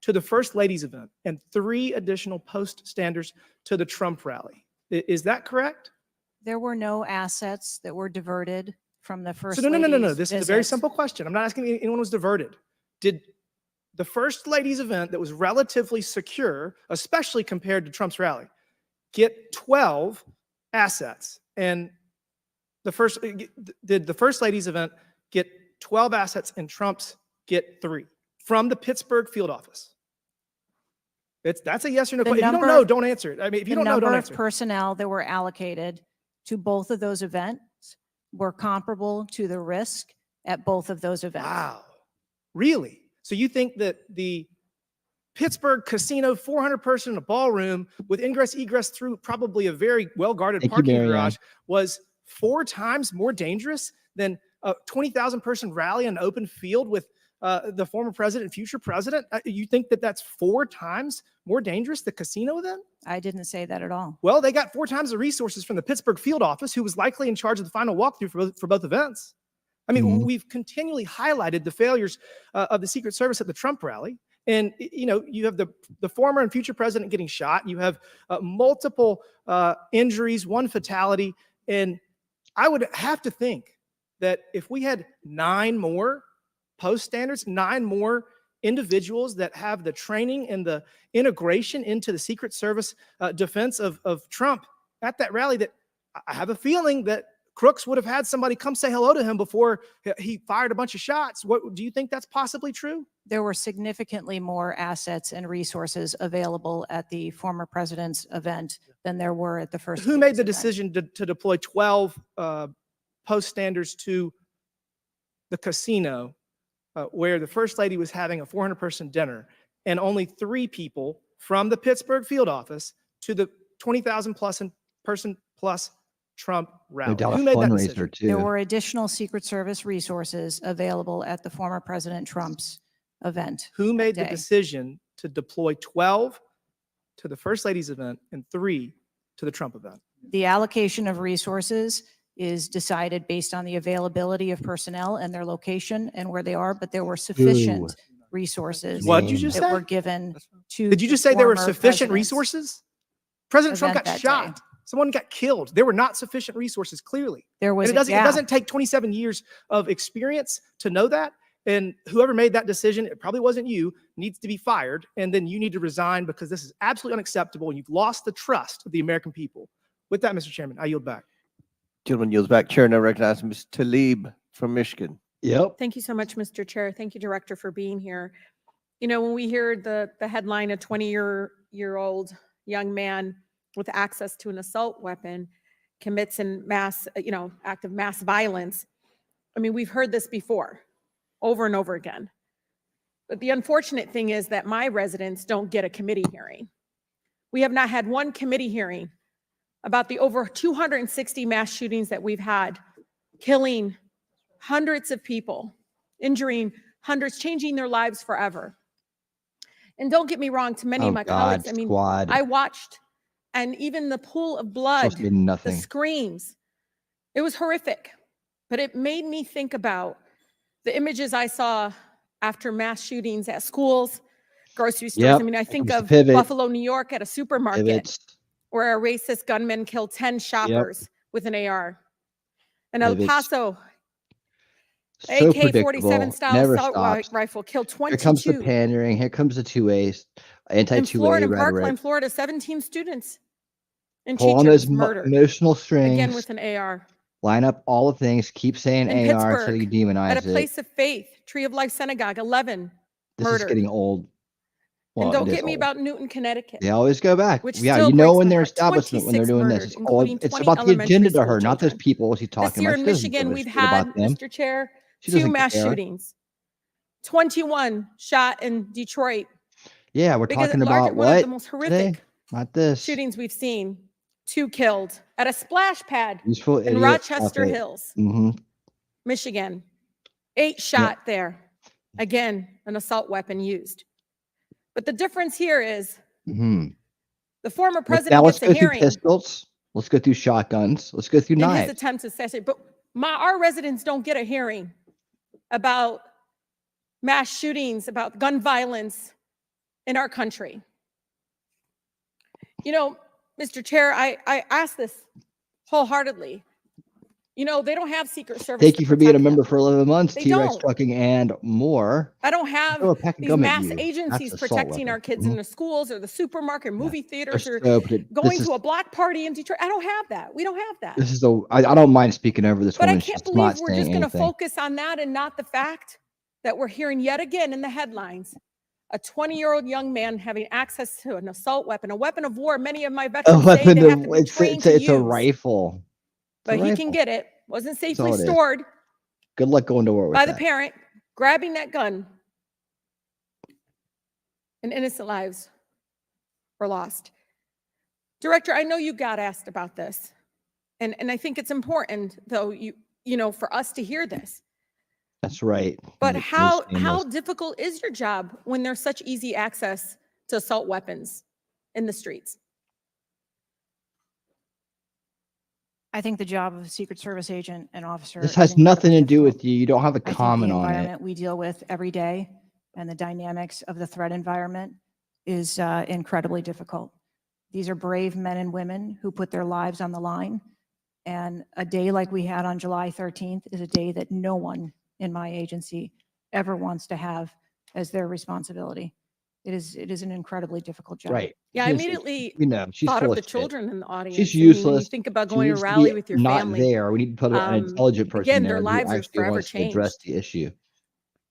[SPEAKER 15] to the First Lady's event and 3 additional post standers to the Trump rally. Is that correct?
[SPEAKER 5] There were no assets that were diverted from the First
[SPEAKER 15] So no.
[SPEAKER 5] Lady's
[SPEAKER 15] This is a very
[SPEAKER 5] visit.
[SPEAKER 15] simple question. I'm not asking if anyone was diverted. Did the First Lady's event that was relatively secure, especially compared to Trump's rally, get 12 assets? And did the First Lady's event get 12 assets and Trump's get 3 from the Pittsburgh field office? That's a yes or no question. If you don't know, don't answer it. I mean, if you don't know, don't
[SPEAKER 5] The number
[SPEAKER 15] answer
[SPEAKER 5] of
[SPEAKER 15] it.
[SPEAKER 5] personnel that were allocated to both of those events were comparable to the risk at both of those events.
[SPEAKER 15] Wow. Really? So you think that the Pittsburgh casino, 400 person in a ballroom with ingress egress through probably a very well-guarded
[SPEAKER 2] Thank you,
[SPEAKER 15] parking
[SPEAKER 2] Marianne.
[SPEAKER 15] garage was 4 times more dangerous than a 20,000 person rally on an open field with the former president and future president? You think that that's 4 times more dangerous, the casino then?
[SPEAKER 5] I didn't say that at all.
[SPEAKER 15] Well, they got 4 times the resources from the Pittsburgh field office, who was likely in charge of the final walkthrough for both events. I mean, we've continually highlighted the failures of the Secret Service at the Trump rally. And, you know, you have the former and future president getting shot. You have multiple injuries, 1 fatality. And I would have to think that if we had 9 more post standards, 9 more individuals that have the training and the integration into the Secret Service defense of Trump at that rally, that I have a feeling that Crooks would have had somebody come say hello to him before he fired a bunch of shots. What do you think that's possibly true?
[SPEAKER 5] There were significantly more assets and resources available at the former president's event than there were at the First
[SPEAKER 15] Who made
[SPEAKER 5] Lady's
[SPEAKER 15] the
[SPEAKER 5] event.
[SPEAKER 15] decision to deploy 12 post standards to the casino where the First Lady was having a 400 person dinner and only 3 people from the Pittsburgh field office to the 20,000 person plus Trump rally?
[SPEAKER 2] Dallas
[SPEAKER 15] Who made that
[SPEAKER 2] fundraiser,
[SPEAKER 15] decision?
[SPEAKER 2] too.
[SPEAKER 5] There were additional Secret Service resources available at the former President Trump's event.
[SPEAKER 15] Who made the
[SPEAKER 5] day.
[SPEAKER 15] decision to deploy 12 to the First Lady's event and 3 to the Trump event?
[SPEAKER 5] The allocation of resources is decided based on the availability of personnel and their location and where they are, but there were sufficient resources
[SPEAKER 15] What did you just
[SPEAKER 5] that
[SPEAKER 15] say?
[SPEAKER 5] were given to.
[SPEAKER 15] Did you just
[SPEAKER 5] the
[SPEAKER 15] say there were
[SPEAKER 5] former
[SPEAKER 15] sufficient
[SPEAKER 5] president's
[SPEAKER 15] resources? President Trump
[SPEAKER 5] event
[SPEAKER 15] got
[SPEAKER 5] that
[SPEAKER 15] shot.
[SPEAKER 5] day.
[SPEAKER 15] Someone got killed. There were not sufficient resources, clearly.
[SPEAKER 5] There was
[SPEAKER 15] And
[SPEAKER 5] a
[SPEAKER 15] it
[SPEAKER 5] gap.
[SPEAKER 15] doesn't take 27 years of experience to know that. And whoever made that decision, it probably wasn't you, needs to be fired. And then you need to resign because this is absolutely unacceptable. And you've lost the trust of the American people. With that, Mr. Chairman, I yield back.
[SPEAKER 17] Gentleman yields back. Chair now recognizes Ms. Tlaib from Michigan.
[SPEAKER 2] Yep.
[SPEAKER 16] Thank you so much, Mr. Chair. Thank you, Director, for being here. You know, when we hear the headline, a 20-year-old young man with access to an assault weapon, commits an mass, act of mass violence. I mean, we've heard this before, over and over again. But the unfortunate thing is that my residents don't get a committee hearing. We have not had one committee hearing about the over 260 mass shootings that we've had, killing hundreds of people, injuring hundreds, changing their lives forever. And don't get me wrong, to many of my colleagues, I mean,
[SPEAKER 2] squad.
[SPEAKER 16] I watched, and even the pool of blood,
[SPEAKER 2] Supposed to be nothing.
[SPEAKER 16] the screams, it was horrific. But it made me think about the images I saw after mass shootings at schools, grocery stores.
[SPEAKER 2] Yep.
[SPEAKER 16] I mean, I
[SPEAKER 2] Here
[SPEAKER 16] think
[SPEAKER 2] comes the
[SPEAKER 16] of
[SPEAKER 2] pivot.
[SPEAKER 16] Buffalo, New York at a supermarket
[SPEAKER 2] Pivots.
[SPEAKER 16] where a racist gunman killed 10 shoppers with an AR. In El
[SPEAKER 2] Pivots.
[SPEAKER 16] Paso,
[SPEAKER 2] So
[SPEAKER 16] AK-47
[SPEAKER 2] predictable.
[SPEAKER 16] style
[SPEAKER 2] Never
[SPEAKER 16] assault
[SPEAKER 2] stops.
[SPEAKER 16] rifle killed
[SPEAKER 2] Here comes the
[SPEAKER 16] 22.
[SPEAKER 2] pandering. Here comes the
[SPEAKER 16] In Florida,
[SPEAKER 2] anti-2A
[SPEAKER 16] in Parkland,
[SPEAKER 2] rhetoric.
[SPEAKER 16] Florida, 17 students and
[SPEAKER 2] Pull on those
[SPEAKER 16] teachers murdered,
[SPEAKER 2] emotional
[SPEAKER 16] again
[SPEAKER 2] strings.
[SPEAKER 16] with an AR.
[SPEAKER 2] Line up all the things. Keep saying
[SPEAKER 16] In
[SPEAKER 2] AR until you
[SPEAKER 16] Pittsburgh,
[SPEAKER 2] demonize
[SPEAKER 16] at a
[SPEAKER 2] it.
[SPEAKER 16] place of faith, Tree of Life Synagogue, 11
[SPEAKER 2] This is
[SPEAKER 16] murdered.
[SPEAKER 2] getting old. Well,
[SPEAKER 16] And don't
[SPEAKER 2] it is
[SPEAKER 16] get me
[SPEAKER 2] old.
[SPEAKER 16] about Newton, Connecticut.
[SPEAKER 2] They always go back.
[SPEAKER 16] which
[SPEAKER 2] Yeah,
[SPEAKER 16] still
[SPEAKER 2] you know
[SPEAKER 16] breaks
[SPEAKER 2] in
[SPEAKER 16] my
[SPEAKER 2] their
[SPEAKER 16] heart.
[SPEAKER 2] establishment when they're
[SPEAKER 16] 26
[SPEAKER 2] doing
[SPEAKER 16] murdered,
[SPEAKER 2] this. Oh,
[SPEAKER 16] including
[SPEAKER 2] it's
[SPEAKER 16] 20
[SPEAKER 2] about the
[SPEAKER 16] elementary
[SPEAKER 2] agenda to
[SPEAKER 16] school
[SPEAKER 2] her, not those
[SPEAKER 16] children.
[SPEAKER 2] people she's talking
[SPEAKER 16] This year
[SPEAKER 2] about.
[SPEAKER 16] in
[SPEAKER 2] She doesn't give
[SPEAKER 16] Michigan,
[SPEAKER 2] a
[SPEAKER 16] we've
[SPEAKER 2] shit
[SPEAKER 16] had,
[SPEAKER 2] about them.
[SPEAKER 16] Mr. Chair,
[SPEAKER 2] She
[SPEAKER 16] 2
[SPEAKER 2] doesn't
[SPEAKER 16] mass
[SPEAKER 2] care.
[SPEAKER 16] shootings. 21 shot in Detroit.
[SPEAKER 2] Yeah, we're
[SPEAKER 16] Biggest-
[SPEAKER 2] talking
[SPEAKER 16] large-
[SPEAKER 2] about
[SPEAKER 16] one of the
[SPEAKER 2] what
[SPEAKER 16] most
[SPEAKER 2] today?
[SPEAKER 16] horrific
[SPEAKER 2] Not this.
[SPEAKER 16] shootings we've seen. 2 killed at a splash pad
[SPEAKER 2] Useful
[SPEAKER 16] in
[SPEAKER 2] idiot.
[SPEAKER 16] Rochester
[SPEAKER 2] Stop it.
[SPEAKER 16] Hills,
[SPEAKER 2] Mm-hmm.
[SPEAKER 16] Michigan. 8 shot there. Again, an assault weapon used. But the difference here is
[SPEAKER 2] Mm-hmm.
[SPEAKER 16] the former
[SPEAKER 2] Now
[SPEAKER 16] president
[SPEAKER 2] let's
[SPEAKER 16] gets
[SPEAKER 2] go
[SPEAKER 16] a
[SPEAKER 2] through
[SPEAKER 16] hearing
[SPEAKER 2] pistols. Let's go through shotguns. Let's go through
[SPEAKER 16] in his
[SPEAKER 2] knives.
[SPEAKER 16] attempt to assassinate. But our residents don't get a hearing about mass shootings, about gun violence in our country. You know, Mr. Chair, I ask this wholeheartedly. You know, they don't have Secret Service.
[SPEAKER 2] Thank
[SPEAKER 16] to
[SPEAKER 2] you for being a
[SPEAKER 16] protect
[SPEAKER 2] member
[SPEAKER 16] them.
[SPEAKER 2] for 11 months.
[SPEAKER 16] They
[SPEAKER 2] T-Rex
[SPEAKER 16] don't.
[SPEAKER 2] trucking and more.
[SPEAKER 16] I don't have
[SPEAKER 2] Throw a pack of
[SPEAKER 16] these
[SPEAKER 2] gum at
[SPEAKER 16] mass
[SPEAKER 2] you. That's
[SPEAKER 16] agencies
[SPEAKER 2] assault
[SPEAKER 16] protecting our
[SPEAKER 2] weapon.
[SPEAKER 16] kids
[SPEAKER 2] Mhm.
[SPEAKER 16] in the schools or the supermarket, movie theaters, or
[SPEAKER 2] So, but
[SPEAKER 16] going
[SPEAKER 2] this is
[SPEAKER 16] to a block party in Detroit. I don't have that. We don't have that.
[SPEAKER 2] this is the I don't mind speaking over this
[SPEAKER 16] But I
[SPEAKER 2] woman.
[SPEAKER 16] can't
[SPEAKER 2] She's
[SPEAKER 16] believe
[SPEAKER 2] not
[SPEAKER 16] we're just
[SPEAKER 2] saying
[SPEAKER 16] going to
[SPEAKER 2] anything.
[SPEAKER 16] focus on that and not the fact that we're hearing yet again in the headlines a 20-year-old young man having access to an assault weapon, a weapon of war. Many of my
[SPEAKER 2] A
[SPEAKER 16] veterans say
[SPEAKER 2] weapon
[SPEAKER 16] they have to be
[SPEAKER 2] it's
[SPEAKER 16] trained to
[SPEAKER 2] it's a
[SPEAKER 16] use,
[SPEAKER 2] rifle. It's a
[SPEAKER 16] but he can
[SPEAKER 2] rifle.
[SPEAKER 16] get it. Wasn't
[SPEAKER 2] That's all
[SPEAKER 16] safely
[SPEAKER 2] it is.
[SPEAKER 16] stored
[SPEAKER 2] Good luck going to war with
[SPEAKER 16] by the
[SPEAKER 2] that.
[SPEAKER 16] parent, grabbing that gun, and innocent lives were lost. Director, I know you got asked about this, and I think it's important, though, you know, for us to hear this.
[SPEAKER 2] That's right.
[SPEAKER 16] But
[SPEAKER 2] You're
[SPEAKER 16] how
[SPEAKER 2] shameless.
[SPEAKER 16] difficult is your job when there's such easy access to assault weapons in the streets?
[SPEAKER 5] I think the job of a Secret Service agent and officer.
[SPEAKER 2] This
[SPEAKER 5] is
[SPEAKER 2] has nothing
[SPEAKER 5] incredibly
[SPEAKER 2] to do
[SPEAKER 5] difficult.
[SPEAKER 2] with you. You don't have a
[SPEAKER 5] I think
[SPEAKER 2] comment
[SPEAKER 5] the
[SPEAKER 2] on it.
[SPEAKER 5] environment we deal with every day and the dynamics of the threat environment is incredibly difficult. These are brave men and women who put their lives on the line. And a day like we had on July 13th is a day that no one in my agency ever wants to have as their responsibility. It is an incredibly difficult job.
[SPEAKER 2] Right.
[SPEAKER 16] Yeah, I
[SPEAKER 2] She's-
[SPEAKER 16] immediately
[SPEAKER 2] you know, she's
[SPEAKER 16] thought
[SPEAKER 2] full
[SPEAKER 16] of the
[SPEAKER 2] shit.
[SPEAKER 16] children in the audience.
[SPEAKER 2] She's
[SPEAKER 16] I mean, when
[SPEAKER 2] useless.
[SPEAKER 16] you think about
[SPEAKER 2] She
[SPEAKER 16] going to a
[SPEAKER 2] needs to
[SPEAKER 16] rally
[SPEAKER 2] be
[SPEAKER 16] with your
[SPEAKER 2] not
[SPEAKER 16] family.
[SPEAKER 2] there. We need to put an intelligent person
[SPEAKER 16] Again,
[SPEAKER 2] there
[SPEAKER 16] their
[SPEAKER 2] who
[SPEAKER 16] lives are
[SPEAKER 2] actually
[SPEAKER 16] forever
[SPEAKER 2] wants to address
[SPEAKER 16] changed.
[SPEAKER 2] the issue.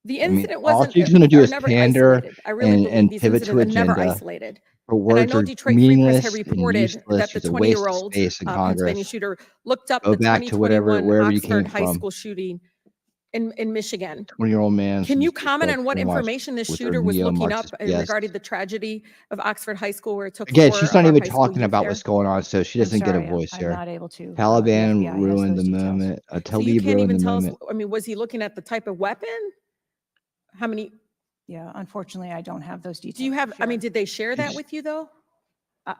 [SPEAKER 16] The
[SPEAKER 2] I mean,
[SPEAKER 16] incident
[SPEAKER 2] all
[SPEAKER 16] wasn't
[SPEAKER 2] she's going to do
[SPEAKER 16] are
[SPEAKER 2] is
[SPEAKER 16] never
[SPEAKER 2] pander
[SPEAKER 16] isolated. I really believe
[SPEAKER 2] and
[SPEAKER 16] these
[SPEAKER 2] pivot to
[SPEAKER 16] incidents are never
[SPEAKER 2] agenda.
[SPEAKER 16] isolated.
[SPEAKER 2] Her
[SPEAKER 16] And I
[SPEAKER 2] words
[SPEAKER 16] know
[SPEAKER 2] are
[SPEAKER 16] Detroit Free Press had
[SPEAKER 2] meaningless and
[SPEAKER 16] reported
[SPEAKER 2] useless.
[SPEAKER 16] that the
[SPEAKER 2] She's a waste of
[SPEAKER 16] 20-year-old
[SPEAKER 2] space in
[SPEAKER 16] Pennsylvania
[SPEAKER 2] Congress.
[SPEAKER 16] shooter looked up
[SPEAKER 2] Go
[SPEAKER 16] the
[SPEAKER 2] back to wherever
[SPEAKER 16] 2021
[SPEAKER 2] wherever you came
[SPEAKER 16] Oxford High
[SPEAKER 2] from.
[SPEAKER 16] School shooting in Michigan.
[SPEAKER 2] 20-year-old man.
[SPEAKER 16] Can you
[SPEAKER 2] seems to
[SPEAKER 16] comment
[SPEAKER 2] like
[SPEAKER 16] on what
[SPEAKER 2] brainwashed
[SPEAKER 16] information this
[SPEAKER 2] with her
[SPEAKER 16] shooter was looking up
[SPEAKER 2] neo-Marxist BS.
[SPEAKER 16] regarding the tragedy of Oxford High School, where it took
[SPEAKER 2] Again,
[SPEAKER 16] 4
[SPEAKER 2] she's
[SPEAKER 16] of
[SPEAKER 2] not
[SPEAKER 16] our
[SPEAKER 2] even
[SPEAKER 16] high school
[SPEAKER 2] talking
[SPEAKER 16] youth
[SPEAKER 2] about
[SPEAKER 16] there?
[SPEAKER 2] what's going on, so she
[SPEAKER 5] I'm
[SPEAKER 2] doesn't get a
[SPEAKER 5] sorry,
[SPEAKER 2] voice
[SPEAKER 5] I'm
[SPEAKER 2] here.
[SPEAKER 5] not able to. The
[SPEAKER 2] Taliban
[SPEAKER 5] FBI has
[SPEAKER 2] ruined
[SPEAKER 5] those
[SPEAKER 2] the
[SPEAKER 5] details.
[SPEAKER 2] moment.
[SPEAKER 16] So you
[SPEAKER 2] Talib
[SPEAKER 16] can't
[SPEAKER 2] ruined
[SPEAKER 16] even
[SPEAKER 2] the
[SPEAKER 16] tell us,
[SPEAKER 2] moment.
[SPEAKER 16] I mean, was he looking at the type of weapon? How many?
[SPEAKER 5] Yeah, unfortunately, I don't have those details.
[SPEAKER 16] Do you
[SPEAKER 5] to
[SPEAKER 16] have, I mean,
[SPEAKER 5] share.
[SPEAKER 16] did they share that
[SPEAKER 2] She's-
[SPEAKER 16] with you, though?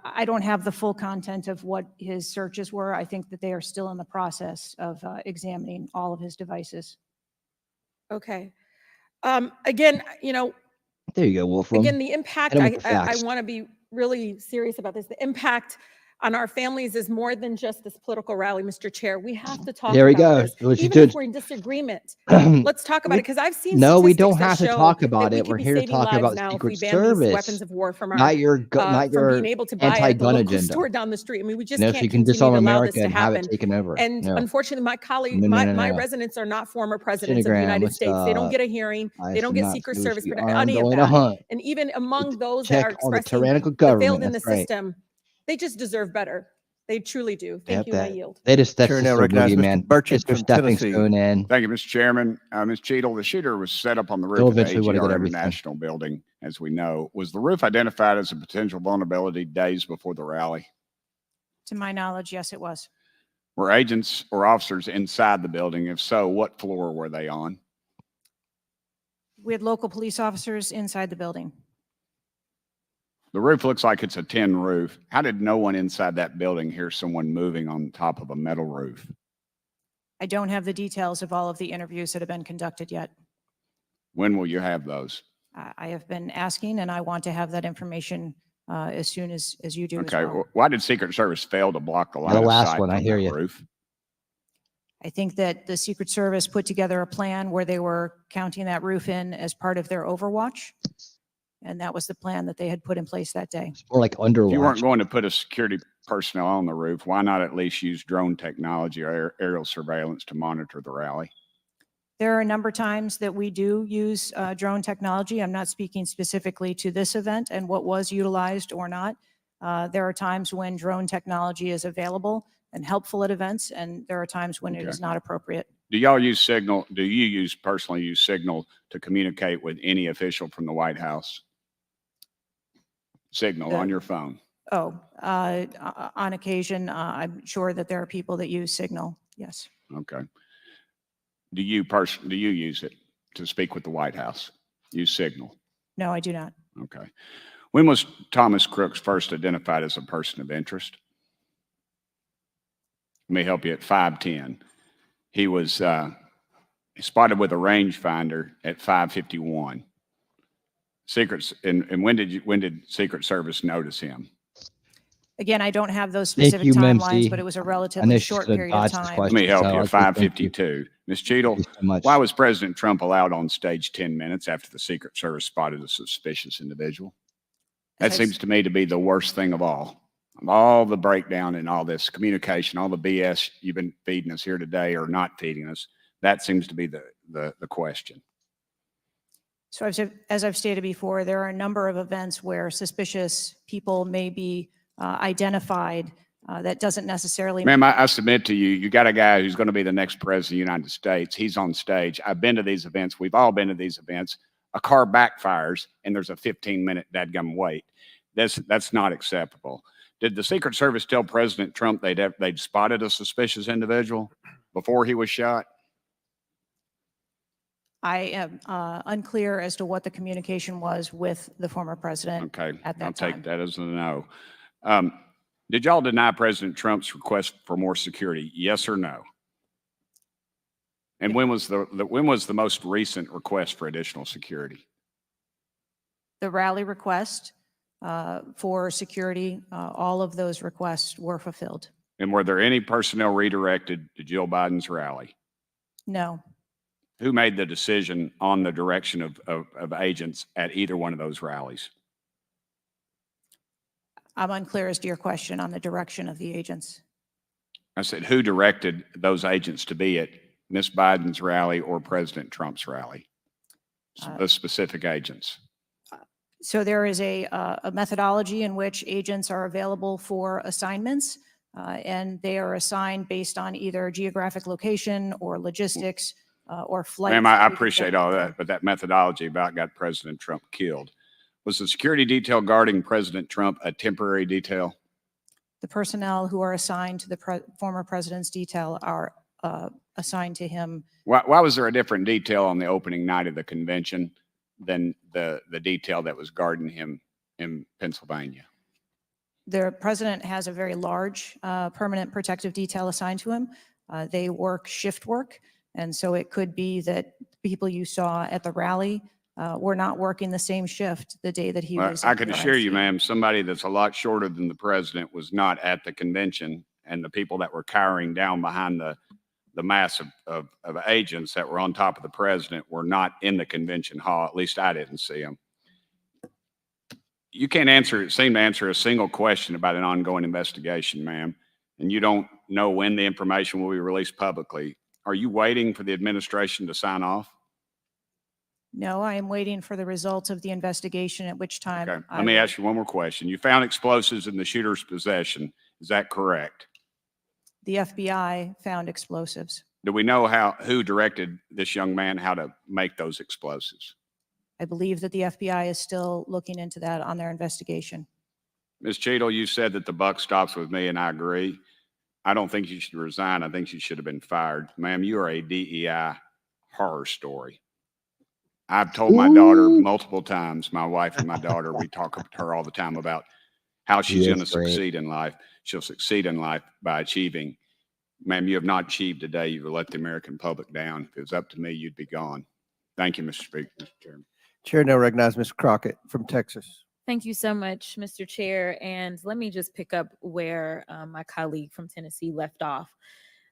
[SPEAKER 5] I don't have the full content of what his searches were. I think that they are still in the process of examining all of his devices.
[SPEAKER 16] Okay. Again, you know,
[SPEAKER 2] There you go, Wolfram.
[SPEAKER 16] again, the impact,
[SPEAKER 2] Hit him with the
[SPEAKER 16] I
[SPEAKER 2] facts.
[SPEAKER 16] want to be really serious about this. The impact on our families is more than just this political rally, Mr. Chair. We have to talk
[SPEAKER 2] There we
[SPEAKER 16] about
[SPEAKER 2] go.
[SPEAKER 16] this,
[SPEAKER 2] What you
[SPEAKER 16] even if
[SPEAKER 2] did.
[SPEAKER 16] we're in disagreement. Let's talk about it, because I've seen
[SPEAKER 2] No, we
[SPEAKER 16] statistics
[SPEAKER 2] don't
[SPEAKER 16] that
[SPEAKER 2] have to
[SPEAKER 16] show
[SPEAKER 2] talk
[SPEAKER 16] that
[SPEAKER 2] about
[SPEAKER 16] we
[SPEAKER 2] it.
[SPEAKER 16] could
[SPEAKER 2] We're
[SPEAKER 16] be
[SPEAKER 2] here to
[SPEAKER 16] saving
[SPEAKER 2] talk
[SPEAKER 16] lives
[SPEAKER 2] about
[SPEAKER 16] now if
[SPEAKER 2] Secret
[SPEAKER 16] we ban these
[SPEAKER 2] Service.
[SPEAKER 16] weapons of war from our,
[SPEAKER 2] Not your
[SPEAKER 16] from being able to buy it at the
[SPEAKER 2] anti-gun
[SPEAKER 16] local
[SPEAKER 2] agenda.
[SPEAKER 16] store down the street. I mean, we just
[SPEAKER 2] No, so
[SPEAKER 16] can't
[SPEAKER 2] you can
[SPEAKER 16] continue
[SPEAKER 2] disarm
[SPEAKER 16] to allow
[SPEAKER 2] America
[SPEAKER 16] this to
[SPEAKER 2] and have it
[SPEAKER 16] happen.
[SPEAKER 2] taken over.
[SPEAKER 16] And
[SPEAKER 2] No.
[SPEAKER 16] unfortunately, my colleague,
[SPEAKER 2] No, no, no,
[SPEAKER 16] my
[SPEAKER 2] no.
[SPEAKER 16] residents are not former presidents of the United
[SPEAKER 2] What's
[SPEAKER 16] States. They don't
[SPEAKER 2] up?
[SPEAKER 16] get a hearing.
[SPEAKER 2] I
[SPEAKER 16] They don't
[SPEAKER 2] should
[SPEAKER 16] get
[SPEAKER 2] not
[SPEAKER 16] Secret
[SPEAKER 2] say
[SPEAKER 16] Service,
[SPEAKER 2] we
[SPEAKER 16] protection,
[SPEAKER 2] are
[SPEAKER 16] any of
[SPEAKER 2] going to
[SPEAKER 16] that.
[SPEAKER 2] hunt.
[SPEAKER 16] And even among those that
[SPEAKER 2] Check
[SPEAKER 16] are
[SPEAKER 2] on the
[SPEAKER 16] expressing
[SPEAKER 2] tyrannical
[SPEAKER 16] that failed
[SPEAKER 2] government.
[SPEAKER 16] in the
[SPEAKER 2] That's right.
[SPEAKER 16] system, they just deserve better. They truly do. Thank you. I yield.
[SPEAKER 2] That's
[SPEAKER 17] Chair
[SPEAKER 2] just
[SPEAKER 17] now
[SPEAKER 2] a
[SPEAKER 17] recognizes Mr.
[SPEAKER 2] boogeyman.
[SPEAKER 17] Burchett
[SPEAKER 2] It's their
[SPEAKER 17] from
[SPEAKER 2] stepping
[SPEAKER 17] Tennessee.
[SPEAKER 2] stone in.
[SPEAKER 19] Thank you, Mr. Chairman. Ms. Cheadle, the shooter was set up on the roof
[SPEAKER 2] They'll
[SPEAKER 19] of the
[SPEAKER 2] eventually wanna get
[SPEAKER 19] AGR
[SPEAKER 2] everything.
[SPEAKER 19] International Building, as we know. Was the roof identified as a potential vulnerability days before the rally?
[SPEAKER 5] To my knowledge, yes, it was.
[SPEAKER 19] Were agents or officers inside the building? If so, what floor were they on?
[SPEAKER 5] We had local police officers inside the building.
[SPEAKER 19] The roof looks like it's a tin roof. How did no one inside that building hear someone moving on top of a metal roof?
[SPEAKER 5] I don't have the details of all of the interviews that have been conducted yet.
[SPEAKER 19] When will you have those?
[SPEAKER 5] I have been asking, and I want to have that information as soon as you do as
[SPEAKER 19] Okay,
[SPEAKER 5] well.
[SPEAKER 19] why did Secret Service fail to block the
[SPEAKER 2] The
[SPEAKER 19] line of
[SPEAKER 2] last
[SPEAKER 19] sight
[SPEAKER 2] one, I
[SPEAKER 19] from
[SPEAKER 2] hear
[SPEAKER 19] that
[SPEAKER 2] you.
[SPEAKER 19] roof?
[SPEAKER 5] I think that the Secret Service put together a plan where they were counting that roof in as part of their overwatch. And that was the plan that they had put in place that day.
[SPEAKER 2] Or like
[SPEAKER 19] If you weren't
[SPEAKER 2] underwatch.
[SPEAKER 19] going to put a security personnel on the roof, why not at least use drone technology or aerial surveillance to monitor the rally?
[SPEAKER 5] There are a number of times that we do use drone technology. I'm not speaking specifically to this event and what was utilized or not. There are times when drone technology is available and helpful at events, and there are times when it is not appropriate.
[SPEAKER 19] Do y'all use Signal? Do you personally use Signal to communicate with any official from the White House? Signal on your phone.
[SPEAKER 5] Oh, on occasion, I'm sure that there are people that use Signal. Yes.
[SPEAKER 19] Okay. Do you use it to speak with the White House? Use Signal?
[SPEAKER 5] No, I do not.
[SPEAKER 19] Okay. When was Thomas Crooks first identified as a person of interest? Let me help you at 5:10. He was spotted with a rangefinder at 5:51. And when did Secret Service notice him?
[SPEAKER 5] Again, I don't have those
[SPEAKER 2] Thank
[SPEAKER 5] specific
[SPEAKER 2] you,
[SPEAKER 5] timelines,
[SPEAKER 2] Memsi.
[SPEAKER 5] but it was a
[SPEAKER 2] I know
[SPEAKER 5] relatively
[SPEAKER 2] she's
[SPEAKER 5] short
[SPEAKER 2] gonna
[SPEAKER 5] period of
[SPEAKER 2] dodge this
[SPEAKER 5] time.
[SPEAKER 19] Let me
[SPEAKER 2] question,
[SPEAKER 19] help
[SPEAKER 2] so
[SPEAKER 19] you.
[SPEAKER 2] I'll just thank you.
[SPEAKER 19] 5:52. Ms. Cheadle,
[SPEAKER 2] Thank you so much.
[SPEAKER 19] why was President Trump allowed on stage 10 minutes after the Secret Service spotted a suspicious individual? That seems to me to be the worst thing of all. Of all the breakdown and all this communication, all the BS you've been feeding us here today or not feeding us, that seems to be the question.
[SPEAKER 5] So as I've stated before, there are a number of events where suspicious people may be identified. That doesn't necessarily.
[SPEAKER 19] Ma'am, I submit to you, you got a guy who's going to be the next president of the United States. He's on stage. I've been to these events. We've all been to these events. A car backfires and there's a 15-minute dadgum wait. That's not acceptable. Did the Secret Service tell President Trump they'd spotted a suspicious individual before he was shot?
[SPEAKER 5] I am unclear as to what the communication was with the former president
[SPEAKER 19] Okay,
[SPEAKER 5] at that
[SPEAKER 19] I'll
[SPEAKER 5] time.
[SPEAKER 19] take that as a no. Did y'all deny President Trump's request for more security? Yes or no? And when was the most recent request for additional security?
[SPEAKER 5] The rally request for security, all of those requests were fulfilled.
[SPEAKER 19] And were there any personnel redirected to Jill Biden's rally?
[SPEAKER 5] No.
[SPEAKER 19] Who made the decision on the direction of agents at either one of those rallies?
[SPEAKER 5] I'm unclear as to your question on the direction of the agents.
[SPEAKER 19] I said, who directed those agents to be at Miss Biden's rally or President Trump's rally? The specific agents.
[SPEAKER 5] So there is a methodology in which agents are available for assignments, and they are assigned based on either geographic location or logistics or flight.
[SPEAKER 19] Ma'am, I appreciate all that, but that methodology about got President Trump killed. Was the security detail guarding President Trump a temporary detail?
[SPEAKER 5] The personnel who are assigned to the former president's detail are assigned to him.
[SPEAKER 19] Why was there a different detail on the opening night of the convention than the detail that was guarding him in Pennsylvania?
[SPEAKER 5] The president has a very large permanent protective detail assigned to him. They work shift work. And so it could be that people you saw at the rally were not working the same shift the day that he was.
[SPEAKER 19] I can assure you, ma'am, somebody that's a lot shorter than the president was not at the convention, and the people that were cowering down behind the mass of agents that were on top of the president were not in the convention hall. At least I didn't see them. You can't seem to answer a single question about an ongoing investigation, ma'am, and you don't know when the information will be released publicly. Are you waiting for the administration to sign off?
[SPEAKER 5] No, I am waiting for the results of the investigation, at which time.
[SPEAKER 19] Okay. Let me ask you one more question. You found explosives in the shooter's possession. Is that correct?
[SPEAKER 5] The FBI found explosives.
[SPEAKER 19] Do we know who directed this young man how to make those explosives?
[SPEAKER 5] I believe that the FBI is still looking into that on their investigation.
[SPEAKER 19] Ms. Cheadle, you said that the buck stops with me, and I agree. I don't think you should resign. I think you should have been fired. Ma'am, you are a DEI horror story. I've told my daughter multiple times, my wife and my daughter, we talk to her all the time about how she's going to succeed in life. She'll succeed in life by achieving. Ma'am, you have not achieved today. You've let the American public down. If it was up to me, you'd be gone. Thank you, Mr. Speaker, Mr. Chairman.
[SPEAKER 3] Chair now recognizes Mr. Crockett from Texas.
[SPEAKER 21] Thank you so much, Mr. Chair. And let me just pick up where my colleague from Tennessee left off.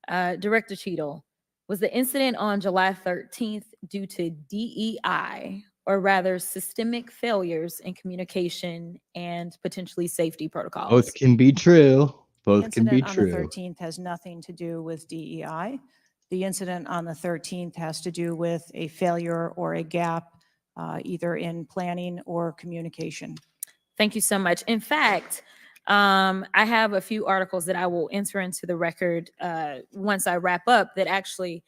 [SPEAKER 21] Director Cheadle, was the incident on July 13th due to DEI, or rather systemic failures in communication and potentially safety protocols?
[SPEAKER 2] Both can be true. Both can be
[SPEAKER 5] Incident on the
[SPEAKER 2] true.
[SPEAKER 5] 13th has nothing to do with DEI. The incident on the 13th has to do with a failure or a gap, either in planning or communication.
[SPEAKER 21] Thank you so much. In fact, I have a few articles that I will enter into the record once I wrap up that actually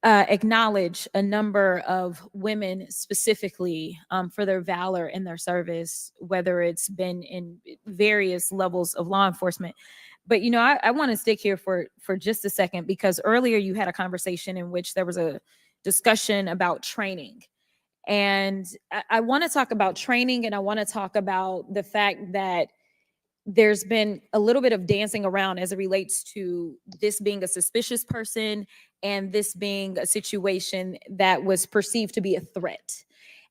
[SPEAKER 21] acknowledge a number of women specifically for their valor in their service, whether it's been in various levels of law enforcement. But, you know, I want to stick here for just a second, because earlier you had a conversation in which there was a discussion about training. And I want to talk about training, and I want to talk about the fact that there's been a little bit of dancing around as it relates to this being a suspicious person and this being a situation that was perceived to be a threat.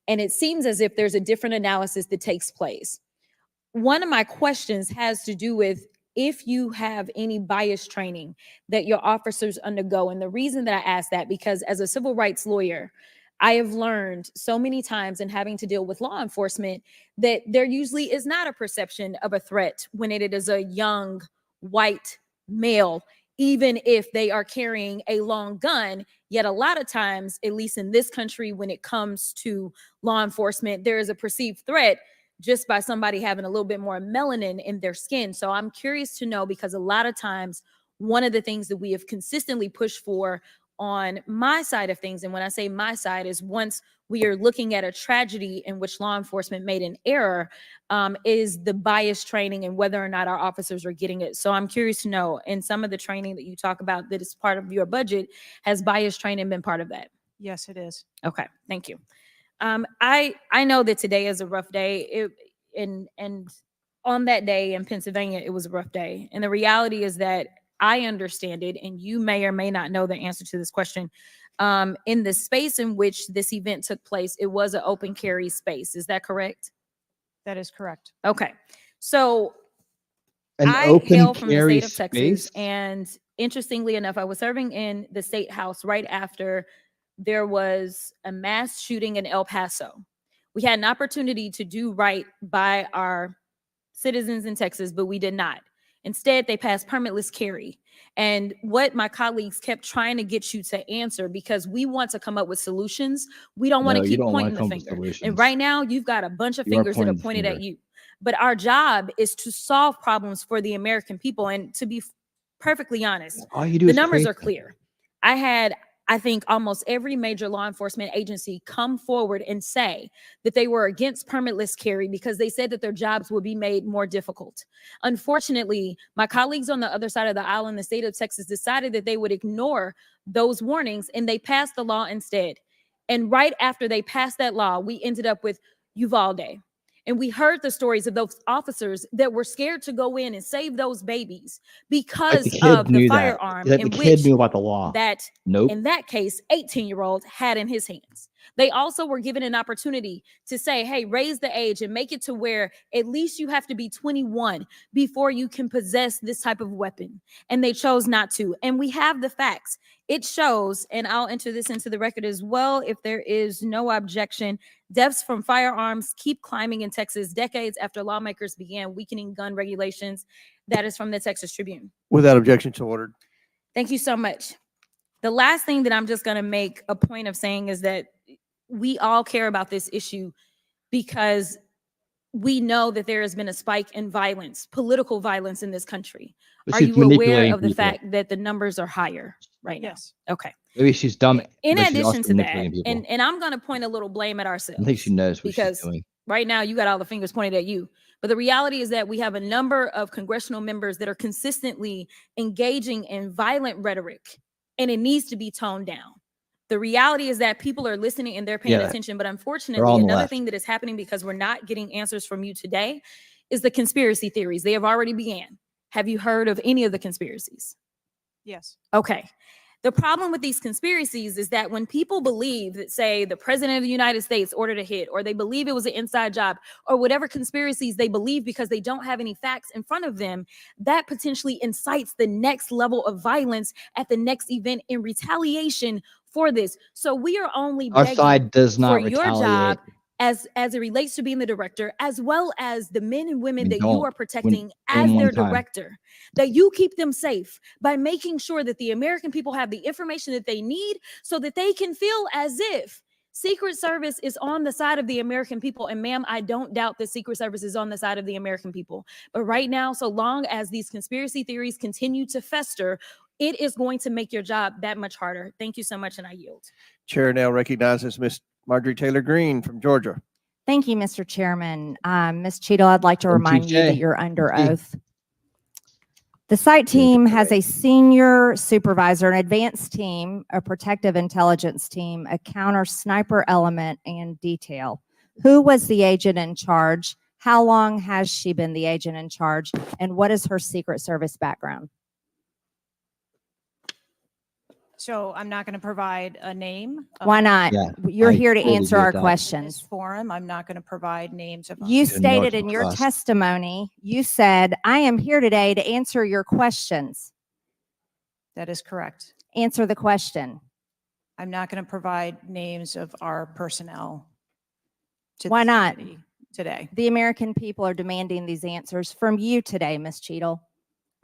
[SPEAKER 21] And it seems as if there's a different analysis that takes place. One of my questions has to do with if you have any bias training that your officers undergo. And the reason that I ask that, because as a civil rights lawyer, I have learned so many times in having to deal with law enforcement that there usually is not a perception of a threat when it is a young white male, even if they are carrying a long gun. Yet a lot of times, at least in this country, when it comes to law enforcement, there is a perceived threat just by somebody having a little bit more melanin in their skin. So I'm curious to know, because a lot of times, one of the things that we have consistently pushed for on my side of things, and when I say my side, is once we are looking at a tragedy in which law enforcement made an error, is the bias training and whether or not our officers are getting it. So I'm curious to know, in some of the training that you talk about that is part of your budget, has bias training been part of that?
[SPEAKER 5] Yes, it is.
[SPEAKER 21] Okay, thank you. I know that today is a rough day, and on that day in Pennsylvania, it was a rough day. And the reality is that I understand it, and you may or may not know the answer to this question. In the space in which this event took place, it was an open carry space. Is that correct?
[SPEAKER 5] That is correct.
[SPEAKER 21] Okay. So
[SPEAKER 2] I
[SPEAKER 21] hail from the state of Texas, and interestingly enough, I was serving in the state house right after there was a mass shooting in El Paso. We had an opportunity to do right by our citizens in Texas, but we did not. Instead, they passed permitless carry. And what my colleagues kept trying to get you to answer, because we want to come up with solutions, we don't want to keep pointing the finger. And right now, you've got a bunch of fingers that are pointed at you. But our job is to solve problems for the American people. And to be perfectly honest, the numbers are clear. I had, I think, almost every major law enforcement agency come forward and say that they were against permitless carry because they said that their jobs would be made more difficult. Unfortunately, my colleagues on the other side of the aisle in the state of Texas decided that they would ignore those warnings, and they passed the law instead. And right after they passed that law, we ended up with Uvalde. And we heard the stories of those officers that were scared to go in and save those babies because of the firearm in which the kid knew about the law. That, in that case, 18-year-old had in his hands. They also were given an opportunity to say, hey, raise the age and make it to where at least you have to be 21 before you can possess this type of weapon. And they chose not to. And we have the facts. It shows, and I'll enter this into the record as well if there is no objection, deaths from firearms keep climbing in Texas decades after lawmakers began weakening gun regulations. That is from the Texas Tribune.
[SPEAKER 3] Without objection, so ordered.
[SPEAKER 21] Thank you so much. The last thing that I'm just going to make a point of saying is that we all care about this issue because we know that there has been a spike in violence, political violence in this country.
[SPEAKER 2] But
[SPEAKER 21] Are
[SPEAKER 2] she's
[SPEAKER 21] you aware
[SPEAKER 2] manipulating
[SPEAKER 21] of the
[SPEAKER 2] people.
[SPEAKER 21] fact that the numbers are higher right now?
[SPEAKER 15] Yes.
[SPEAKER 21] Okay.
[SPEAKER 2] Maybe she's dumb.
[SPEAKER 21] In
[SPEAKER 2] but she's
[SPEAKER 21] addition
[SPEAKER 2] also
[SPEAKER 21] to that,
[SPEAKER 2] manipulating people.
[SPEAKER 21] and I'm going to point a little blame at ourselves.
[SPEAKER 2] I think she knows what she's
[SPEAKER 21] because
[SPEAKER 2] doing.
[SPEAKER 21] right now you got all the fingers pointed at you. But the reality is that we have a number of congressional members that are consistently engaging in violent rhetoric, and it needs to be toned down. The reality is that people are listening and they're paying
[SPEAKER 2] Yeah,
[SPEAKER 21] attention. But
[SPEAKER 2] they're
[SPEAKER 21] unfortunately,
[SPEAKER 2] on the
[SPEAKER 21] another
[SPEAKER 2] left.
[SPEAKER 21] thing that is happening because we're not getting answers from you today is the conspiracy theories. They have already began. Have you heard of any of the conspiracies?
[SPEAKER 5] Yes.
[SPEAKER 21] Okay. The problem with these conspiracies is that when people believe that, say, the president of the United States ordered a hit, or they believe it was an inside job, or whatever conspiracies they believe because they don't have any facts in front of them, that potentially incites the next level of violence at the next event in retaliation for this. So we are only
[SPEAKER 2] Our
[SPEAKER 21] begging
[SPEAKER 2] side does
[SPEAKER 21] for
[SPEAKER 2] not
[SPEAKER 21] your
[SPEAKER 2] retaliate.
[SPEAKER 21] job as it relates to being the director, as well as the men and women that you
[SPEAKER 2] don't.
[SPEAKER 21] are protecting
[SPEAKER 2] When-
[SPEAKER 21] as
[SPEAKER 2] in one
[SPEAKER 21] their
[SPEAKER 2] time.
[SPEAKER 21] director, that you keep them safe by making sure that the American people have the information that they need so that they can feel as if Secret Service is on the side of the American people. And ma'am, I don't doubt that Secret Service is on the side of the American people. But right now, so long as these conspiracy theories continue to fester, it is going to make your job that much harder. Thank you so much, and I yield.
[SPEAKER 3] Chair now recognizes Ms. Marjorie Taylor Greene from Georgia.
[SPEAKER 4] Thank you, Mr. Chairman. Ms. Cheadle, I'd like to remind you that you're under oath. The site team has a senior supervisor, an advanced team, a protective intelligence team, a counter sniper element, and detail. Who was the agent in charge? How long has she been the agent in charge? And what is her Secret Service background?
[SPEAKER 5] So I'm not going to provide a name.
[SPEAKER 4] Why not?
[SPEAKER 2] Yeah,
[SPEAKER 4] You're
[SPEAKER 2] I
[SPEAKER 4] here to
[SPEAKER 2] totally
[SPEAKER 4] answer
[SPEAKER 2] get
[SPEAKER 4] our
[SPEAKER 2] that.
[SPEAKER 5] In this
[SPEAKER 4] questions.
[SPEAKER 5] forum, I'm not going to provide names of.
[SPEAKER 4] You
[SPEAKER 2] Didn't know
[SPEAKER 4] stated
[SPEAKER 2] to
[SPEAKER 4] in your
[SPEAKER 2] trust.
[SPEAKER 4] testimony, you said, I am here today to answer your questions.
[SPEAKER 5] That is correct.
[SPEAKER 4] Answer the question.
[SPEAKER 5] I'm not going to provide names of our personnel. to
[SPEAKER 4] Why
[SPEAKER 5] this
[SPEAKER 4] not?
[SPEAKER 5] committee Today.
[SPEAKER 4] The American people are demanding these answers from you today, Ms. Cheadle.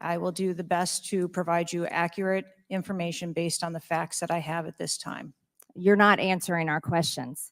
[SPEAKER 5] I will do the best to provide you accurate information based on the facts that I have at this time.
[SPEAKER 4] You're not answering our questions.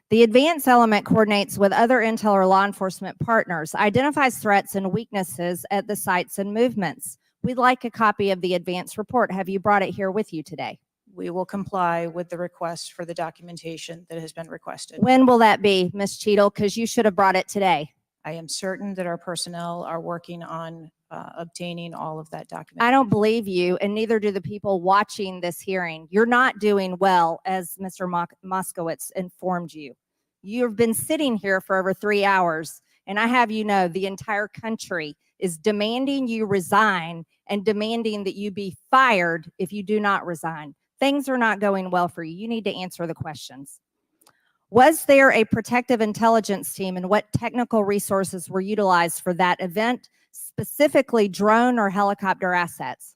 [SPEAKER 4] The advance element coordinates with other intel or law enforcement partners, identifies threats and weaknesses at the sites and movements. We'd like a copy of the advance report. Have you brought it here with you today?
[SPEAKER 5] We will comply with the request for the documentation that has been requested.
[SPEAKER 4] When will that be, Ms. Cheadle? Because you should have brought it today.
[SPEAKER 5] I am certain that our personnel are working on obtaining all of that documentation.
[SPEAKER 4] I don't believe you, and neither do the people watching this hearing. You're not doing well, as Mr. Moskowitz informed you. You've been sitting here for over 3 hours, and I have you know the entire country is demanding you resign and demanding that you be fired if you do not resign. Things are not going well for you. You need to answer the questions. Was there a protective intelligence team, and what technical resources were utilized for that event, specifically drone or helicopter assets?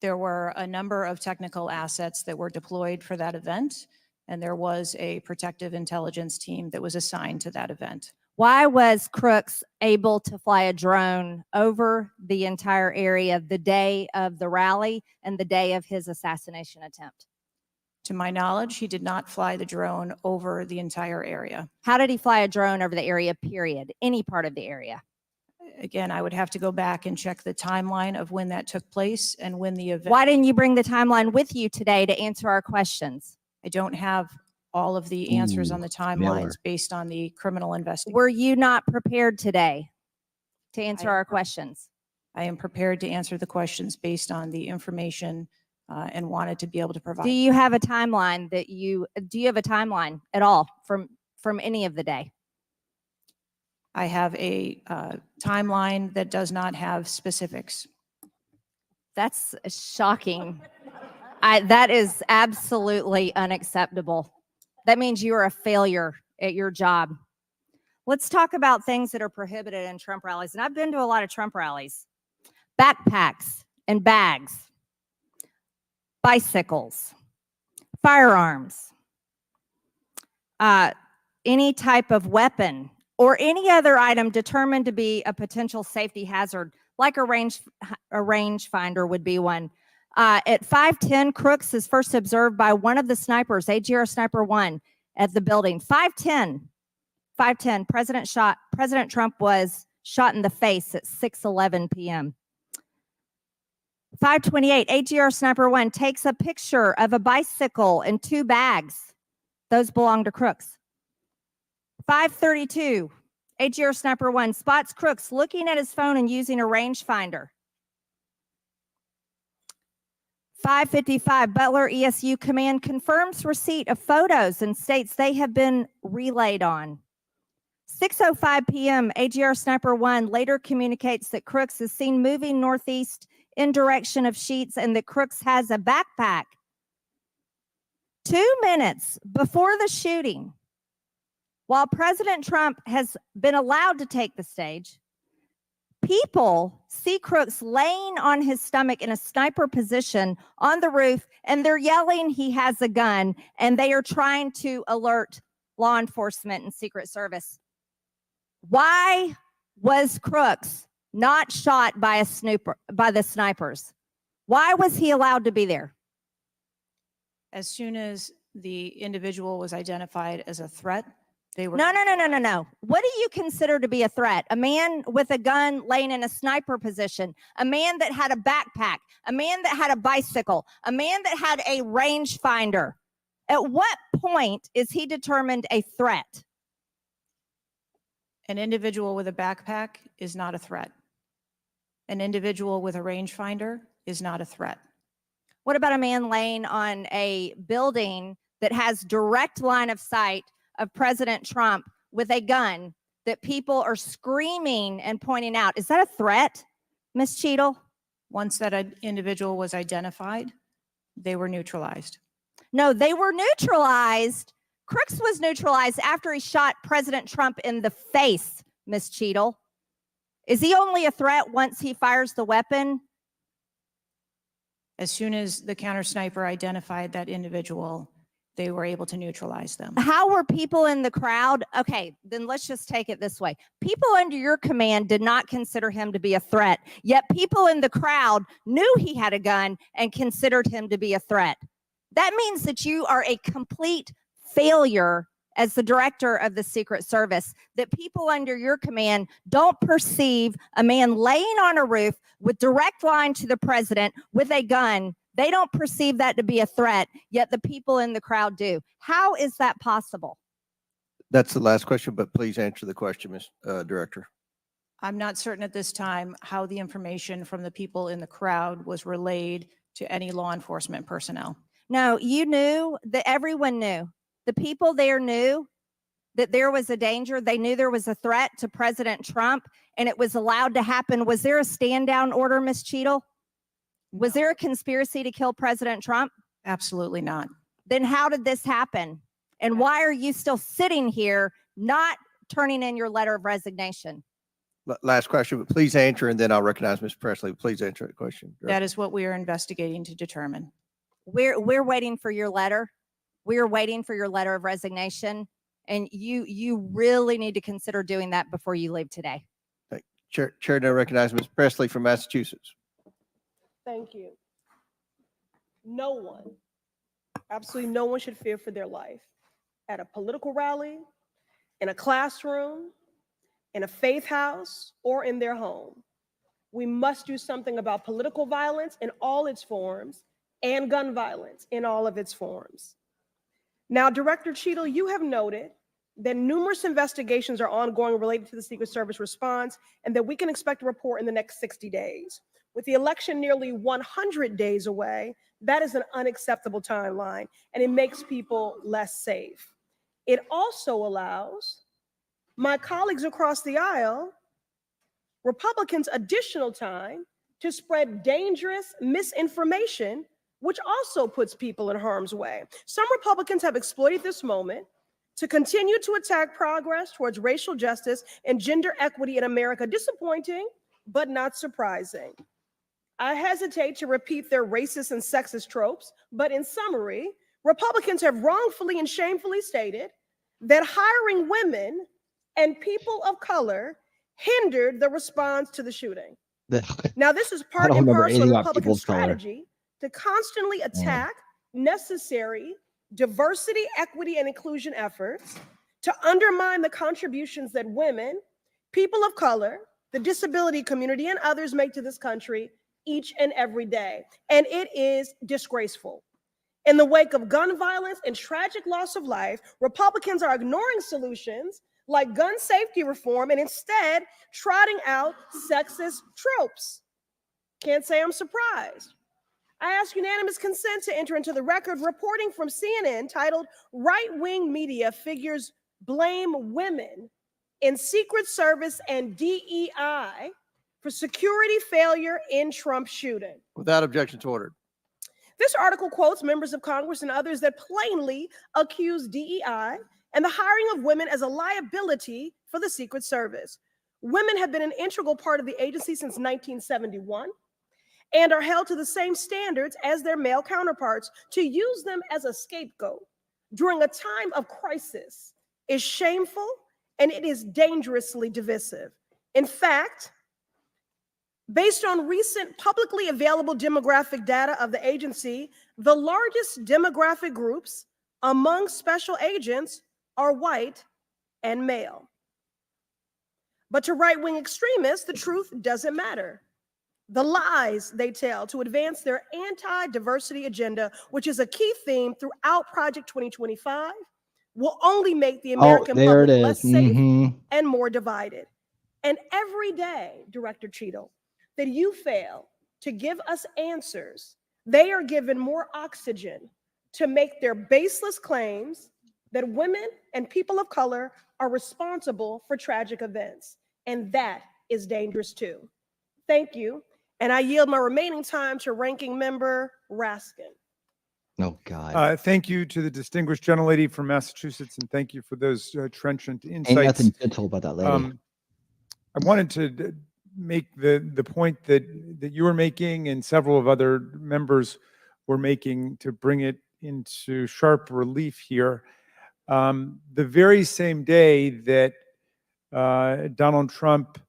[SPEAKER 5] There were a number of technical assets that were deployed for that event, and there was a protective intelligence team that was assigned to that event.
[SPEAKER 4] Why was Crooks able to fly a drone over the entire area the day of the rally and the day of his assassination attempt?
[SPEAKER 5] To my knowledge, he did not fly the drone over the entire area.
[SPEAKER 4] How did he fly a drone over the area, period? Any part of the area?
[SPEAKER 5] Again, I would have to go back and check the timeline of when that took place and when the event.
[SPEAKER 4] Why didn't you bring the timeline with you today to answer our questions?
[SPEAKER 5] I don't have all of the answers on the timelines
[SPEAKER 2] Miller.
[SPEAKER 5] based on the criminal investigation.
[SPEAKER 4] Were you not prepared today to answer our questions?
[SPEAKER 5] I am prepared to answer the questions based on the information and wanted to be able to provide.
[SPEAKER 4] Do you have a timeline do you have a timeline at all from any of the day?
[SPEAKER 5] I have a timeline that does not have specifics.
[SPEAKER 4] That's shocking. That is absolutely unacceptable. That means you are a failure at your job. Let's talk about things that are prohibited in Trump rallies. And I've been to a lot of Trump rallies. Backpacks and bags, bicycles, firearms, any type of weapon or any other item determined to be a potential safety hazard, like a rangefinder would be one. At 5:10, Crooks is first observed by one of the snipers, AGR Sniper 1, at the building. 5:10. 5:10, President Trump was shot in the face at 6:11 p.m. 5:28, AGR Sniper 1 takes a picture of a bicycle and 2 bags. Those belong to Crooks. 5:32, AGR Sniper 1 spots Crooks looking at his phone and using a rangefinder. 5:55, Butler ESU Command confirms receipt of photos and states they have been relayed on. 6:05 p.m., AGR Sniper 1 later communicates that Crooks is seen moving northeast in direction of Sheets and that Crooks has a backpack. 2 minutes before the shooting, while President Trump has been allowed to take the stage, people see Crooks laying on his stomach in a sniper position on the roof, and they're yelling he has a gun, and they are trying to alert law enforcement and Secret Service. Why was Crooks not shot by the snipers? Why was he allowed to be there?
[SPEAKER 5] As soon as the individual was identified as a threat, they were.
[SPEAKER 4] No. What do you consider to be a threat? A man with a gun laying in a sniper position, a man that had a backpack, a man that had a bicycle, a man that had a rangefinder. At what point is he determined a threat?
[SPEAKER 5] An individual with a backpack is not a threat. An individual with a rangefinder is not a threat.
[SPEAKER 4] What about a man laying on a building that has direct line of sight of President Trump with a gun that people are screaming and pointing out? Is that a threat, Ms. Cheadle?
[SPEAKER 5] Once that individual was identified, they were neutralized.
[SPEAKER 4] No, they were neutralized. Crooks was neutralized after he shot President Trump in the face, Ms. Cheadle. Is he only a threat once he fires the weapon?
[SPEAKER 5] As soon as the counter sniper identified that individual, they were able to neutralize them.
[SPEAKER 4] How were people in the crowd? Okay, then let's just take it this way. People under your command did not consider him to be a threat, yet people in the crowd knew he had a gun and considered him to be a threat. That means that you are a complete failure as the director of the Secret Service, that people under your command don't perceive a man laying on a roof with direct line to the president with a gun. They don't perceive that to be a threat, yet the people in the crowd do. How is that possible?
[SPEAKER 17] That's the last question, but please answer the question, Ms. Director.
[SPEAKER 5] I'm not certain at this time how the information from the people in the crowd was relayed to any law enforcement personnel.
[SPEAKER 4] No, you knew that everyone knew. The people there knew that there was a danger. They knew there was a threat to President Trump, and it was allowed to happen. Was there a stand down order, Ms. Cheadle? Was there a conspiracy to kill President Trump?
[SPEAKER 5] Absolutely not.
[SPEAKER 4] Then how did this happen? And why are you still sitting here not turning in your letter of resignation?
[SPEAKER 17] Last question, but please answer, and then I'll recognize Ms. Presley. Please answer the question.
[SPEAKER 5] That is what we are investigating to determine.
[SPEAKER 4] We're waiting for your letter. We are waiting for your letter of resignation, and you really need to consider doing that before you leave today.
[SPEAKER 17] Chair now recognizes Ms. Presley from Massachusetts.
[SPEAKER 20] Thank you. No one, absolutely no one should fear for their life at a political rally, in a classroom, in a faith house, or in their home. We must do something about political violence in all its forms and gun violence in all of its forms. Now, Director Cheadle, you have noted that numerous investigations are ongoing related to the Secret Service response and that we can expect a report in the next 60 days. With the election nearly 100 days away, that is an unacceptable timeline, and it makes people less safe. It also allows my colleagues across the aisle, Republicans, additional time to spread dangerous misinformation, which also puts people in harm's way. Some Republicans have exploited this moment to continue to attack progress towards racial justice and gender equity in America. Disappointing, but not surprising. I hesitate to repeat their racist and sexist tropes, but in summary, Republicans have wrongfully and shamefully stated that hiring women and people of color hindered the response to the shooting. Now, this is part and parcel of Republican strategy to constantly attack necessary diversity, equity, and inclusion efforts, to undermine the contributions that women, people of color, the disability community, and others make to this country each and every day. And it is disgraceful. In the wake of gun violence and tragic loss of life, Republicans are ignoring solutions like gun safety reform and instead trotting out sexist tropes. Can't say I'm surprised. I ask unanimous consent to enter into the record reporting from CNN titled "Right-Wing Media Figures Blame Women in Secret Service and DEI for Security Failure in Trump Shooting."
[SPEAKER 3] Without objection to order.
[SPEAKER 20] This article quotes members of Congress and others that plainly accuse DEI and the hiring of women as a liability for the Secret Service. Women have been an integral part of the agency since 1971 and are held to the same standards as their male counterparts. To use them as a scapegoat during a time of crisis is shameful and it is dangerously divisive. In fact, based on recent publicly available demographic data of the agency, the largest demographic groups among special agents are white and male. But to right-wing extremists, the truth doesn't matter. The lies they tell to advance their anti-diversity agenda, which is a key theme throughout Project 2025, will only make the American
[SPEAKER 2] there
[SPEAKER 20] public
[SPEAKER 2] it
[SPEAKER 20] less
[SPEAKER 2] is.
[SPEAKER 20] safe
[SPEAKER 2] Mhm.
[SPEAKER 20] and more divided. And every day, Director Cheadle, that you fail to give us answers, they are given more oxygen to make their baseless claims that women and people of color are responsible for tragic events. And that is dangerous too. Thank you. And I yield my remaining time to Ranking Member Raskin.
[SPEAKER 2] Oh, God.
[SPEAKER 7] Thank you to the distinguished gentlelady from Massachusetts, and thank you for those trenchant
[SPEAKER 2] Ain't
[SPEAKER 7] insights.
[SPEAKER 2] nothing gentle about that lady.
[SPEAKER 7] I wanted to make the point that you were making and several of other members were making to bring it into sharp relief here. The very same day that Donald Trump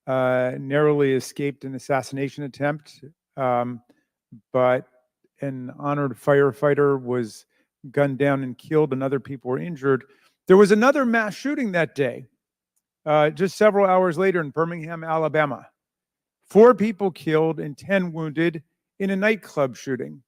[SPEAKER 7] narrowly escaped an assassination attempt, but an honored firefighter was gunned down and killed and other people were injured. There was another mass shooting that day, just several hours later in Birmingham, Alabama. 4 people killed and 10 wounded in a nightclub shooting.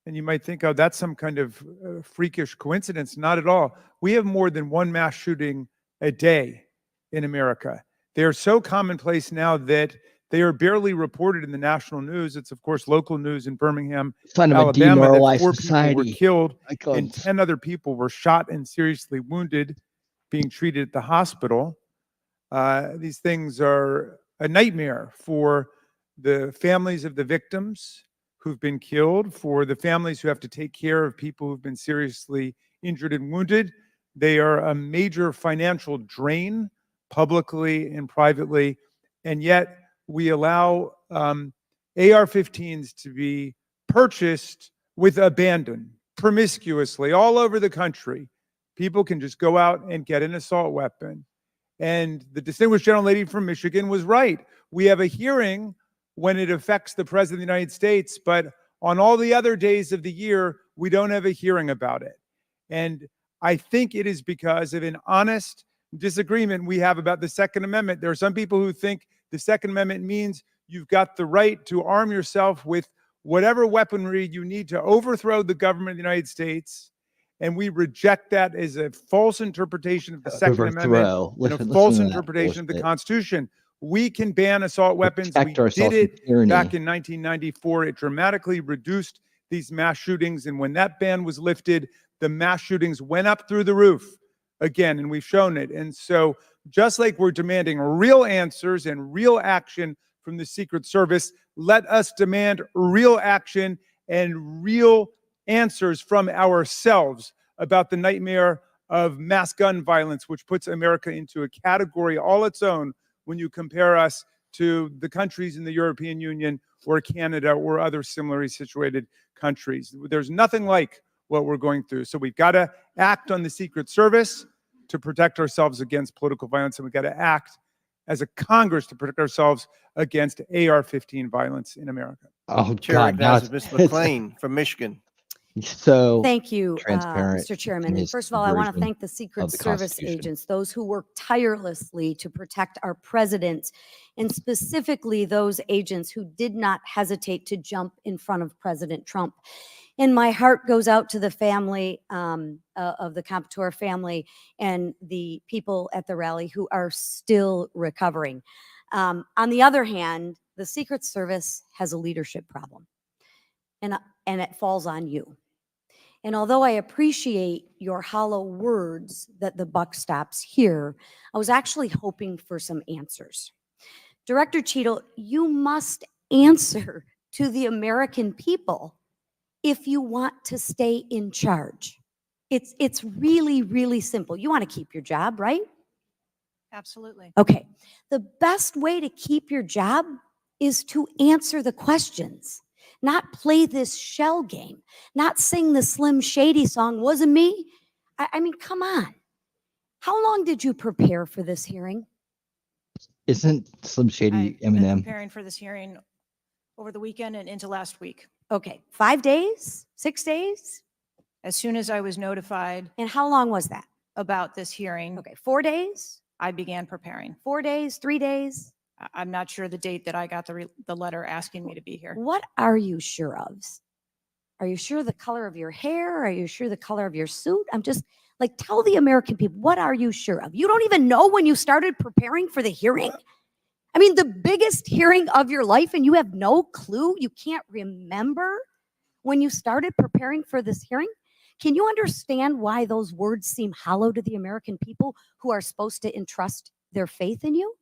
[SPEAKER 7] And you might think, oh, that's some kind of freakish coincidence. Not at all. We have more than one mass shooting a day in America. They are so commonplace now that they are barely reported in the national news. It's, of course, local news in Birmingham,
[SPEAKER 2] Kind of a
[SPEAKER 7] Alabama, that
[SPEAKER 2] demoralized
[SPEAKER 7] 4 people were
[SPEAKER 2] society.
[SPEAKER 7] killed
[SPEAKER 2] Icons.
[SPEAKER 7] and 10 other people were shot and seriously wounded, being treated at the hospital. These things are a nightmare for the families of the victims who've been killed, for the families who have to take care of people who've been seriously injured and wounded. They are a major financial drain, publicly and privately, and yet we allow AR-15s to be purchased with abandon, promiscuously, all over the country. People can just go out and get an assault weapon. And the distinguished gentlelady from Michigan was right. We have a hearing when it affects the President of the United States, but on all the other days of the year, we don't have a hearing about it. And I think it is because of an honest disagreement we have about the Second Amendment. There are some people who think the Second Amendment means you've got the right to arm yourself with whatever weaponry you need to overthrow the government of the United States. And we reject that as a false interpretation of the Second Amendment and a false interpretation of the Constitution. We can ban assault weapons. We did it back in 1994. It dramatically reduced these mass shootings. And when that ban was lifted, the mass shootings went up through the roof again, and we've shown it. And so just like we're demanding real answers and real action from the Secret Service, let us demand real action and real answers from ourselves about the nightmare of mass gun violence, which puts America into a category all its own when you compare us to the countries in the European Union or Canada or other similarly situated countries. There's nothing like what we're going through. So we've got to act on the Secret Service to protect ourselves against political violence, and we've got to act as a Congress to protect ourselves against AR-15 violence in America.
[SPEAKER 2] Oh,
[SPEAKER 3] Chair
[SPEAKER 2] God.
[SPEAKER 3] recognizes Ms. McLean from Michigan.
[SPEAKER 2] so
[SPEAKER 4] Thank you,
[SPEAKER 2] transparent
[SPEAKER 4] Mr. Chairman.
[SPEAKER 2] in
[SPEAKER 4] And
[SPEAKER 2] his
[SPEAKER 4] first of all, I want to
[SPEAKER 2] version
[SPEAKER 4] thank the Secret
[SPEAKER 2] of the
[SPEAKER 4] Service
[SPEAKER 2] Constitution.
[SPEAKER 4] agents, those who work tirelessly to protect our president, and specifically those agents who did not hesitate to jump in front of President Trump. And my heart goes out to the family of the Comptoir family and the people at the rally who are still recovering. On the other hand, the Secret Service has a leadership problem, and it falls on you. And although I appreciate your hollow words that the buck stops here, I was actually hoping for some answers. Director Cheadle, you must answer to the American people if you want to stay in charge. It's really, really simple. You want to keep your job, right?
[SPEAKER 5] Absolutely.
[SPEAKER 4] Okay. The best way to keep your job is to answer the questions, not play this shell game, not sing the Slim Shady song. Wasn't me. I mean, come on. How long did you prepare for this hearing?
[SPEAKER 2] Isn't Slim Shady
[SPEAKER 5] I've been
[SPEAKER 2] Eminem?
[SPEAKER 5] preparing for this hearing over the weekend and into last week.
[SPEAKER 4] Okay, 5 days, 6 days?
[SPEAKER 5] As soon as I was notified
[SPEAKER 4] And how long was that?
[SPEAKER 5] about this hearing,
[SPEAKER 4] Okay, 4 days,
[SPEAKER 5] I began preparing.
[SPEAKER 4] 4 days, 3 days?
[SPEAKER 5] I'm not sure the date that I got the letter asking me to be here.
[SPEAKER 4] What are you sure of? Are you sure the color of your hair? Are you sure the color of your suit? I'm just like, tell the American people, what are you sure of? You don't even know when you started preparing for the hearing? I mean, the biggest hearing of your life, and you have no clue? You can't remember when you started preparing for this hearing? Can you understand why those words seem hollow to the American people who are supposed to entrust their faith in you?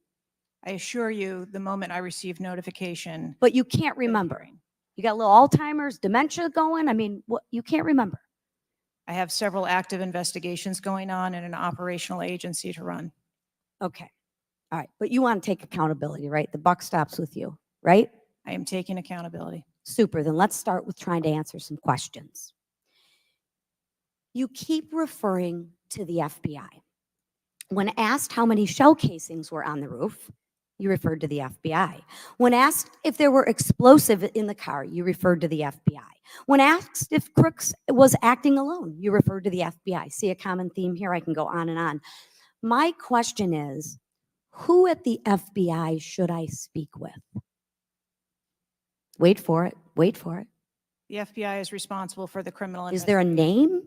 [SPEAKER 5] I assure you, the moment I received notification.
[SPEAKER 4] But you can't remember. You got a little Alzheimer's, dementia going? I mean, what, you can't remember.
[SPEAKER 5] I have several active investigations going on and an operational agency to run.
[SPEAKER 4] Okay. All right. But you want to take accountability, right? The buck stops with you, right?
[SPEAKER 5] I am taking accountability.
[SPEAKER 4] Super. Then let's start with trying to answer some questions. You keep referring to the FBI. When asked how many shell casings were on the roof, you referred to the FBI. When asked if there were explosives in the car, you referred to the FBI. When asked if Crooks was acting alone, you referred to the FBI. See a common theme here? I can go on and on. My question is, who at the FBI should I speak with? Wait for it. Wait for it.
[SPEAKER 5] The FBI is responsible for the criminal
[SPEAKER 4] Is there a name?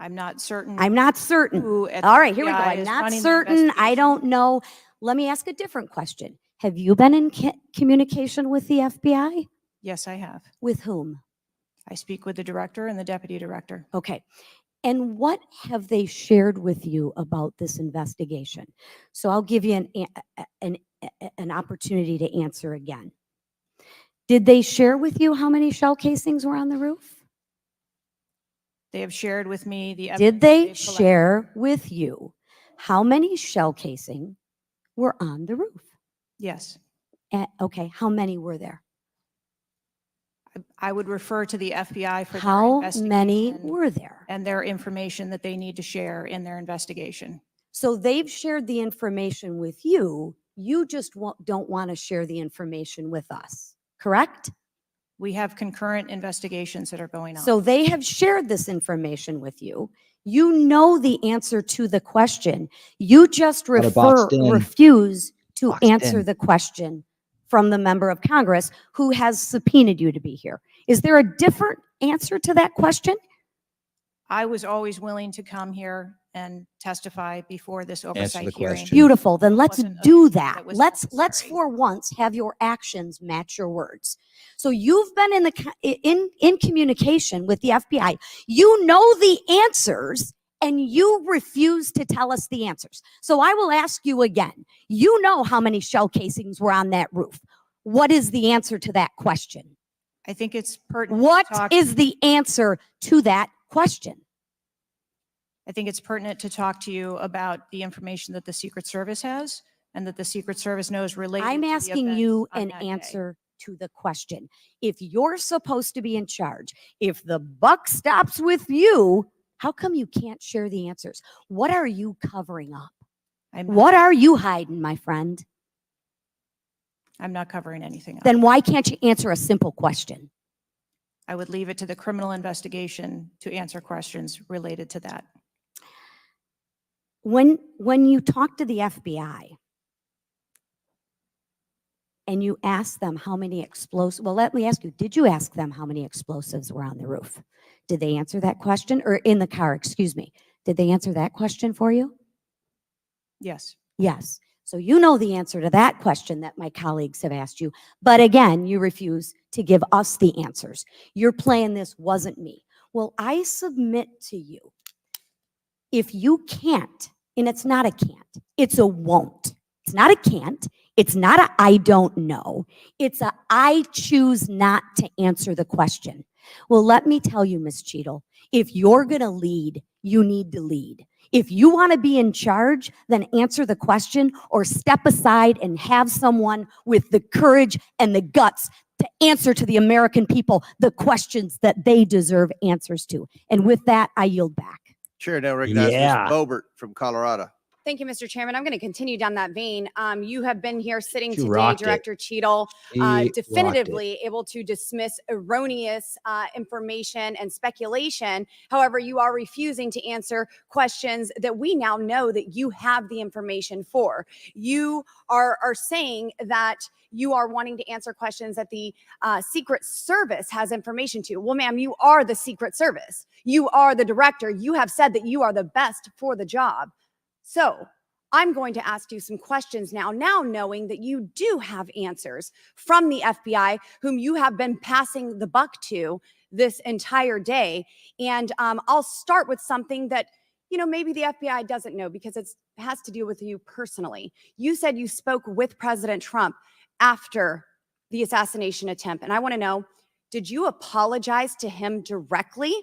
[SPEAKER 5] I'm not certain.
[SPEAKER 4] I'm not certain.
[SPEAKER 5] Who at
[SPEAKER 4] All
[SPEAKER 5] the
[SPEAKER 4] right, here we go.
[SPEAKER 5] FBI
[SPEAKER 4] I'm
[SPEAKER 5] is
[SPEAKER 4] not
[SPEAKER 5] running the
[SPEAKER 4] certain. I don't know. Let me ask a different question. Have you been in communication with the FBI?
[SPEAKER 5] Yes, I have.
[SPEAKER 4] With whom?
[SPEAKER 5] I speak with the director and the deputy director.
[SPEAKER 4] Okay. And what have they shared with you about this investigation? So I'll give you an opportunity to answer again. Did they share with you how many shell casings were on the roof?
[SPEAKER 5] They have shared with me the evidence.
[SPEAKER 4] Did they share with you how many shell casing were on the roof?
[SPEAKER 5] Yes.
[SPEAKER 4] Okay, how many were there?
[SPEAKER 5] I would refer to the FBI for
[SPEAKER 4] How
[SPEAKER 5] their investigation
[SPEAKER 4] many were there?
[SPEAKER 5] and their information that they need to share in their investigation.
[SPEAKER 4] So they've shared the information with you. You just don't want to share the information with us, correct?
[SPEAKER 5] We have concurrent investigations that are going on.
[SPEAKER 4] So they have shared this information with you. You know the answer to the question. You just refuse to answer the question from the member of Congress who has subpoenaed you to be here. Is there a different answer to that question?
[SPEAKER 5] I was always willing to come here and testify before this oversight hearing.
[SPEAKER 4] Beautiful. Then let's
[SPEAKER 5] Wasn't a-
[SPEAKER 4] do that.
[SPEAKER 5] that was
[SPEAKER 4] Let's
[SPEAKER 5] necessary.
[SPEAKER 4] for once have your actions match your words. So you've been in communication with the FBI. You know the answers and you refuse to tell us the answers. So I will ask you again. You know how many shell casings were on that roof. What is the answer to that question?
[SPEAKER 5] I think it's pertinent.
[SPEAKER 4] What
[SPEAKER 5] to talk-
[SPEAKER 4] is the answer to that question?
[SPEAKER 5] I think it's pertinent to talk to you about the information that the Secret Service has and that the Secret Service knows related
[SPEAKER 4] I'm
[SPEAKER 5] to the
[SPEAKER 4] asking
[SPEAKER 5] events
[SPEAKER 4] you
[SPEAKER 5] on
[SPEAKER 4] an
[SPEAKER 5] that day.
[SPEAKER 4] answer to the question. If you're supposed to be in charge, if the buck stops with you, how come you can't share the answers? What are you covering up? What are you hiding, my friend?
[SPEAKER 5] I'm not covering anything up.
[SPEAKER 4] Then why can't you answer a simple question?
[SPEAKER 5] I would leave it to the criminal investigation to answer questions related to that.
[SPEAKER 18] When you talk to the FBI and you ask them how many explosives, well, let me ask you, did you ask them how many explosives were on the roof? Did they answer that question? Or in the car, excuse me. Did they answer that question for you?
[SPEAKER 5] Yes.
[SPEAKER 18] Yes. So you know the answer to that question that my colleagues have asked you. But again, you refuse to give us the answers. You're playing this wasn't me. Well, I submit to you, if you can't, and it's not a can't, it's a won't. It's not a can't. It's not a I don't know. It's a I choose not to answer the question. Well, let me tell you, Ms. Cheadle, if you're going to lead, you need to lead. If you want to be in charge, then answer the question or step aside and have someone with the courage and the guts to answer to the American people the questions that they deserve answers to. And with that, I yield back.
[SPEAKER 3] Chair now recognizes
[SPEAKER 2] Yeah.
[SPEAKER 3] Mr. Bobert from Colorado.
[SPEAKER 22] Thank you, Mr. Chairman. I'm going to continue down that vein. You have been here sitting
[SPEAKER 2] She
[SPEAKER 22] today,
[SPEAKER 2] rocked it.
[SPEAKER 22] Director Cheadle,
[SPEAKER 2] She rocked it.
[SPEAKER 22] definitively able to dismiss erroneous information and speculation. However, you are refusing to answer questions that we now know that you have the information for. You are saying that you are wanting to answer questions that the Secret Service has information to. Well, ma'am, you are the Secret Service. You are the director. You have said that you are the best for the job. So I'm going to ask you some questions now knowing that you do have answers from the FBI, whom you have been passing the buck to this entire day. And I'll start with something that, maybe the FBI doesn't know because it has to do with you personally. You said you spoke with President Trump after the assassination attempt. And I want to know, did you apologize to him directly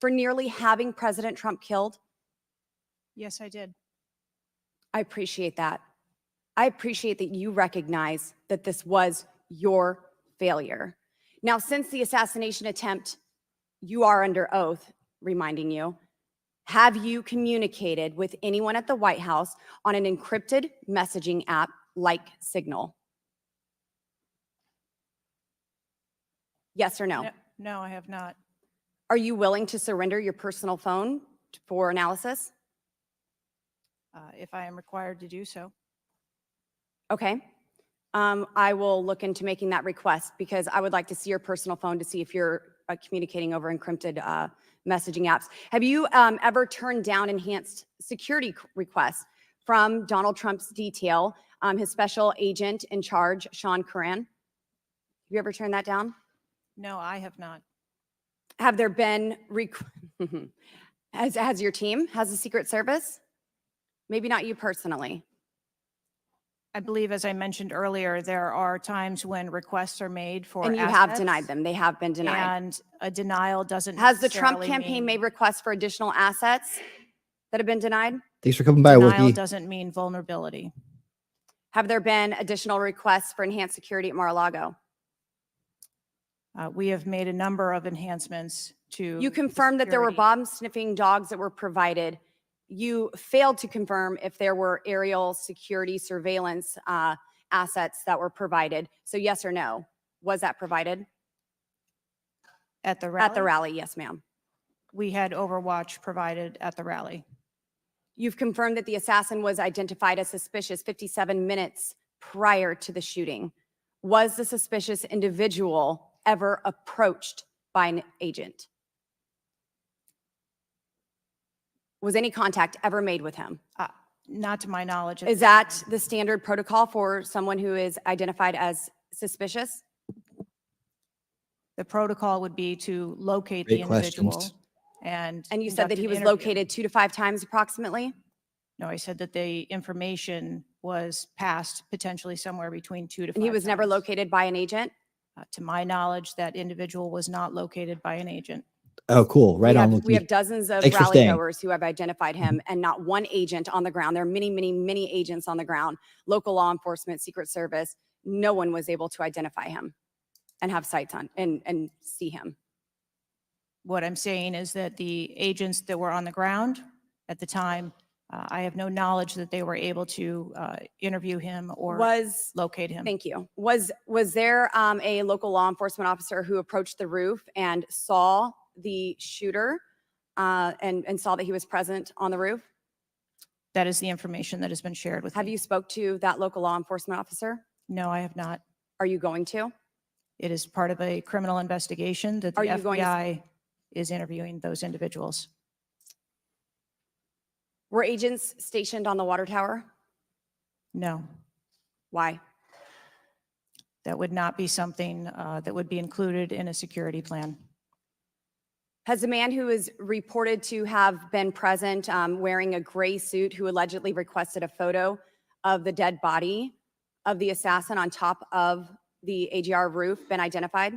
[SPEAKER 22] for nearly having President Trump killed?
[SPEAKER 5] Yes, I did.
[SPEAKER 22] I appreciate that. I appreciate that you recognize that this was your failure. Now, since the assassination attempt, you are under oath, reminding you, have you communicated with anyone at the White House on an encrypted messaging app like Signal? Yes or no?
[SPEAKER 5] No, I have not.
[SPEAKER 22] Are you willing to surrender your personal phone for analysis?
[SPEAKER 5] If I am required to do so.
[SPEAKER 22] Okay. I will look into making that request because I would like to see your personal phone to see if you're communicating over encrypted messaging apps. Have you ever turned down enhanced security requests from Donald Trump's detail, his special agent in charge, Sean Curran? Have you ever turned that down?
[SPEAKER 5] No, I have not.
[SPEAKER 22] Have there been, has your team, has the Secret Service? Maybe not you personally.
[SPEAKER 5] I believe, as I mentioned earlier, there are times when requests are made for
[SPEAKER 22] And you have
[SPEAKER 5] assets,
[SPEAKER 22] denied them. They have been denied.
[SPEAKER 5] and a denial doesn't
[SPEAKER 22] Has the Trump
[SPEAKER 5] necessarily
[SPEAKER 22] campaign
[SPEAKER 5] mean-
[SPEAKER 22] made requests for additional assets that have been denied?
[SPEAKER 2] Thanks for coming by,
[SPEAKER 5] Denial
[SPEAKER 2] Wookie.
[SPEAKER 5] doesn't mean vulnerability.
[SPEAKER 22] Have there been additional requests for enhanced security at Mar-a-Lago?
[SPEAKER 5] We have made a number of enhancements to.
[SPEAKER 22] You
[SPEAKER 5] the
[SPEAKER 22] confirmed that there were
[SPEAKER 5] security.
[SPEAKER 22] bomb sniffing dogs that were provided. You failed to confirm if there were aerial security surveillance assets that were provided. So yes or no? Was that provided?
[SPEAKER 5] At the rally?
[SPEAKER 22] At the rally, yes, ma'am.
[SPEAKER 5] We had Overwatch provided at the rally.
[SPEAKER 22] You've confirmed that the assassin was identified as suspicious 57 minutes prior to the shooting. Was the suspicious individual ever approached by an agent? Was any contact ever made with him?
[SPEAKER 5] Not to my knowledge.
[SPEAKER 22] Is that the standard protocol for someone who is identified as suspicious?
[SPEAKER 5] The protocol would be to locate
[SPEAKER 2] Great
[SPEAKER 5] the individual.
[SPEAKER 2] questions.
[SPEAKER 22] And you said
[SPEAKER 5] conduct
[SPEAKER 22] that he
[SPEAKER 5] an
[SPEAKER 22] was
[SPEAKER 5] interview.
[SPEAKER 22] located 2 to 5 times approximately?
[SPEAKER 5] No, I said that the information was passed potentially somewhere between 2 to 5
[SPEAKER 22] And he was never
[SPEAKER 5] times.
[SPEAKER 22] located by an agent?
[SPEAKER 5] To my knowledge, that individual was not located by an agent.
[SPEAKER 2] Oh, cool. Right on,
[SPEAKER 22] We
[SPEAKER 2] Wookie.
[SPEAKER 22] have dozens of
[SPEAKER 2] Thanks for
[SPEAKER 22] rally
[SPEAKER 2] staying.
[SPEAKER 22] goers who have identified him and not one agent on the ground. There are many, many, many agents on the ground, local law enforcement, Secret Service. No one was able to identify him and have sights on and see him.
[SPEAKER 5] What I'm saying is that the agents that were on the ground at the time I have no knowledge that they were able to interview him or locate him.
[SPEAKER 22] Thank you. Was there a local law enforcement officer who approached the roof and saw the shooter and saw that he was present on the roof?
[SPEAKER 5] That is the information that has been shared with
[SPEAKER 22] Have
[SPEAKER 5] me.
[SPEAKER 22] you spoke to that local law enforcement officer?
[SPEAKER 5] No, I have not.
[SPEAKER 22] Are you going to?
[SPEAKER 5] It is part of a criminal investigation that the
[SPEAKER 22] Are you going to-
[SPEAKER 5] FBI is interviewing those individuals.
[SPEAKER 22] Were agents stationed on the water tower?
[SPEAKER 5] No,
[SPEAKER 22] Why?
[SPEAKER 5] that would not be something that would be included in a security plan.
[SPEAKER 22] Has the man who is reported to have been present wearing a gray suit who allegedly requested a photo of the dead body of the assassin on top of the AGR roof been identified?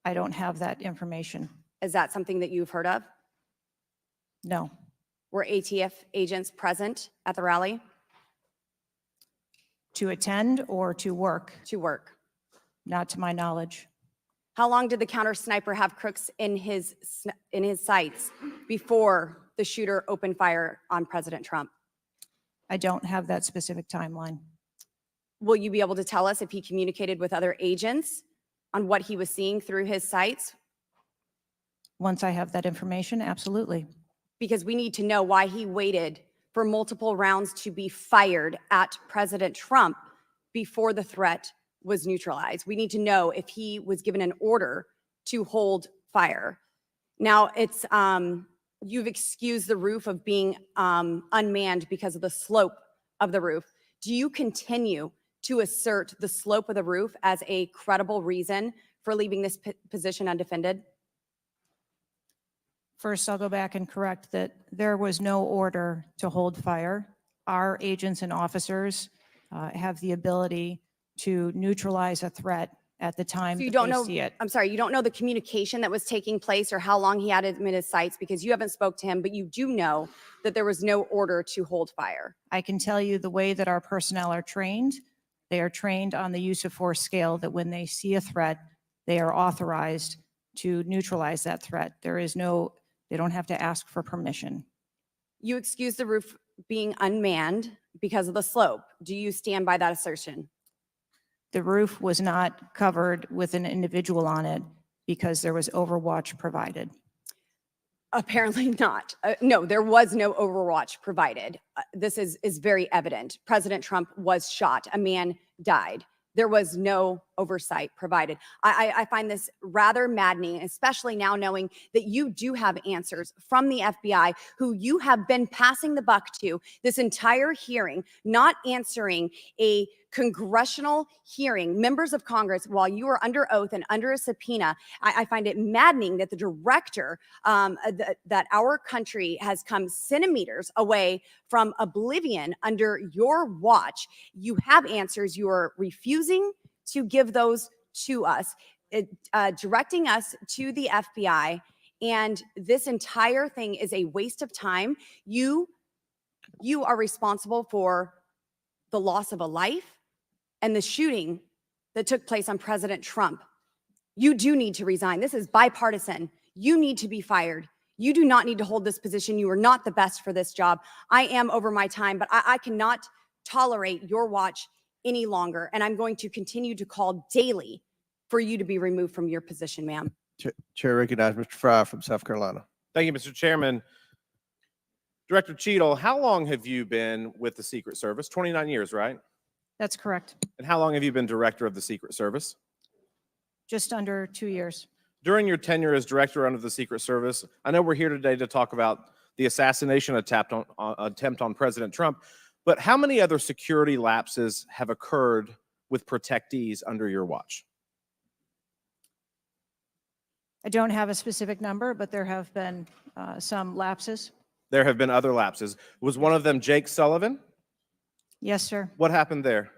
[SPEAKER 5] I don't have that information.
[SPEAKER 22] Is that something that you've heard of?
[SPEAKER 5] No,
[SPEAKER 22] Were ATF agents present at the rally?
[SPEAKER 5] to attend or to work,
[SPEAKER 22] To work.
[SPEAKER 5] not to my knowledge.
[SPEAKER 22] How long did the counter sniper have crooks in his sights before the shooter opened fire on President Trump?
[SPEAKER 5] I don't have that specific timeline.
[SPEAKER 22] Will you be able to tell us if he communicated with other agents on what he was seeing through his sights?
[SPEAKER 5] Once I have that information, absolutely.
[SPEAKER 22] Because we need to know why he waited for multiple rounds to be fired at President Trump before the threat was neutralized. We need to know if he was given an order to hold fire. Now, it's you've excused the roof of being unmanned because of the slope of the roof. Do you continue to assert the slope of the roof as a credible reason for leaving this position undefended?
[SPEAKER 5] First, I'll go back and correct that there was no order to hold fire. Our agents and officers have the ability to neutralize a threat at the time
[SPEAKER 22] So you
[SPEAKER 5] that
[SPEAKER 22] don't
[SPEAKER 5] they
[SPEAKER 22] know,
[SPEAKER 5] see it.
[SPEAKER 22] I'm sorry, you don't know the communication that was taking place or how long he had him in his sights because you haven't spoke to him, but you do know that there was no order to hold fire.
[SPEAKER 5] I can tell you the way that our personnel are trained. They are trained on the use of force scale that when they see a threat, they are authorized to neutralize that threat. They don't have to ask for permission.
[SPEAKER 22] You excuse the roof being unmanned because of the slope. Do you stand by that assertion?
[SPEAKER 5] The roof was not covered with an individual on it because there was overwatch provided.
[SPEAKER 22] Apparently not. No, there was no overwatch provided. This is very evident. President Trump was shot. A man died. There was no oversight provided. I find this rather maddening, especially now knowing that you do have answers from the FBI who you have been passing the buck to this entire hearing, not answering a congressional hearing, members of Congress, while you are under oath and under a subpoena. I find it maddening that the director, that our country has come centimeters away from oblivion under your watch. You have answers. You are refusing to give those to us, directing us to the FBI. And this entire thing is a waste of time. You are responsible for the loss of a life and the shooting that took place on President Trump. You do need to resign. This is bipartisan. You need to be fired. You do not need to hold this position. You are not the best for this job. I am over my time, but I cannot tolerate your watch any longer. And I'm going to continue to call daily for you to be removed from your position, ma'am.
[SPEAKER 17] Chair recognizes Mr. Fry from South Carolina.
[SPEAKER 8] Thank you, Mr. Chairman. Director Cheadle, how long have you been with the Secret Service? 29 years, right?
[SPEAKER 5] That's correct.
[SPEAKER 8] And how long have you been director of the Secret Service?
[SPEAKER 5] Just under 2 years.
[SPEAKER 8] During your tenure as director under the Secret Service, I know we're here today to talk about the assassination attempt on President Trump, but how many other security lapses have occurred with protectees under your watch?
[SPEAKER 5] I don't have a specific number, but there have been some lapses.
[SPEAKER 8] There have been other lapses. Was one of them Jake Sullivan?
[SPEAKER 5] Yes, sir.
[SPEAKER 8] What happened there?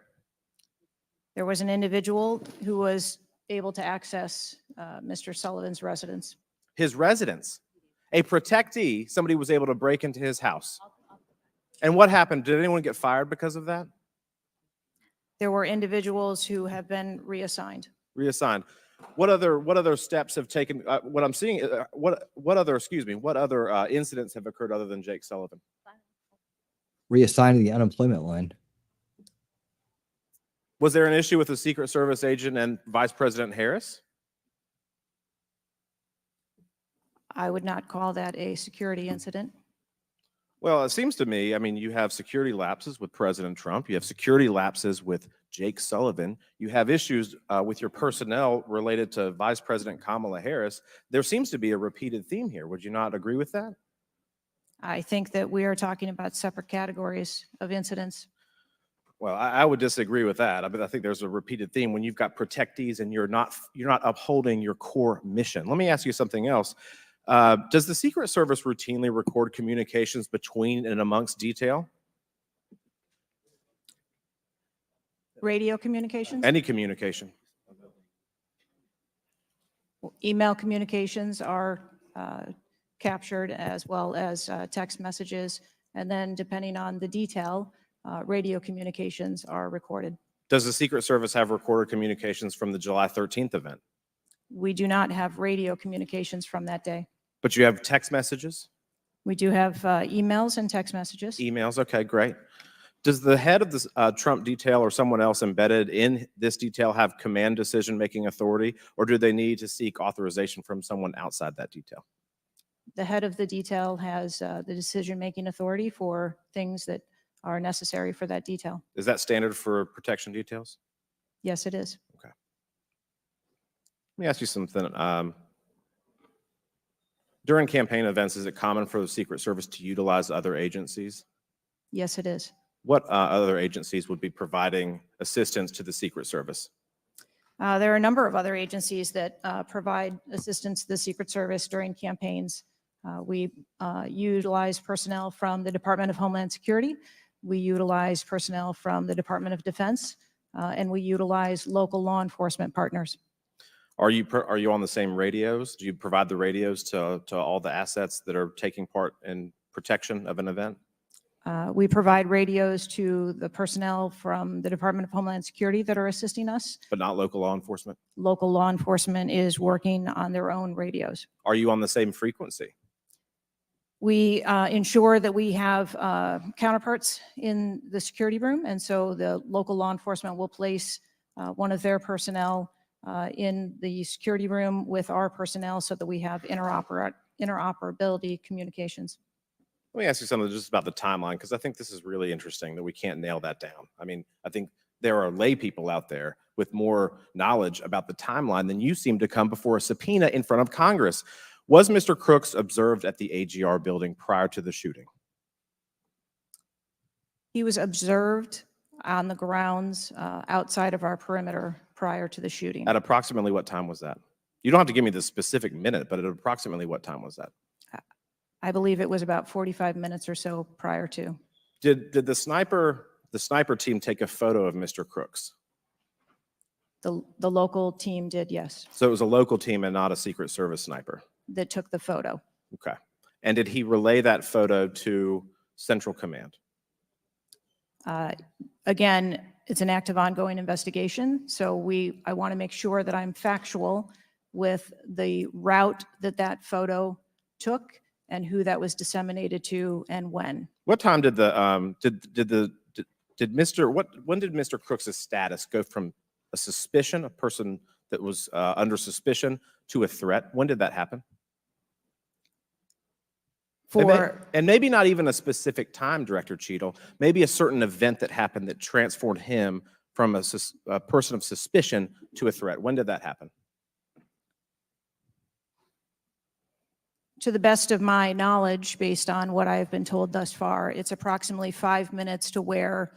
[SPEAKER 5] There was an individual who was able to access Mr. Sullivan's residence.
[SPEAKER 8] His residence. A protectee, somebody was able to break into his house. And what happened? Did anyone get fired because of that?
[SPEAKER 5] There were individuals who have been reassigned.
[SPEAKER 8] Reassigned. What other steps have taken? What I'm seeing, what other incidents have occurred other than Jake Sullivan?
[SPEAKER 2] Reassigning the unemployment line.
[SPEAKER 8] Was there an issue with the Secret Service agent and Vice President Harris?
[SPEAKER 5] I would not call that a security incident.
[SPEAKER 8] Well, it seems to me, I mean, you have security lapses with President Trump. You have security lapses with Jake Sullivan. You have issues with your personnel related to Vice President Kamala Harris. There seems to be a repeated theme here. Would you not agree with that?
[SPEAKER 5] I think that we are talking about separate categories of incidents.
[SPEAKER 8] Well, I would disagree with that. I think there's a repeated theme when you've got protectees and you're not upholding your core mission. Let me ask you something else. Does the Secret Service routinely record communications between and amongst detail?
[SPEAKER 5] Radio communications?
[SPEAKER 8] Any communication?
[SPEAKER 5] Email communications are captured, as well as text messages. And then depending on the detail, radio communications are recorded.
[SPEAKER 8] Does the Secret Service have recorded communications from the July 13th event?
[SPEAKER 5] We do not have radio communications from that day.
[SPEAKER 8] But you have text messages?
[SPEAKER 5] We do have emails and text messages.
[SPEAKER 8] Emails, okay, great. Does the head of the Trump detail or someone else embedded in this detail have command decision-making authority, or do they need to seek authorization from someone outside that detail?
[SPEAKER 5] The head of the detail has the decision-making authority for things that are necessary for that detail.
[SPEAKER 8] Is that standard for protection details?
[SPEAKER 5] Yes, it is.
[SPEAKER 8] Okay. Let me ask you something. During campaign events, is it common for the Secret Service to utilize other agencies?
[SPEAKER 5] Yes, it is.
[SPEAKER 8] What other agencies would be providing assistance to the Secret Service?
[SPEAKER 5] There are a number of other agencies that provide assistance to the Secret Service during campaigns. We utilize personnel from the Department of Homeland Security. We utilize personnel from the Department of Defense, and we utilize local law enforcement partners.
[SPEAKER 8] Are you on the same radios? Do you provide the radios to all the assets that are taking part in protection of an event?
[SPEAKER 5] We provide radios to the personnel from the Department of Homeland Security that are assisting us.
[SPEAKER 8] But not local law enforcement?
[SPEAKER 5] Local law enforcement is working on their own radios.
[SPEAKER 8] Are you on the same frequency?
[SPEAKER 5] We ensure that we have counterparts in the security room, and so the local law enforcement will place one of their personnel in the security room with our personnel so that we have interoperability communications.
[SPEAKER 8] Let me ask you something just about the timeline, because I think this is really interesting that we can't nail that down. I mean, I think there are lay people out there with more knowledge about the timeline than you seem to come before a subpoena in front of Congress. Was Mr. Crooks observed at the AGR building prior to the shooting?
[SPEAKER 5] He was observed on the grounds outside of our perimeter prior to the shooting.
[SPEAKER 8] At approximately what time was that? You don't have to give me the specific minute, but at approximately what time was that?
[SPEAKER 5] I believe it was about 45 minutes or so prior to.
[SPEAKER 8] Did the sniper team take a photo of Mr. Crooks?
[SPEAKER 5] The local team did, yes,
[SPEAKER 8] So it was a local team and not a Secret Service sniper.
[SPEAKER 5] that took the photo.
[SPEAKER 8] Okay. And did he relay that photo to Central Command?
[SPEAKER 5] Again, it's an active ongoing investigation, so I want to make sure that I'm factual with the route that that photo took and who that was disseminated to and when.
[SPEAKER 8] What time did when did Mr. Crooks' status go from a suspicion, a person that was under suspicion, to a threat? When did that happen? And maybe not even a specific time, Director Cheadle, maybe a certain event that happened that transformed him from a person of suspicion to a threat. When did that happen?
[SPEAKER 5] To the best of my knowledge, based on what I have been told thus far, it's approximately 5 minutes to where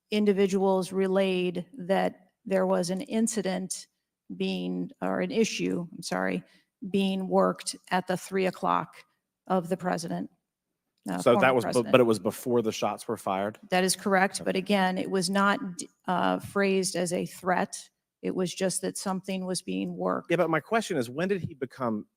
[SPEAKER 5] individuals relayed that there was an incident or an issue, being worked at the 3 o'clock of the president.
[SPEAKER 8] So that was, but it was before the shots were fired?
[SPEAKER 5] That is correct, but again, it was not phrased as a threat. It was just that something was being worked.
[SPEAKER 8] Yeah, but my question is, when did he become,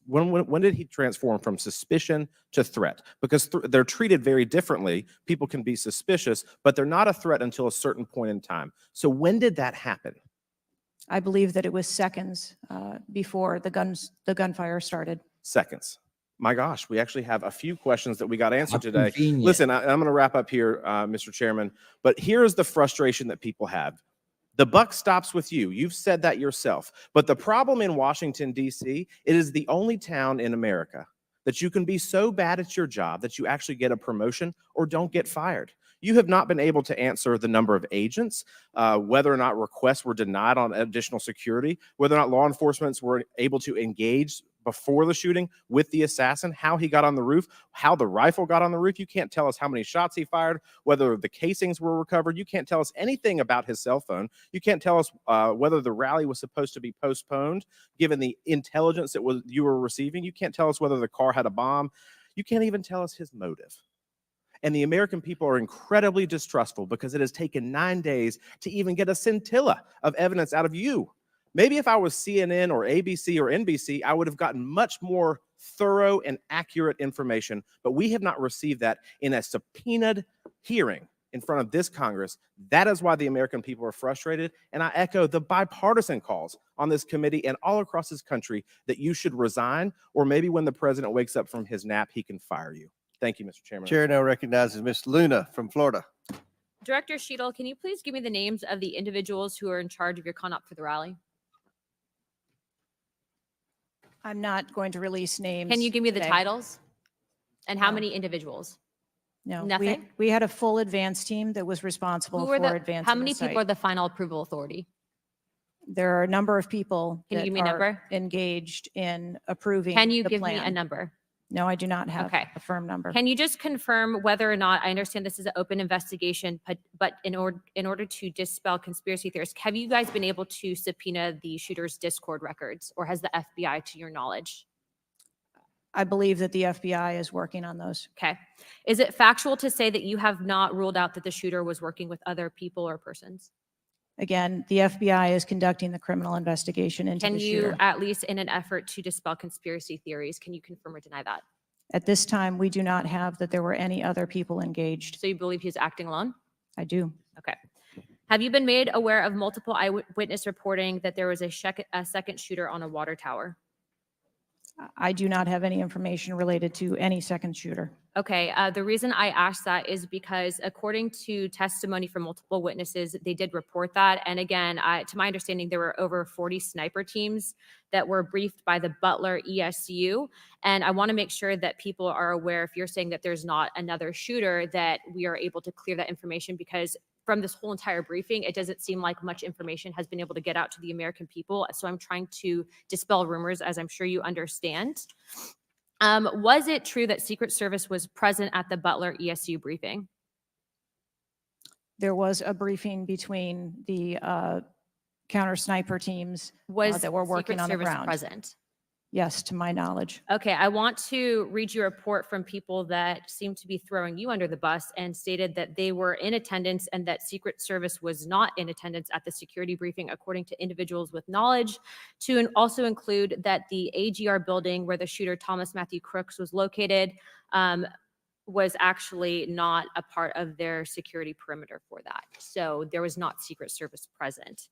[SPEAKER 8] when did he transform from suspicion to threat? Because they're treated very differently. People can be suspicious, but they're not a threat until a certain point in time. So when did that happen?
[SPEAKER 5] I believe that it was seconds before the gunfire started.
[SPEAKER 8] Seconds. My gosh, we actually have a few questions that we got answered
[SPEAKER 2] How
[SPEAKER 8] today.
[SPEAKER 2] convenient.
[SPEAKER 8] Listen, I'm going to wrap up here, Mr. Chairman, but here's the frustration that people have. The buck stops with you. You've said that yourself. But the problem in Washington, D.C., it is the only town in America that you can be so bad at your job that you actually get a promotion or don't get fired. You have not been able to answer the number of agents, whether or not requests were denied on additional security, whether or not law enforcement were able to engage before the shooting with the assassin, how he got on the roof, how the rifle got on the roof. You can't tell us how many shots he fired, whether the casings were recovered. You can't tell us anything about his cell phone. You can't tell us whether the rally was supposed to be postponed, given the intelligence that you were receiving. You can't tell us whether the car had a bomb. You can't even tell us his motive. And the American people are incredibly distrustful because it has taken 9 days to even get a scintilla of evidence out of you. Maybe if I was CNN or ABC or NBC, I would have gotten much more thorough and accurate information, but we have not received that in a subpoenaed hearing in front of this Congress. That is why the American people are frustrated, and I echo the bipartisan calls on this committee and all across this country that you should resign, or maybe when the president wakes up from his nap, he can fire you. Thank you, Mr. Chairman.
[SPEAKER 3] Chair now recognizes Ms. Luna from Florida.
[SPEAKER 9] Director Sheetal, can you please give me the names of the individuals who are in charge of your conduct for the rally?
[SPEAKER 5] I'm not going to release names.
[SPEAKER 9] Can you give me the
[SPEAKER 5] today.
[SPEAKER 9] titles? And how
[SPEAKER 5] No.
[SPEAKER 9] many individuals?
[SPEAKER 5] No.
[SPEAKER 9] Nothing?
[SPEAKER 5] We had a full advance team that was responsible
[SPEAKER 9] Who
[SPEAKER 5] for
[SPEAKER 9] are the,
[SPEAKER 5] advancing
[SPEAKER 9] how many
[SPEAKER 5] the site.
[SPEAKER 9] people are the final approval authority?
[SPEAKER 5] There are a number of people
[SPEAKER 9] Can you
[SPEAKER 5] that
[SPEAKER 9] give me a
[SPEAKER 5] are
[SPEAKER 9] number?
[SPEAKER 5] engaged in approving
[SPEAKER 9] Can you
[SPEAKER 5] the
[SPEAKER 9] give me
[SPEAKER 5] plan.
[SPEAKER 9] a number?
[SPEAKER 5] No, I do not have
[SPEAKER 9] Okay.
[SPEAKER 5] a firm number.
[SPEAKER 9] Can you just confirm whether or not, I understand this is an open investigation, but in order to dispel conspiracy theories, have you guys been able to subpoena the shooter's Discord records, or has the FBI, to your knowledge?
[SPEAKER 5] I believe that the FBI is working on those.
[SPEAKER 9] Okay. Is it factual to say that you have not ruled out that the shooter was working with other people or persons?
[SPEAKER 5] Again, the FBI is conducting the criminal investigation into
[SPEAKER 9] Can
[SPEAKER 5] the
[SPEAKER 9] you,
[SPEAKER 5] shooter.
[SPEAKER 9] at least in an effort to dispel conspiracy theories, can you confirm or deny that?
[SPEAKER 5] At this time, we do not have that there were any other people engaged.
[SPEAKER 9] So you believe he's acting alone?
[SPEAKER 5] I do.
[SPEAKER 9] Okay. Have you been made aware of multiple eyewitness reporting that there was a second shooter on a water tower?
[SPEAKER 5] I do not have any information related to any second shooter.
[SPEAKER 9] Okay, the reason I asked that is because according to testimony from multiple witnesses, they did report that. And again, to my understanding, there were over 40 sniper teams that were briefed by the Butler ESU. And I want to make sure that people are aware, if you're saying that there's not another shooter, that we are able to clear that information, because from this whole entire briefing, it doesn't seem like much information has been able to get out to the American people. So I'm trying to dispel rumors, as I'm sure you understand. Was it true that Secret Service was present at the Butler ESU briefing?
[SPEAKER 5] There was a briefing between the counter sniper teams that were working
[SPEAKER 9] Secret
[SPEAKER 5] on the
[SPEAKER 9] Service
[SPEAKER 5] ground.
[SPEAKER 9] present?
[SPEAKER 5] Yes, to my knowledge.
[SPEAKER 9] Okay, I want to read you a report from people that seem to be throwing you under the bus and stated that they were in attendance and that Secret Service was not in attendance at the security briefing, according to individuals with knowledge, to also include that the AGR building where the shooter Thomas Matthew Crooks was located was actually not a part of their security perimeter for that. So there was not Secret Service present.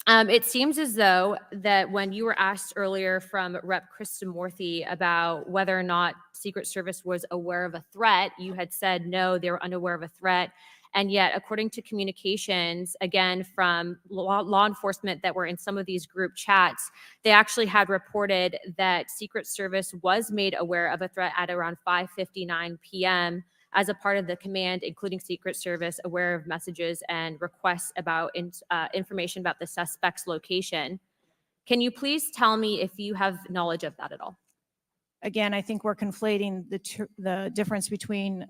[SPEAKER 9] It seems as though that when you were asked earlier from Rep. Kristamorthy about whether or not Secret Service was aware of a threat, you had said no, they were unaware of a threat. And yet, according to communications, again, from law enforcement that were in some of these group chats, they actually had reported that Secret Service was made aware of a threat at around 5:59 p.m. as a part of the command, including Secret Service, aware of messages and requests about information about the suspect's location. Can you please tell me if you have knowledge of that at all?
[SPEAKER 5] Again, I think we're conflating the difference between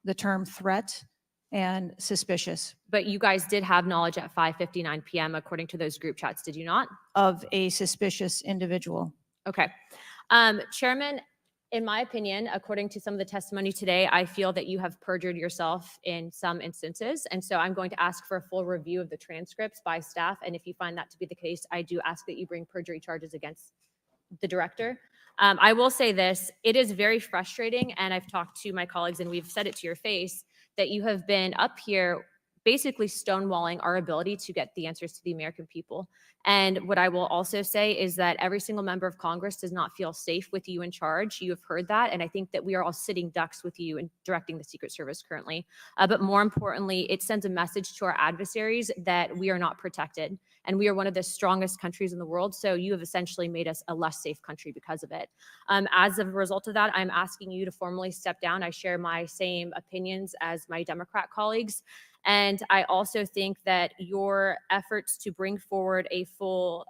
[SPEAKER 5] the term threat and suspicious.
[SPEAKER 9] But you guys did have knowledge at 5:59 p.m. according to those group chats, did you not?
[SPEAKER 5] Of a suspicious individual.
[SPEAKER 9] Okay. Chairman, in my opinion, according to some of the testimony today, I feel that you have perjured yourself in some instances. And so I'm going to ask for a full review of the transcripts by staff. And if you find that to be the case, I do ask that you bring perjury charges against the director. I will say this, it is very frustrating, and I've talked to my colleagues and we've said it to your face, that you have been up here basically stonewalling our ability to get the answers to the American people. And what I will also say is that every single member of Congress does not feel safe with you in charge. You have heard that. And I think that we are all sitting ducks with you in directing the Secret Service currently. But more importantly, it sends a message to our adversaries that we are not protected. And we are one of the strongest countries in the world. So you have essentially made us a less safe country because of it. As a result of that, I'm asking you to formally step down. I share my same opinions as my Democrat colleagues. And I also think that your efforts to bring forward a full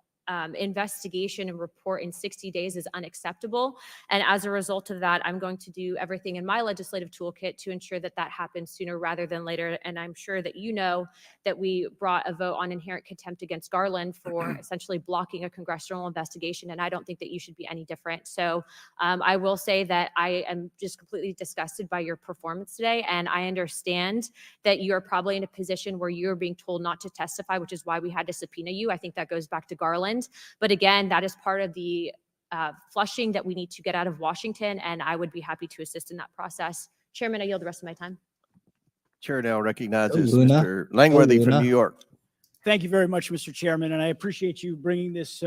[SPEAKER 9] investigation and report in 60 days is unacceptable. And as a result of that, I'm going to do everything in my legislative toolkit to ensure that that happens sooner rather than later. And I'm sure that you know that we brought a vote on inherent contempt against Garland for essentially blocking a congressional investigation. And I don't think that you should be any different. So I will say that I am just completely disgusted by your performance today. And I understand that you're probably in a position where you're being told not to testify, which is why we had to subpoena you. I think that goes back to Garland. But again, that is part of the flushing that we need to get out of Washington, and I would be happy to assist in that process. Chairman, I yield the rest of my time.
[SPEAKER 3] Chair now recognizes
[SPEAKER 2] Luna.
[SPEAKER 3] Mr. Langworthy from
[SPEAKER 2] Luna.
[SPEAKER 3] New York.
[SPEAKER 10] Thank you very much, Mr. Chairman, and I appreciate you bringing this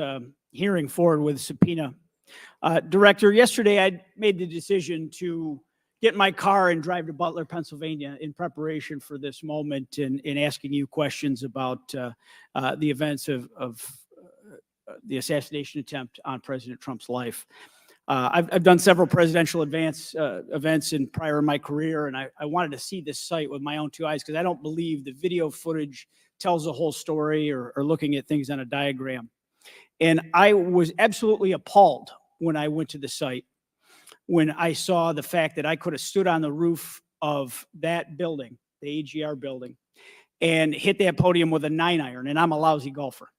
[SPEAKER 10] hearing forward with subpoena. Director, yesterday I made the decision to get in my car and drive to Butler, Pennsylvania in preparation for this moment and asking you questions about the events of the assassination attempt on President Trump's life. I've done several presidential events in prior in my career, and I wanted to see this site with my own two eyes because I don't believe the video footage tells the whole story or looking at things on a diagram. And I was absolutely appalled when I went to the site, when I saw the fact that I could have stood on the roof of that building, the AGR building, and hit that podium with a 9-iron, and I'm a lousy golfer.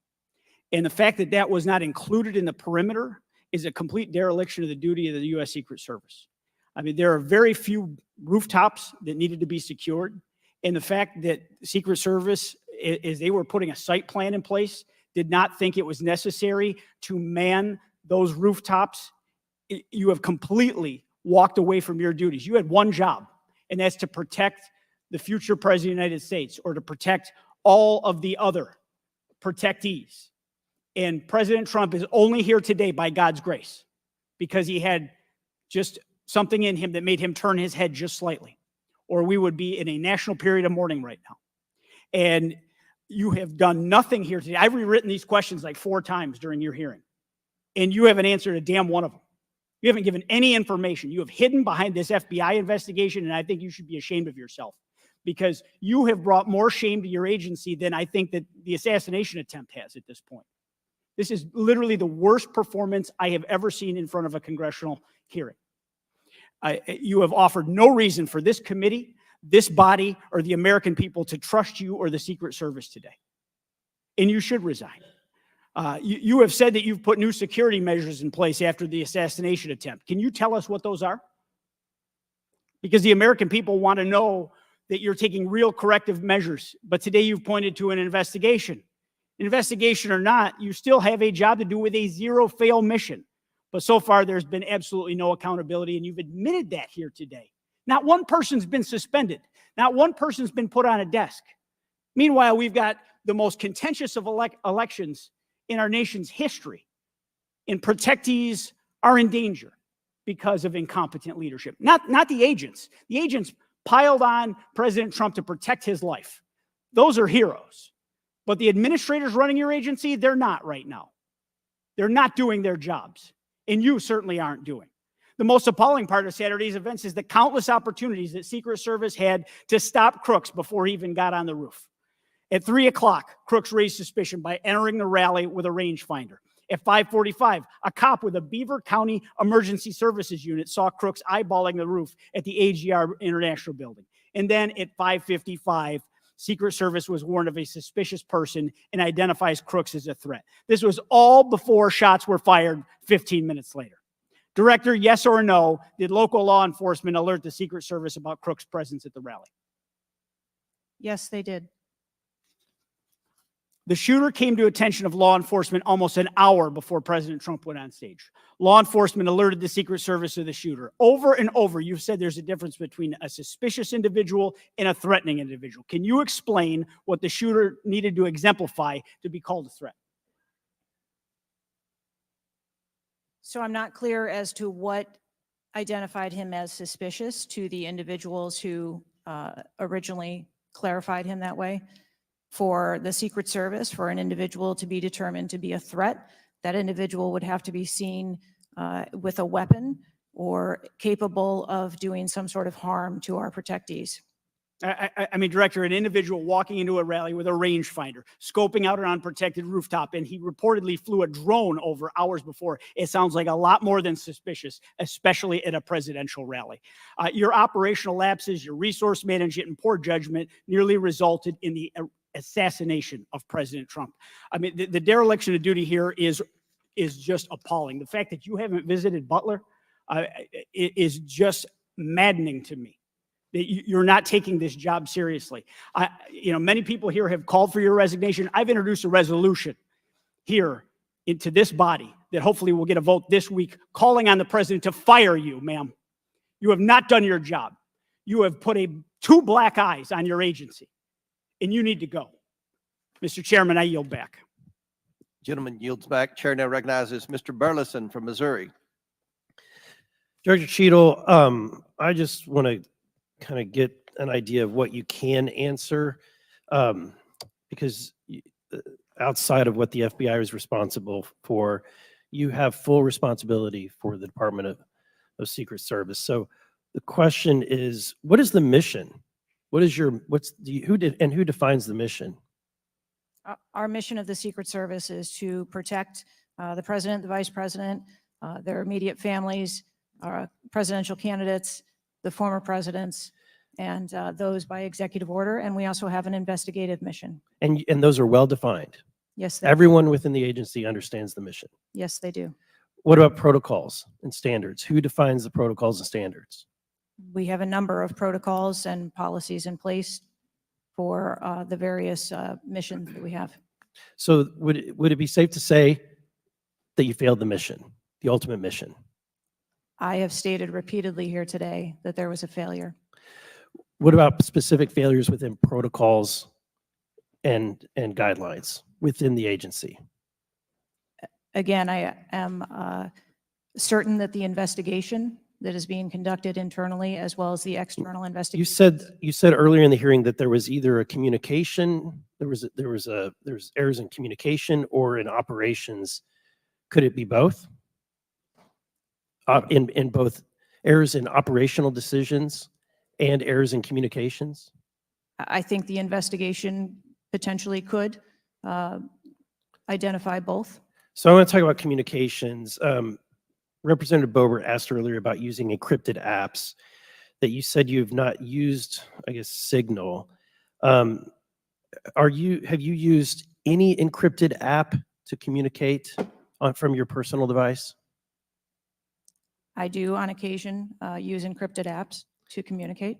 [SPEAKER 10] And the fact that that was not included in the perimeter is a complete dereliction of the duty of the U.S. Secret Service. I mean, there are very few rooftops that needed to be secured. And the fact that the Secret Service, as they were putting a site plan in place, did not think it was necessary to man those rooftops, you have completely walked away from your duties. You had one job, and that's to protect the future President of the United States or to protect all of the other protectees. And President Trump is only here today by God's grace because he had just something in him that made him turn his head just slightly, or we would be in a national period of mourning right now. And you have done nothing here today. I've rewritten these questions like 4 times during your hearing, and you haven't answered a damn one of them. You haven't given any information. You have hidden behind this FBI investigation, and I think you should be ashamed of yourself because you have brought more shame to your agency than I think that the assassination attempt has at this point. This is literally the worst performance I have ever seen in front of a congressional hearing. You have offered no reason for this committee, this body, or the American people to trust you or the Secret Service today. And you should resign. You have said that you've put new security measures in place after the assassination attempt. Can you tell us what those are? Because the American people want to know that you're taking real corrective measures. But today you've pointed to an investigation. Investigation or not, you still have a job to do with a zero-fail mission. But so far, there's been absolutely no accountability, and you've admitted that here today. Not one person's been suspended. Not one person's been put on a desk. Meanwhile, we've got the most contentious of elections in our nation's history, and protectees are in danger because of incompetent leadership. Not the agents. The agents piled on President Trump to protect his life. Those are heroes. But the administrators running your agency, they're not right now. They're not doing their jobs, and you certainly aren't doing. The most appalling part of Saturday's events is the countless opportunities that Secret Service had to stop Crooks before he even got on the roof. At 3 o'clock, Crooks raised suspicion by entering the rally with a rangefinder. At 5:45, a cop with a Beaver County Emergency Services unit saw Crooks eyeballing the roof at the AGR International Building. And then at 5:55, Secret Service was warned of a suspicious person and identifies Crooks as a threat. This was all before shots were fired 15 minutes later. Director, yes or no, did local law enforcement alert the Secret Service about Crooks' presence at the rally?
[SPEAKER 5] Yes, they did.
[SPEAKER 10] The shooter came to attention of law enforcement almost an hour before President Trump went on stage. Law enforcement alerted the Secret Service of the shooter. Over and over, you've said there's a difference between a suspicious individual and a threatening individual. Can you explain what the shooter needed to exemplify to be called a threat?
[SPEAKER 5] So I'm not clear as to what identified him as suspicious to the individuals who originally clarified him that way. For the Secret Service, for an individual to be determined to be a threat, that individual would have to be seen with a weapon or capable of doing some sort of harm to our protectees.
[SPEAKER 10] I mean, Director, an individual walking into a rally with a rangefinder, scoping out an unprotected rooftop, and he reportedly flew a drone over hours before. It sounds like a lot more than suspicious, especially at a presidential rally. Your operational lapses, your resource management, and poor judgment nearly resulted in the assassination of President Trump. I mean, the dereliction of duty here is just appalling. The fact that you haven't visited Butler is just maddening to me. You're not taking this job seriously. Many people here have called for your resignation. I've introduced a resolution here into this body that hopefully will get a vote this week calling on the president to fire you, ma'am. You have not done your job. You have put two black eyes on your agency, and you need to go. Mr. Chairman, I yield back.
[SPEAKER 3] Gentleman yields back. Chair now recognizes Mr. Burleson from Missouri.
[SPEAKER 6] Director Cheadle, I just want to kind of get an idea of what you can answer, because outside of what the FBI is responsible for, you have full responsibility for the Department of Secret Service. So the question is, what is the mission? Who defines the mission?
[SPEAKER 5] Our mission of the Secret Service is to protect the president, the vice president, their immediate families, presidential candidates, the former presidents, and those by executive order. And we also have an investigative mission.
[SPEAKER 6] And those are well defined.
[SPEAKER 5] Yes, they
[SPEAKER 6] Everyone within the agency understands the mission.
[SPEAKER 5] Yes, they do.
[SPEAKER 6] What about protocols and standards? Who defines the protocols and standards?
[SPEAKER 5] We have a number of protocols and policies in place for the various missions that we have.
[SPEAKER 6] So would it be safe to say that you failed the mission, the ultimate mission?
[SPEAKER 5] I have stated repeatedly here today that there was a failure.
[SPEAKER 6] What about specific failures within protocols and guidelines within the agency?
[SPEAKER 5] Again, I am certain that the investigation that is being conducted internally as well as the external investigation.
[SPEAKER 6] You said earlier in the hearing that there was either a communication, there was errors in communication or in operations. Could it be both? In both errors in operational decisions and errors in communications?
[SPEAKER 5] I think the investigation potentially could identify both.
[SPEAKER 6] So I want to talk about communications. Representative Boebert asked earlier about using encrypted apps that you said you have not used, I guess, Signal. Have you used any encrypted app to communicate from your personal device?
[SPEAKER 5] I do on occasion use encrypted apps to communicate.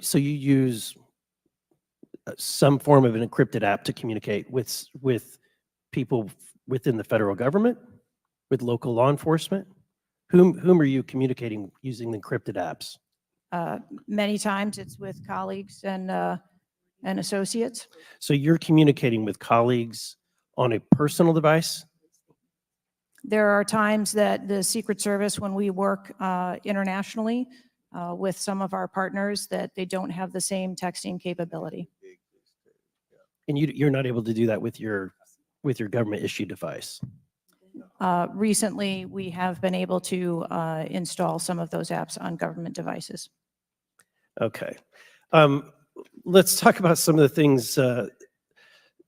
[SPEAKER 6] So you use some form of an encrypted app to communicate with people within the federal government, with local law enforcement? Whom are you communicating using the encrypted apps?
[SPEAKER 5] Many times it's with colleagues and associates.
[SPEAKER 6] So you're communicating with colleagues on a personal device?
[SPEAKER 5] There are times that the Secret Service, when we work internationally with some of our partners, that they don't have the same texting capability.
[SPEAKER 6] And you're not able to do that with your government issued device?
[SPEAKER 5] Recently, we have been able to install some of those apps on government devices.
[SPEAKER 6] Okay. Let's talk about some of the things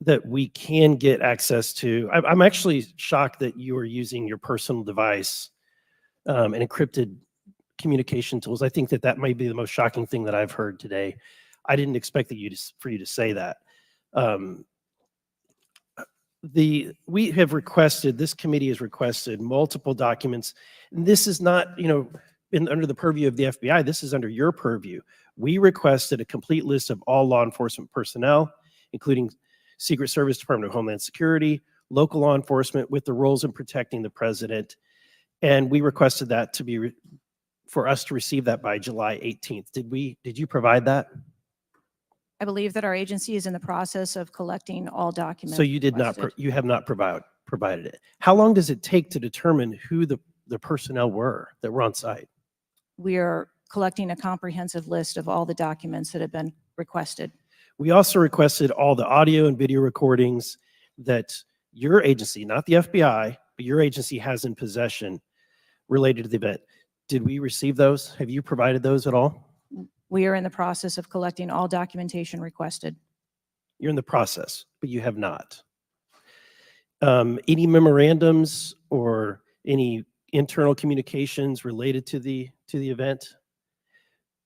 [SPEAKER 6] that we can get access to. I'm actually shocked that you are using your personal device and encrypted communication tools. I think that might be the most shocking thing that I've heard today. I didn't expect for you to say that. We have requested, this committee has requested multiple documents. And this is not, under the purview of the FBI, this is under your purview. We requested a complete list of all law enforcement personnel, including Secret Service, Department of Homeland Security, local law enforcement with the roles in protecting the president. And we requested that to be, for us to receive that by July 18th. Did you provide that?
[SPEAKER 5] I believe that our agency is in the process of collecting all documents.
[SPEAKER 6] So you did not,
[SPEAKER 5] requested.
[SPEAKER 6] you have not provided it. How long does it take to determine who the personnel were that were on site?
[SPEAKER 5] We are collecting a comprehensive list of all the documents that have been requested.
[SPEAKER 6] We also requested all the audio and video recordings that your agency, not the FBI, but your agency has in possession related to the event. Did we receive those? Have you provided those at all?
[SPEAKER 5] We are in the process of collecting all documentation requested.
[SPEAKER 6] You're in the process, but you have not. Any memorandums or any internal communications related to the event?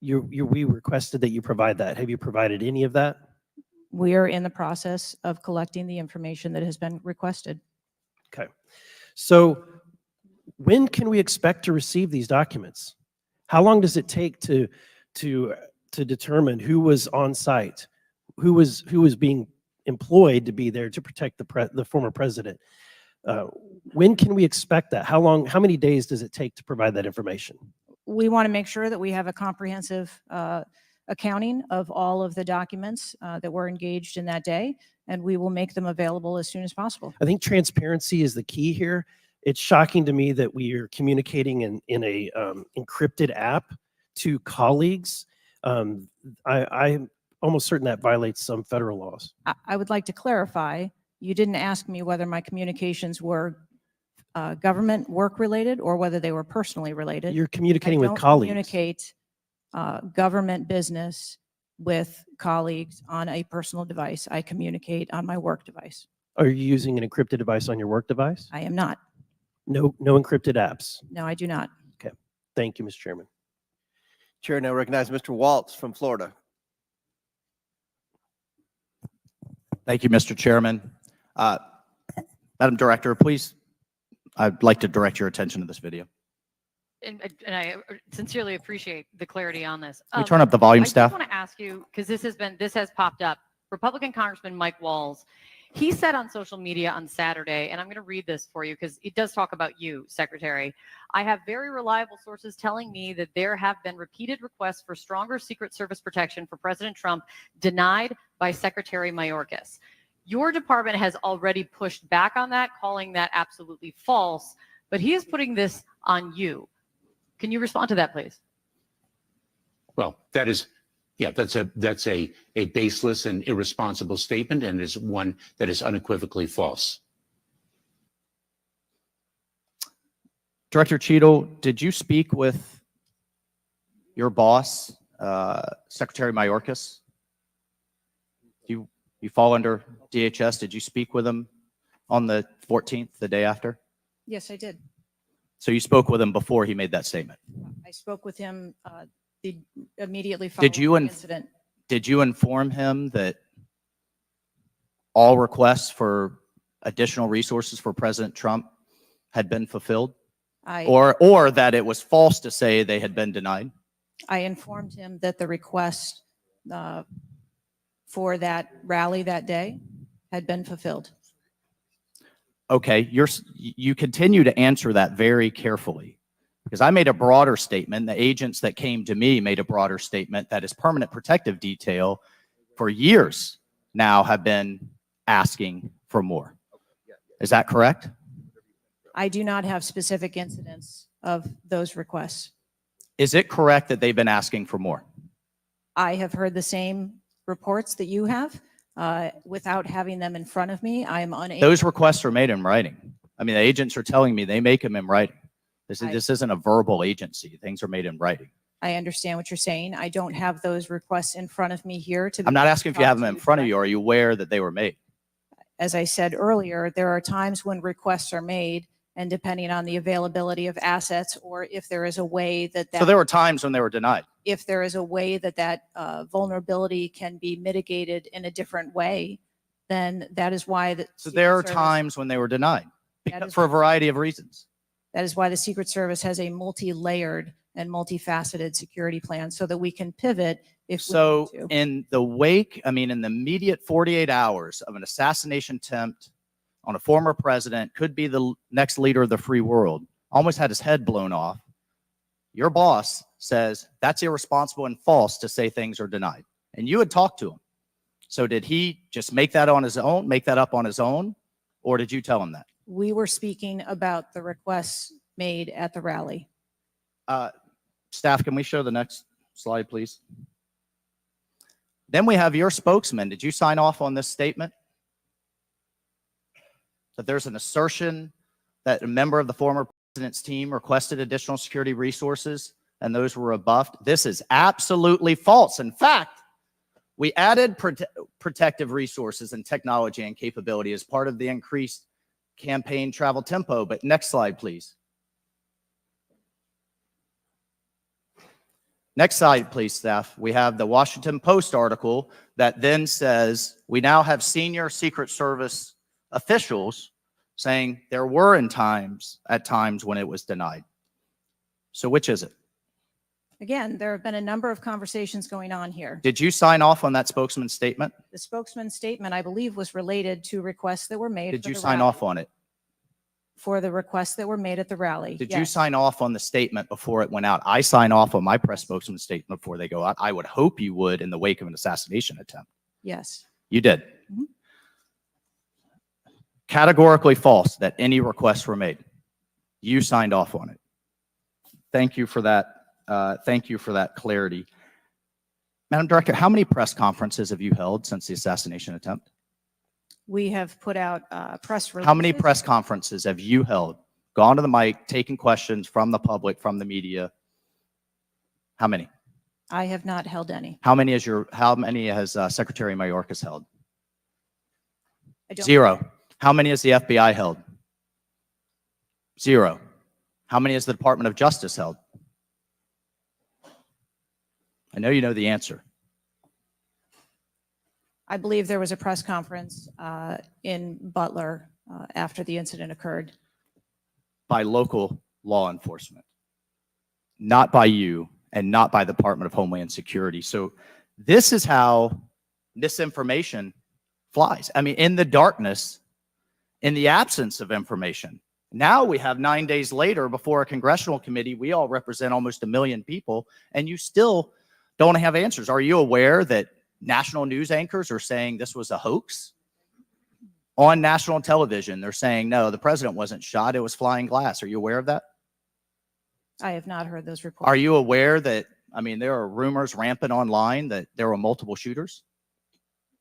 [SPEAKER 6] We requested that you provide that. Have you provided any of that?
[SPEAKER 5] We are in the process of collecting the information that has been requested.
[SPEAKER 6] Okay. So when can we expect to receive these documents? How long does it take to determine who was on site, who was being employed to be there to protect the former president? When can we expect that? How many days does it take to provide that information?
[SPEAKER 5] We want to make sure that we have a comprehensive accounting of all of the documents that were engaged in that day, and we will make them available as soon as possible. I
[SPEAKER 6] think transparency is the key here. It's shocking to me that we are communicating in a encrypted app to colleagues. I'm almost certain that violates some federal laws.
[SPEAKER 5] I would like to clarify, you didn't ask me whether my communications were government work related or whether they were personally related.
[SPEAKER 6] You're communicating with
[SPEAKER 5] I don't
[SPEAKER 6] colleagues.
[SPEAKER 5] communicate government business with colleagues on a personal device. I communicate on my work device.
[SPEAKER 6] Are you using an encrypted device on your work device?
[SPEAKER 5] I am not.
[SPEAKER 6] No encrypted apps.
[SPEAKER 5] No, I do not.
[SPEAKER 6] Okay. Thank you, Mr. Chairman.
[SPEAKER 3] Chair now recognizes Mr. Waltz from Florida.
[SPEAKER 1] Thank you, Mr. Chairman. Madam Director, please, I'd like to direct your attention to this video.
[SPEAKER 11] And I sincerely appreciate the clarity on this.
[SPEAKER 1] Can we turn up the volume,
[SPEAKER 11] I
[SPEAKER 1] staff?
[SPEAKER 11] just want to ask you, because this has popped up. Republican Congressman Mike Walz, he said on social media on Saturday, and I'm going to read this for you because it does talk about you, Secretary. I have very reliable sources telling me that there have been repeated requests for stronger Secret Service protection for President Trump denied by Secretary Mayorkas. Your department has already pushed back on that, calling that absolutely false, but he is putting this on you. Can you respond to that, please?
[SPEAKER 23] Well, that is, yeah, that's a baseless and irresponsible statement, and is one that is unequivocally false.
[SPEAKER 1] Director Cheadle, did you speak with your boss, Secretary Mayorkas? You fall under DHS. Did you speak with him on the 14th, the day after?
[SPEAKER 5] Yes, I did.
[SPEAKER 1] So you spoke with him before he made that statement?
[SPEAKER 5] I spoke with him immediately following
[SPEAKER 1] Did you
[SPEAKER 5] the incident.
[SPEAKER 1] Did you inform him that all requests for additional resources for President Trump had been fulfilled? Or that it was false to say they had been denied?
[SPEAKER 5] I informed him that the request for that rally that day had been fulfilled.
[SPEAKER 1] Okay, you continue to answer that very carefully, because I made a broader statement. The agents that came to me made a broader statement that his permanent protective detail for years now have been asking for more. Is that correct?
[SPEAKER 5] I do not have specific incidents of those requests.
[SPEAKER 1] Is it correct that they've been asking for more?
[SPEAKER 5] I have heard the same reports that you have. Without having them in front of me, I am unable.
[SPEAKER 1] Those requests are made in writing. I mean, the agents are telling me they make them in writing. This isn't a verbal agency. Things are made in writing.
[SPEAKER 5] I understand what you're saying. I don't have those requests in front of me here.
[SPEAKER 1] I'm not asking if you have them in front of you. Are you aware that they were made?
[SPEAKER 5] As I said earlier, there are times when requests are made, and depending on the availability of assets, or if there is a way that
[SPEAKER 1] So there were times when they were denied.
[SPEAKER 5] if there is a way that vulnerability can be mitigated in a different way, then that is why the
[SPEAKER 1] So there are
[SPEAKER 5] Secret Service-
[SPEAKER 1] times when they were denied
[SPEAKER 5] That is-
[SPEAKER 1] for a variety of reasons.
[SPEAKER 5] That is why the Secret Service has a multi-layered and multifaceted security plan, so that we can pivot if we
[SPEAKER 1] So
[SPEAKER 5] need to.
[SPEAKER 1] in the wake, I mean, in the immediate 48 hours of an assassination attempt on a former president, could be the next leader of the free world, almost had his head blown off. Your boss says that's irresponsible and false to say things are denied. And you had talked to him. So did he just make that on his own, make that up on his own? Or did you tell him that?
[SPEAKER 5] We were speaking about the requests made at the rally.
[SPEAKER 1] Staff, can we show the next slide, please? Then we have your spokesman. Did you sign off on this statement? That there's an assertion that a member of the former president's team requested additional security resources and those were rebuffed. This is absolutely false. In fact, we added protective resources and technology and capability as part of the increased campaign travel tempo. But next slide, please. Next slide, please, staff. We have the Washington Post article that then says we now have senior Secret Service officials saying there were at times when it was denied. So which is it?
[SPEAKER 5] Again, there have been a number of conversations going on here.
[SPEAKER 1] Did you sign off on that spokesman's statement?
[SPEAKER 5] The spokesman's statement, I believe, was related to requests that were made.
[SPEAKER 1] Did
[SPEAKER 5] for
[SPEAKER 1] you
[SPEAKER 5] the
[SPEAKER 1] sign
[SPEAKER 5] rally.
[SPEAKER 1] off on it?
[SPEAKER 5] For the requests that were made at the rally.
[SPEAKER 1] Did you
[SPEAKER 5] Yes.
[SPEAKER 1] sign off on the statement before it went out? I sign off on my press spokesman's statement before they go out. I would hope you would in the wake of an assassination attempt.
[SPEAKER 5] Yes.
[SPEAKER 1] You did.
[SPEAKER 5] Mhm.
[SPEAKER 1] Categorically false that any requests were made. You signed off on it. Thank you for that. Thank you for that clarity. Madam Director, how many press conferences have you held since the assassination attempt?
[SPEAKER 5] We have put out press releases.
[SPEAKER 1] How many press conferences have you held? Gone to the mic, taken questions from the public, from the media? How many?
[SPEAKER 5] I have not held any.
[SPEAKER 1] How many has Secretary Mayorkas held?
[SPEAKER 5] I don't-
[SPEAKER 1] 0. How many has the FBI held? 0. How many has the Department of Justice held? I know you know the answer.
[SPEAKER 5] I believe there was a press conference in Butler after the incident occurred.
[SPEAKER 1] By local law enforcement, not by you and not by the Department of Homeland Security. So this is how misinformation flies. I mean, in the darkness, in the absence of information. Now we have 9 days later before a congressional committee, we all represent almost 1 million people, and you still don't have answers. Are you aware that national news anchors are saying this was a hoax? On national television, they're saying, no, the president wasn't shot, it was flying glass. Are you aware of that?
[SPEAKER 5] I have not heard those reports.
[SPEAKER 1] Are you aware that, I mean, there are rumors rampant online that there were multiple shooters?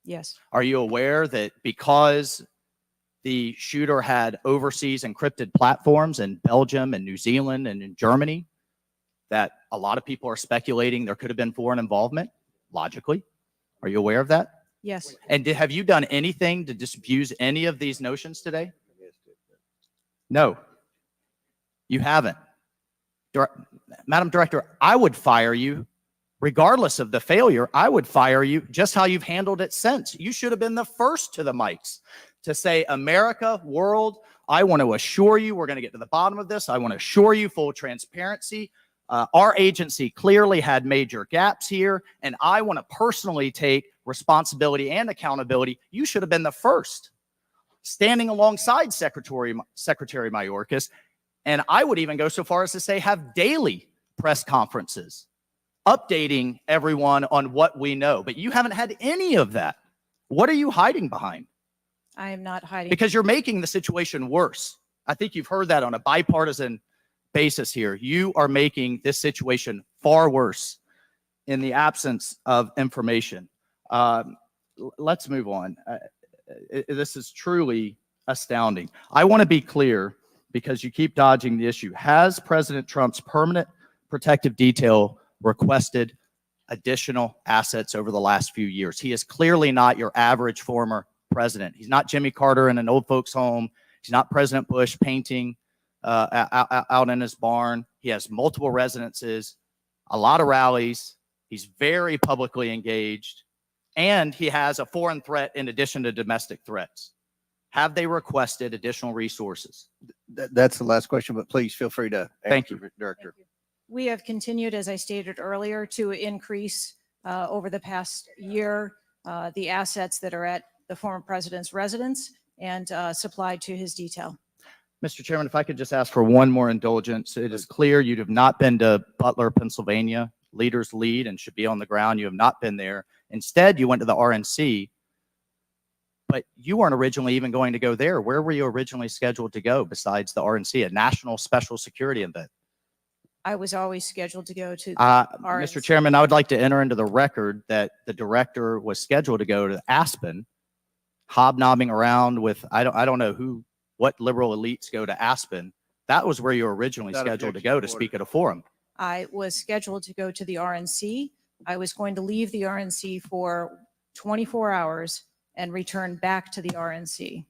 [SPEAKER 5] Yes.
[SPEAKER 1] Are you aware that because the shooter had overseas encrypted platforms in Belgium and New Zealand and in Germany, that a lot of people are speculating there could have been foreign involvement, logically? Are you aware of that?
[SPEAKER 5] Yes.
[SPEAKER 1] And have you done anything to disabuse any of these notions today? No, you haven't. Madam Director, I would fire you, regardless of the failure. I would fire you just how you've handled it since. You should have been the first to the mics to say, America, world, I want to assure you we're going to get to the bottom of this. I want to assure you full transparency. Our agency clearly had major gaps here, and I want to personally take responsibility and accountability. You should have been the first, standing alongside Secretary Mayorkas, and I would even go so far as to say have daily press conferences, updating everyone on what we know. But you haven't had any of that. What are you hiding behind?
[SPEAKER 5] I am not hiding.
[SPEAKER 1] Because you're making the situation worse. I think you've heard that on a bipartisan basis here. You are making this situation far worse in the absence of information. Let's move on. This is truly astounding. I want to be clear because you keep dodging the issue. Has President Trump's permanent protective detail requested additional assets over the last few years? He is clearly not your average former president. He's not Jimmy Carter in an old folks home. He's not President Bush painting out in his barn. He has multiple residences, a lot of rallies. He's very publicly engaged, and he has a foreign threat in addition to domestic threats. Have they requested additional resources?
[SPEAKER 17] That's the last question, but please feel free to
[SPEAKER 1] Thank
[SPEAKER 17] answer, Director.
[SPEAKER 5] We have continued, as I stated earlier, to increase over the past year, the assets that are at the former president's residence and supplied to his detail.
[SPEAKER 1] Mr. Chairman, if I could just ask for one more indulgence. It is clear you have not been to Butler, Pennsylvania. Leaders lead and should be on the ground. You have not been there. Instead, you went to the RNC, but you weren't originally even going to go there. Where were you originally scheduled to go besides the RNC, a national special security event?
[SPEAKER 5] I was always scheduled to go to
[SPEAKER 1] Mr.
[SPEAKER 5] RNC.
[SPEAKER 1] Chairman, I would like to enter into the record that the director was scheduled to go to Aspen, hobnobbing around with, I don't know what liberal elites go to Aspen. That was where you were originally
[SPEAKER 3] Without
[SPEAKER 1] scheduled to
[SPEAKER 3] objection,
[SPEAKER 1] go to
[SPEAKER 3] order.
[SPEAKER 1] speak at a forum.
[SPEAKER 5] I was scheduled to go to the RNC. I was going to leave the RNC for 24 hours and return back to the RNC.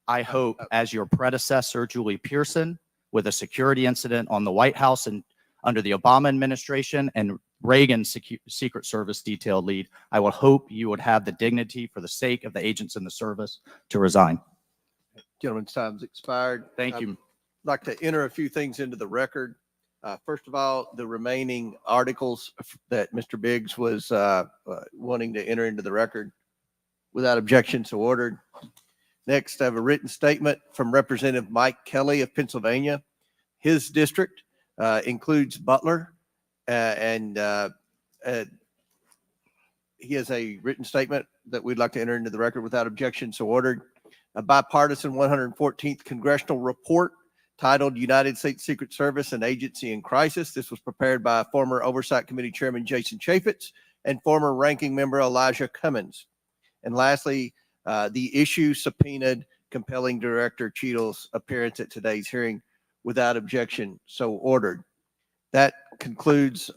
[SPEAKER 1] I hope, as your predecessor, Julie Pearson, with a security incident on the White House and under the Obama administration and Reagan's Secret Service detail lead, I would hope you would have the dignity for the sake of the agents in the service to resign.
[SPEAKER 3] Gentleman's time's expired.
[SPEAKER 1] Thank you.
[SPEAKER 3] I'd like to enter a few things into the record. First of all, the remaining articles that Mr. Biggs was wanting to enter into the record without objection, so ordered. Next, I have a written statement from Representative Mike Kelly of Pennsylvania. His district includes Butler, and he has a written statement that we'd like to enter into the record without objection, so ordered. A bipartisan 114th congressional report titled United States Secret Service and Agency in Crisis. This was prepared by former Oversight Committee Chairman Jason Chaffetz and former Ranking Member Elijah Cummins. And lastly, the issue subpoenaed compelling Director Cheadle's appearance at today's hearing without objection, so ordered. That concludes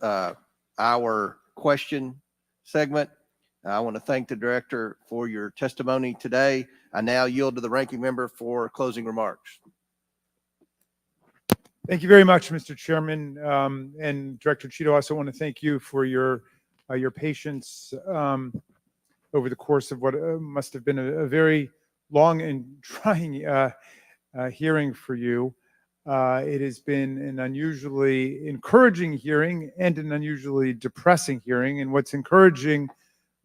[SPEAKER 3] our question segment. I want to thank the Director for your testimony today. I now yield to the Ranking Member for closing remarks.
[SPEAKER 7] Thank you very much, Mr. Chairman. And Director Cheadle, I also want to thank you for your patience over the course of what must have been a very long and trying hearing for you. It has been an unusually encouraging hearing and an unusually depressing hearing. And what's encouraging,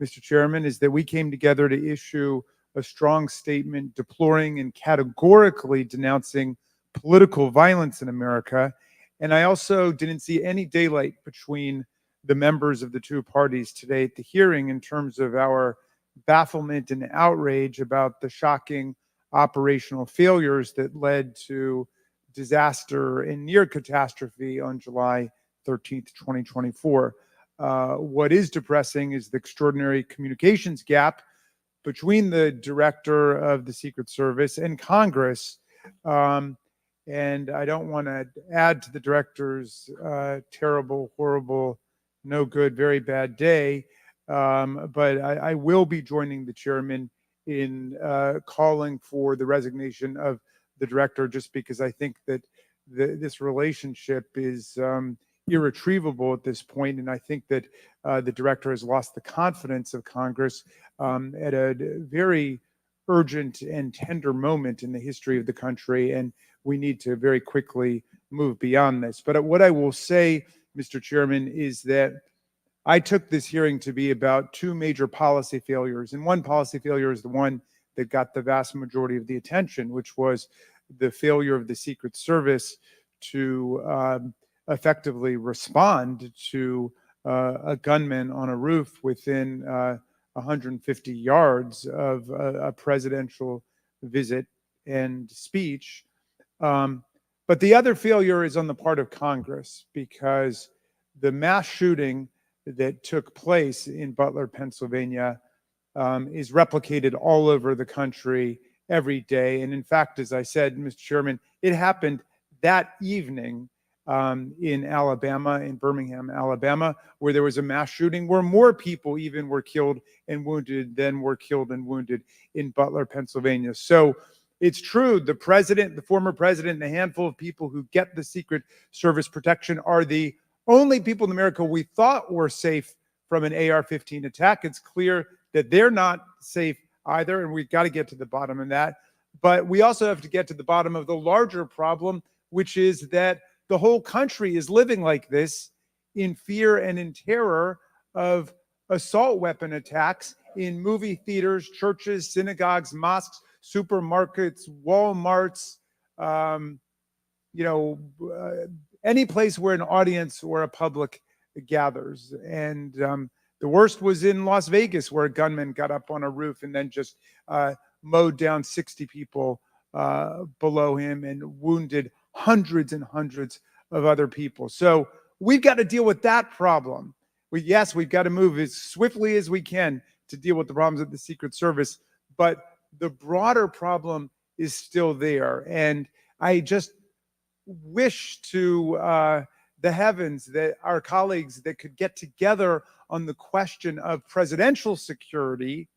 [SPEAKER 7] Mr. Chairman, is that we came together to issue a strong statement deploring and categorically denouncing political violence in America. And I also didn't see any daylight between the members of the two parties today at the hearing in terms of our bafflement and outrage about the shocking operational failures that led to disaster and near catastrophe on July 13th, 2024. What is depressing is the extraordinary communications gap between the director of the Secret Service and Congress. And I don't want to add to the director's terrible, horrible, no good, very bad day. But I will be joining the chairman in calling for the resignation of the director, just because I think that this relationship is irretrievable at this point. And I think that the director has lost the confidence of Congress at a very urgent and tender moment in the history of the country. And we need to very quickly move beyond this. But what I will say, Mr. Chairman, is that I took this hearing to be about two major policy failures. And one policy failure is the one that got the vast majority of the attention, which was the failure of the Secret Service to effectively respond to a gunman on a roof within 150 yards of a presidential visit and speech. But the other failure is on the part of Congress, because the mass shooting that took place in Butler, Pennsylvania, is replicated all over the country every day. And in fact, as I said, Mr. Chairman, it happened that evening in Alabama, in Birmingham, Alabama, where there was a mass shooting where more people even were killed and wounded than were killed and wounded in Butler, Pennsylvania. So it's true, the president, the former president, and a handful of people who get the Secret Service protection are the only people in America we thought were safe from an AR-15 attack. It's clear that they're not safe either, and we've got to get to the bottom of that. But we also have to get to the bottom of the larger problem, which is that the whole country is living like this in fear and in terror of assault weapon attacks in movie theaters, churches, synagogues, mosques, supermarkets, Walmarts, any place where an audience or a public gathers. And the worst was in Las Vegas, where a gunman got up on a roof and then just mowed down 60 people below him and wounded hundreds and hundreds of other people. So we've got to deal with that problem. Yes, we've got to move as swiftly as we can to deal with the problems of the Secret Service, but the broader problem is still there. And I just wish to the heavens that our colleagues that could get together on the question of presidential security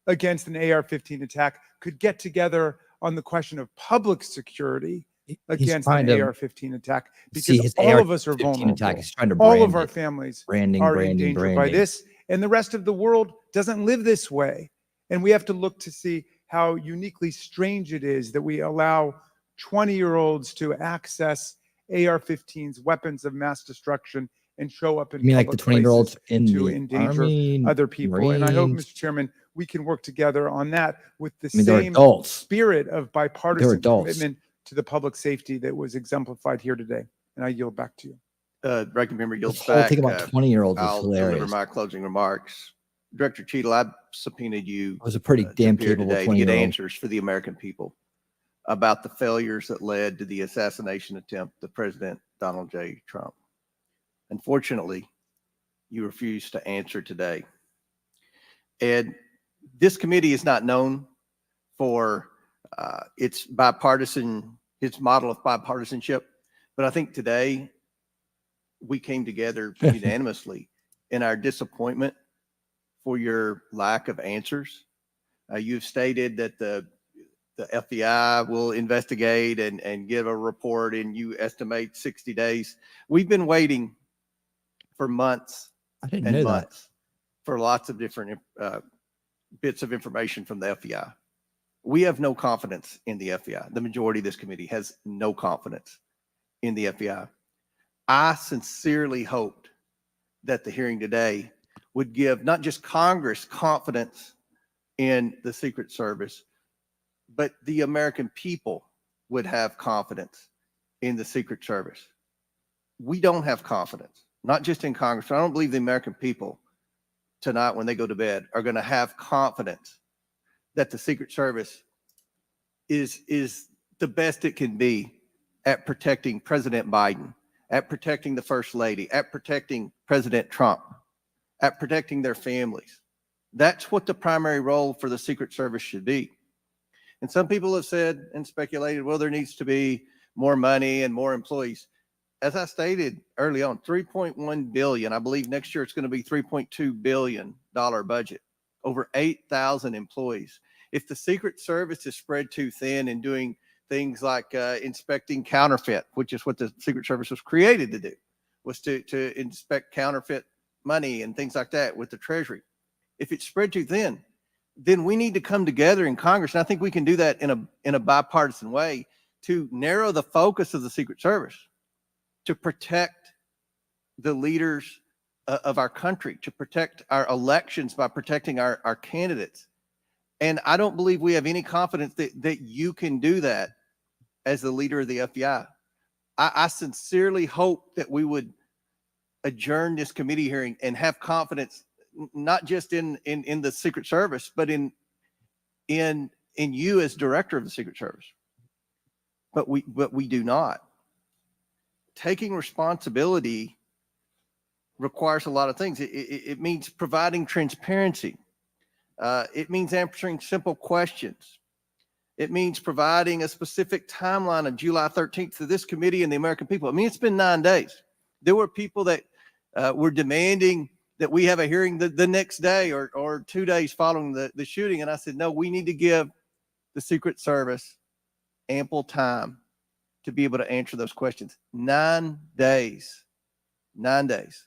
[SPEAKER 7] against an AR-15 attack could get together on the question of public security against an AR-15 attack, because all of us are vulnerable.
[SPEAKER 2] He's trying to
[SPEAKER 7] all of
[SPEAKER 2] brand
[SPEAKER 7] our
[SPEAKER 2] it.
[SPEAKER 7] families
[SPEAKER 2] Branding,
[SPEAKER 7] are
[SPEAKER 2] branding,
[SPEAKER 7] in danger by
[SPEAKER 2] branding.
[SPEAKER 7] this, and the rest of the world doesn't live this way. And we have to look to see how uniquely strange it is that we allow 20-year-olds to access AR-15s, weapons of mass destruction, and show up in
[SPEAKER 2] You mean like the
[SPEAKER 7] public
[SPEAKER 2] 20-year-olds
[SPEAKER 7] places
[SPEAKER 2] in
[SPEAKER 7] to
[SPEAKER 2] the
[SPEAKER 7] endanger
[SPEAKER 2] Army,
[SPEAKER 7] other people. And I hope,
[SPEAKER 2] Marines?
[SPEAKER 7] Mr. Chairman, we can work together on that with the
[SPEAKER 2] They're
[SPEAKER 7] same
[SPEAKER 2] adults.
[SPEAKER 7] spirit of bipartisan
[SPEAKER 2] adults.
[SPEAKER 7] commitment to the public safety that was exemplified here today. And I yield back to you.
[SPEAKER 17] Ranking Member yields
[SPEAKER 2] This whole
[SPEAKER 17] back.
[SPEAKER 2] thing about 20-year-olds is
[SPEAKER 17] I'll deliver
[SPEAKER 2] hilarious.
[SPEAKER 17] my closing remarks. Director Cheadle, I subpoenaed you
[SPEAKER 2] I was a pretty
[SPEAKER 17] to
[SPEAKER 2] damn
[SPEAKER 17] appear
[SPEAKER 2] capable
[SPEAKER 17] today to get
[SPEAKER 2] 20-year-old.
[SPEAKER 17] answers for the American people about the failures that led to the assassination attempt of President Donald J. Trump. Unfortunately, you refused to answer today. And this committee is not known for its model of bipartisanship, but I think today we came together unanimously in our disappointment for your lack of answers. You've stated that the FBI will investigate and give a report, and you estimate 60 days. We've been waiting for months and months for lots of different bits of information from the FBI. We have no confidence in the FBI. The majority of this committee has no confidence in the FBI. I sincerely hoped that the hearing today would give not just Congress confidence in the Secret Service, but the American people would have confidence in the Secret Service. We don't have confidence, not just in Congress, but I don't believe the American people tonight when they go to bed are going to have confidence that the Secret Service is the best it can be at protecting President Biden, at protecting the First Lady, at protecting President Trump, at protecting their families. That's what the primary role for the Secret Service should be. And some people have said and speculated, well, there needs to be more money and more employees. As I stated early on, 3.1 billion, I believe next year it's going to be $3.2 billion budget, over 8,000 employees. If the Secret Service is spread too thin and doing things like inspecting counterfeit, which is what the Secret Service was created to do, was to inspect counterfeit money and things like that with the Treasury. If it's spread too thin, then we need to come together in Congress, and I think we can do that in a bipartisan way to narrow the focus of the Secret Service, to protect the leaders of our country, to protect our elections by protecting our candidates. And I don't believe we have any confidence that you can do that as the leader of the FBI. I sincerely hope that we would adjourn this committee hearing and have confidence, not just in the Secret Service, but in you as director of the Secret Service. But we do not. Taking responsibility requires a lot of things. It means providing transparency. It means answering simple questions. It means providing a specific timeline of July 13th to this committee and the American people. I mean, it's been 9 days. There were people that were demanding that we have a hearing the next day or 2 days following the shooting. And I said, no, we need to give the Secret Service ample time to be able to answer those questions. 9 days. 9 days.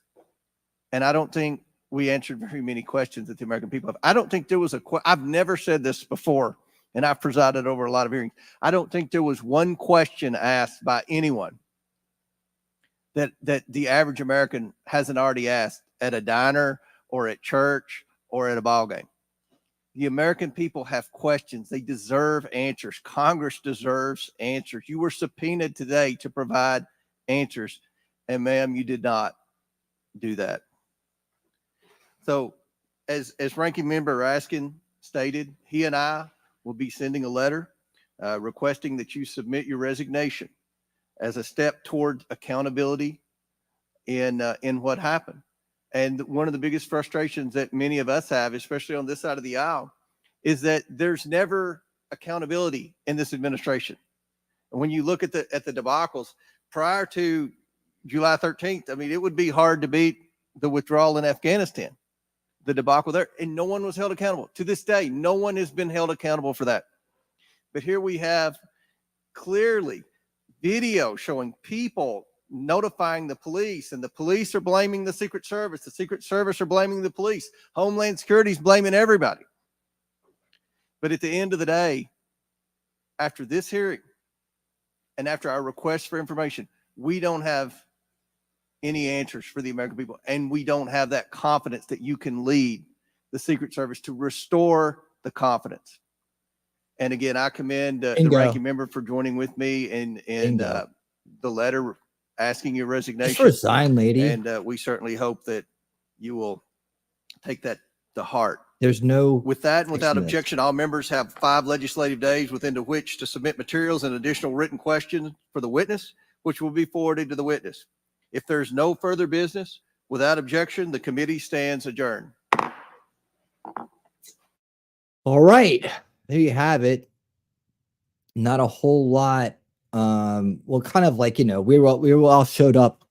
[SPEAKER 17] And I don't think we answered very many questions that the American people have. I don't think there was I've never said this before, and I've presided over a lot of hearings. I don't think there was one question asked by anyone that the average American hasn't already asked
[SPEAKER 3] at a diner or at church or at a ball game. The American people have questions. They deserve answers. Congress deserves answers. You were subpoenaed today to provide answers. And ma'am, you did not do that. So as Ranking Member Raskin stated, he and I will be sending a letter requesting that you submit your resignation as a step toward accountability in what happened. And one of the biggest frustrations that many of us have, especially on this side of the aisle, is that there's never accountability in this administration. And when you look at the debacles prior to July 13th, I mean, it would be hard to beat the withdrawal in Afghanistan, the debacle there, and no one was held accountable. To this day, no one has been held accountable for that. But here we have clearly video showing people notifying the police, and the police are blaming the Secret Service. The Secret Service are blaming the police. Homeland Security is blaming everybody. But at the end of the day, after this hearing and after our request for information, we don't have any answers for the American people. And we don't have that confidence that you can lead the Secret Service to restore the confidence. And again, I commend the ranking member for joining with me in the letter asking your resignation.
[SPEAKER 2] Just resign, lady.
[SPEAKER 3] And we certainly hope that you will take that to heart.
[SPEAKER 2] There's no.
[SPEAKER 3] With that and without
[SPEAKER 2] fixing this.
[SPEAKER 3] objection, all members have 5 legislative days within which to submit materials and additional written questions for the witness, which will be forwarded to the witness. If there's no further business, without objection, the committee stands adjourned.
[SPEAKER 2] All right, there you have it. Not a whole lot. Well, kind of like, we were all showed up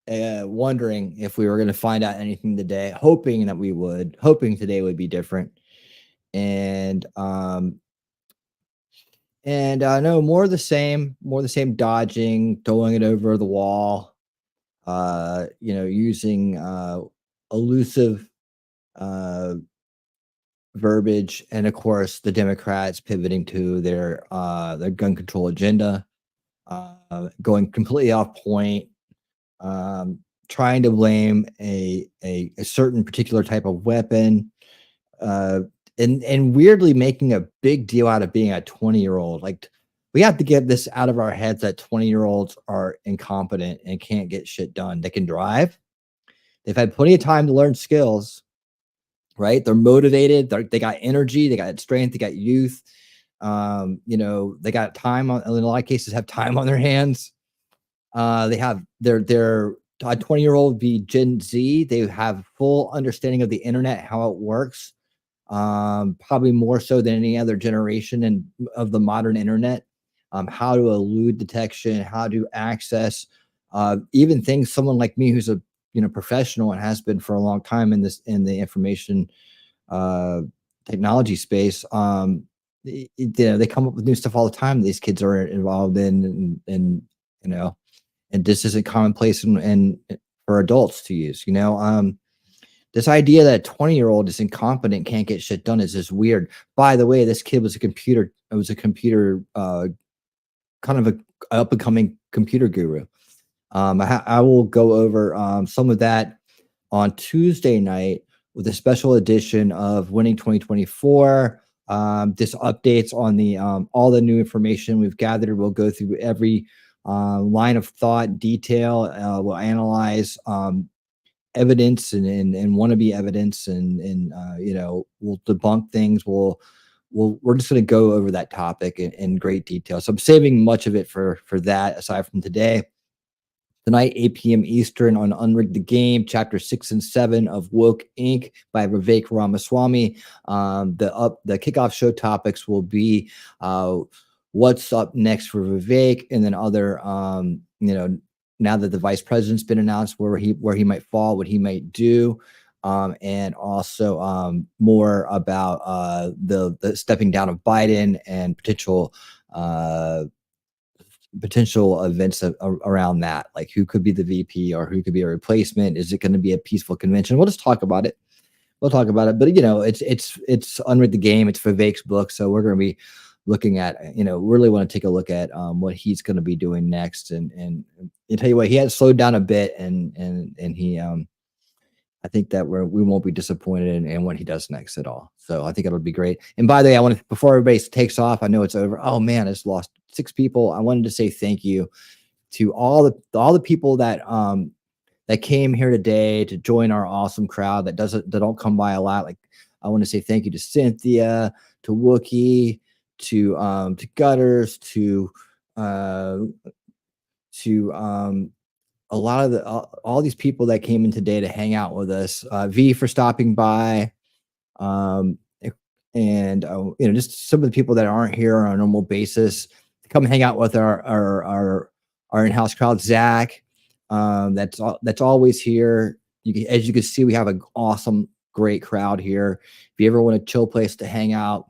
[SPEAKER 2] wondering if we were going to find out anything today, hoping today would be different. And no, more of the same dodging, throwing it over the wall, using elusive verbiage, and of course the Democrats pivoting to their gun control agenda, going completely off point, trying to blame a certain particular type of weapon, and weirdly making a big deal out of being a 20-year-old. Like, we have to get this out of our heads that 20-year-olds are incompetent and can't get shit done. They can drive. They've had plenty of time to learn skills, right? They're motivated. They got energy. They got strength. They got youth. They got time in a lot of cases, have time on their hands. They have their 20-year-old be Gen Z. They have full understanding of the internet, how it works. Probably more so than any other generation of the modern internet. How to elude detection, how to access even things someone like me who's a professional and has been for a long time in the information technology space. They come up with new stuff all the time. These kids are involved in, and this isn't commonplace and for adults to use. This idea that a 20-year-old is incompetent, can't get shit done is just weird. By the way, this kid was a computer kind of a up-and-coming computer guru. I will go over some of that on Tuesday night with a special edition of Winning 2024. This updates on the all the new information we've gathered. We'll go through every line of thought, detail. We'll analyze evidence and wannabe evidence, and we'll debunk things. We're just going to go over that topic in great detail. So I'm saving much of it for that, aside from today. Tonight, 8 p.m. Eastern on Unrig the Game, Chapter 6 and 7 of Woke Inc. by Vivek Ramaswamy. The kickoff show topics will be what's up next for Vivek, and then other, now that the vice president's been announced, where he might fall, what he might do. And also more about the stepping down of Biden and potential events around that, like who could be the VP or who could be a replacement. Is it going to be a peaceful convention? We'll just talk about it. But it's Unrig the Game. It's Vivek's book, so we're going to be looking at, really want to take a look at what he's going to be doing next. And I tell you what, he had slowed down a bit, and he I think that we won't be disappointed in what he does next at all. So I think it'll be great. And by the way, I want to, before everybody takes off, I know it's over. Oh man, I just lost 6 people. I wanted to say thank you to all the people that that came here today to join our awesome crowd that don't come by a lot. Like, I want to say thank you to Cynthia, to Wookie, to Gutters, to a lot of all these people that came in today to hang out with us. V for stopping by, and just some of the people that aren't here on a normal basis to come hang out with our in-house crowd. Zach, that's always here. As you can see, we have an awesome, great crowd here. If you ever want a chill place to hang out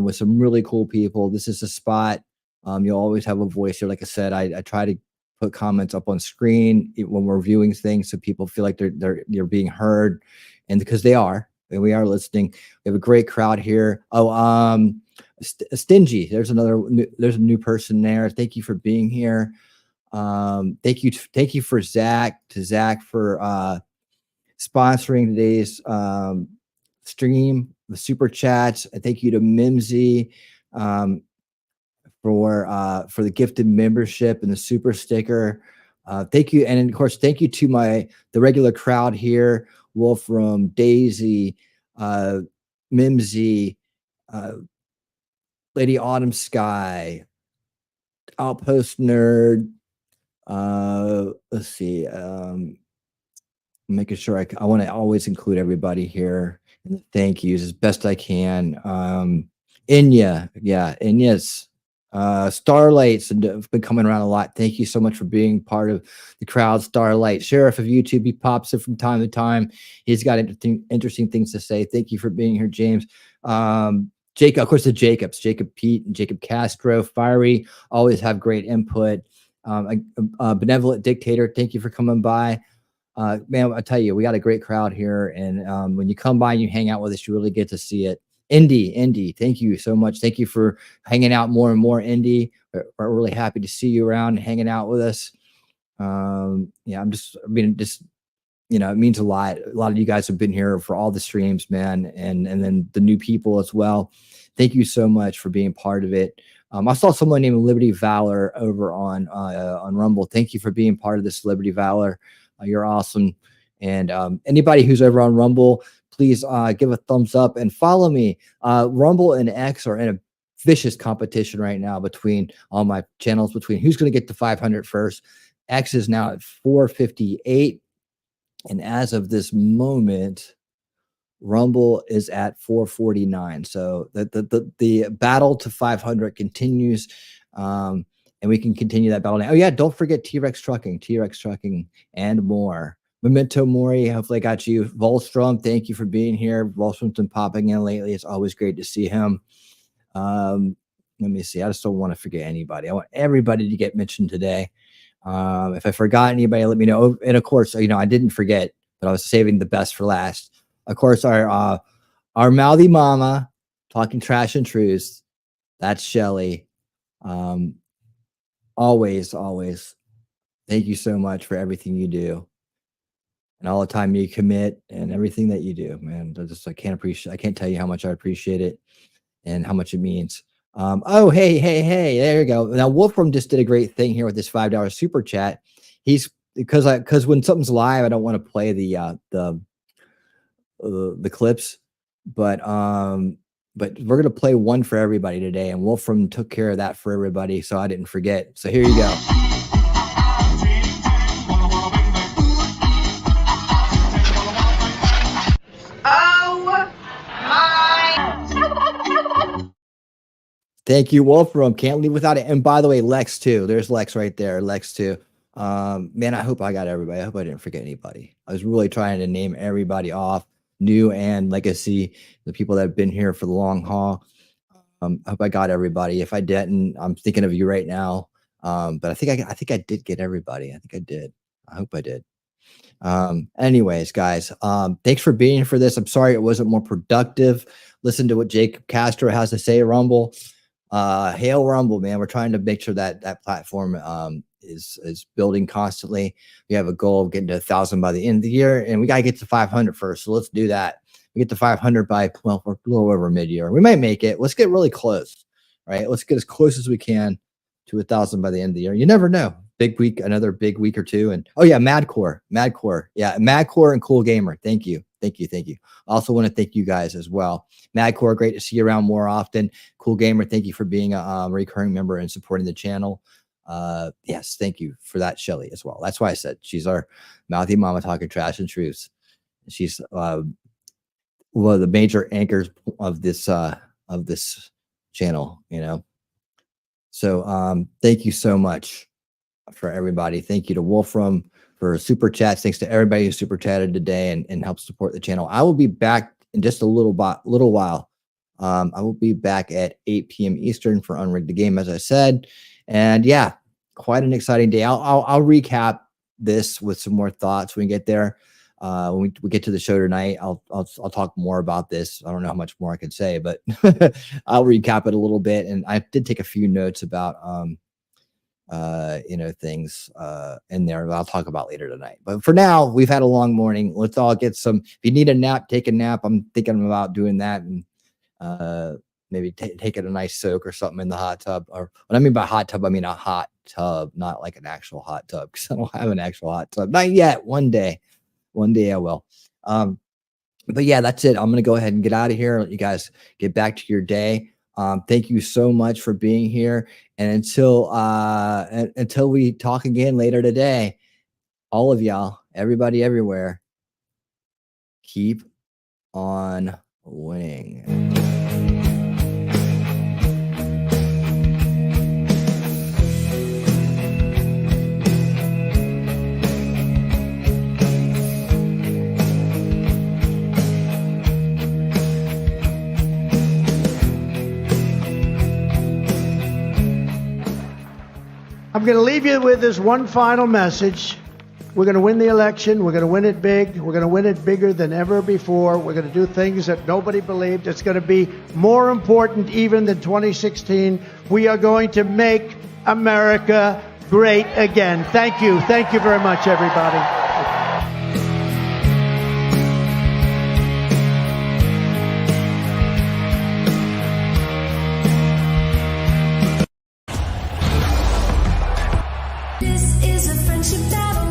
[SPEAKER 2] with some really cool people, this is the spot. You'll always have a voice here. Like I said, I try to put comments up on screen when we're viewing things so people feel like they're being heard, and because they are, and we are listening. We have a great crowd here. Stingy, there's a new person there. Thank you for being here. Thank you for Zach for sponsoring today's stream, the super chats. Thank you to Mimsy for the gifted membership and the super sticker. Thank you. And of course, thank you to the regular crowd here: Wolfram, Daisy, Mimsy, Lady Autumn Sky, Outpost Nerd. Let's see. Making sure I want to always include everybody here. Thank yous as best I can. Inya, Inya's. Starlight's been coming around a lot. Thank you so much for being part of the crowd. Starlight, Sheriff of YouTube, he pops in from time to time. He's got interesting things to say. Thank you for being here, James. Jacob, of course, the Jacob Pete and Jacob Castro, Fiery, always have great input. Benevolent Dictator, thank you for coming by. Man, I tell you, we got a great crowd here, and when you come by and you hang out with us, you really get to see it. Indy, thank you so much. Thank you for hanging out more and more, Indy. We're really happy to see you around and hanging out with us. It means a lot. A lot of you guys have been here for all the streams, man, and then the new people as well. Thank you so much for being part of it. I saw someone named Liberty Valor over on Rumble. Thank you for being part of this, Liberty Valor. You're awesome. And anybody who's over on Rumble, please give a thumbs up and follow me. Rumble and X are in a vicious competition right now between all my channels, between who's going to get to 500 first. X is now at 458. And as of this moment, Rumble is at 449. So the battle to 500 continues. And we can continue that battle now. Oh yeah, don't forget T-Rex Trucking, and more. Memento Mori, hopefully I got you. Volstrom, thank you for being here. Volstrom's been popping in lately. It's always great to see him. Let me see. I just don't want to forget anybody. I want everybody to get mentioned today. If I forgot anybody, let me know. And of course, I didn't forget, but I was saving the best for last. Of course, our mouthy mama talking trash and truths. That's Shelly. Always. Thank you so much for everything you do and all the time you commit and everything that you do, man. I can't tell you how much I appreciate it and how much it means. Oh, hey, there you go. Now, Wolfram just did a great thing here with this $5 super chat. He's because when something's live, I don't want to play the clips, but we're gonna play one for everybody today, and Wolfram took care of that for everybody, so I didn't forget. So here you go. Thank you, Wolfram. Can't leave without it. And by the way, Lex too. There's Lex right there. Lex too. Man, I hope I got everybody. I hope I didn't forget anybody. I was really trying to name everybody off, new and legacy, the people that have been here for the long haul. I hope I got everybody. If I didn't, I'm thinking of you right now. But I think I did get everybody. I think I did. I hope I did. Anyways, guys, thanks for being here for this. I'm sorry it wasn't more productive. Listen to what Jacob Castro has to say, Rumble. Hail Rumble, man. We're trying to make sure that platform is building constantly. We have a goal of getting to 1,000 by the end of the year, and we got to get to 500 first. So let's do that. We get to 500 by, well, we're a little over mid-year. We might make it. Let's get really close, right? Let's get as close as we can to 1,000 by the end of the year. You never know. Big week, another big week or two. And oh yeah, Madcore. Yeah, Madcore and Cool Gamer. Thank you. I also want to thank you guys as well. Madcore, great to see you around more often. Cool Gamer, thank you for being a recurring member and supporting the channel. Yes, thank you for that, Shelly, as well. That's why I said she's our mouthy mama talking trash and truths. She's one of the major anchors of this channel, you know. So thank you so much for everybody. Thank you to Wolfram for super chats. Thanks to everybody who super chatted today and helped support the channel. I will be back in just a little while. I will be back at 8 p.m. Eastern for Unrig the Game, as I said. And yeah, quite an exciting day. I'll recap this with some more thoughts when we get there. When we get to the show tonight, I'll talk more about this. I don't know how much more I can say, but I'll recap it a little bit. And I did take a few notes about things in there that I'll talk about later tonight. But for now, we've had a long morning. Let's all get some. If you need a nap, take a nap. I'm thinking about doing that and maybe taking a nice soak or something in the hot tub. Or what I mean by hot tub, I mean a hot tub, not like an actual hot tub, because I don't have an actual hot tub. Not yet. One day I will. But yeah, that's it. I'm going to go ahead and get out of here. Let you guys get back to your day. Thank you so much for being here. And until we talk again later today, all of y'all, everybody everywhere, keep on winning.
[SPEAKER 12] I'm going to leave you with this one final message. We're going to win the election. We're going to win it big. We're going to win it bigger than ever before. We're going to do things that nobody believed. It's going to be more important even than 2016. We are going to make America great again. Thank you. Thank you very much, everybody.
[SPEAKER 13] This is a friendship battle.